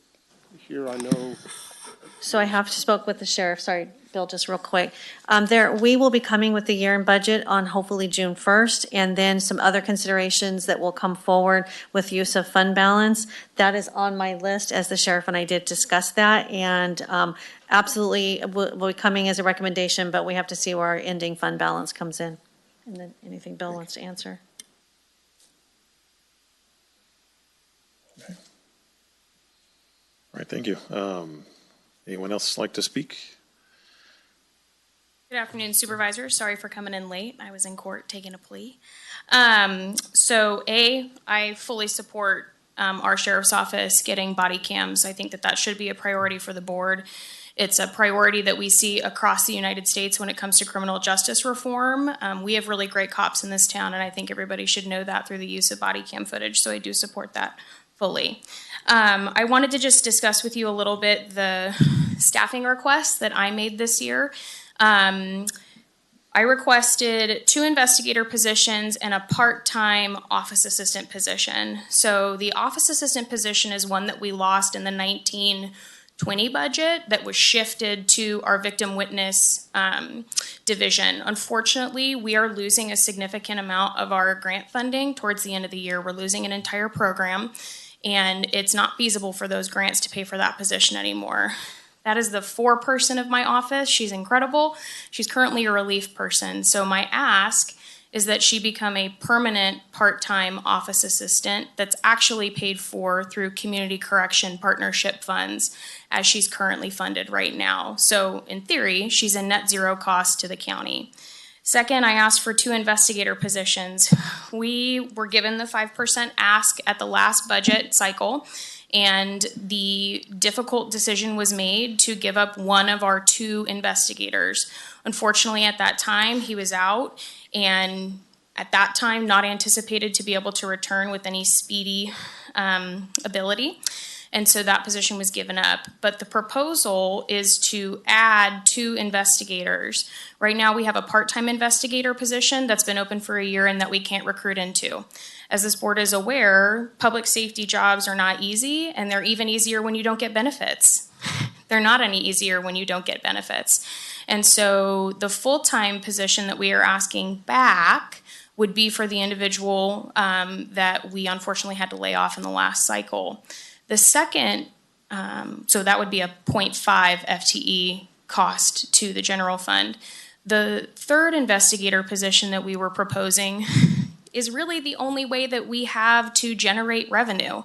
here? I know. So I have spoke with the sheriff. Sorry, Bill, just real quick. We will be coming with the year-end budget on hopefully June 1st, and then some other considerations that will come forward with use of fund balance. That is on my list, as the sheriff and I did discuss that, and absolutely will be coming as a recommendation, but we have to see where our ending fund balance comes in. And then anything Bill wants to answer. All right, thank you. Anyone else like to speak? Good afternoon, Supervisors. Sorry for coming in late. I was in court taking a plea. I fully support our sheriff's office getting body cams. I think that should be a priority for the board. It's a priority that we see across the United States when it comes to criminal justice reform. We have really great cops in this town, and I think everybody should know that through the use of body cam footage, so I do support that fully. I wanted to just discuss with you a little bit the staffing requests that I made this year. I requested 2 investigator positions and a part-time office assistant position. So the office assistant position is one that we lost in the 1920 budget that was shifted to our victim witness division. Unfortunately, we are losing a significant amount of our grant funding towards the end of the year. We're losing an entire program, and it's not feasible for those grants to pay for that position anymore. That is the 4-person of my office. She's incredible. She's currently a relief person. So my ask is that she become a permanent part-time office assistant that's actually paid for through community correction partnership funds, as she's currently funded right now. So in theory, she's a net zero cost to the county. Second, I asked for 2 investigator positions. We were given the 5% ask at the last budget cycle, and the difficult decision was made to give up one of our 2 investigators. Unfortunately, at that time, he was out, and at that time, not anticipated to be able to return with any speedy ability. And so that position was given up. But the proposal is to add 2 investigators. Right now, we have a part-time investigator position that's been open for a year and that we can't recruit into. As this board is aware, public safety jobs are not easy, and they're even easier when you don't get benefits. They're not any easier when you don't get benefits. And so the full-time position that we are asking back would be for the individual that we unfortunately had to lay off in the last cycle. The second, so that would be a 0.5 FTE cost to the general fund. The third investigator position that we were proposing is really the only way that we have to generate revenue.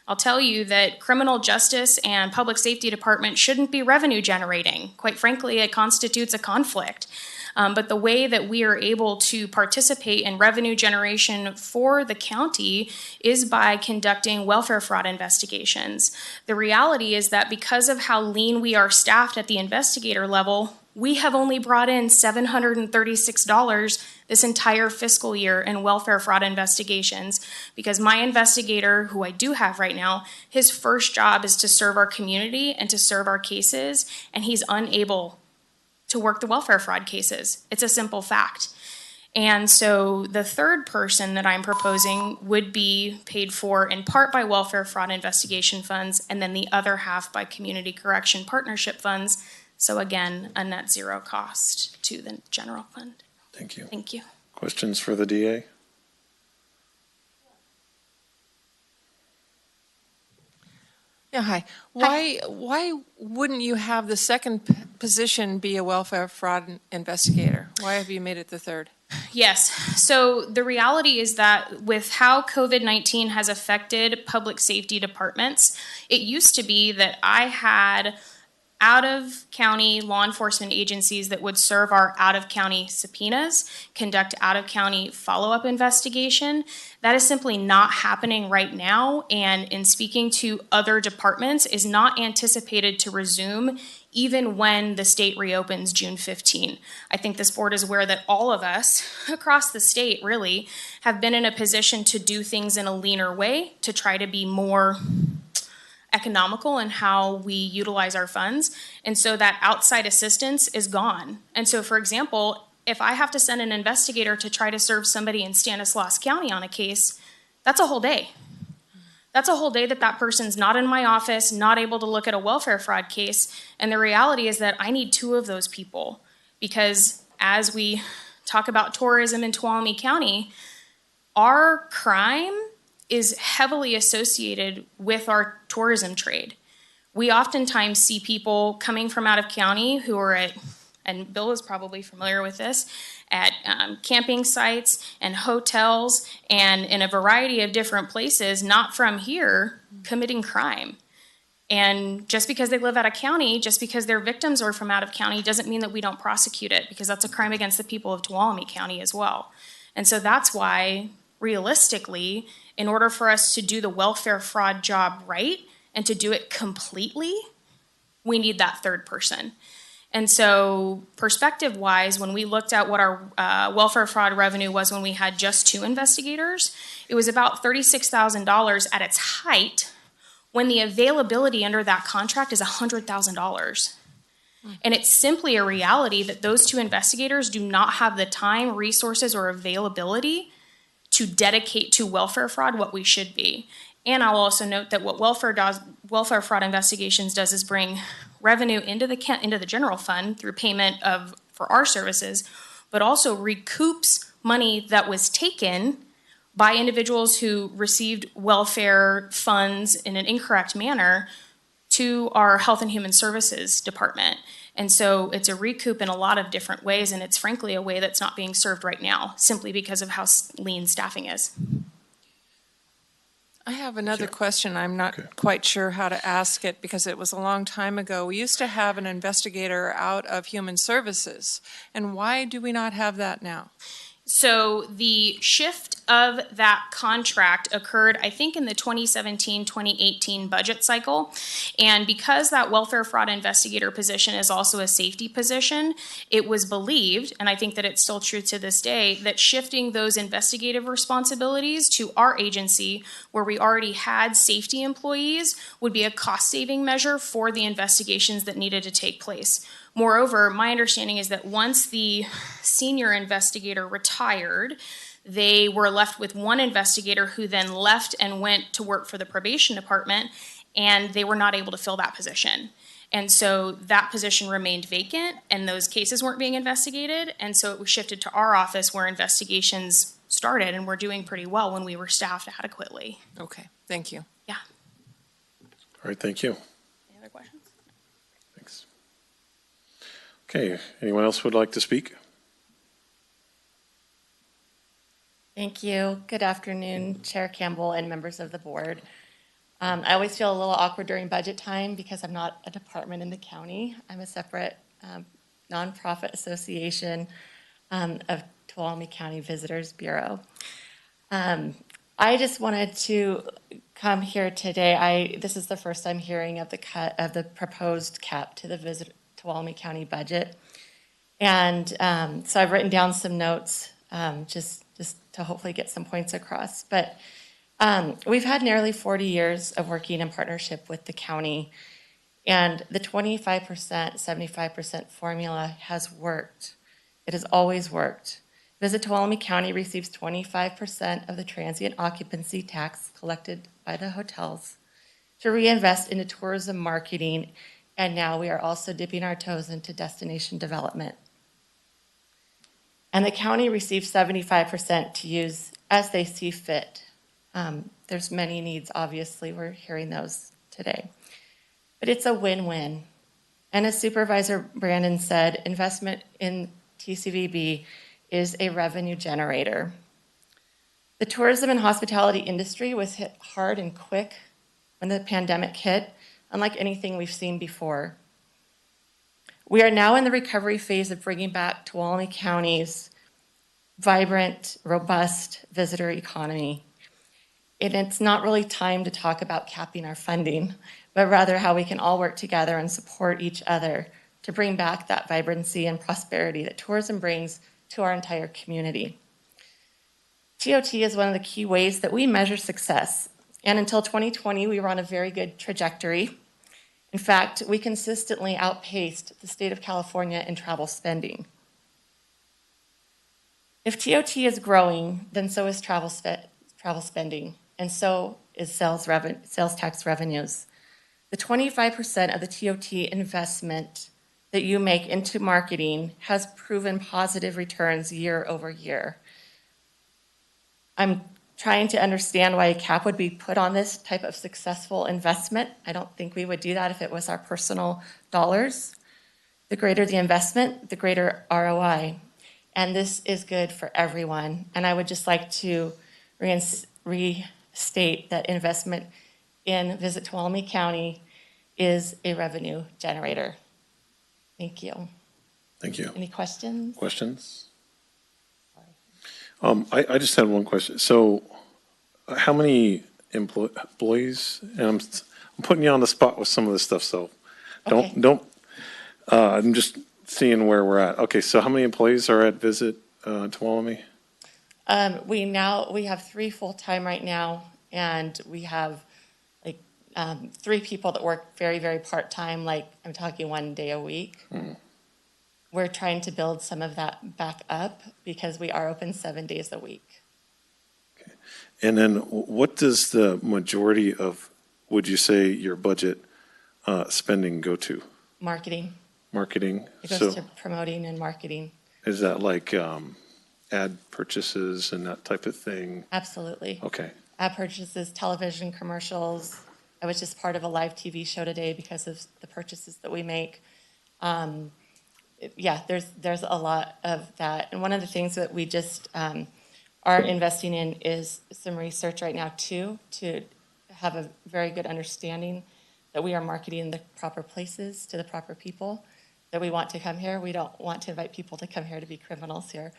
I'll tell you that criminal justice and public safety department shouldn't be revenue generating. Quite frankly, it constitutes a conflict. But the way that we are able to participate in revenue generation for the county is by conducting welfare fraud investigations. The reality is that because of how lean we are staffed at the investigator level, we have only brought in $736 this entire fiscal year in welfare fraud investigations, because my investigator, who I do have right now, his first job is to serve our community and to serve our cases, and he's unable to work the welfare fraud cases. It's a simple fact. And so the third person that I'm proposing would be paid for in part by welfare fraud investigation funds, and then the other half by community correction partnership funds. So again, a net zero cost to the general fund. Thank you. Thank you. Questions for the DA? Yeah, hi. Why wouldn't you have the second position be a welfare fraud investigator? Why have you made it the third? Yes. So the reality is that with how COVID-19 has affected public safety departments, it used to be that I had out-of-county law enforcement agencies that would serve our out-of-county subpoenas, conduct out-of-county follow-up investigation. That is simply not happening right now, and in speaking to other departments, is not anticipated to resume even when the state reopens June 15. I think this board is aware that all of us across the state really have been in a position to do things in a leaner way to try to be more economical in how we utilize our funds. And so that outside assistance is gone. And so, for example, if I have to send an investigator to try to serve somebody in Stanislaus County on a case, that's a whole day. That's a whole day that that person's not in my office, not able to look at a welfare fraud case. And the reality is that I need two of those people, because as we talk about tourism in Tuolumne County, our crime is heavily associated with our tourism trade. We oftentimes see people coming from out of county who are at, and Bill is probably familiar with this, at camping sites and hotels and in a variety of different places, not from here, committing crime. And just because they live out of county, just because their victims are from out of county, doesn't mean that we don't prosecute it, because that's a crime against the people of Tuolumne County as well. And so that's why, realistically, in order for us to do the welfare fraud job right and to do it completely, we need that third person. And so perspective-wise, when we looked at what our welfare fraud revenue was when we had just two investigators, it was about $36,000 at its height, when the availability under that contract is $100,000. And it's simply a reality that those two investigators do not have the time, resources, or availability to dedicate to welfare fraud what we should be. And I'll also note that what welfare fraud investigations does is bring revenue into the general fund through payment for our services, but also recoups money that was taken by individuals who received welfare funds in an incorrect manner to our Health and Human Services Department. And so it's a recoup in a lot of different ways, and it's frankly a way that's not being served right now, simply because of how lean staffing is. I have another question. I'm not quite sure how to ask it because it was a long time ago. We used to have an investigator out of Human Services, and why do we not have that now? So the shift of that contract occurred, I think, in the 2017-2018 budget cycle. And because that welfare fraud investigator position is also a safety position, it was believed, and I think that it's still true to this day, that shifting those investigative responsibilities to our agency, where we already had safety employees, would be a cost-saving measure for the investigations that needed to take place. Moreover, my understanding is that once the senior investigator retired, they were left with one investigator who then left and went to work for the probation department, and they were not able to fill that position. And so that position remained vacant, and those cases weren't being investigated, and so it was shifted to our office where investigations started, and we're doing pretty well when we were staffed adequately. Okay, thank you. Yeah. All right, thank you. Any other questions? Thanks. Okay, anyone else would like to speak? Thank you. Good afternoon, Chair Campbell and members of the board. I always feel a little awkward during budget time because I'm not a department in the county. I'm a separate nonprofit association of Tuolumne County Visitors Bureau. I just wanted to come here today. This is the first time hearing of the proposed cap to the Tuolumne County budget. And so I've written down some notes just to hopefully get some points across. But we've had nearly 40 years of working in partnership with the county, and the 25%, 75% formula has worked. It has always worked. Visit Tuolumne County receives 25% of the transient occupancy tax collected by the hotels to reinvest into tourism marketing, and now we are also dipping our toes into destination development. And the county receives 75% to use as they see fit. There's many needs, obviously, we're hearing those today. But it's a win-win. And as Supervisor Brandon said, investment in TCVB is a revenue generator. The tourism and hospitality industry was hit hard and quick when the pandemic hit, unlike anything we've seen before. We are now in the recovery phase of bringing back Tuolumne County's vibrant, robust visitor economy. And it's not really time to talk about capping our funding, but rather how we can all work together and support each other to bring back that vibrancy and prosperity that tourism brings to our entire community. TOT is one of the key ways that we measure success. And until 2020, we were on a very good trajectory. In fact, we consistently outpaced the state of California in travel spending. If TOT is growing, then so is travel spending, and so is sales tax revenues. The 25% of the TOT investment that you make into marketing has proven positive returns year over year. I'm trying to understand why a cap would be put on this type of successful investment. I don't think we would do that if it was our personal dollars. The greater the investment, the greater ROI. And this is good for everyone. And I would just like to restate that investment in Visit Tuolumne County is a revenue generator. Thank you. Thank you. Any questions? Questions? I just had one question. So how many employees, and I'm putting you on the spot with some of this stuff, so I'm just seeing where we're at. Okay, so how many employees are at Visit Tuolumne? We have 3 full-time right now, and we have like 3 people that work very, very part-time, like I'm talking 1 day a week. We're trying to build some of that back up because we are open 7 days a week. Okay. And then what does the majority of, would you say, your budget spending go to? Marketing. Marketing. It goes to promoting and marketing. Is that like ad purchases and that type of thing? Absolutely. Okay. Ad purchases, television commercials. I was just part of a live TV show today because of the purchases that we make. Yeah, there's a lot of that. And one of the things that we just are investing in is some research right now too, to have a very good understanding that we are marketing in the proper places to the proper people that we want to come here. We don't want to invite people to come here to be criminals here.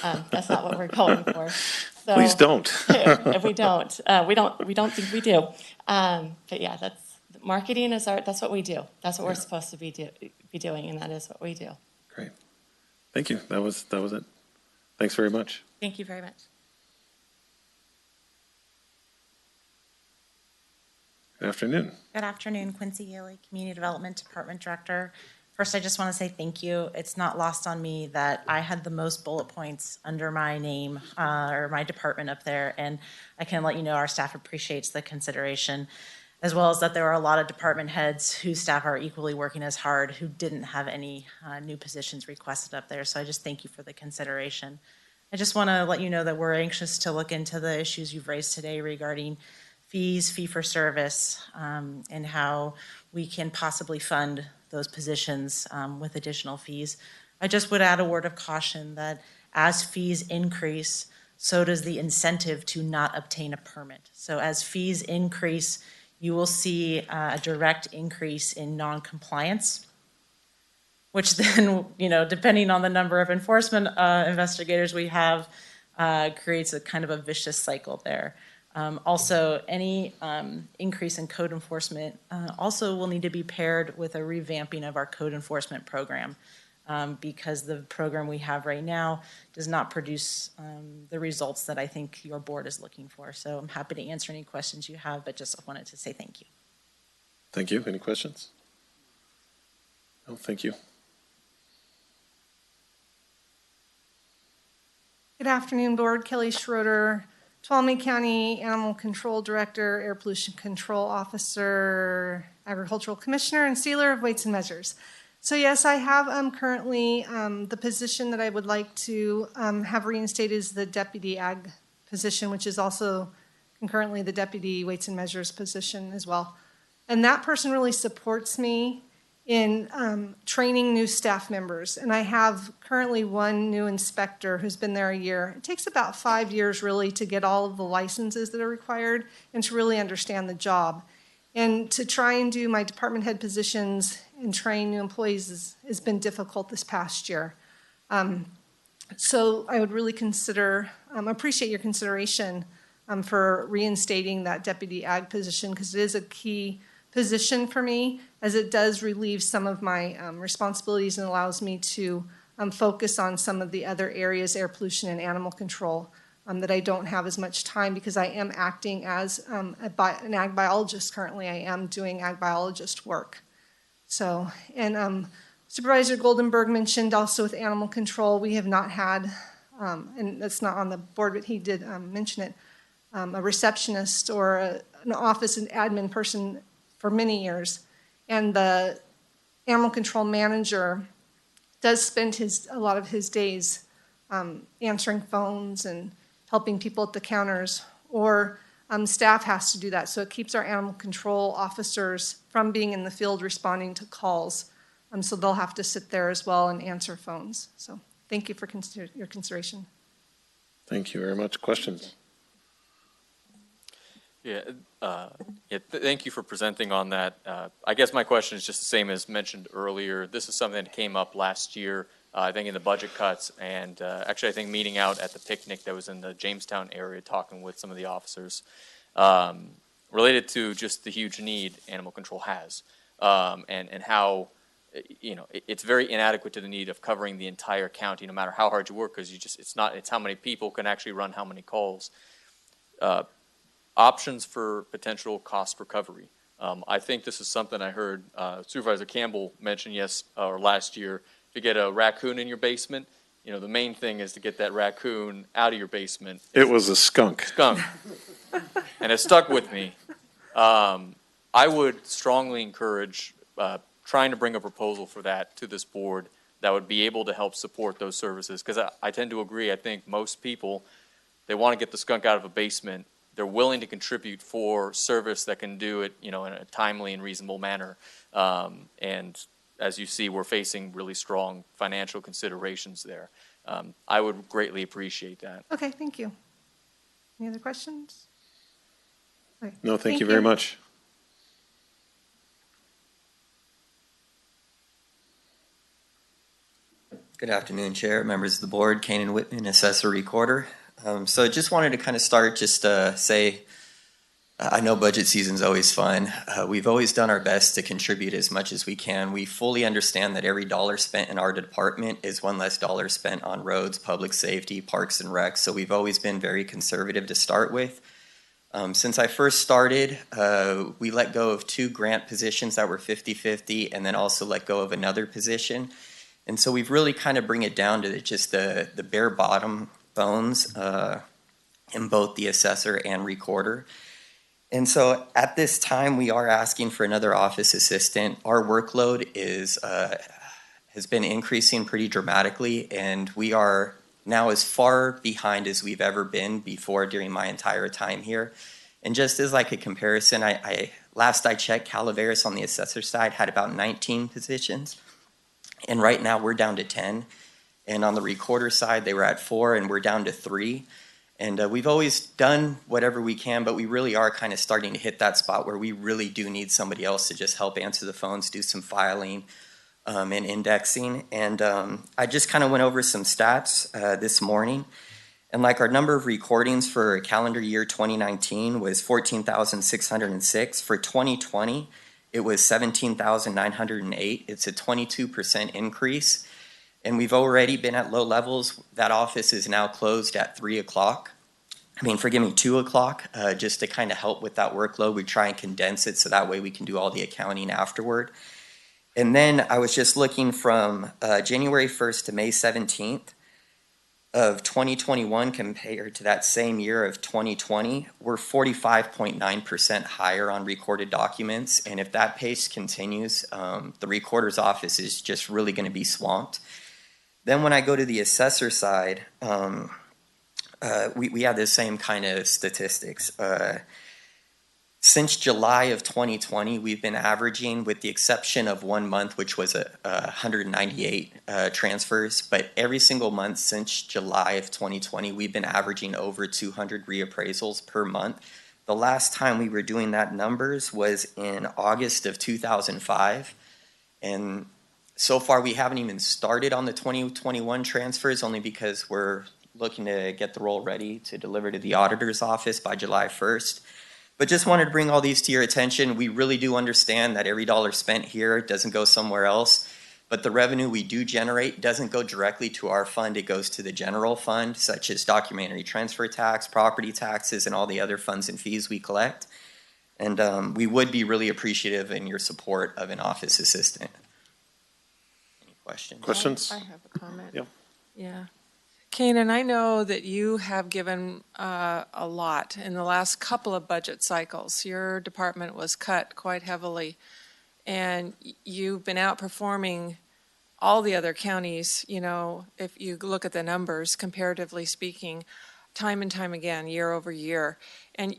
That's not what we're going for. So, please don't. If we don't, we don't think we do. But yeah, marketing is that's what we do. That's what we're supposed to be doing, and that is what we do. Great. Thank you. That was it. Thanks very much. Thank you very much. Good afternoon. Good afternoon, Quincy Haley, Community Development Department Director. First, I just want to say thank you. It's not lost on me that I had the most bullet points under my name or my department up there, and I can let you know our staff appreciates the consideration, as well as that there are a lot of department heads whose staff are equally working as hard who didn't have any new positions requested up there. So I just thank you for the consideration. I just want to let you know that we're anxious to look into the issues you've raised today regarding fees, fee for service, and how we can possibly fund those positions with additional fees. I just would add a word of caution that as fees increase, so does the incentive to not obtain a permit. So as fees increase, you will see a direct increase in non-compliance, which then, depending on the number of enforcement investigators we have, creates a kind of a vicious cycle there. Also, any increase in code enforcement also will need to be paired with a revamping of our code enforcement program because the program we have right now does not produce the results that I think your board is looking for. So I'm happy to answer any questions you have, but just wanted to say thank you. Thank you. Any questions? No, thank you. Good afternoon, Board. Kelly Schroeder, Tuolumne County Animal Control Director, Air Pollution Control Officer, Agricultural Commissioner, and Sealer of Weights and Measures. So yes, I have currently the position that I would like to have reinstated is the Deputy Ag position, which is also concurrently the Deputy Weights and Measures position as well. And that person really supports me in training new staff members. And I have currently one new inspector who's been there a year. It takes about 5 years really to get all of the licenses that are required and to really understand the job. And to try and do my department head positions and train new employees has been difficult this past year. So I would really appreciate your consideration for reinstating that deputy ag position, because it is a key position for me, as it does relieve some of my responsibilities and allows me to focus on some of the other areas, air pollution and animal control, that I don't have as much time, because I am acting as an ag biologist currently. I am doing ag biologist work. So, and Supervisor Goldenberg mentioned also with animal control, we have not had, and that's not on the board, but he did mention it, a receptionist or an office and admin person for many years. And the animal control manager does spend a lot of his days answering phones and helping people at the counters, or staff has to do that. So it keeps our animal control officers from being in the field responding to calls. So they'll have to sit there as well and answer phones. So thank you for your consideration. Thank you very much. Questions? Thank you for presenting on that. I guess my question is just the same as mentioned earlier. This is something that came up last year, I think in the budget cuts, and actually I think meeting out at the picnic that was in the Jamestown area, talking with some of the officers, related to just the huge need animal control has, and how, you know, it's very inadequate to the need of covering the entire county, no matter how hard you work, because it's how many people can actually run how many calls. Options for potential cost recovery. I think this is something I heard Supervisor Campbell mention last year. If you get a raccoon in your basement, you know, the main thing is to get that raccoon out of your basement. It was a skunk. And it stuck with me. I would strongly encourage trying to bring a proposal for that to this board that would be able to help support those services. Because I tend to agree, I think most people, they want to get the skunk out of a basement. They're willing to contribute for service that can do it, you know, in a timely and reasonable manner. And as you see, we're facing really strong financial considerations there. I would greatly appreciate that. Okay, thank you. Any other questions? Okay. No, thank you very much. Good afternoon, Chair, members of the board, Kanan Whitman, Assessor Recorder. So just wanted to kind of start just to say, I know budget season's always fun. We've always done our best to contribute as much as we can. We fully understand that every dollar spent in our department is one less dollar spent on roads, public safety, parks and recs. So we've always been very conservative to start with. Since I first started, we let go of 2 grant positions that were 50-50 and then also let go of another position. And so we've really kind of bring it down to just the bare bottom bones in both the assessor and recorder. And so at this time, we are asking for another office assistant. Our workload has been increasing pretty dramatically, and we are now as far behind as we've ever been before during my entire time here. And just as like a comparison, last I checked, Calaveras on the assessor side had about 19 positions. And right now we're down to 10. And on the recorder side, they were at 4 and we're down to 3. And we've always done whatever we can, but we really are kind of starting to hit that spot where we really do need somebody else to just help answer the phones, do some filing and indexing. And I just kind of went over some stats this morning. And like our number of recordings for calendar year 2019 was 14,606. For 2020, it was 17,908. It's a 22% increase. And we've already been at low levels. That office is now closed at 2 o'clock, just to kind of help with that workload. We try and condense it so that way we can do all the accounting afterward. And then I was just looking from January 1st to May 17th of 2021 compared to that same year of 2020, we're 45.9% higher on recorded documents. And if that pace continues, the recorder's office is just really going to be swamped. Then when I go to the assessor side, we have the same kind of statistics. Since July of 2020, we've been averaging, with the exception of 1 month, which was 198 transfers, but every single month since July of 2020, we've been averaging over 200 reappraisals per month. The last time we were doing that numbers was in August of 2005. And so far, we haven't even started on the 2021 transfers, only because we're looking to get the roll ready to deliver to the auditor's office by July 1st. But just wanted to bring all these to your attention. We really do understand that every dollar spent here doesn't go somewhere else, but the revenue we do generate doesn't go directly to our fund. It goes to the general fund, such as documentary transfer tax, property taxes, and all the other funds and fees we collect. And we would be really appreciative in your support of an office assistant. Any questions? Questions? I have a comment. Yep. Yeah. Kanan, I know that you have given a lot in the last couple of budget cycles. Your department was cut quite heavily, and you've been outperforming all the other counties, you know, if you look at the numbers, comparatively speaking, time and time again, year over year. And,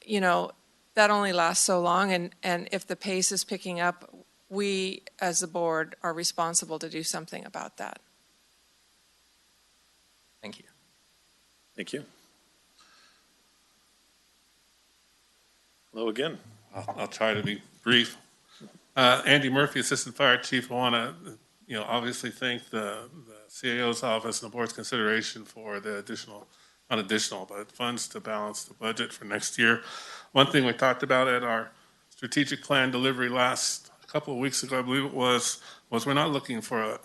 you know, that only lasts so long, and if the pace is picking up, we, as the board, are responsible to do something about that. Thank you. Thank you. Hello again. I'll try to be brief. Andy Murphy, Assistant Fire Chief. I want to, obviously thank the CAO's office and the board's consideration for the not additional, but funds to balance the budget for next year. One thing we talked about at our strategic plan delivery last couple of weeks ago, I believe it was we're not looking for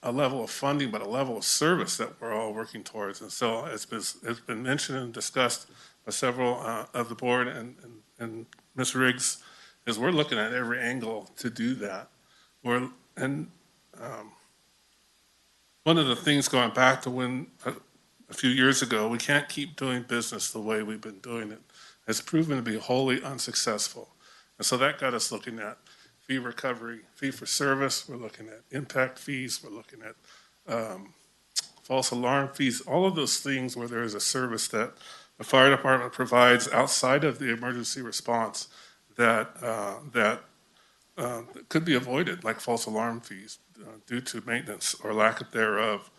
a level of funding, but a level of service that we're all working towards. And so it's been mentioned and discussed by several of the board and Ms. Riggs, is we're looking at every angle to do that. One of the things going back to when a few years ago, we can't keep doing business the way we've been doing it. It's proven to be wholly unsuccessful. And so that got us looking at fee recovery, fee for service, we're looking at impact fees, we're looking at false alarm fees, all of those things where there is a service that the fire department provides outside of the emergency response that could be avoided, like false alarm fees due to maintenance or lack thereof.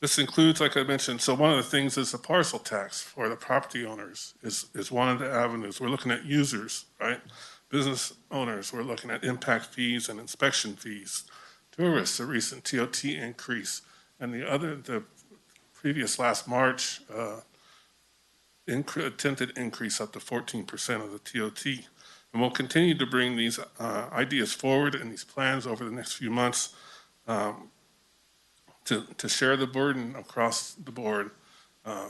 This includes, like I mentioned, so one of the things is the parcel tax for the property owners is one of the avenues. We're looking at users, right? Business owners, we're looking at impact fees and inspection fees. Tourists, a recent TOT increase, and the previous last March attempted increase up to 14% of the TOT. And we'll continue to bring these ideas forward and these plans over the next few months to share the burden across the board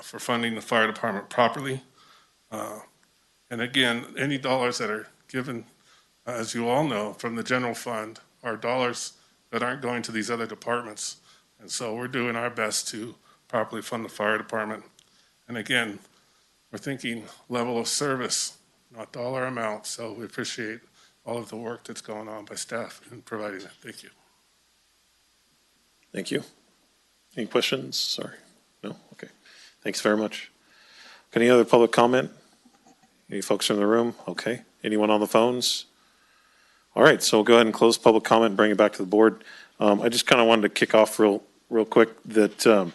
for funding the fire department properly. And again, any dollars that are given, as you all know, from the general fund are dollars that aren't going to these other departments. And so we're doing our best to properly fund the fire department. And again, we're thinking level of service, not dollar amount. So we appreciate all of the work that's going on by staff in providing that. Thank you. Thank you. Any questions? Sorry. No? Okay. Thanks very much. Any other public comment? Any folks in the room? Okay. Anyone on the phones? All right. So we'll go ahead and close public comment and bring it back to the board. I just kind of wanted to kick off real quick that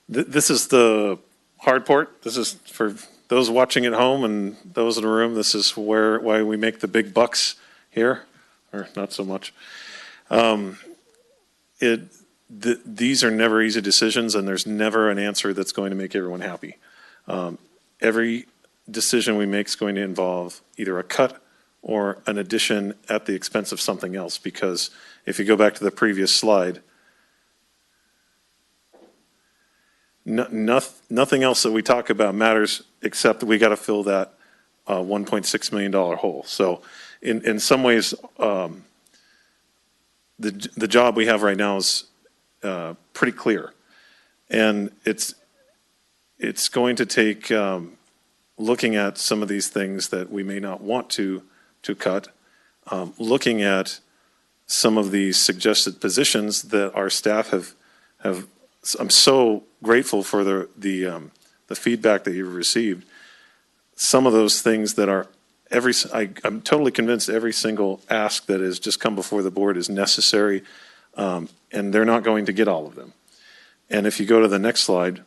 this is the hard part. This is for those watching at home and those in the room. This is why we make the big bucks here, or not so much. These are never easy decisions, and there's never an answer that's going to make everyone happy. Every decision we make is going to involve either a cut or an addition at the expense of something else, because if you go back to the previous slide, nothing else that we talk about matters except that we got to fill that $1.6 million hole. So in some ways, the job we have right now is pretty clear. And it's going to take looking at some of these things that we may not want to cut, looking at some of these suggested positions that our staff have. I'm so grateful for the feedback that you've received. some of those things that are I'm totally convinced every single ask that has just come before the board is necessary, and they're not going to get all of them. And if you go to the next slide,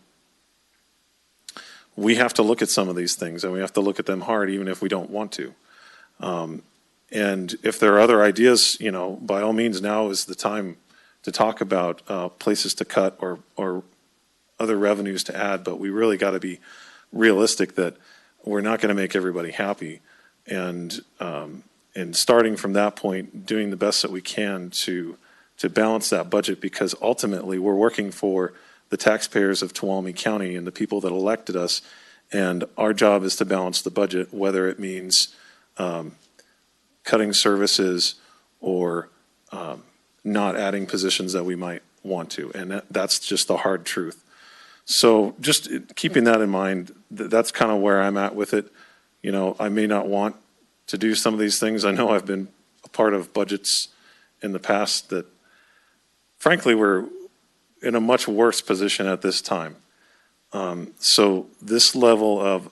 we have to look at some of these things, and we have to look at them hard, even if we don't want to. And if there are other ideas, by all means, now is the time to talk about places to cut or other revenues to add, but we really got to be realistic that we're not going to make everybody happy. And starting from that point, doing the best that we can to balance that budget, because ultimately we're working for the taxpayers of Tuolumne County and the people that elected us, and our job is to balance the budget, whether it means cutting services or not adding positions that we might want to, and that's just the hard truth. So just keeping that in mind, that's kind of where I'm at with it. I may not want to do some of these things. I know I've been a part of budgets in the past that, frankly, we're in a much worse position at this time. So this level of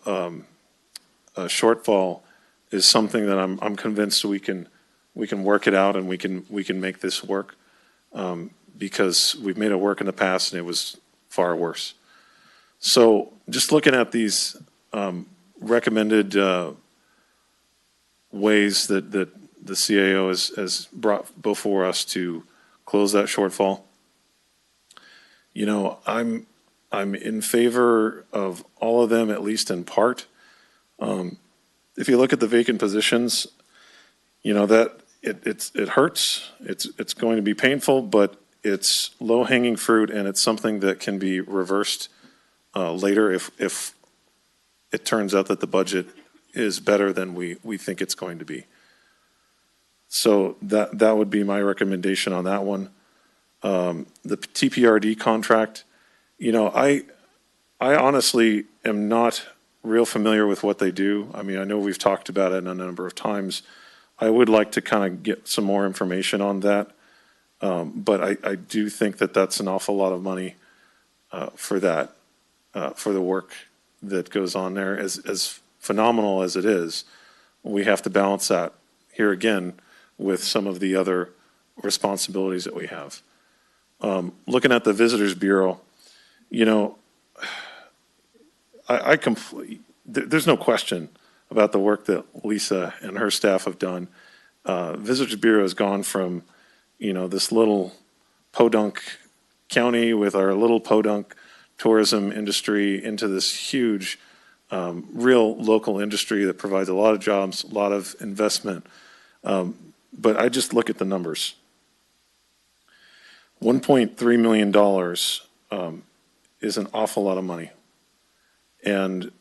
a shortfall is something that I'm convinced we can work it out, and we can make this work, because we've made it work in the past and it was far worse. So just looking at these recommended ways that the CAO has brought before us to close that shortfall, I'm in favor of all of them, at least in part. If you look at the vacant positions, that it hurts. It's going to be painful, but it's low-hanging fruit, and it's something that can be reversed later if it turns out that the budget is better than we think it's going to be. So that would be my recommendation on that one. The TPRD contract, I honestly am not real familiar with what they do. I mean, I know we've talked about it a number of times. I would like to kind of get some more information on that. But I do think that that's an awful lot of money for that, for the work that goes on there. As phenomenal as it is, we have to balance that here again with some of the other responsibilities that we have. Looking at the Visitors Bureau, there's no question about the work that Lisa and her staff have done. Visitors Bureau has gone from, this little podunk county with our little podunk tourism industry into this huge, real local industry that provides a lot of jobs, a lot of investment. But I just look at the numbers. $1.3 million is an awful lot of money. And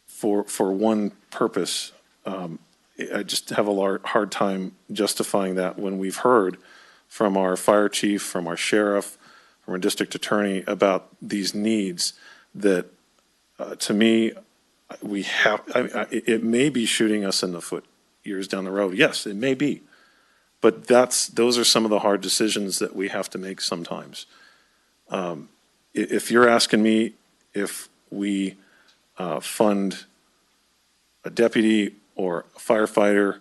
for one purpose, I just have a hard time justifying that when we've heard from our fire chief, from our sheriff, from our district attorney about these needs that, to me, it may be shooting us in the foot years down the road. Yes, it may be. But those are some of the hard decisions that we have to make sometimes. If you're asking me if we fund a deputy or a firefighter,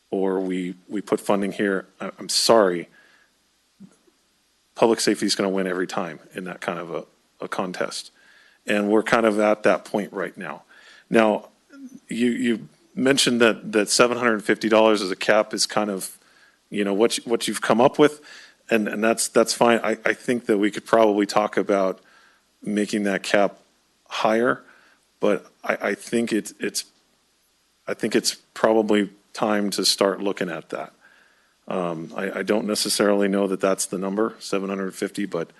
or we put funding here, I'm sorry. Public safety is going to win every time in that kind of a contest. And we're kind of at that point right now. Now, you mentioned that $750 as a cap is kind of, what you've come up with, and that's fine. I think that we could probably talk about making that cap higher, but I think it's probably time to start looking at that. I don't necessarily know that that's the number, 750, but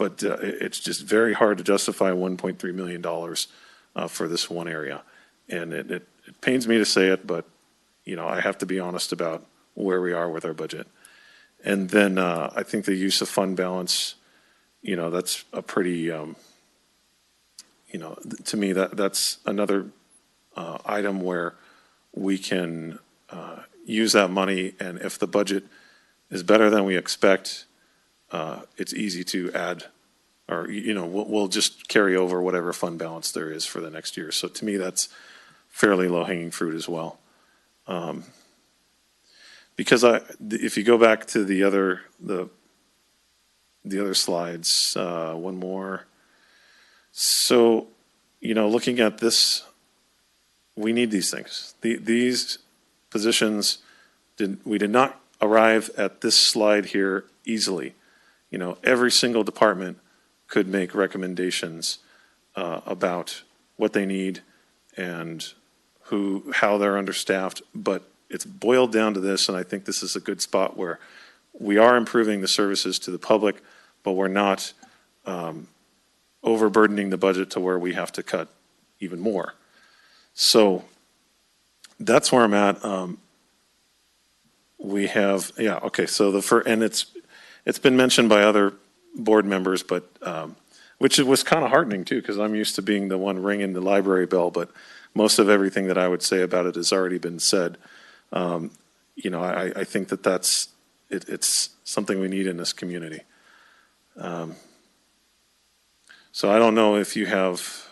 it's just very hard to justify $1.3 million for this one area. And it pains me to say it, but I have to be honest about where we are with our budget. And then I think the use of fund balance, that's a pretty, to me, that's another item where we can use that money, and if the budget is better than we expect, it's easy to add or, we'll just carry over whatever fund balance there is for the next year. So to me, that's fairly low-hanging fruit as well. Because if you go back to the other slides, one more. So, looking at this, we need these things. These positions, we did not arrive at this slide here easily. Every single department could make recommendations about what they need and how they're understaffed, but it's boiled down to this, and I think this is a good spot where we are improving the services to the public, but we're not overburdening the budget to where we have to cut even more. So that's where I'm at. We have, so and it's been mentioned by other board members, but which was kind of heartening too, because I'm used to being the one ringing the library bell, but most of everything that I would say about it has already been said. I think it's something we need in this community. So I don't know if you have,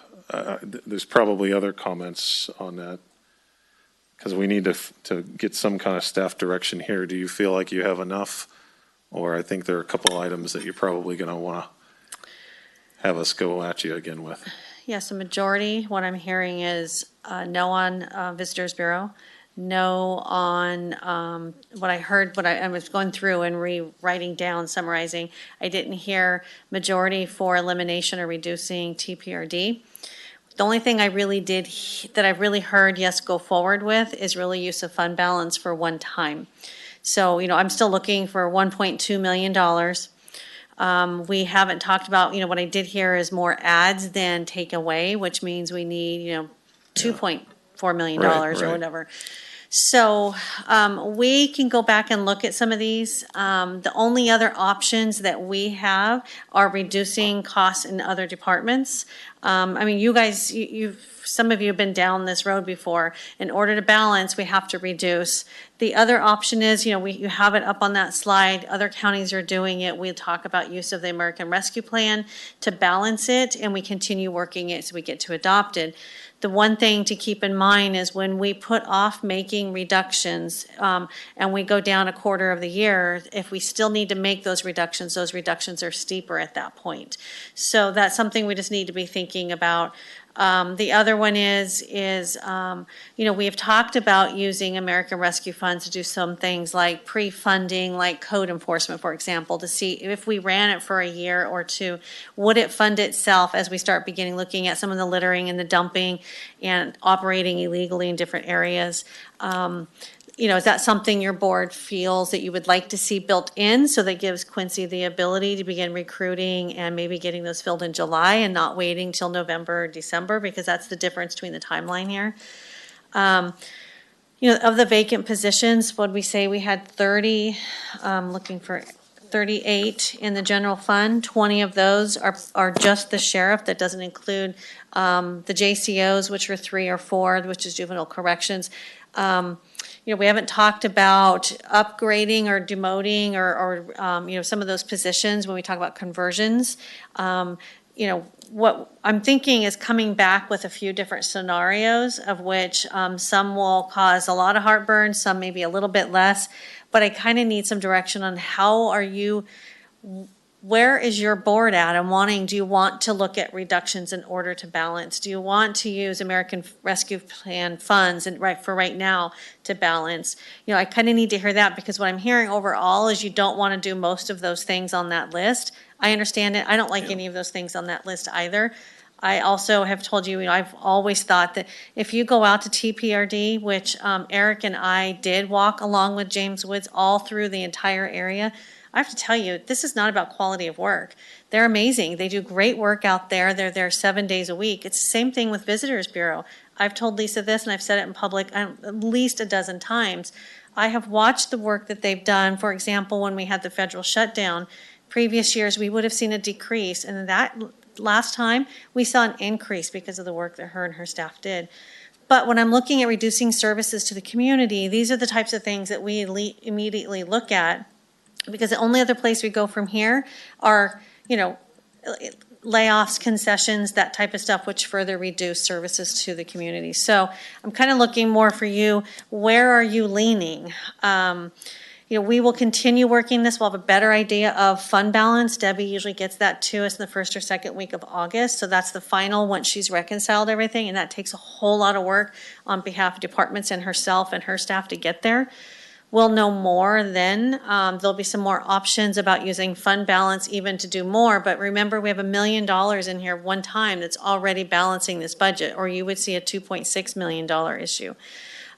there's probably other comments on that, because we need to get some kind of staff direction here. Do you feel like you have enough? Or I think there are a couple items that you're probably going to want to have us go at you again with. Yes, a majority, what I'm hearing is no on Visitors Bureau, no on what I heard, I was going through and rewriting down, summarizing. I didn't hear majority for elimination or reducing TPRD. The only thing I really did, that I've really heard, yes, go forward with is really use of fund balance for one time. So, I'm still looking for $1.2 million. We haven't talked about, what I did hear is more ads than take away, which means we need, $2.4 million or whatever. So we can go back and look at some of these. The only other options that we have are reducing costs in other departments. You guys, some of you have been down this road before. In order to balance, we have to reduce. The other option is, you have it up on that slide. Other counties are doing it. We talk about use of the American Rescue Plan to balance it, and we continue working it so we get to adopt it. The one thing to keep in mind is when we put off making reductions and we go down a quarter of the year, if we still need to make those reductions are steeper at that point. So that's something we just need to be thinking about. The other one is we have talked about using American Rescue Funds to do some things like pre-funding, like code enforcement, for example, to see if we ran it for a year or two, would it fund itself as we start looking at some of the littering and the dumping and operating illegally in different areas. Is that something your board feels that you would like to see built in, so that gives Quincy the ability to begin recruiting and maybe getting those filled in July and not waiting till November or December, because that's the difference between the timeline here. Of the vacant positions, what we say we had 30, looking for 38 in the general fund. 20 of those are just the sheriff. That doesn't include the JCOs, which are 3 or 4, which is juvenile corrections. We haven't talked about upgrading or demoting or some of those positions when we talk about conversions. What I'm thinking is coming back with a few different scenarios, of which some will cause a lot of heartburn, some maybe a little bit less, but I kind of need some direction on where is your board at and do you want to look at reductions in order to balance? Do you want to use American Rescue Plan funds for right now to balance? I kind of need to hear that, because what I'm hearing overall is you don't want to do most of those things on that list. I understand it. I don't like any of those things on that list either. I also have told you, I've always thought that if you go out to TPRD, which Eric and I did walk along with James Woods all through the entire area, I have to tell you, this is not about quality of work. They're amazing. They do great work out there. They're there 7 days a week. It's the same thing with Visitors Bureau. I've told Lisa this, and I've said it in public at least a dozen times. I have watched the work that they've done. For example, when we had the federal shutdown, previous years we would have seen a decrease, and that last time we saw an increase because of the work that her and her staff did. But when I'm looking at reducing services to the community, these are the types of things that we immediately look at, because the only other place we go from here are, layoffs, concessions, that type of stuff, which further reduce services to the community. So I'm kind of looking more for you. Where are you leaning? We will continue working this. We'll have a better idea of fund balance. Debbie usually gets that to us in the first or second week of August. So that's the final once she's reconciled everything. And that takes a whole lot of work on behalf of departments and herself and her staff to get there. We'll know more then. There'll be some more options about using fund balance even to do more. But remember, we have $1 million in here one time that's already balancing this budget, or you would see a $2.6 million issue.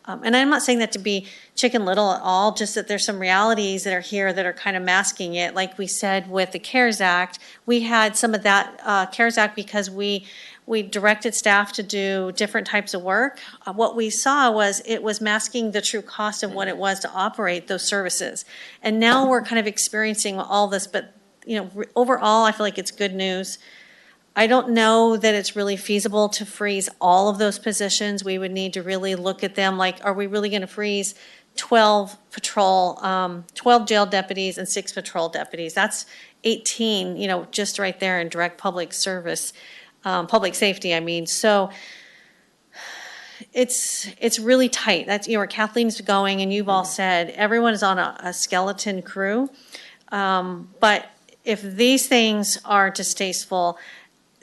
And I'm not saying that to be chicken little at all, just that there's some realities that are here that are kind of masking it. Like we said with the CARES Act, we had some of that CARES Act because we directed staff to do different types of work. What we saw was it was masking the true cost of what it was to operate those services. And now we're kind of experiencing all this, but overall, I feel like it's good news. I don't know that it's really feasible to freeze all of those positions. We would need to really look at them like, are we really going to freeze 12 jail deputies and 6 patrol deputies? That's 18, just right there in direct public service, public safety, I mean. So it's really tight. That's where Kathleen's going, and you've all said everyone is on a skeleton crew. But if these things are distasteful,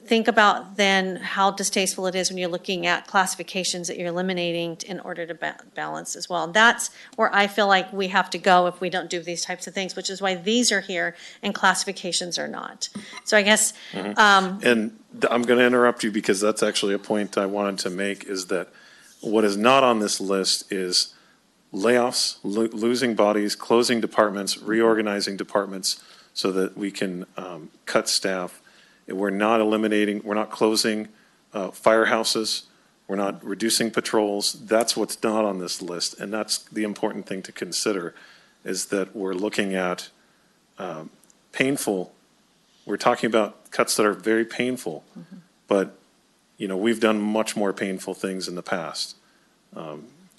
think about then how distasteful it is when you're looking at classifications that you're eliminating in order to balance as well. And that's where I feel like we have to go if we don't do these types of things, which is why these are here and classifications are not. So I guess. And I'm going to interrupt you because that's actually a point I wanted to make, is that what is not on this list is layoffs, losing bodies, closing departments, reorganizing departments so that we can cut staff. We're not closing firehouses. We're not reducing patrols. That's what's not on this list. And that's the important thing to consider, is that we're looking at painful. We're talking about cuts that are very painful, but we've done much more painful things in the past,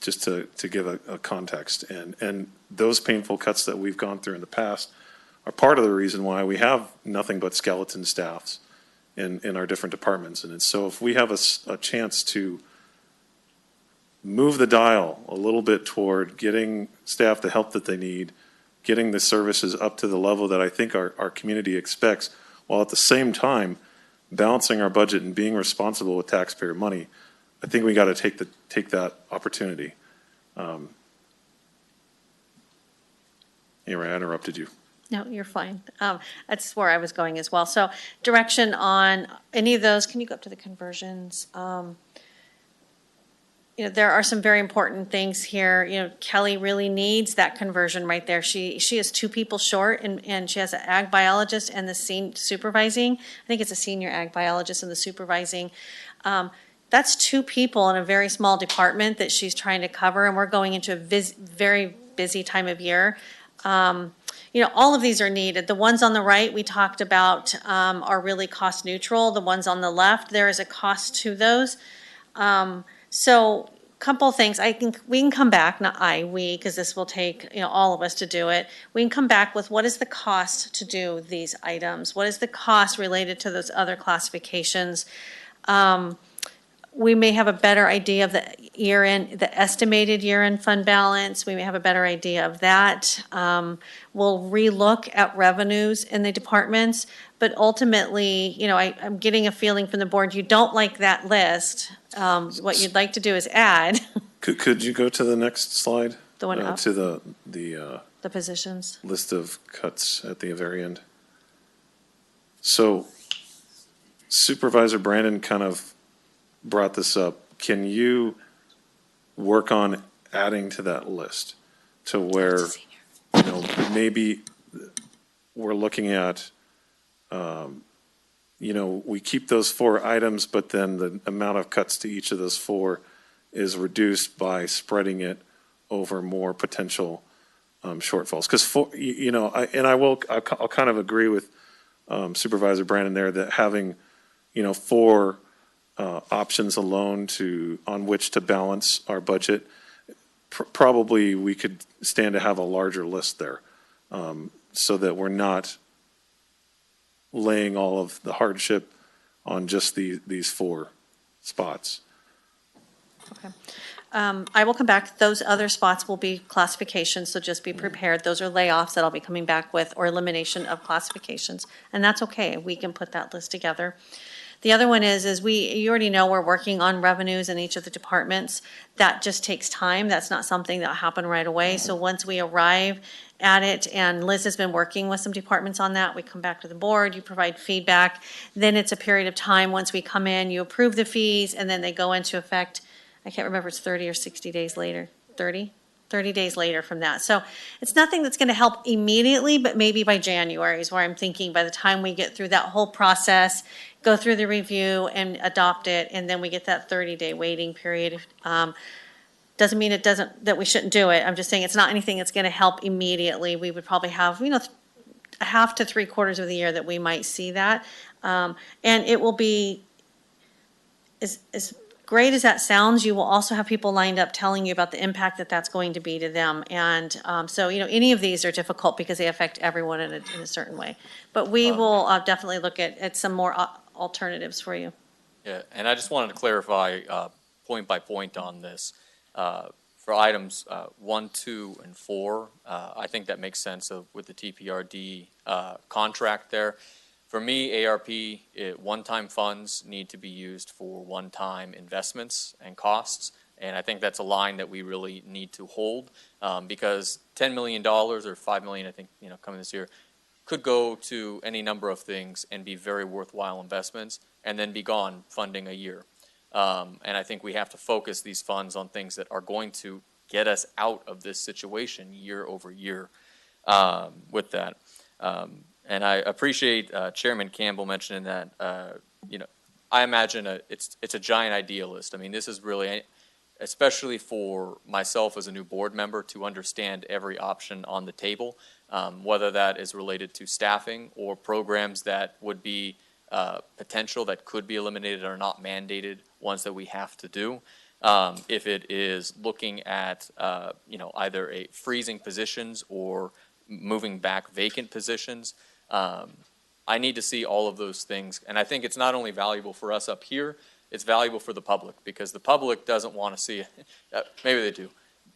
just to give a context. And those painful cuts that we've gone through in the past are part of the reason why we have nothing but skeleton staffs in our different departments. And so if we have a chance to move the dial a little bit toward getting staff the help that they need, getting the services up to the level that I think our community expects, while at the same time balancing our budget and being responsible with taxpayer money, I think we got to take that opportunity. Anyway, I interrupted you. No, you're fine. That's where I was going as well. So direction on any of those, can you go up to the conversions? There are some very important things here. Kelly really needs that conversion right there. She is 2 people short, and she has an ag biologist and the supervising. I think it's a senior ag biologist and the supervising. That's 2 people in a very small department that she's trying to cover, and we're going into a very busy time of year. All of these are needed. The ones on the right we talked about are really cost neutral. The ones on the left, there is a cost to those. So a couple of things. I think we can come back, we, because this will take all of us to do it. We can come back with what is the cost to do these items? What is the cost related to those other classifications? We may have a better idea of the estimated year-end fund balance. We may have a better idea of that. We'll relook at revenues in the departments, but ultimately, I'm getting a feeling from the board, you don't like that list. What you'd like to do is add. Could you go to the next slide? The one up? To the positions. List of cuts at the very end. So Supervisor Brandon kind of brought this up. Can you work on adding to that list to where maybe we're looking at we keep those 4 items, but then the amount of cuts to each of those 4 is reduced by spreading it over more potential shortfalls. Because I'll kind of agree with Supervisor Brandon there that having 4 options alone on which to balance our budget, probably we could stand to have a larger list there, so that we're not laying all of the hardship on just these 4 spots. Okay. I will come back. Those other spots will be classifications, so just be prepared. Those are layoffs that I'll be coming back with, or elimination of classifications. And that's okay. We can put that list together. The other one is you already know we're working on revenues in each of the departments. That just takes time. That's not something that'll happen right away. So once we arrive at it, and Liz has been working with some departments on that, we come back to the board, you provide feedback. Then it's a period of time. Once we come in, you approve the fees, and then they go into effect. I can't remember, it's 30 or 60 days later. 30 days later from that. So it's nothing that's going to help immediately, but maybe by January is where I'm thinking by the time we get through that whole process, go through the review and adopt it, and then we get that 30-day waiting period. Doesn't mean that we shouldn't do it. I'm just saying it's not anything that's going to help immediately. We would probably have, a half to 3/4 of the year that we might see that. And it will be, as great as that sounds, you will also have people lined up telling you about the impact that that's going to be to them. And so, any of these are difficult because they affect everyone in a certain way. But we will definitely look at some more alternatives for you. Yeah, and I just wanted to clarify point by point on this. For items 1, 2, and 4, I think that makes sense with the TPRD contract there. For me, ARP, one-time funds need to be used for one-time investments and costs, and I think that's a line that we really need to hold because $10 million or $5 million, I think, coming this year, could go to any number of things and be very worthwhile investments and then be gone funding a year. And I think we have to focus these funds on things that are going to get us out of this situation year over year with that. And I appreciate Chairman Campbell mentioning that, I imagine it's a giant idea list. I mean, this is really, especially for myself as a new board member, to understand every option on the table, whether that is related to staffing or programs that would be potential that could be eliminated or not mandated, ones that we have to do. If it is looking at, either a freezing positions or moving back vacant positions, I need to see all of those things. And I think it's not only valuable for us up here, it's valuable for the public because the public doesn't want to see it. Maybe they do.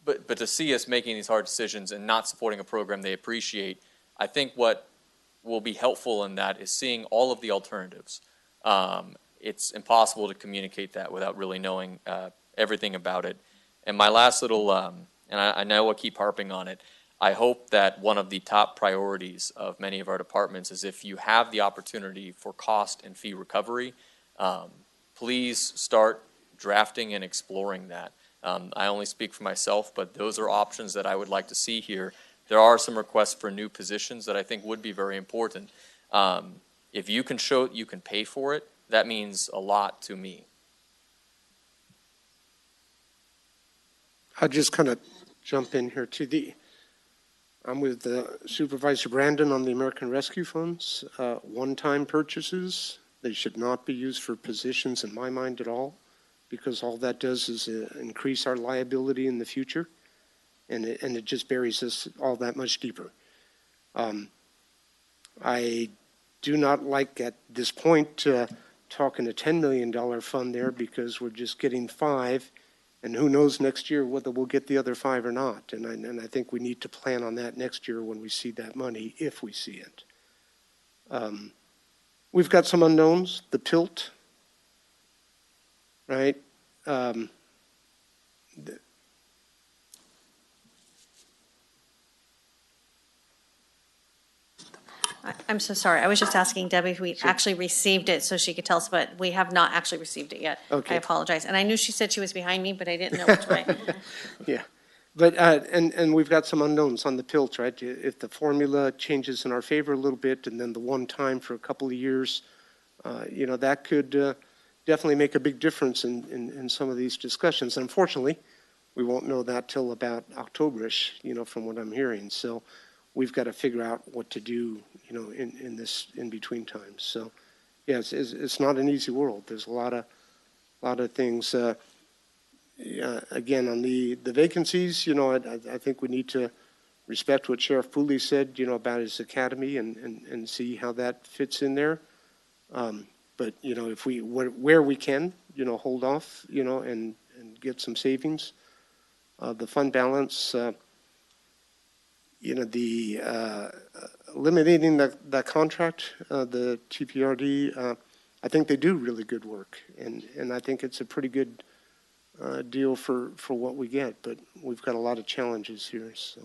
But to see us making these hard decisions and not supporting a program they appreciate, I think what will be helpful in that is seeing all of the alternatives. It's impossible to communicate that without really knowing everything about it. And my last little, and I know I keep harping on it, I hope that one of the top priorities of many of our departments is if you have the opportunity for cost and fee recovery, please start drafting and exploring that. I only speak for myself, but those are options that I would like to see here. There are some requests for new positions that I think would be very important. If you can show you can pay for it, that means a lot to me. I'll just kind of jump in here I'm with Supervisor Brandon on the American Rescue Funds. One-time purchases, they should not be used for positions in my mind at all, because all that does is increase our liability in the future, and it just buries us all that much deeper. I do not like at this point talking a $10 million fund there because we're just getting 5. And who knows next year whether we'll get the other 5 or not. And I think we need to plan on that next year when we see that money, if we see it. We've got some unknowns. The PILT, right? I'm so sorry. I was just asking Debbie if we actually received it so she could tell us, but we have not actually received it yet. Okay. I apologize. And I knew she said she was behind me, but I didn't know which way. Yeah. But, and we've got some unknowns on the PILT, right? If the formula changes in our favor a little bit and then the one time for a couple of years, that could definitely make a big difference in some of these discussions. Unfortunately, we won't know that till about October-ish, from what I'm hearing. So we've got to figure out what to do, in this in-between times. So, yeah, it's not an easy world. There's a lot of things. Again, on the vacancies, I think we need to respect what Sheriff Pooley said, about his academy and see how that fits in there. But, if where we can, hold off, and get some savings. The fund balance, eliminating the contract, the TPRD, I think they do really good work. And I think it's a pretty good deal for what we get, but we've got a lot of challenges here. So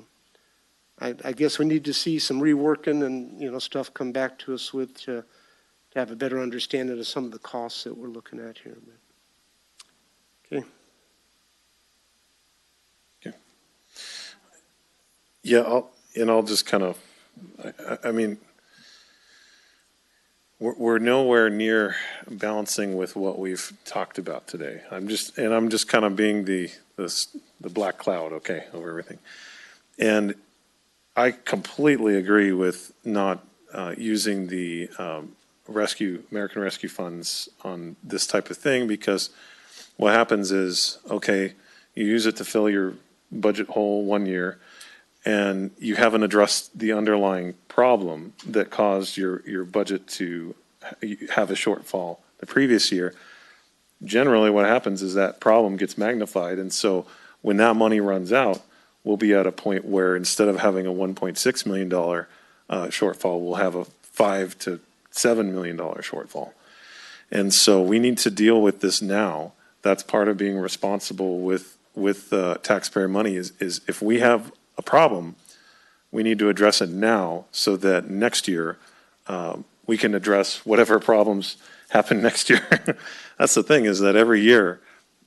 I guess we need to see some reworking and, stuff come back to us with to have a better understanding of some of the costs that we're looking at here. Okay. Yeah, I'll just kind of, I mean, we're nowhere near balancing with what we've talked about today. I'm just kind of being the black cloud, okay, over everything. And I completely agree with not using the American Rescue funds on this type of thing, because what happens is, okay, you use it to fill your budget hole 1 year, and you haven't addressed the underlying problem that caused your budget to have a shortfall the previous year. Generally, what happens is that problem gets magnified, and so when that money runs out, we'll be at a point where instead of having a $1.6 million shortfall, we'll have a $5 to $7 million shortfall. And so we need to deal with this now. That's part of being responsible with taxpayer money is if we have a problem, we need to address it now so that next year we can address whatever problems happen next year. That's the thing, is that every year,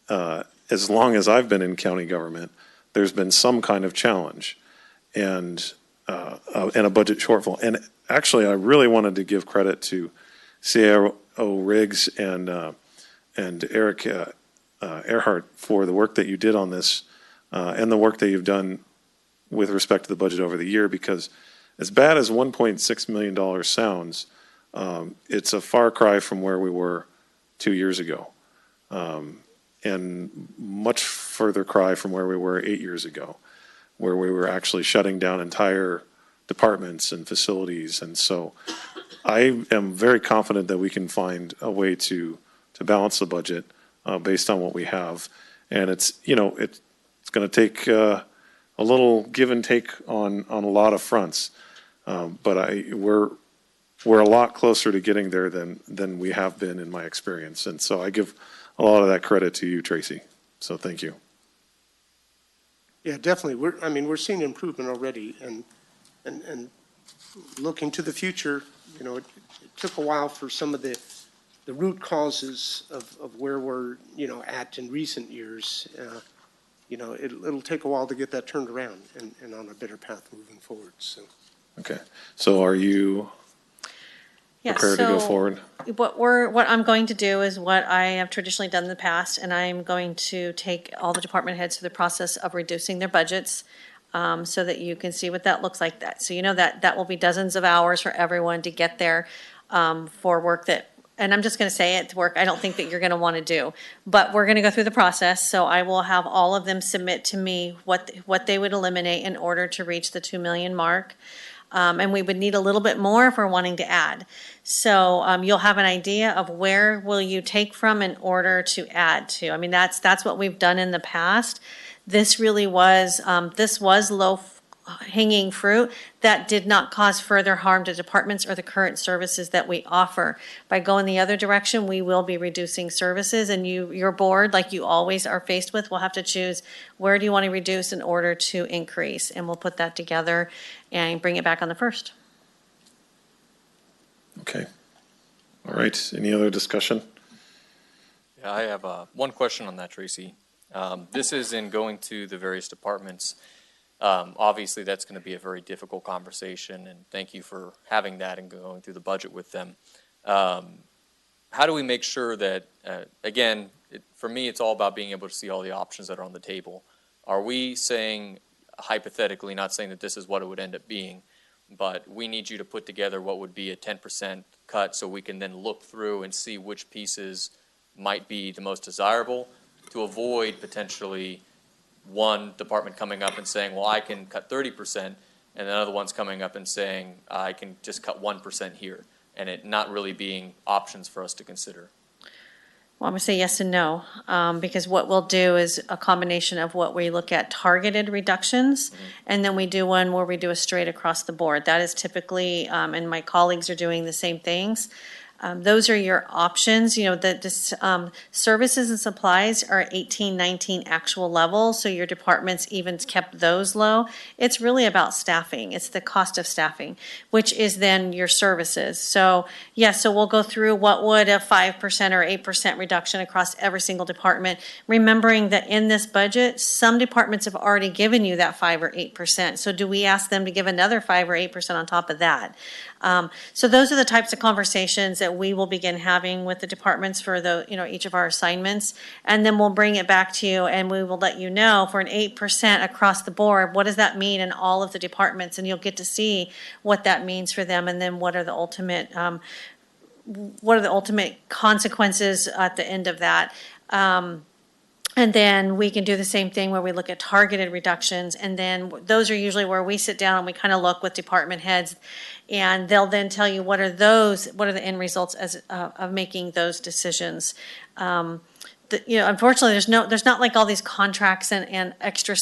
as long as I've been in county government, there's been some kind of challenge and a budget shortfall. And actually, I really wanted to give credit to CAO Riggs and Eric Earhart for the work that you did on this and the work that you've done with respect to the budget over the year, because as bad as $1.6 million sounds, it's a far cry from where we were 2 years ago, and much further cry from where we were 8 years ago, where we were actually shutting down entire departments and facilities. And so I am very confident that we can find a way to balance the budget based on what we have. And it's going to take a little give and take on a lot of fronts, but we're a lot closer to getting there than we have been in my experience. And so I give a lot of that credit to you, Tracy. So thank you. Yeah, definitely. We're seeing improvement already, and looking to the future, it took a while for some of the root causes of where we're, at in recent years. It'll take a while to get that turned around and on a better path moving forward. So. Okay. So are you prepared to go forward? What I'm going to do is what I have traditionally done in the past, and I'm going to take all the department heads through the process of reducing their budgets, so that you can see what that looks like. So that will be dozens of hours for everyone to get there for work that. And I'm just going to say it, to work I don't think that you're going to want to do. But we're going to go through the process, so I will have all of them submit to me what they would eliminate in order to reach the 2 million mark. And we would need a little bit more if we're wanting to add. So you'll have an idea of where will you take from in order to add to. I mean, that's what we've done in the past. This really was, low hanging fruit that did not cause further harm to departments or the current services that we offer. By going the other direction, we will be reducing services, and your board, like you always are faced with, will have to choose where do you want to reduce in order to increase, and we'll put that together and bring it back on the 1st. Okay. All right. Any other discussion? Yeah, I have one question on that, Tracy. This is in going to the various departments. Obviously, that's going to be a very difficult conversation, and thank you for having that and going through the budget with them. How do we make sure that, again, for me, it's all about being able to see all the options that are on the table. Are we saying, hypothetically, not saying that this is what it would end up being, but we need you to put together what would be a 10% cut so we can then look through and see which pieces might be the most desirable to avoid potentially one department coming up and saying, well, I can cut 30%, and another one's coming up and saying, I can just cut 1% here, and it not really being options for us to consider. Well, I'm going to say yes and no, because what we'll do is a combination of what we look at targeted reductions, and then we do one where we do a straight across the board. That is typically, and my colleagues are doing the same things. Those are your options. You know, the services and supplies are at 18-19 actual levels, so your departments even kept those low. It's really about staffing. It's the cost of staffing, which is then your services. So, yes, so we'll go through what would a 5% or 8% reduction across every single department, remembering that in this budget, some departments have already given you that 5 or 8%. So do we ask them to give another 5 or 8% on top of that? So those are the types of conversations that we will begin having with the departments for each of our assignments. And then we'll bring it back to you and we will let you know for an 8% across the board, what does that mean in all of the departments? And you'll get to see what that means for them and then what are the ultimate consequences at the end of that. And then we can do the same thing where we look at targeted reductions. And then those are usually where we sit down and we kind of look with department heads. And they'll then tell you what are the end results of making those decisions. Unfortunately, there's not like all these contracts and extra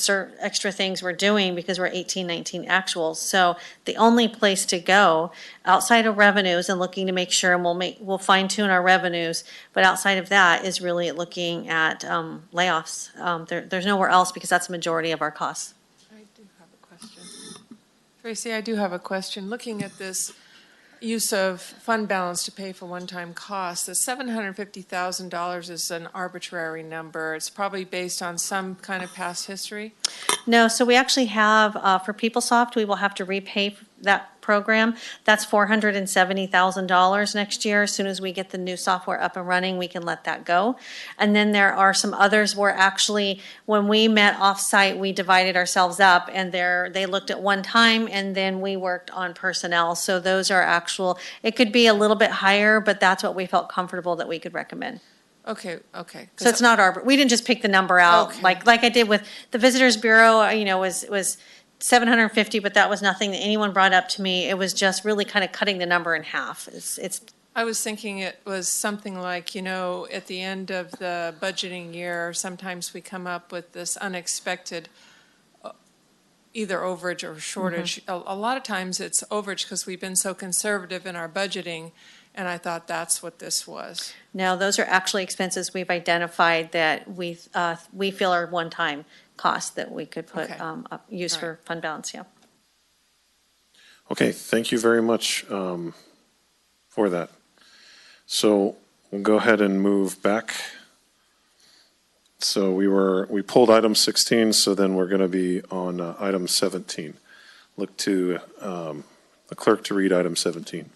things we're doing because we're 18-19 actuals. So the only place to go outside of revenues and looking to make sure, and we'll fine tune our revenues, but outside of that is really looking at layoffs. There's nowhere else because that's the majority of our costs. I do have a question. Tracy, I do have a question. Looking at this use of fund balance to pay for one-time costs, the $750,000 is an arbitrary number. It's probably based on some kind of past history. No, so we actually have, for PeopleSoft, we will have to repay that program. That's $470,000 next year. As soon as we get the new software up and running, we can let that go. And then there are some others where actually, when we met off-site, we divided ourselves up and they looked at one time and then we worked on personnel. So those are actual, it could be a little bit higher, but that's what we felt comfortable that we could recommend. Okay. So it's not we didn't just pick the number out, Okay. like I did with the Visitors Bureau, was 750, but that was nothing that anyone brought up to me. It was just really kind of cutting the number in half. I was thinking it was something like, at the end of the budgeting year, sometimes we come up with this unexpected either overage or shortage. A lot of times it's overage because we've been so conservative in our budgeting, and I thought that's what this was. No, those are actually expenses we've identified that we feel are one-time costs that we could put use for fund balance. Yeah. Okay, thank you very much for that. So we'll go ahead and move back. So we pulled item 16, so then we're going to be on item 17. Look to the clerk to read item 17.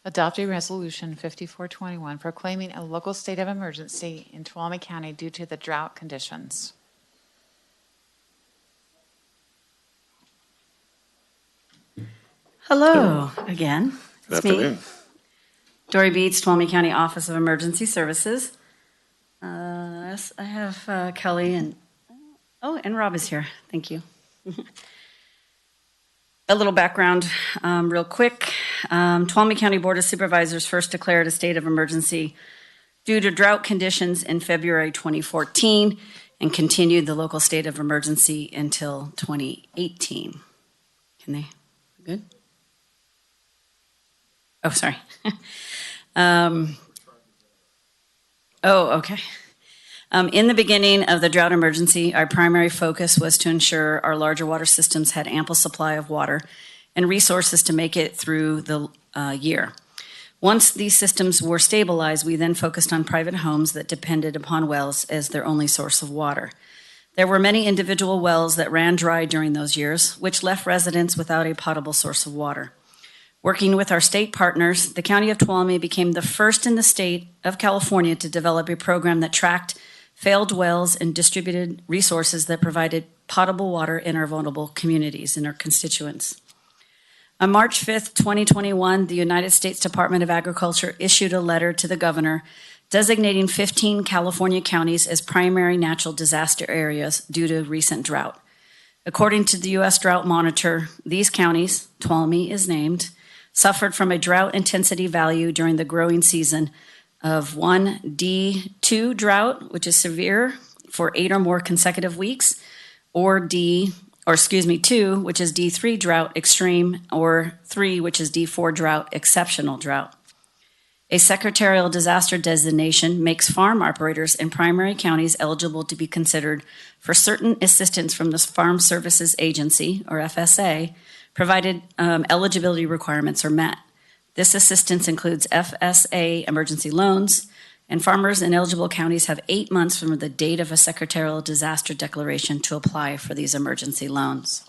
Adopting Resolution 5421 proclaiming a local state of emergency in Tuolumne County due to the drought conditions. Hello again. Good It's afternoon. me, Dory Beats, Tuolumne County Office of Emergency Services. Yes, I have Kelly and Rob is here. Thank you. A little background real quick. Tuolumne County Board of Supervisors first declared a state of emergency due to drought conditions in February 2014 and continued the local state of emergency until 2018. Can they? Good? Oh, sorry. Okay. In the beginning of the drought emergency, our primary focus was to ensure our larger water systems had ample supply of water and resources to make it through the year. Once these systems were stabilized, we then focused on private homes that depended upon wells as their only source of water. There were many individual wells that ran dry during those years, which left residents without a potable source of water. Working with our state partners, the County of Tuolumne became the first in the state of California to develop a program that tracked failed wells and distributed resources that provided potable water in our vulnerable communities and our constituents. On March 5th, 2021, the United States Department of Agriculture issued a letter to the governor designating 15 California counties as primary natural disaster areas due to recent drought. According to the U.S. Drought Monitor, these counties, Tuolumne is named, suffered from a drought intensity value during the growing season of 1 D2 drought, which is severe for 8 or more consecutive weeks, or 2, which is D3 drought extreme, or 3, which is D4 drought exceptional drought. A secretarial disaster designation makes farm operators in primary counties eligible to be considered for certain assistance from the Farm Services Agency, or FSA, provided eligibility requirements are met. This assistance includes FSA emergency loans, and farmers in eligible counties have 8 months from the date of a secretarial disaster declaration to apply for these emergency loans.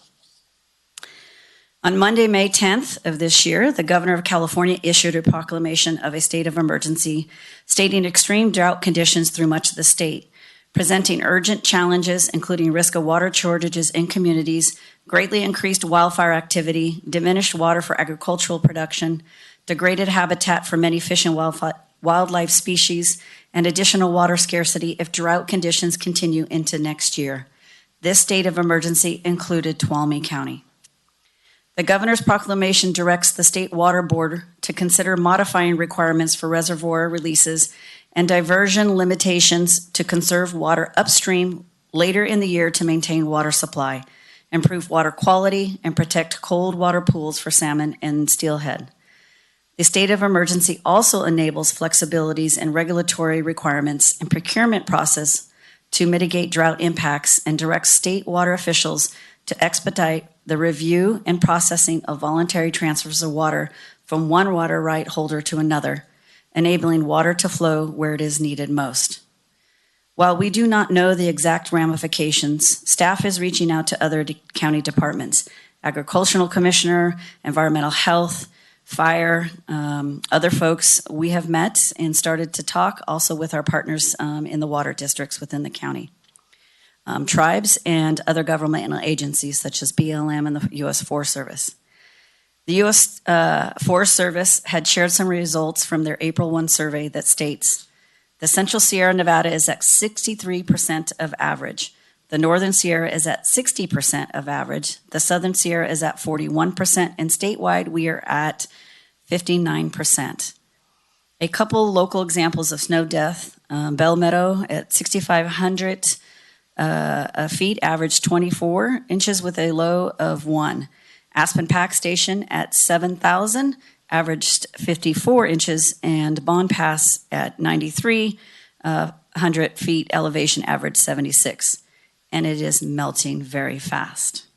On Monday, May 10th of this year, the governor of California issued a proclamation of a state of emergency, stating extreme drought conditions through much of the state, presenting urgent challenges, including risk of water shortages in communities, greatly increased wildfire activity, diminished water for agricultural production, degraded habitat for many fish and wildlife species, and additional water scarcity if drought conditions continue into next year. This state of emergency included Tuolumne County. The governor's proclamation directs the State Water Board to consider modifying requirements for reservoir releases and diversion limitations to conserve water upstream later in the year to maintain water supply, improve water quality, and protect cold water pools for salmon and steelhead. The state of emergency also enables flexibilities in regulatory requirements and procurement process to mitigate drought impacts and directs state water officials to expedite the review and processing of voluntary transfers of water from one water right holder to another, enabling water to flow where it is needed most. While we do not know the exact ramifications, staff is reaching out to other county departments, agricultural commissioner, environmental health, fire, other folks we have met and started to talk also with our partners in the water districts within the county. Tribes and other governmental agencies such as BLM and the U.S. Forest Service. The U.S. Forest Service had shared some results from their April 1 survey that states the Central Sierra Nevada is at 63% of average. The Northern Sierra is at 60% of average. The Southern Sierra is at 41%, and statewide we are at 59%. A couple local examples of snow death, Bell Meadow at 6,500 feet, averaged 24 inches with a low of 1. Aspen Pack Station at 7,000, averaged 54 inches, and Bond Pass at 9,300 feet elevation, averaged 76. And it is melting very fast.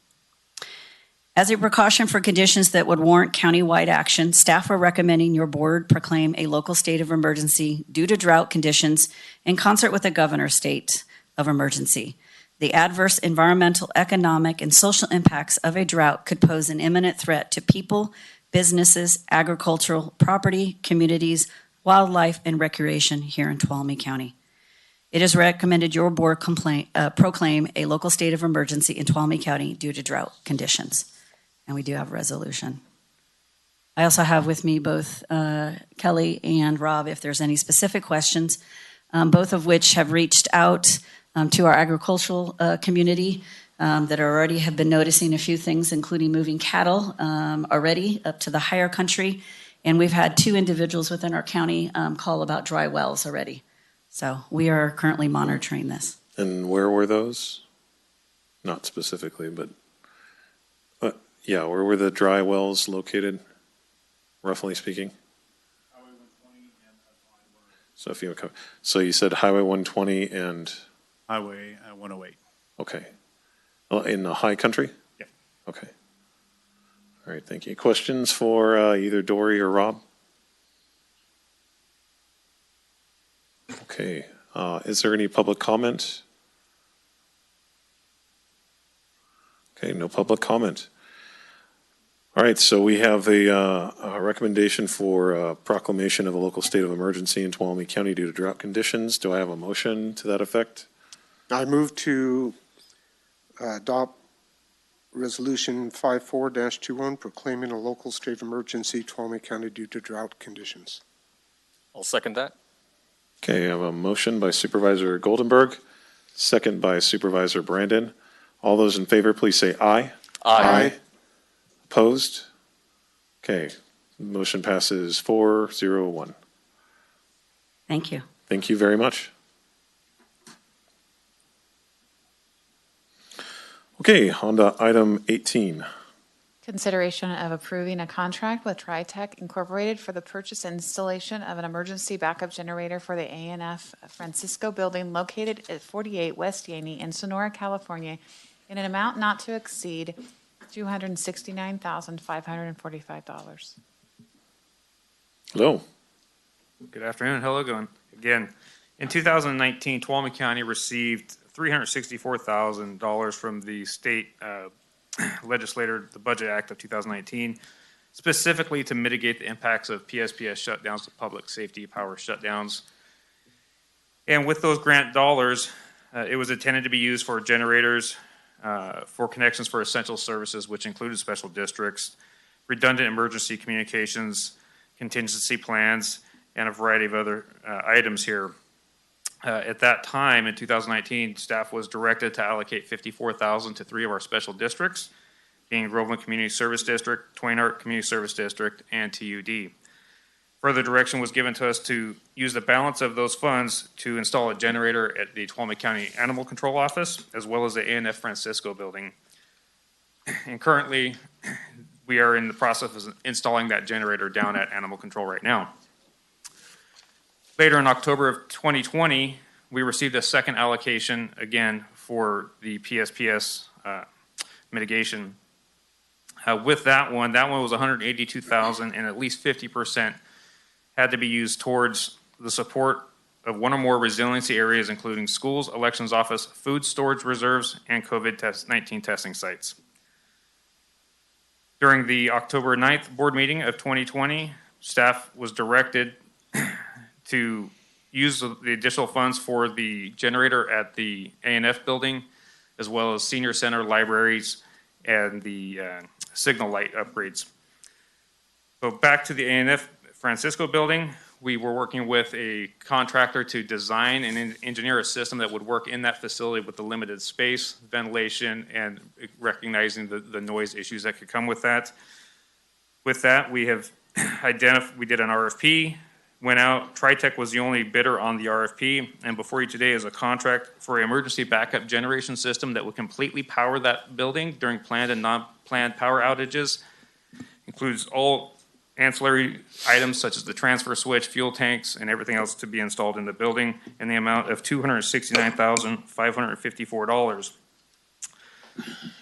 As a precaution for conditions that would warrant countywide action, staff are recommending your board proclaim a local state of emergency due to drought conditions in concert with the governor's state of emergency. The adverse environmental, economic, and social impacts of a drought could pose an imminent threat to people, businesses, agricultural, property, communities, wildlife, and recreation here in Tuolumne County. It is recommended your board proclaim a local state of emergency in Tuolumne County due to drought conditions. And we do have a resolution. I also have with me both Kelly and Rob if there's any specific questions, both of which have reached out to our agricultural community that already have been noticing a few things, including moving cattle already up to the higher country. And we've had 2 individuals within our county call about dry wells already. So we are currently monitoring this. And where were those? Not specifically, but yeah, where were the dry wells located, roughly speaking? Highway 120 and so if you so you said Highway 120 and Highway 108. Okay. In the high country? Yeah. Okay. All right, thank you. Questions for either Dory or Rob? Okay. Is there any public comment? Okay, no public comment. All right, so we have a recommendation for proclamation of a local state of emergency in Tuolumne County due to drought conditions. Do I have a motion to that effect? I move to adopt Resolution 54-21 proclaiming a local state of emergency, Tuolumne County due to drought conditions. I'll second that. Okay, I have a motion by Supervisor Goldenberg, second by Supervisor Brandon. All those in favor, please say aye. Aye. Opposed? Okay, motion passes 4-0-1. Thank you. Thank you very much. Okay, on to item 18. Consideration of approving a contract with TriTech Incorporated for the purchase and installation of an emergency backup generator for the ANF Francisco building located at 48 West Yaney in Sonora, California, in an amount not to exceed $269,545. Hello. Good afternoon. Hello again. In 2019, Tuolumne County received $364,000 from the state legislator, the Budget Act of 2019, specifically to mitigate the impacts of PSPS shutdowns to public safety power shutdowns. And with those grant dollars, it was intended to be used for generators, for connections for essential services, which included special districts, redundant emergency communications, contingency plans, and a variety of other items here. At that time, in 2019, staff was directed to allocate $54,000 to 3 of our special districts, being Groveland Community Service District, Twain Harte Community Service District, and TUD. Further direction was given to us to use the balance of those funds to install a generator at the Tuolumne County Animal Control Office, as well as the ANF Francisco building. And currently, we are in the process of installing that generator down at Animal Control right now. Later in October of 2020, we received a second allocation again for the PSPS mitigation. With that one was $182,000, and at least 50% had to be used towards the support of one or more resiliency areas, including schools, elections office, food storage reserves, and COVID-19 testing sites. During the October 9th board meeting of 2020, staff was directed to use the additional funds for the generator at the ANF building, as well as senior center, libraries, and the signal light upgrades. So back to the ANF Francisco building, we were working with a contractor to design and engineer a system that would work in that facility with the limited space, ventilation, and recognizing the noise issues that could come with that. With that, we have we did an RFP, went out. TriTech was the only bidder on the RFP, and before you today is a contract for an emergency backup generation system that would completely power that building during planned and non-planned power outages. Includes all ancillary items such as the transfer switch, fuel tanks, and everything else to be installed in the building in the amount of $269,554.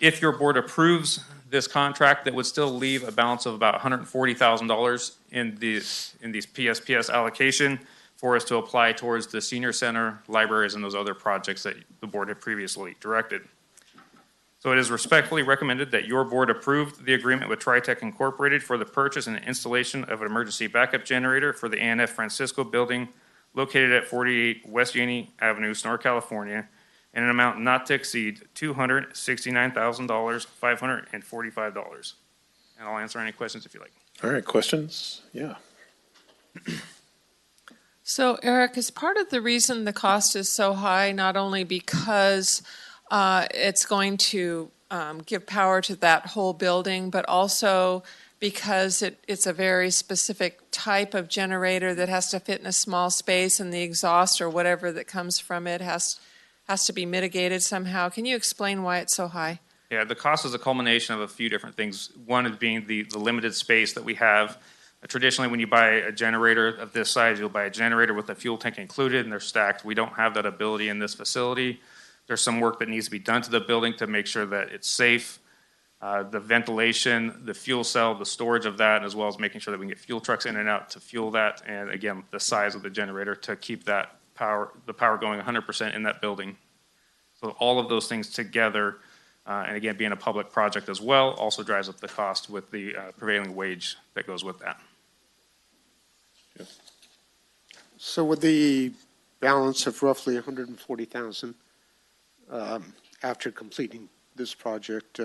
If your board approves this contract, that would still leave a balance of about $140,000 in these PSPS allocation for us to apply towards the senior center, libraries, and those other projects that the board had previously directed. So it is respectfully recommended that your board approve the agreement with TriTech Incorporated for the purchase and installation of an emergency backup generator for the ANF Francisco building located at 48 West Yaney Avenue, Sonora, California, in an amount not to exceed $269,545. And I'll answer any questions if you like. All right, questions? Yeah. So Eric, is part of the reason the cost is so high not only because it's going to give power to that whole building, but also because it's a very specific type of generator that has to fit in a small space, and the exhaust or whatever that comes from it has to be mitigated somehow. Can you explain why it's so high? Yeah, the cost is a culmination of a few different things. One is being the limited space that we have. Traditionally, when you buy a generator of this size, you'll buy a generator with a fuel tank included, and they're stacked. We don't have that ability in this facility. There's some work that needs to be done to the building to make sure that it's safe. The ventilation, the fuel cell, the storage of that, as well as making sure that we can get fuel trucks in and out to fuel that, and again, the size of the generator to keep the power going 100% in that building. So all of those things together, and again, being a public project as well, also drives up the cost with the prevailing wage that goes with that. So with the balance of roughly $140,000 after completing this project,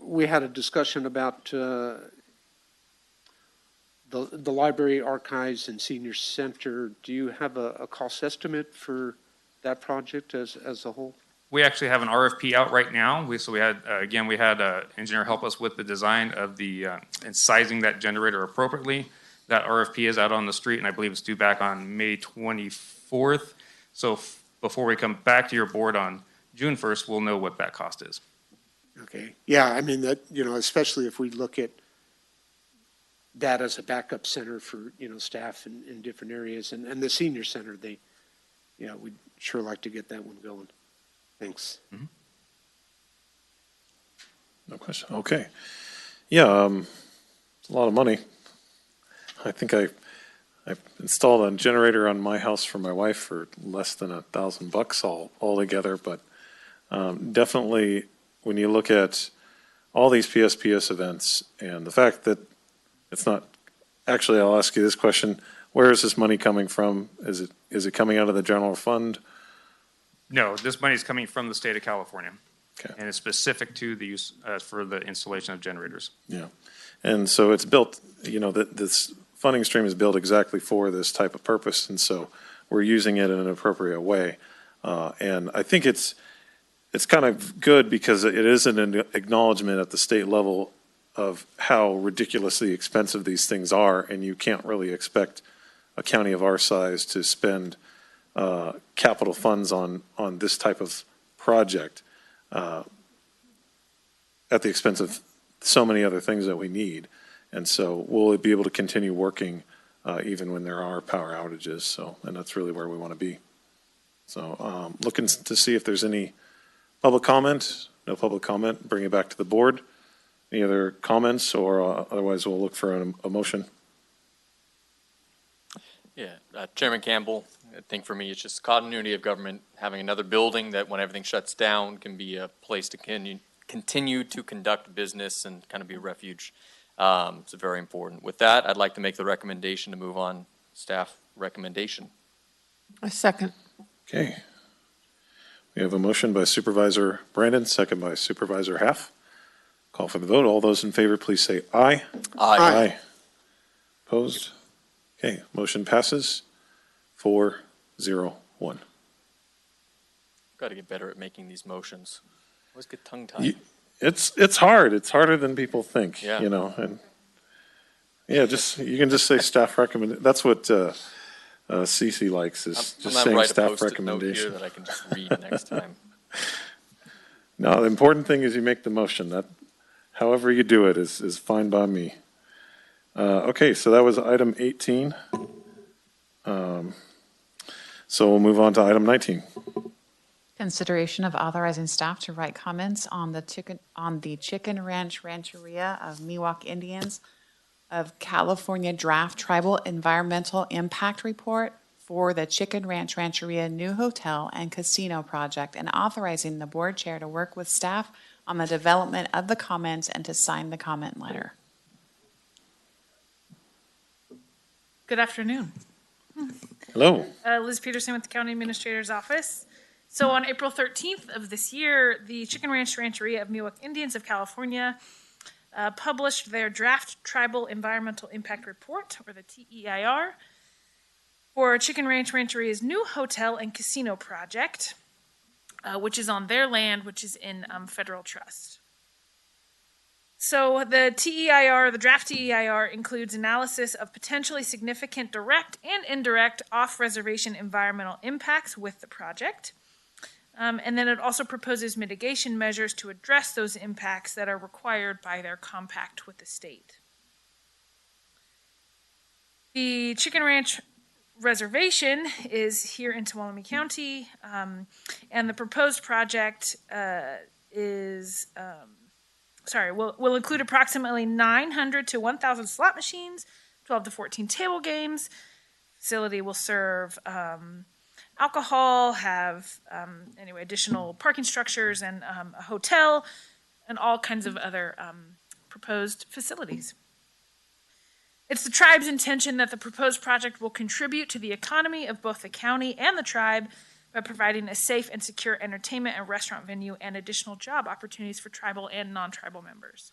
we had a discussion about the library, archives, and senior center, do you have a cost estimate for that project as a whole? We actually have an RFP out right now. We had an engineer help us with the design of and sizing that generator appropriately. That RFP is out on the street, and I believe it's due back on May 24th. So before we come back to your board on June 1st, we'll know what that cost is. Okay. Yeah, I mean, that, especially if we look at that as a backup center for, staff in different areas, and the senior center, we'd sure like to get that one going. Thanks. Mm-hmm. No question. Okay. Yeah, it's a lot of money. I think I've installed a generator on my house for my wife for less than $1,000 all together, but definitely when you look at all these PSPS events and the fact that it's not, actually, I'll ask you this question: where is this money coming from? Is it coming out of the general fund? No, this money is coming from the state of California. Okay. And it's specific to the use for the installation of generators. Yeah, and so it's built. This funding stream is built exactly for this type of purpose, and so we're using it in an appropriate way. And I think it's kind of good because it is an acknowledgement at the state level of how ridiculously expensive these things are, and you can't really expect a county of our size to spend capital funds on this type of project at the expense of so many other things that we need. And so we'll be able to continue working even when there are power outages. So, and that's really where we want to be. So looking to see if there's any public comment. No public comment. Bring it back to the board. Any other comments, or otherwise we'll look for a motion. Yeah, Chairman Campbell, I think for me it's just continuity of government, having another building that when everything shuts down can be a place to continue to conduct business and kind of be a refuge. It's very important. With that, I'd like to make the recommendation to move on staff recommendation. A second. Okay. We have a motion by Supervisor Brandon, second by Supervisor Half. Call for the vote. All those in favor, please say aye. Aye. Opposed? Okay, motion passes 4-0-1. Got to get better at making these motions. Always get tongue-tied. It's hard. It's harder than people think, Yeah. and yeah, you can just say staff recommend. That's what Cece likes, is just saying staff recommendation. That I can just read next time. No, the important thing is you make the motion. That, however you do it is fine by me. Okay, so that was item 18. So we'll move on to item 19. Consideration of authorizing staff to write comments on the Chicken Ranch Rancheria of Miwok Indians of California Draft Tribal Environmental Impact Report for the Chicken Ranch Rancheria New Hotel and Casino Project, and authorizing the board chair to work with staff on the development of the comments and to sign the comment letter. Good afternoon. Hello. Liz Peterson with the County Administrator's Office. So on April 13th of this year, the Chicken Ranch Rancheria of Miwok Indians of California published their Draft Tribal Environmental Impact Report, or the TEIR, for Chicken Ranch Rancheria's new hotel and casino project, which is on their land, which is in federal trust. So the TEIR, the draft TEIR, includes analysis of potentially significant direct and indirect off-reservation environmental impacts with the project. And then it also proposes mitigation measures to address those impacts that are required by their compact with the state. The Chicken Ranch Reservation is here in Tuolumne County, and the proposed project will include approximately 900 to 1,000 slot machines, 12 to 14 table games. Facility will serve alcohol, have additional parking structures, and a hotel, and all kinds of other proposed facilities. It's the tribe's intention that the proposed project will contribute to the economy of both the county and the tribe by providing a safe and secure entertainment and restaurant venue and additional job opportunities for tribal and non-tribal members.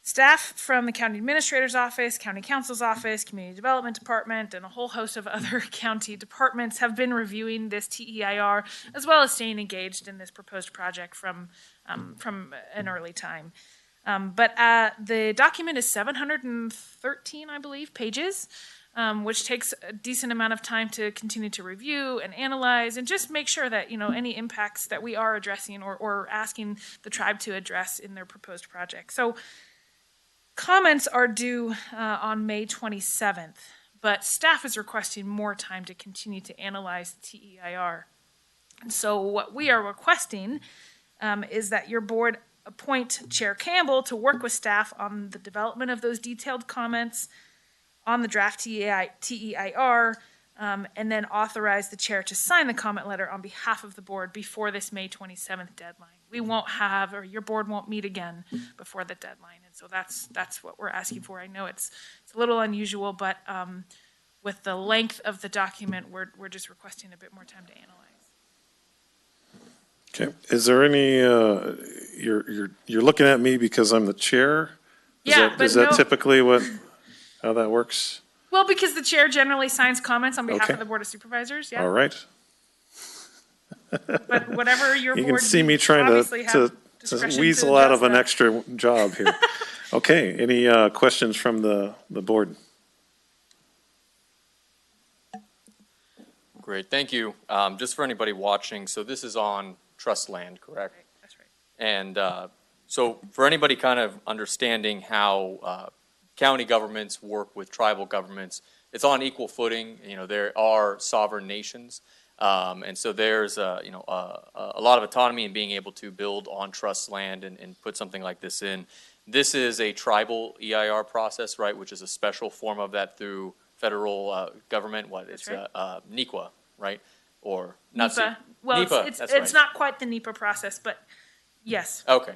Staff from the county administrator's office, county council's office, community development department, and a whole host of other county departments have been reviewing this TEIR, as well as staying engaged in this proposed project from an early time. But the document is 713, I believe, pages, which takes a decent amount of time to continue to review and analyze and just make sure that, any impacts that we are addressing or asking the tribe to address in their proposed project. So comments are due on May 27th, but staff is requesting more time to continue to analyze the TEIR. And so what we are requesting is that your board appoint Chair Campbell to work with staff on the development of those detailed comments on the draft TEIR, and then authorize the chair to sign the comment letter on behalf of the board before this May 27th deadline. We won't have, or your board won't meet again before the deadline. And so that's what we're asking for. I know it's a little unusual, but with the length of the document, we're just requesting a bit more time to analyze. Okay. Is there any, you're looking at me because I'm the chair? Is that typically how that works? Well, because the chair generally signs comments on behalf of the Board of Supervisors, yeah. All right. But whatever your board, you can see me trying to weasel out of an extra job here. Okay, any questions from the board? Great, thank you. Just for anybody watching, so this is on trust land, correct? Right, that's right. And so for anybody kind of understanding how county governments work with tribal governments, it's on equal footing. There are sovereign nations. And so there's a lot of autonomy in being able to build on trust land and put something like this in. This is a tribal EIR process, right, which is a special form of that through federal government. It's NEPA, right? Or not NEPA. Well, NEPA, it's not quite the NEPA process, but yes. Okay.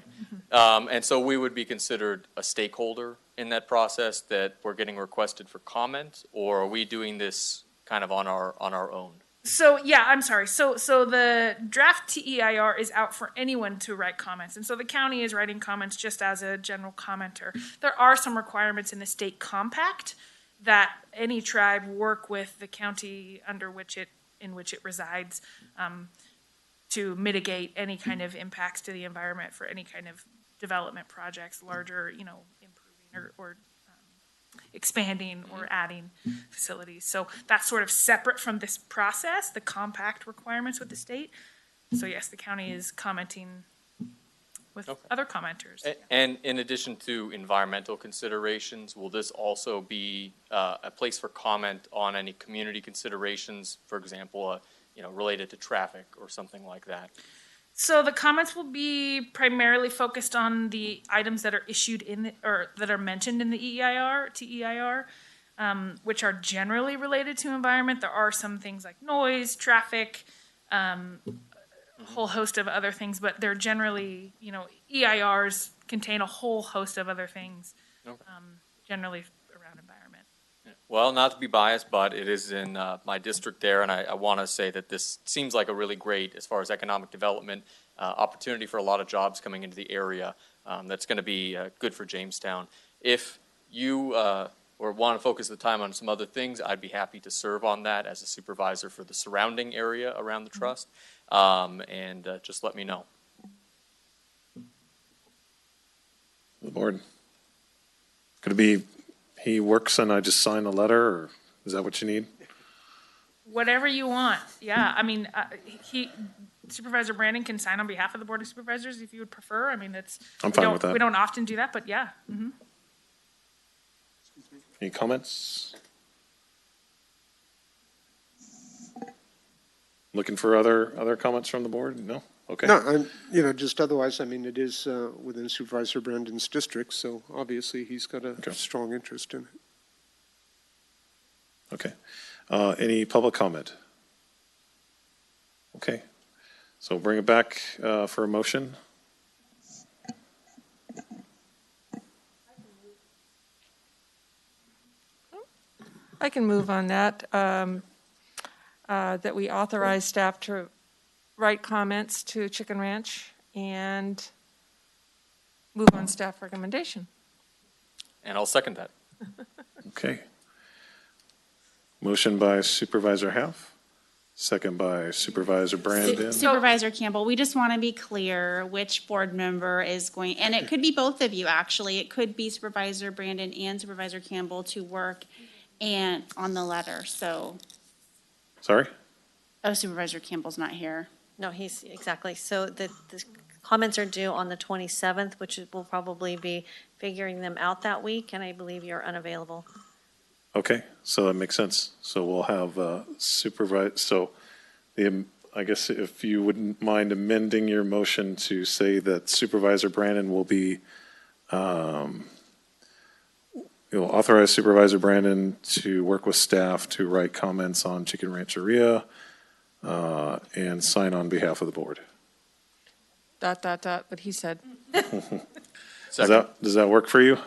And so we would be considered a stakeholder in that process, that we're getting requested for comment, or are we doing this kind of on our own? So, yeah, I'm sorry. So the draft TEIR is out for anyone to write comments. And so the county is writing comments just as a general commenter. There are some requirements in the state compact that any tribe work with the county in which it resides to mitigate any kind of impacts to the environment for any kind of development projects, larger, improving or expanding or adding facilities. So that's sort of separate from this process, the compact requirements with the state. So yes, the county is commenting with other commenters. And in addition to environmental considerations, will this also be a place for comment on any community considerations, for example, related to traffic or something like that? So the comments will be primarily focused on the items that are issued or that are mentioned in the TEIR, which are generally related to environment. There are some things like noise, traffic, a whole host of other things, but they're generally, EIRs contain a whole host of other things, generally around environment. Well, not to be biased, but it is in my district there, and I want to say that this seems like a really great, as far as economic development, opportunity for a lot of jobs coming into the area. That's going to be good for Jamestown. If you or want to focus the time on some other things, I'd be happy to serve on that as a supervisor for the surrounding area around the trust, and just let me know. The board. Could it be he works and I just sign a letter, or is that what you need? Whatever you want. Yeah, I mean, Supervisor Brandon can sign on behalf of the Board of Supervisors if you would prefer. I mean, I'm fine with that. We don't often do that, but yeah. Mm-hmm. Any comments? Looking for other comments from the board? No? Okay. No, just otherwise, it is within Supervisor Brandon's district, so obviously he's got a strong interest in it. Okay. Any public comment? Okay. So bring it back for a motion. I can move on that, that we authorize staff to write comments to Chicken Ranch and move on staff recommendation. And I'll second that. Okay. Motion by Supervisor Half, second by Supervisor Brandon. Supervisor Campbell, we just want to be clear which board member is going, and it could be both of you, actually. It could be Supervisor Brandon and Supervisor Campbell to work and on the letter, so. Sorry? Oh, Supervisor Campbell's not here. No, he's, exactly. So the comments are due on the 27th, which will probably be figuring them out that week, and I believe you're unavailable. Okay, so that makes sense. So we'll have I guess if you wouldn't mind amending your motion to say that Supervisor Brandon will be, you'll authorize Supervisor Brandon to work with staff to write comments on Chicken Rancheria and sign on behalf of the board. ... What he said. Does that work for you,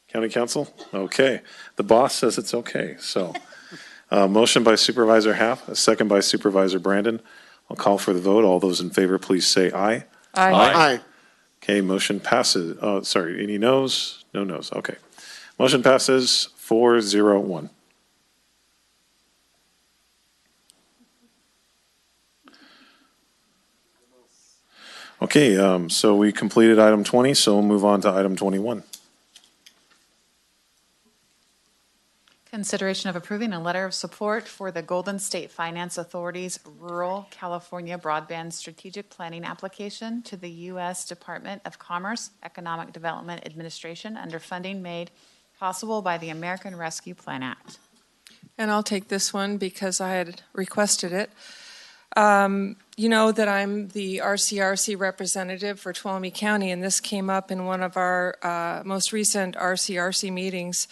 County Council? Okay. The boss says it's okay, so. Motion by Supervisor Half, a second by Supervisor Brandon. I'll call for the vote. All those in favor, please say aye. Aye. Okay, motion passes. Oh, sorry, any noes? No noes, okay. Motion passes 4-0-1. Okay, so we completed item 20, so we'll move on to item 21. Consideration of approving a letter of support for the Golden State Finance Authority's Rural California Broadband Strategic Planning application to the U.S. Department of Commerce Economic Development Administration under funding made possible by the American Rescue Plan Act. And I'll take this one because I had requested it. You know that I'm the RCRC representative for Tuolumne County, and this came up in one of our most recent RCRC meetings,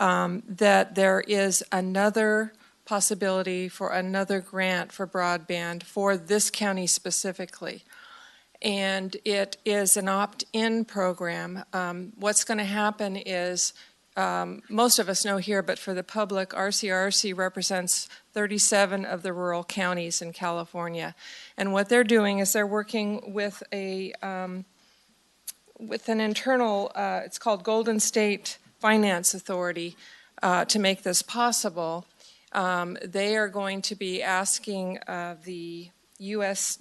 that there is another possibility for another grant for broadband for this county specifically. And it is an opt-in program. What's going to happen is, most of us know here, but for the public, RCRC represents 37 of the rural counties in California. And what they're doing is they're working with an internal, it's called Golden State Finance Authority, to make this possible. They are going to be asking the U.S.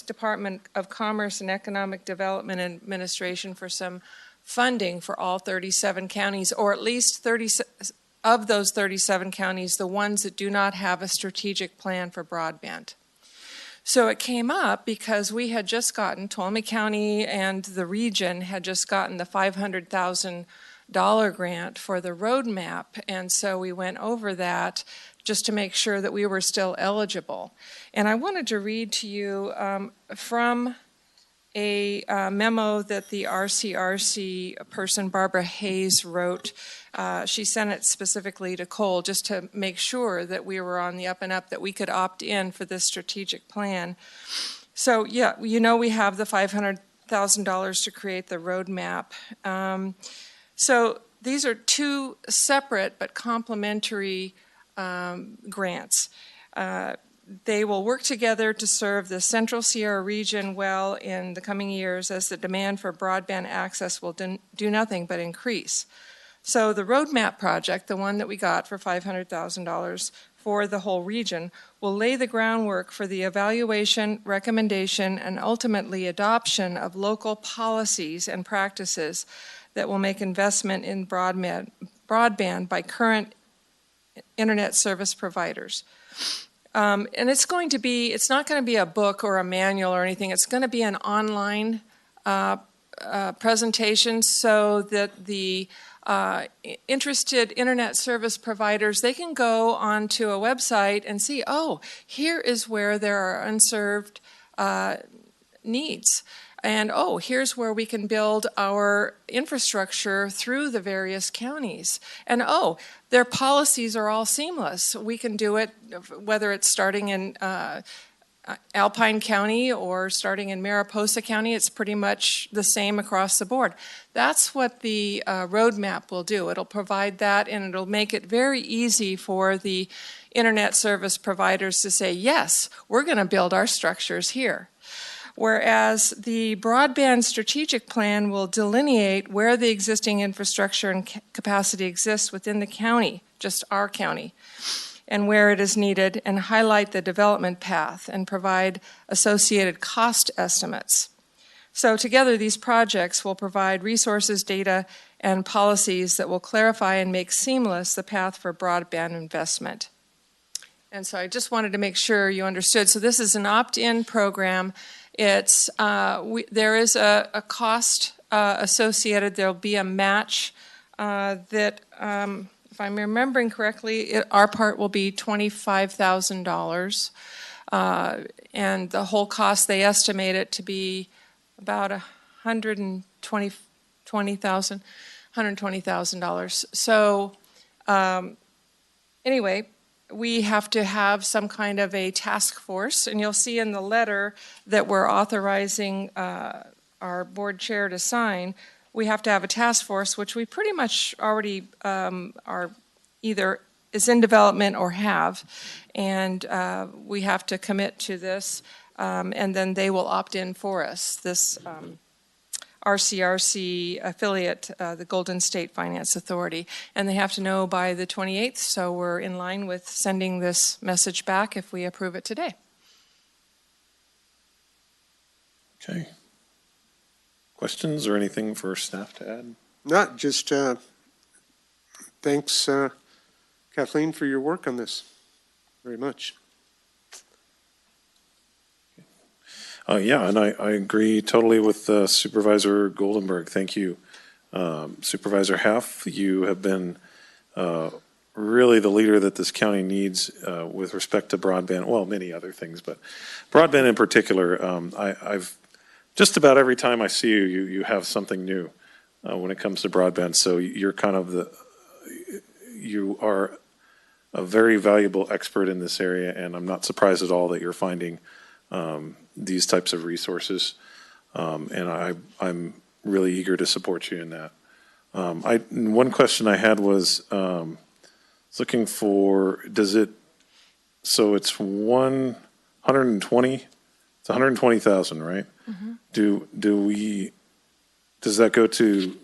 Department of Commerce and Economic Development Administration for some funding for all 37 counties, or at least 30 of those 37 counties, the ones that do not have a strategic plan for broadband. So it came up because we had just gotten, Tuolumne County and the region had just gotten the $500,000 grant for the roadmap, and so we went over that just to make sure that we were still eligible. And I wanted to read to you from a memo that the RCRC person, Barbara Hayes, wrote. She sent it specifically to Cole just to make sure that we were on the up and up, that we could opt in for this strategic plan. So, yeah, you know we have the $500,000 to create the roadmap. So these are two separate but complementary grants. They will work together to serve the Central Sierra region well in the coming years, as the demand for broadband access will do nothing but increase. So the roadmap project, the one that we got for $500,000 for the whole region, will lay the groundwork for the evaluation, recommendation, and ultimately adoption of local policies and practices that will make investment in broadband by current internet service providers. And it's not going to be a book or a manual or anything. It's going to be an online presentation so that the interested internet service providers, they can go onto a website and see, oh, here is where there are unserved needs. And, oh, here's where we can build our infrastructure through the various counties. And, oh, their policies are all seamless. We can do it whether it's starting in Alpine County or starting in Mariposa County. It's pretty much the same across the board. That's what the roadmap will do. It'll provide that, and it'll make it very easy for the internet service providers to say, yes, we're going to build our structures here. Whereas the broadband strategic plan will delineate where the existing infrastructure and capacity exists within the county, just our county, and where it is needed, and highlight the development path and provide associated cost estimates. So together, these projects will provide resources, data, and policies that will clarify and make seamless the path for broadband investment. And so I just wanted to make sure you understood. So this is an opt-in program. It's there is a cost associated. There'll be a match that, if I'm remembering correctly, our part will be $25,000, and the whole cost, they estimate it to be about $120,000. So anyway, we have to have some kind of a task force, and you'll see in the letter that we're authorizing our board chair to sign, we have to have a task force, which we pretty much already are either is in development or have, and we have to commit to this, and then they will opt in for us. This RCRC affiliate, the Golden State Finance Authority, and they have to know by the 28th, so we're in line with sending this message back if we approve it today. Okay. Questions or anything for staff to add? Not just thanks, Kathleen, for your work on this very much. Yeah, and I agree totally with Supervisor Goldenberg. Thank you. Supervisor Haff, you have been really the leader that this county needs with respect to broadband, well, many other things, but broadband in particular. I've just about every time I see you, you have something new when it comes to broadband. So you're kind of you are a very valuable expert in this area, and I'm not surprised at all that you're finding these types of resources, and I'm really eager to support you in that. One question I had was looking for, so it's 120, it's 120,000, right? Mm-hmm. Does that go to,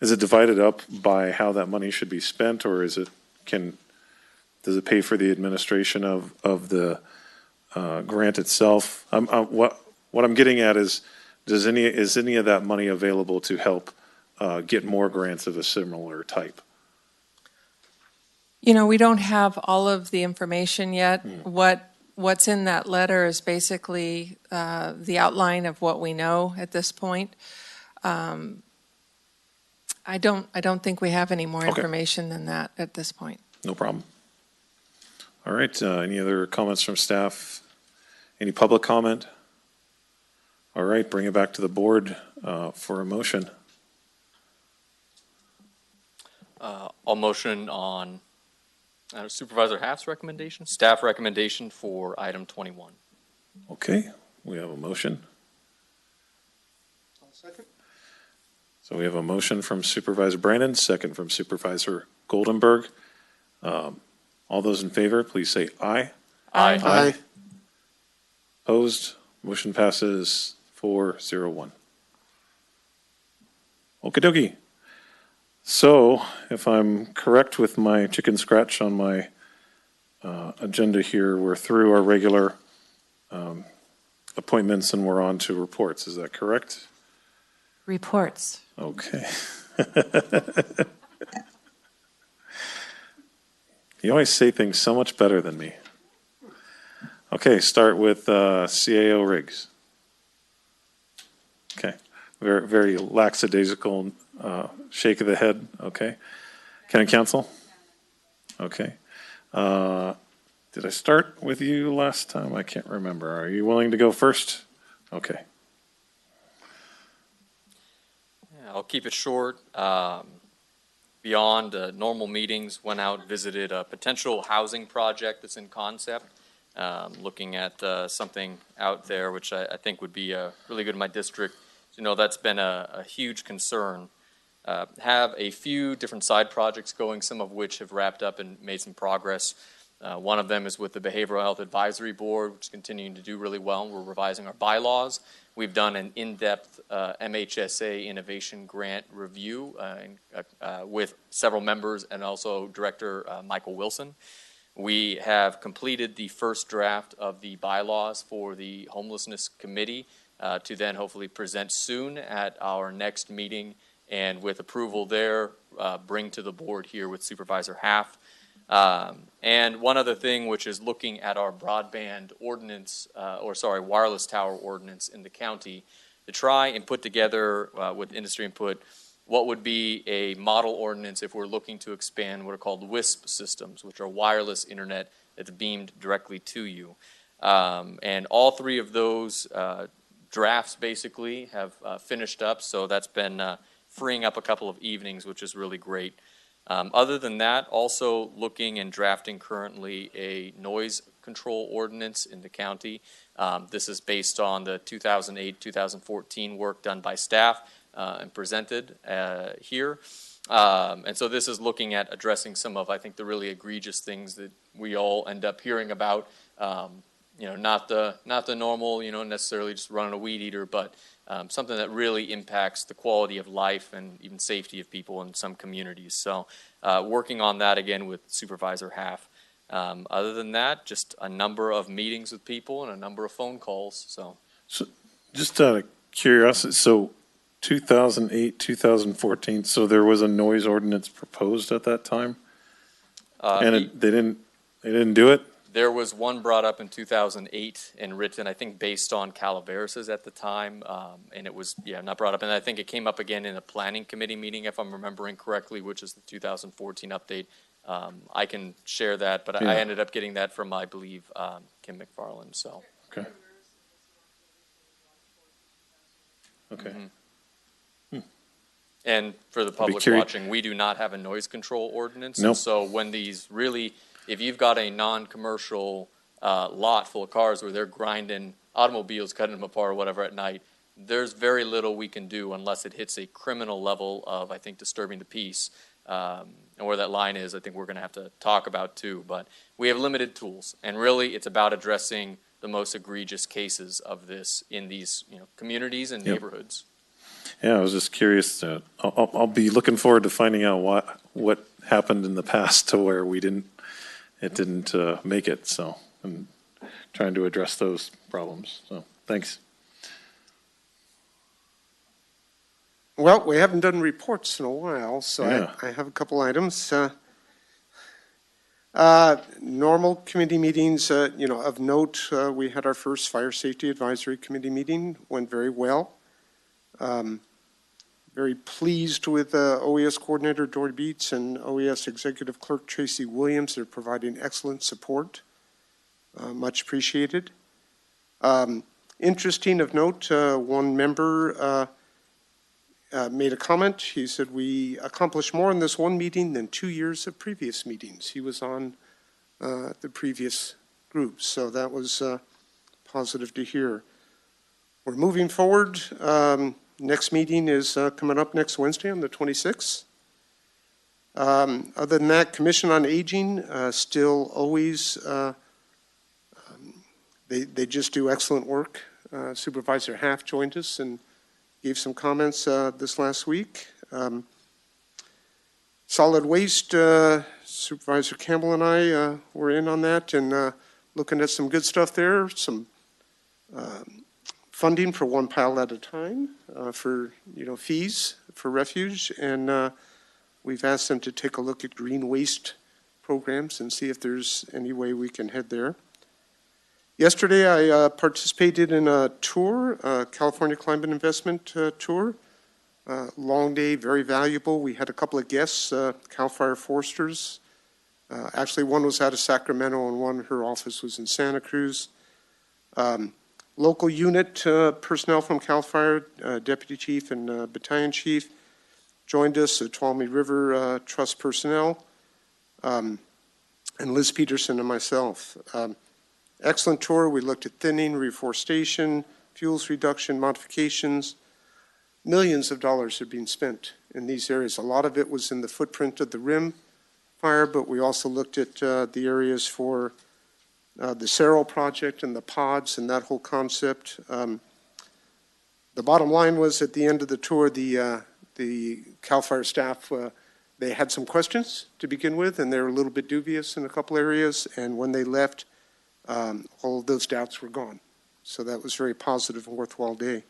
is it divided up by how that money should be spent, or does it pay for the administration of the grant itself? What I'm getting at is any of that money available to help get more grants of a similar type? You know, we don't have all of the information yet. What's in that letter is basically the outline of what we know at this point. I don't think we have any more information than that at this point. No problem. All right. Any other comments from staff? Any public comment? All right, bring it back to the board for a motion. I'll motion on Supervisor Haff's recommendation, staff recommendation for item 21. Okay, we have a motion. I'll second. So we have a motion from Supervisor Brandon, second from Supervisor Goldenberg. All those in favor, please say aye. Aye. Aye. Opposed? Motion passes 4-0-1. Okie dokie. So, if I'm correct with my chicken scratch on my agenda here, we're through our regular appointments and we're on to reports. Is that correct? Reports. Okay. You always say things so much better than me. Okay, start with CAO Riggs. Okay, very, very lackadaisical shake of the head. Okay. County Council? Okay. Did I start with you last time? I can't remember. Are you willing to go first? Okay. Yeah, I'll keep it short. Beyond normal meetings, went out, visited a potential housing project that's in concept. Looking at something out there, which I think would be really good in my district. You know, that's been a huge concern. Have a few different side projects going, some of which have wrapped up and made some progress. One of them is with the Behavioral Health Advisory Board, which is continuing to do really well. We're revising our bylaws. We've done an in-depth MHSA Innovation Grant review with several members and also Director Michael Wilson. We have completed the first draft of the bylaws for the Homelessness Committee to then hopefully present soon at our next meeting, and with approval there, bring to the board here with Supervisor Half. And one other thing, which is looking at our broadband ordinance, wireless tower ordinance in the county, to try and put together, with industry input, what would be a model ordinance if we're looking to expand what are called WISP systems, which are wireless internet that's beamed directly to you. And all three of those drafts basically have finished up, so that's been freeing up a couple of evenings, which is really great. Other than that, also looking and drafting currently a noise control ordinance in the county. This is based on the 2008-2014 work done by staff and presented here. And so this is looking at addressing some of, I think, the really egregious things that we all end up hearing about. Not the normal, necessarily just running a weed eater, but something that really impacts the quality of life and even safety of people in some communities. So working on that again with Supervisor Half. Other than that, just a number of meetings with people and a number of phone calls. So just out of curiosity, so 2008, 2014, so there was a noise ordinance proposed at that time? And they didn't do it? There was one brought up in 2008 and written, I think, based on Calaveras at the time, and it was, not brought up. And I think it came up again in a planning committee meeting, if I'm remembering correctly, which is the 2014 update. I can share that, but I ended up getting that from, I believe, Kim McFarland. So. Okay. Okay. Mm-hmm. And for the public watching, we do not have a noise control ordinance. Nope. So when these really, if you've got a non-commercial lot full of cars where they're grinding automobiles, cutting them apart or whatever at night, there's very little we can do unless it hits a criminal level of, I think, disturbing the peace. And where that line is, I think we're going to have to talk about too. But we have limited tools, and really it's about addressing the most egregious cases of this in these communities and neighborhoods. Yeah, I was just curious. I'll be looking forward to finding out what happened in the past to where it didn't make it. So I'm trying to address those problems. So thanks. Well, we haven't done reports in a while, so Yeah. I have a couple items. Normal committee meetings, of note, we had our first Fire Safety Advisory Committee meeting, went very well. Very pleased with OES Coordinator Dory Beats and OES Executive Clerk Tracy Williams. They're providing excellent support. Much appreciated. Interesting of note, one member made a comment. He said, we accomplished more in this one meeting than 2 years of previous meetings. He was on the previous group, so that was positive to hear. We're moving forward. Next meeting is coming up next Wednesday on the 26th. Other than that, Commission on Aging, still always, they just do excellent work. Supervisor Half joined us and gave some comments this last week. Solid Waste, Supervisor Campbell and I were in on that and looking at some good stuff there, some funding for one pile at a time for fees for refuge, and we've asked them to take a look at green waste programs and see if there's any way we can head there. Yesterday I participated in a tour, California Climate Investment Tour. Long day, very valuable. We had a couple of guests, Cal Fire Foresters. Actually, one was out of Sacramento and one, her office was in Santa Cruz. Local unit personnel from CAL FIRE, Deputy Chief and Battalion Chief joined us, Tuolumne River Trust personnel, and Liz Peterson and myself. Excellent tour. We looked at thinning, reforestation, fuels reduction, modifications. Millions of dollars are being spent in these areas. A lot of it was in the footprint of the rim fire, but we also looked at the areas for the Cerro project and the pods and that whole concept. The bottom line was at the end of the tour, the CAL FIRE staff, they had some questions to begin with, and they were a little bit dubious in a couple areas. And when they left, all of those doubts were gone. So that was very positive and worthwhile day.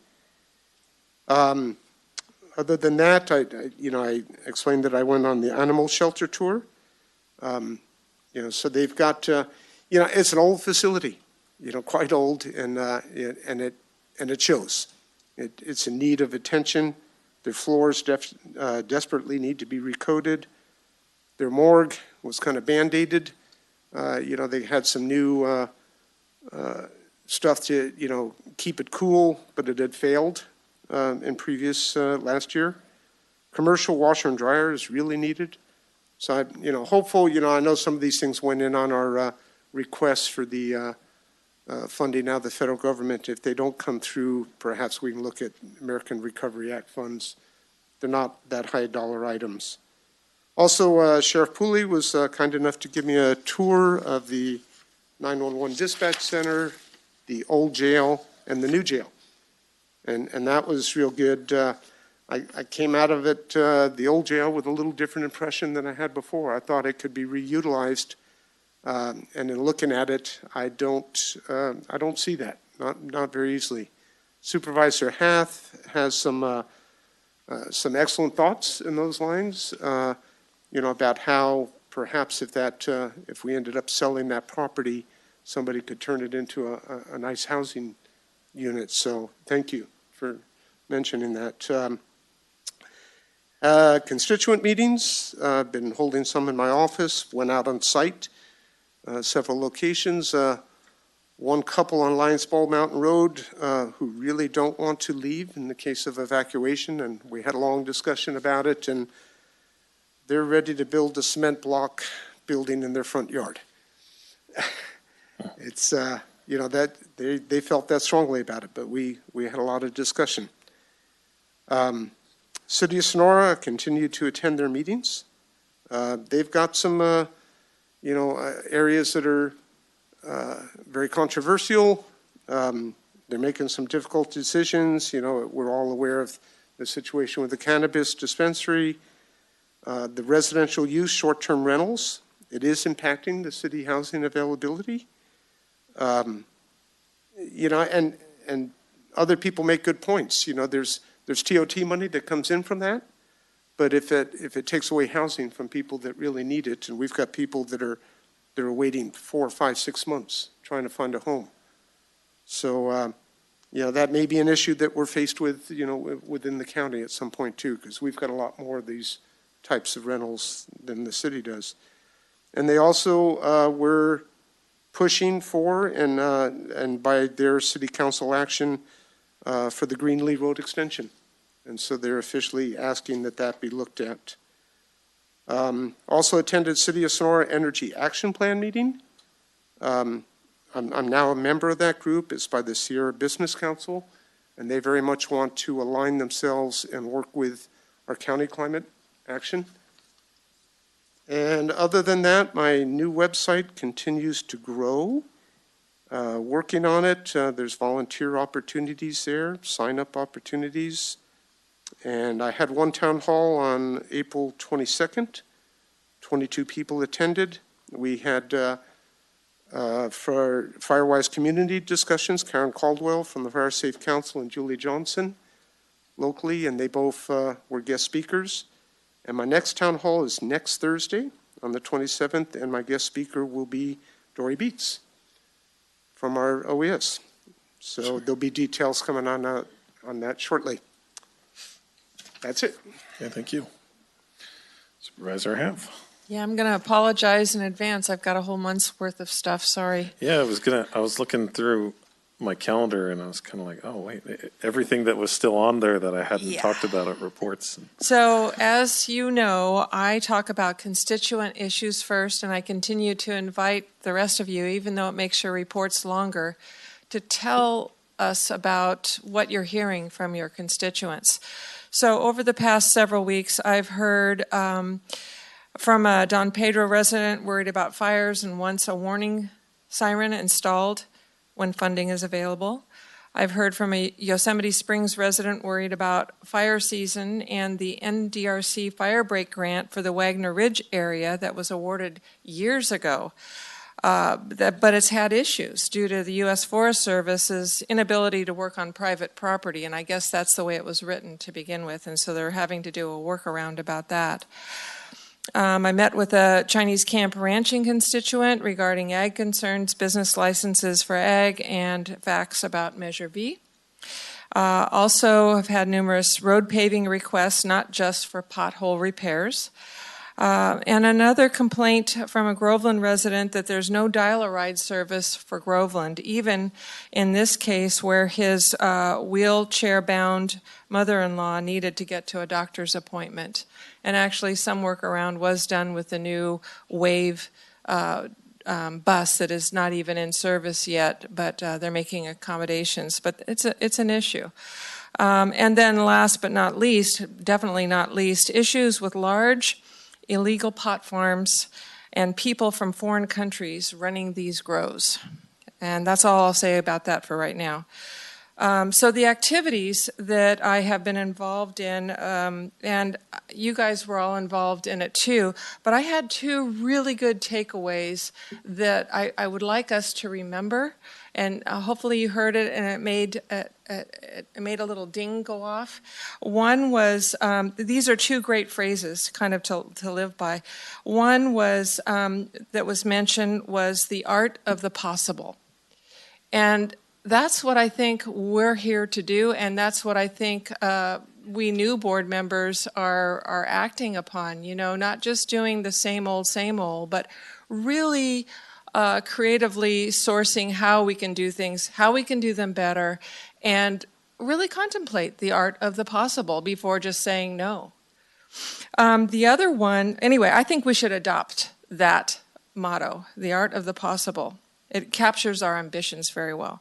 Other than that, I explained that I went on the animal shelter tour. So they've got, it's an old facility, quite old, and it shows. It's in need of attention. Their floors desperately need to be recoated. Their morgue was kind of band-aided. They had some new stuff to, keep it cool, but it had failed in previous last year. Commercial washer and dryer is really needed. So I'm, hopeful, I know some of these things went in on our requests for the funding out of the federal government. If they don't come through, perhaps we can look at American Recovery Act funds. They're not that high dollar items. Also, Sheriff Pooley was kind enough to give me a tour of the 911 dispatch center, the old jail, and the new jail. And that was real good. I came out of it, the old jail, with a little different impression than I had before. I thought it could be reutilized. And in looking at it, I don't see that, not very easily. Supervisor Hath has some excellent thoughts in those lines, about how perhaps if we ended up selling that property, somebody could turn it into a nice housing unit. So thank you for mentioning that. Constituent meetings, I've been holding some in my office, went out on site. Several locations, one couple on Lions Ball Mountain Road who really don't want to leave in the case of evacuation, and we had a long discussion about it, and they're ready to build a cement block building in their front yard. It's, that they felt that strongly about it, but we had a lot of discussion. City of Sonora continued to attend their meetings. They've got some areas that are very controversial. They're making some difficult decisions. We're all aware of the situation with the cannabis dispensary, the residential use, short-term rentals. It is impacting the city housing availability. And other people make good points. There's TOT money that comes in from that. But if it takes away housing from people that really need it, and we've got people that are waiting 4, 5, 6 months trying to find a home. So, that may be an issue that we're faced with, within the county at some point too, because we've got a lot more of these types of rentals than the city does. And they also were pushing for, and by their city council action, for the Greenlee Road extension. And so they're officially asking that be looked at. Also attended City of Sonora Energy Action Plan meeting. I'm now a member of that group. It's by the Sierra Business Council, and they very much want to align themselves and work with our county climate action. And other than that, my new website continues to grow. Working on it, there's volunteer opportunities there, sign-up opportunities. And I had one town hall on April 22nd. 22 people attended. We had, for Firewise community discussions, Karen Caldwell from the Fire Safe Council and Julie Johnson locally, and they both were guest speakers. And my next town hall is next Thursday on the 27th, and my guest speaker will be Dory Beats from our OES. So there'll be details coming on that shortly. That's it. Yeah, thank you. Supervisor Haff. Yeah, I'm going to apologize in advance. I've got a whole month's worth of stuff. Sorry. Yeah, I was looking through my calendar and I was kind of like, oh, wait, everything that was still on there that I hadn't talked about at reports. So as you know, I talk about constituent issues first, and I continue to invite the rest of you, even though it makes your reports longer, to tell us about what you're hearing from your constituents. So over the past several weeks, I've heard From a Don Pedro resident worried about fires and wants a warning siren installed when funding is available. I've heard from a Yosemite Springs resident worried about fire season and the NDRC fire break grant for the Wagner Ridge area that was awarded years ago. But it's had issues due to the U.S. Forest Service's inability to work on private property, and I guess that's the way it was written to begin with, and so they're having to do a workaround about that. I met with a Chinese camp ranching constituent regarding ag concerns, business licenses for ag, and facts about Measure V. Also have had numerous road paving requests, not just for pothole repairs. And another complaint from a Groveland resident that there's no dial-a-ride service for Groveland, even in this case where his wheelchair-bound mother-in-law needed to get to a doctor's appointment. And actually some workaround was done with the new Wave bus that is not even in service yet, but they're making accommodations. But it's an issue. And then last but not least, definitely not least, issues with large illegal pot farms and people from foreign countries running these grows. And that's all I'll say about that for right now. So the activities that I have been involved in, and you guys were all involved in it too, but I had two really good takeaways that I would like us to remember. And hopefully you heard it and it made a little ding go off. One was, these are two great phrases kind of to live by. One was, that was mentioned was the art of the possible. And that's what I think we're here to do, and that's what I think we new board members are acting upon, you know, not just doing the same old, but really creatively sourcing how we can do things, how we can do them better, and really contemplate the art of the possible before just saying no. The other one, anyway, I think we should adopt that motto, the art of the possible. It captures our ambitions very well.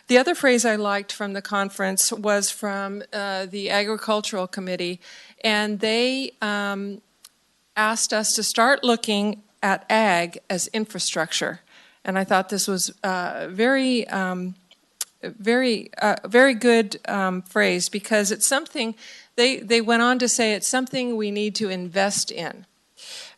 The other phrase I liked from the conference was from the Agricultural Committee, and they asked us to start looking at ag as infrastructure. And I thought this was very good phrase, because it's something, they went on to say it's something we need to invest in,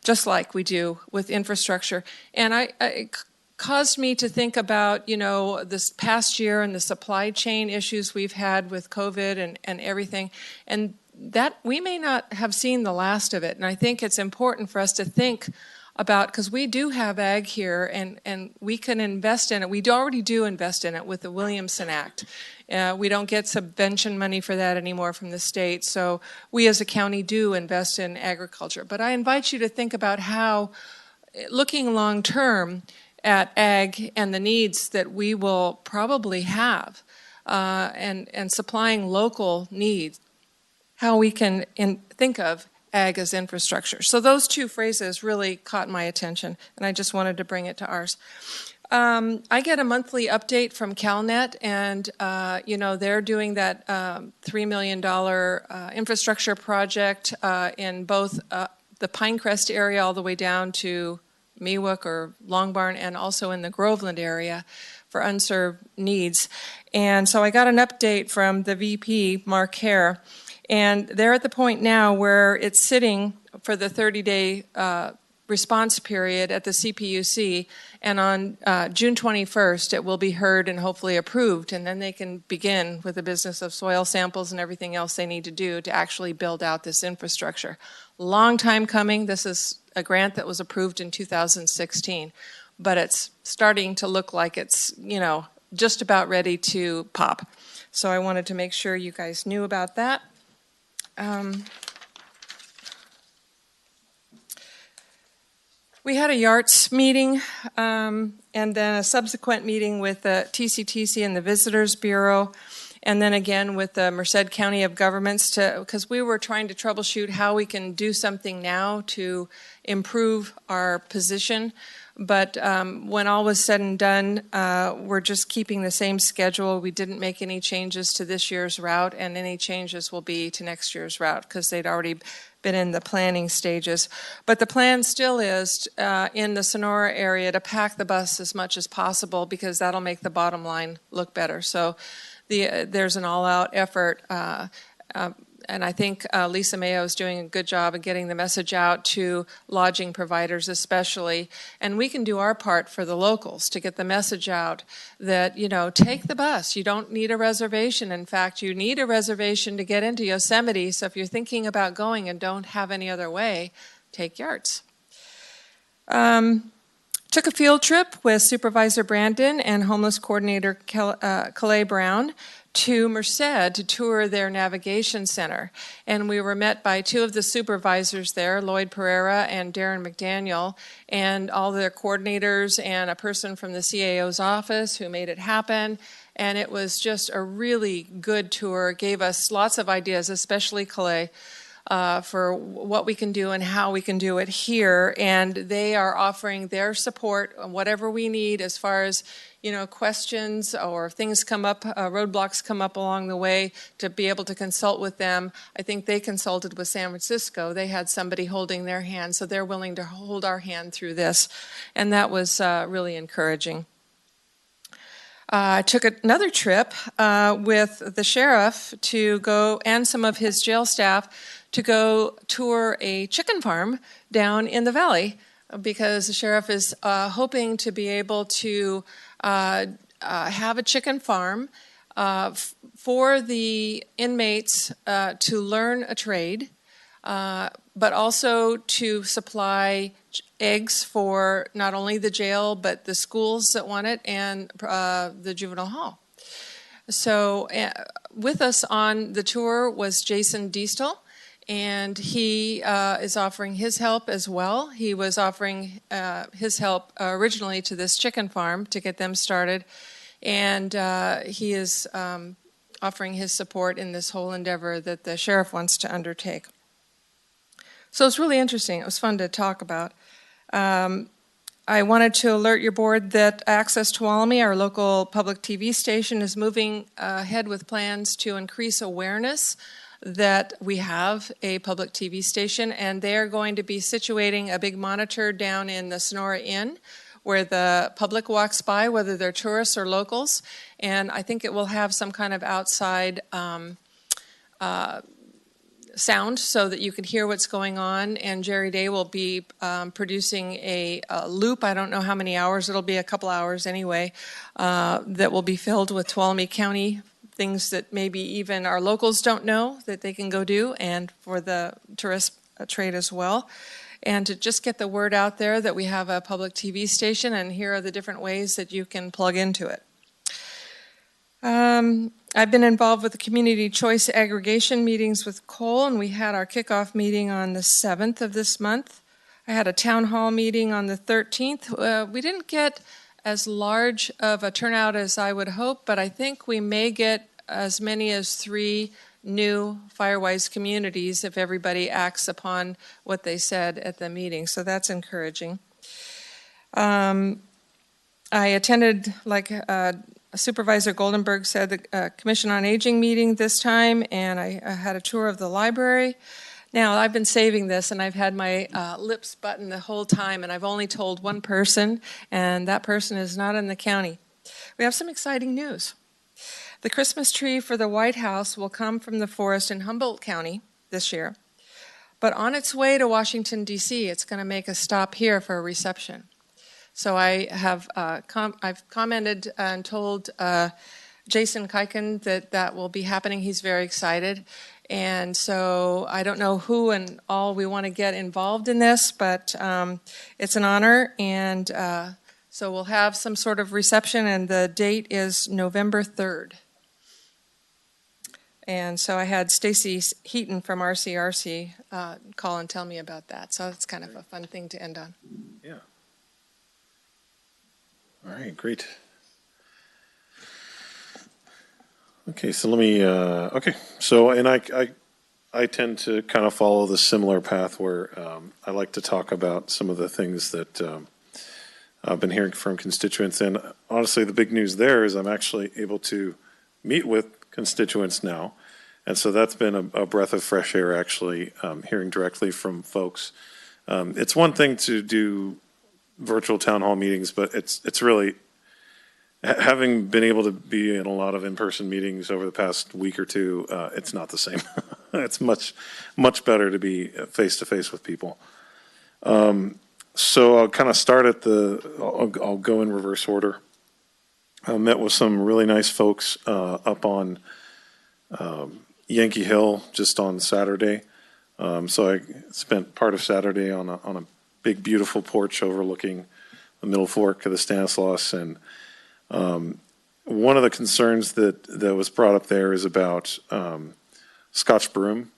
just like we do with infrastructure. And it caused me to think about, you know, this past year and the supply chain issues we've had with COVID and everything, and that we may not have seen the last of it. And I think it's important for us to think about, because we do have ag here and we can invest in it. We already do invest in it with the Williamson Act. We don't get subvention money for that anymore from the state, so we as a county do invest in agriculture. But I invite you to think about how, looking long term at ag and the needs that we will probably have, and supplying local needs, how we can think of ag as infrastructure. So those two phrases really caught my attention, and I just wanted to bring it to ours. I get a monthly update from CalNet, and you know, they're doing that $3 million infrastructure project in both the Pinecrest area all the way down to Mewick or Long Barn, and also in the Groveland area for unserved needs. And so I got an update from the VP, Mark Hare, and they're at the point now where it's sitting for the 30-day response period at the CPUC, and on June 21st it will be heard and hopefully approved, and then they can begin with the business of soil samples and everything else they need to do to actually build out this infrastructure. Long time coming. This is a grant that was approved in 2016, but it's starting to look like it's, you know, just about ready to pop. So I wanted to make sure you guys knew about that. We had a YARTS meeting and then a subsequent meeting with the TCTC and the Visitors Bureau, and then again with the Merced County of Governments, because we were trying to troubleshoot how we can do something now to improve our position. But when all was said and done, we're just keeping the same schedule. We didn't make any changes to this year's route, and any changes will be to next year's route because they'd already been in the planning stages. But the plan still is in the Sonora area to pack the bus as much as possible because that'll make the bottom line look better. So there's an all-out effort. And I think Lisa Mayo is doing a good job of getting the message out to lodging providers especially. And we can do our part for the locals to get the message out that, you know, take the bus. You don't need a reservation. In fact, you need a reservation to get into Yosemite. So if you're thinking about going and don't have any other way, take Yards. Took a field trip with Supervisor Brandon and Homeless Coordinator Calais Brown to Merced to tour their navigation center. And we were met by two of the supervisors there, Lloyd Pereira and Darren McDaniel, and all their coordinators and a person from the CAO's office who made it happen. And it was just a really good tour. It gave us lots of ideas, especially Calais, for what we can do and how we can do it here. And they are offering their support on whatever we need as far as, you know, questions or if things come up, roadblocks come up along the way, to be able to consult with them. I think they consulted with San Francisco. They had somebody holding their hand, so they're willing to hold our hand through this. And that was really encouraging. I took another trip with the sheriff to go, and some of his jail staff, to go tour a chicken farm down in the valley, because the sheriff is hoping to be able to have a chicken farm for the inmates to learn a trade, but also to supply eggs for not only the jail, but the schools that want it and the juvenile hall. So with us on the tour was Jason Diestel, and he is offering his help as well. He was offering his help originally to this chicken farm to get them started, and he is offering his support in this whole endeavor that the sheriff wants to undertake. So it's really interesting. It was fun to talk about. I wanted to alert your board that Access Tuolumne, our local public TV station, is moving ahead with plans to increase awareness that we have a public TV station, and they're going to be situating a big monitor down in the Sonora Inn where the public walks by, whether they're tourists or locals, and I think it will have some kind of outside sound so that you can hear what's going on. And Jerry Day will be producing a loop. I don't know how many hours. It'll be a couple hours anyway, that will be filled with Tuolumne County things that maybe even our locals don't know that they can go do, and for the tourist trade as well. And to just get the word out there that we have a public TV station, and here are the different ways that you can plug into it. I've been involved with the community choice aggregation meetings with Cole, and we had our kickoff meeting on the 7th of this month. I had a town hall meeting on the 13th. We didn't get as large of a turnout as I would hope, but I think we may get as many as 3 new Firewise communities if everybody acts upon what they said at the meeting. So that's encouraging. I attended, like Supervisor Goldenberg said, the Commission on Aging meeting this time, and I had a tour of the library. Now, I've been saving this, and I've had my lips buttoned the whole time, and I've only told one person, and that person is not in the county. We have some exciting news. The Christmas tree for the White House will come from the forest in Humboldt County this year, but on its way to Washington, D.C., it's going to make a stop here for a reception. So I have I've commented and told Jason Kuiken that will be happening. He's very excited. And so I don't know who and all we want to get involved in this, but it's an honor. And so we'll have some sort of reception, and the date is November 3rd. And so I had Stacy Heaton from RCRC call and tell me about that. So it's kind of a fun thing to end on. Yeah. All right, great. Okay, so let me, and I tend to kind of follow the similar path where I like to talk about some of the things that I've been hearing from constituents, and honestly, the big news there is I'm actually able to meet with constituents now. And so that's been a breath of fresh air, actually, hearing directly from folks. It's one thing to do virtual town hall meetings, but it's really, having been able to be in a lot of in-person meetings over the past week or two, it's not the same. It's much better to be face-to-face with people. So I'll kind of start at I'll go in reverse order. I met with some really nice folks up on Yankee Hill just on Saturday. So I spent part of Saturday on a big, beautiful porch overlooking the Middle Fork of the Stanislaus. And one of the concerns that was brought up there is about Scotch broom.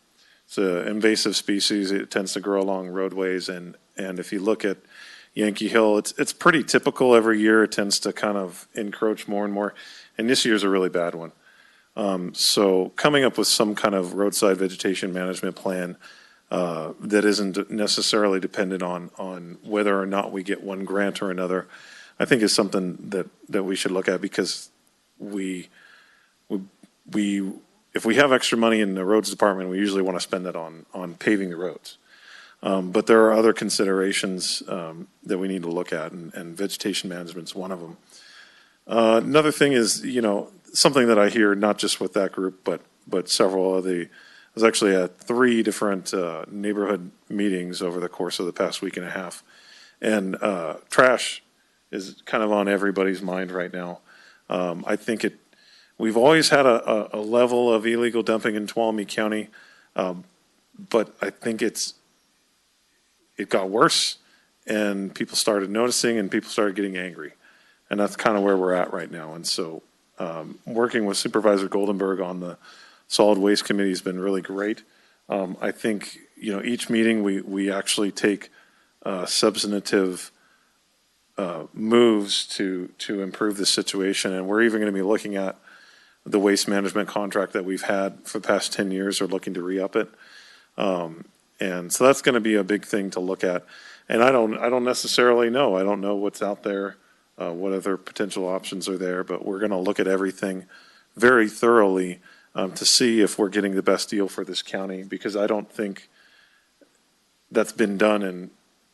It's an invasive species. It tends to grow along roadways. And if you look at Yankee Hill, it's pretty typical every year. It tends to kind of encroach more and more. And this year's a really bad one. So coming up with some kind of roadside vegetation management plan that isn't necessarily dependent on whether or not we get one grant or another, I think is something that we should look at, because we if we have extra money in the roads department, we usually want to spend that on paving the roads. But there are other considerations that we need to look at, and vegetation management is one of them. Another thing is, something that I hear not just with that group, but several of I was actually at 3 different neighborhood meetings over the course of the past week and a half, and trash is kind of on everybody's mind right now. I think we've always had a level of illegal dumping in Tuolumne County, but I think it got worse, and people started noticing, and people started getting angry. And that's kind of where we're at right now. And so working with Supervisor Goldenberg on the Solid Waste Committee has been really great. I think, each meeting we actually take substantive moves to improve the situation. And we're even going to be looking at the waste management contract that we've had for the past 10 years. We're looking to re-up it. And so that's going to be a big thing to look at. And I don't necessarily know. I don't know what's out there, what other potential options are there, but we're going to look at everything very thoroughly to see if we're getting the best deal for this county, because I don't think that's been done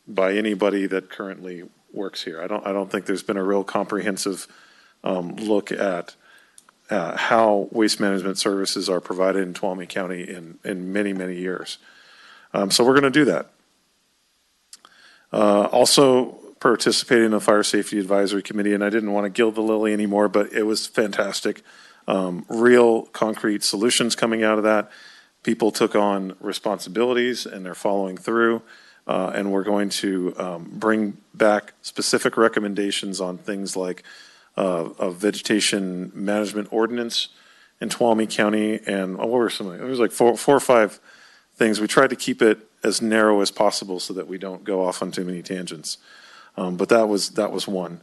by anybody that currently works here. I don't think there's been a real comprehensive look at how waste management services are provided in Tuolumne County in many, many years. So we're going to do that. Also participating in the Fire Safety Advisory Committee, and I didn't want to gild the lily anymore, but it was fantastic. Real concrete solutions coming out of that. People took on responsibilities, and they're following through. And we're going to bring back specific recommendations on things like a vegetation management ordinance in Tuolumne County. And what were some? It was like four or 5 things. We tried to keep it as narrow as possible so that we don't go off on too many tangents. But that was one.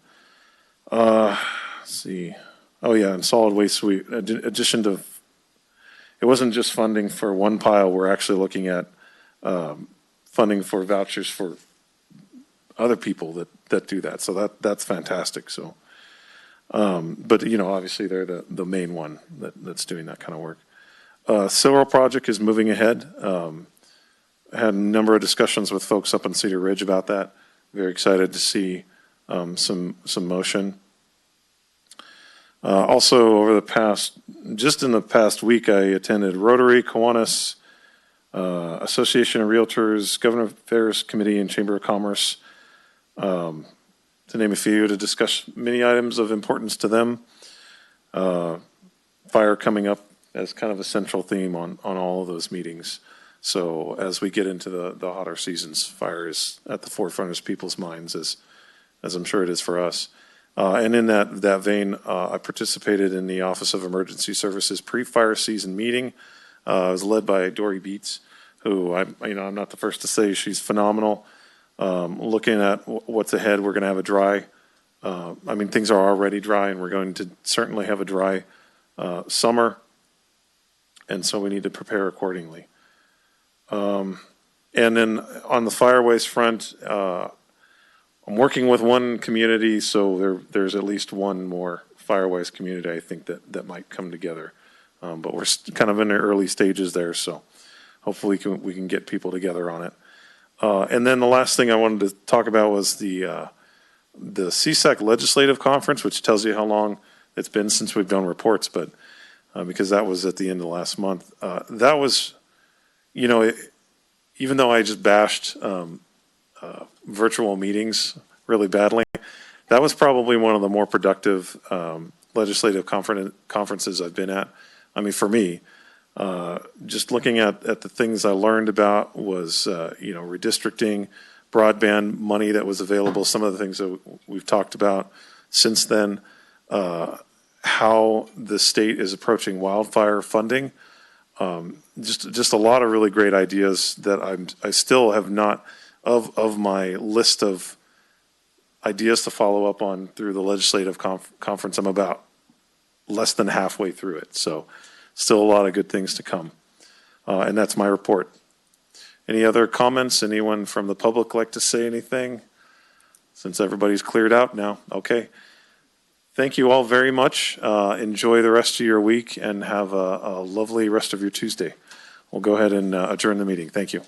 Let's see. Oh yeah, and solid waste. Addition to, it wasn't just funding for one pile. We're actually looking at funding for vouchers for other people that do that. So that's fantastic. So, but obviously they're the main one that's doing that kind of work. Silver project is moving ahead. Had a number of discussions with folks up in Cedar Ridge about that. Very excited to see some motion. Also, just in the past week, I attended Rotary, Kiwanis, Association of Realtors, Government Affairs Committee, and Chamber of Commerce, to name a few, to discuss many items of importance to them. Fire coming up as kind of a central theme on all of those meetings. So as we get into the hotter seasons, fire is at the forefront of people's minds, as I'm sure it is for us. And in that vein, I participated in the Office of Emergency Services pre-fire season meeting. It was led by Dory Beats, who I'm not the first to say she's phenomenal. Looking at what's ahead, we're going to have a dry. Things are already dry, and we're going to certainly have a dry summer, and so we need to prepare accordingly. And then on the fire waste front, I'm working with one community, so there's at least one more Firewise community I think that might come together. But we're kind of in the early stages there, so hopefully we can get people together on it. And then the last thing I wanted to talk about was the CSAC Legislative Conference, which tells you how long it's been since we've done reports, but because that was at the end of last month. That was, even though I just bashed virtual meetings really badly, that was probably one of the more productive legislative conferences I've been at. I mean, for me, just looking at the things I learned about was, redistricting, broadband money that was available, some of the things that we've talked about since then, how the state is approaching wildfire funding. Just a lot of really great ideas that I still have not, of my list of ideas to follow up on through the legislative conference, I'm about less than halfway through it. So still a lot of good things to come. And that's my report. Any other comments? Anyone from the public like to say anything? Since everybody's cleared out now. Okay. Thank you all very much. Enjoy the rest of your week and have a lovely rest of your Tuesday. We'll go ahead and adjourn the meeting. Thank you.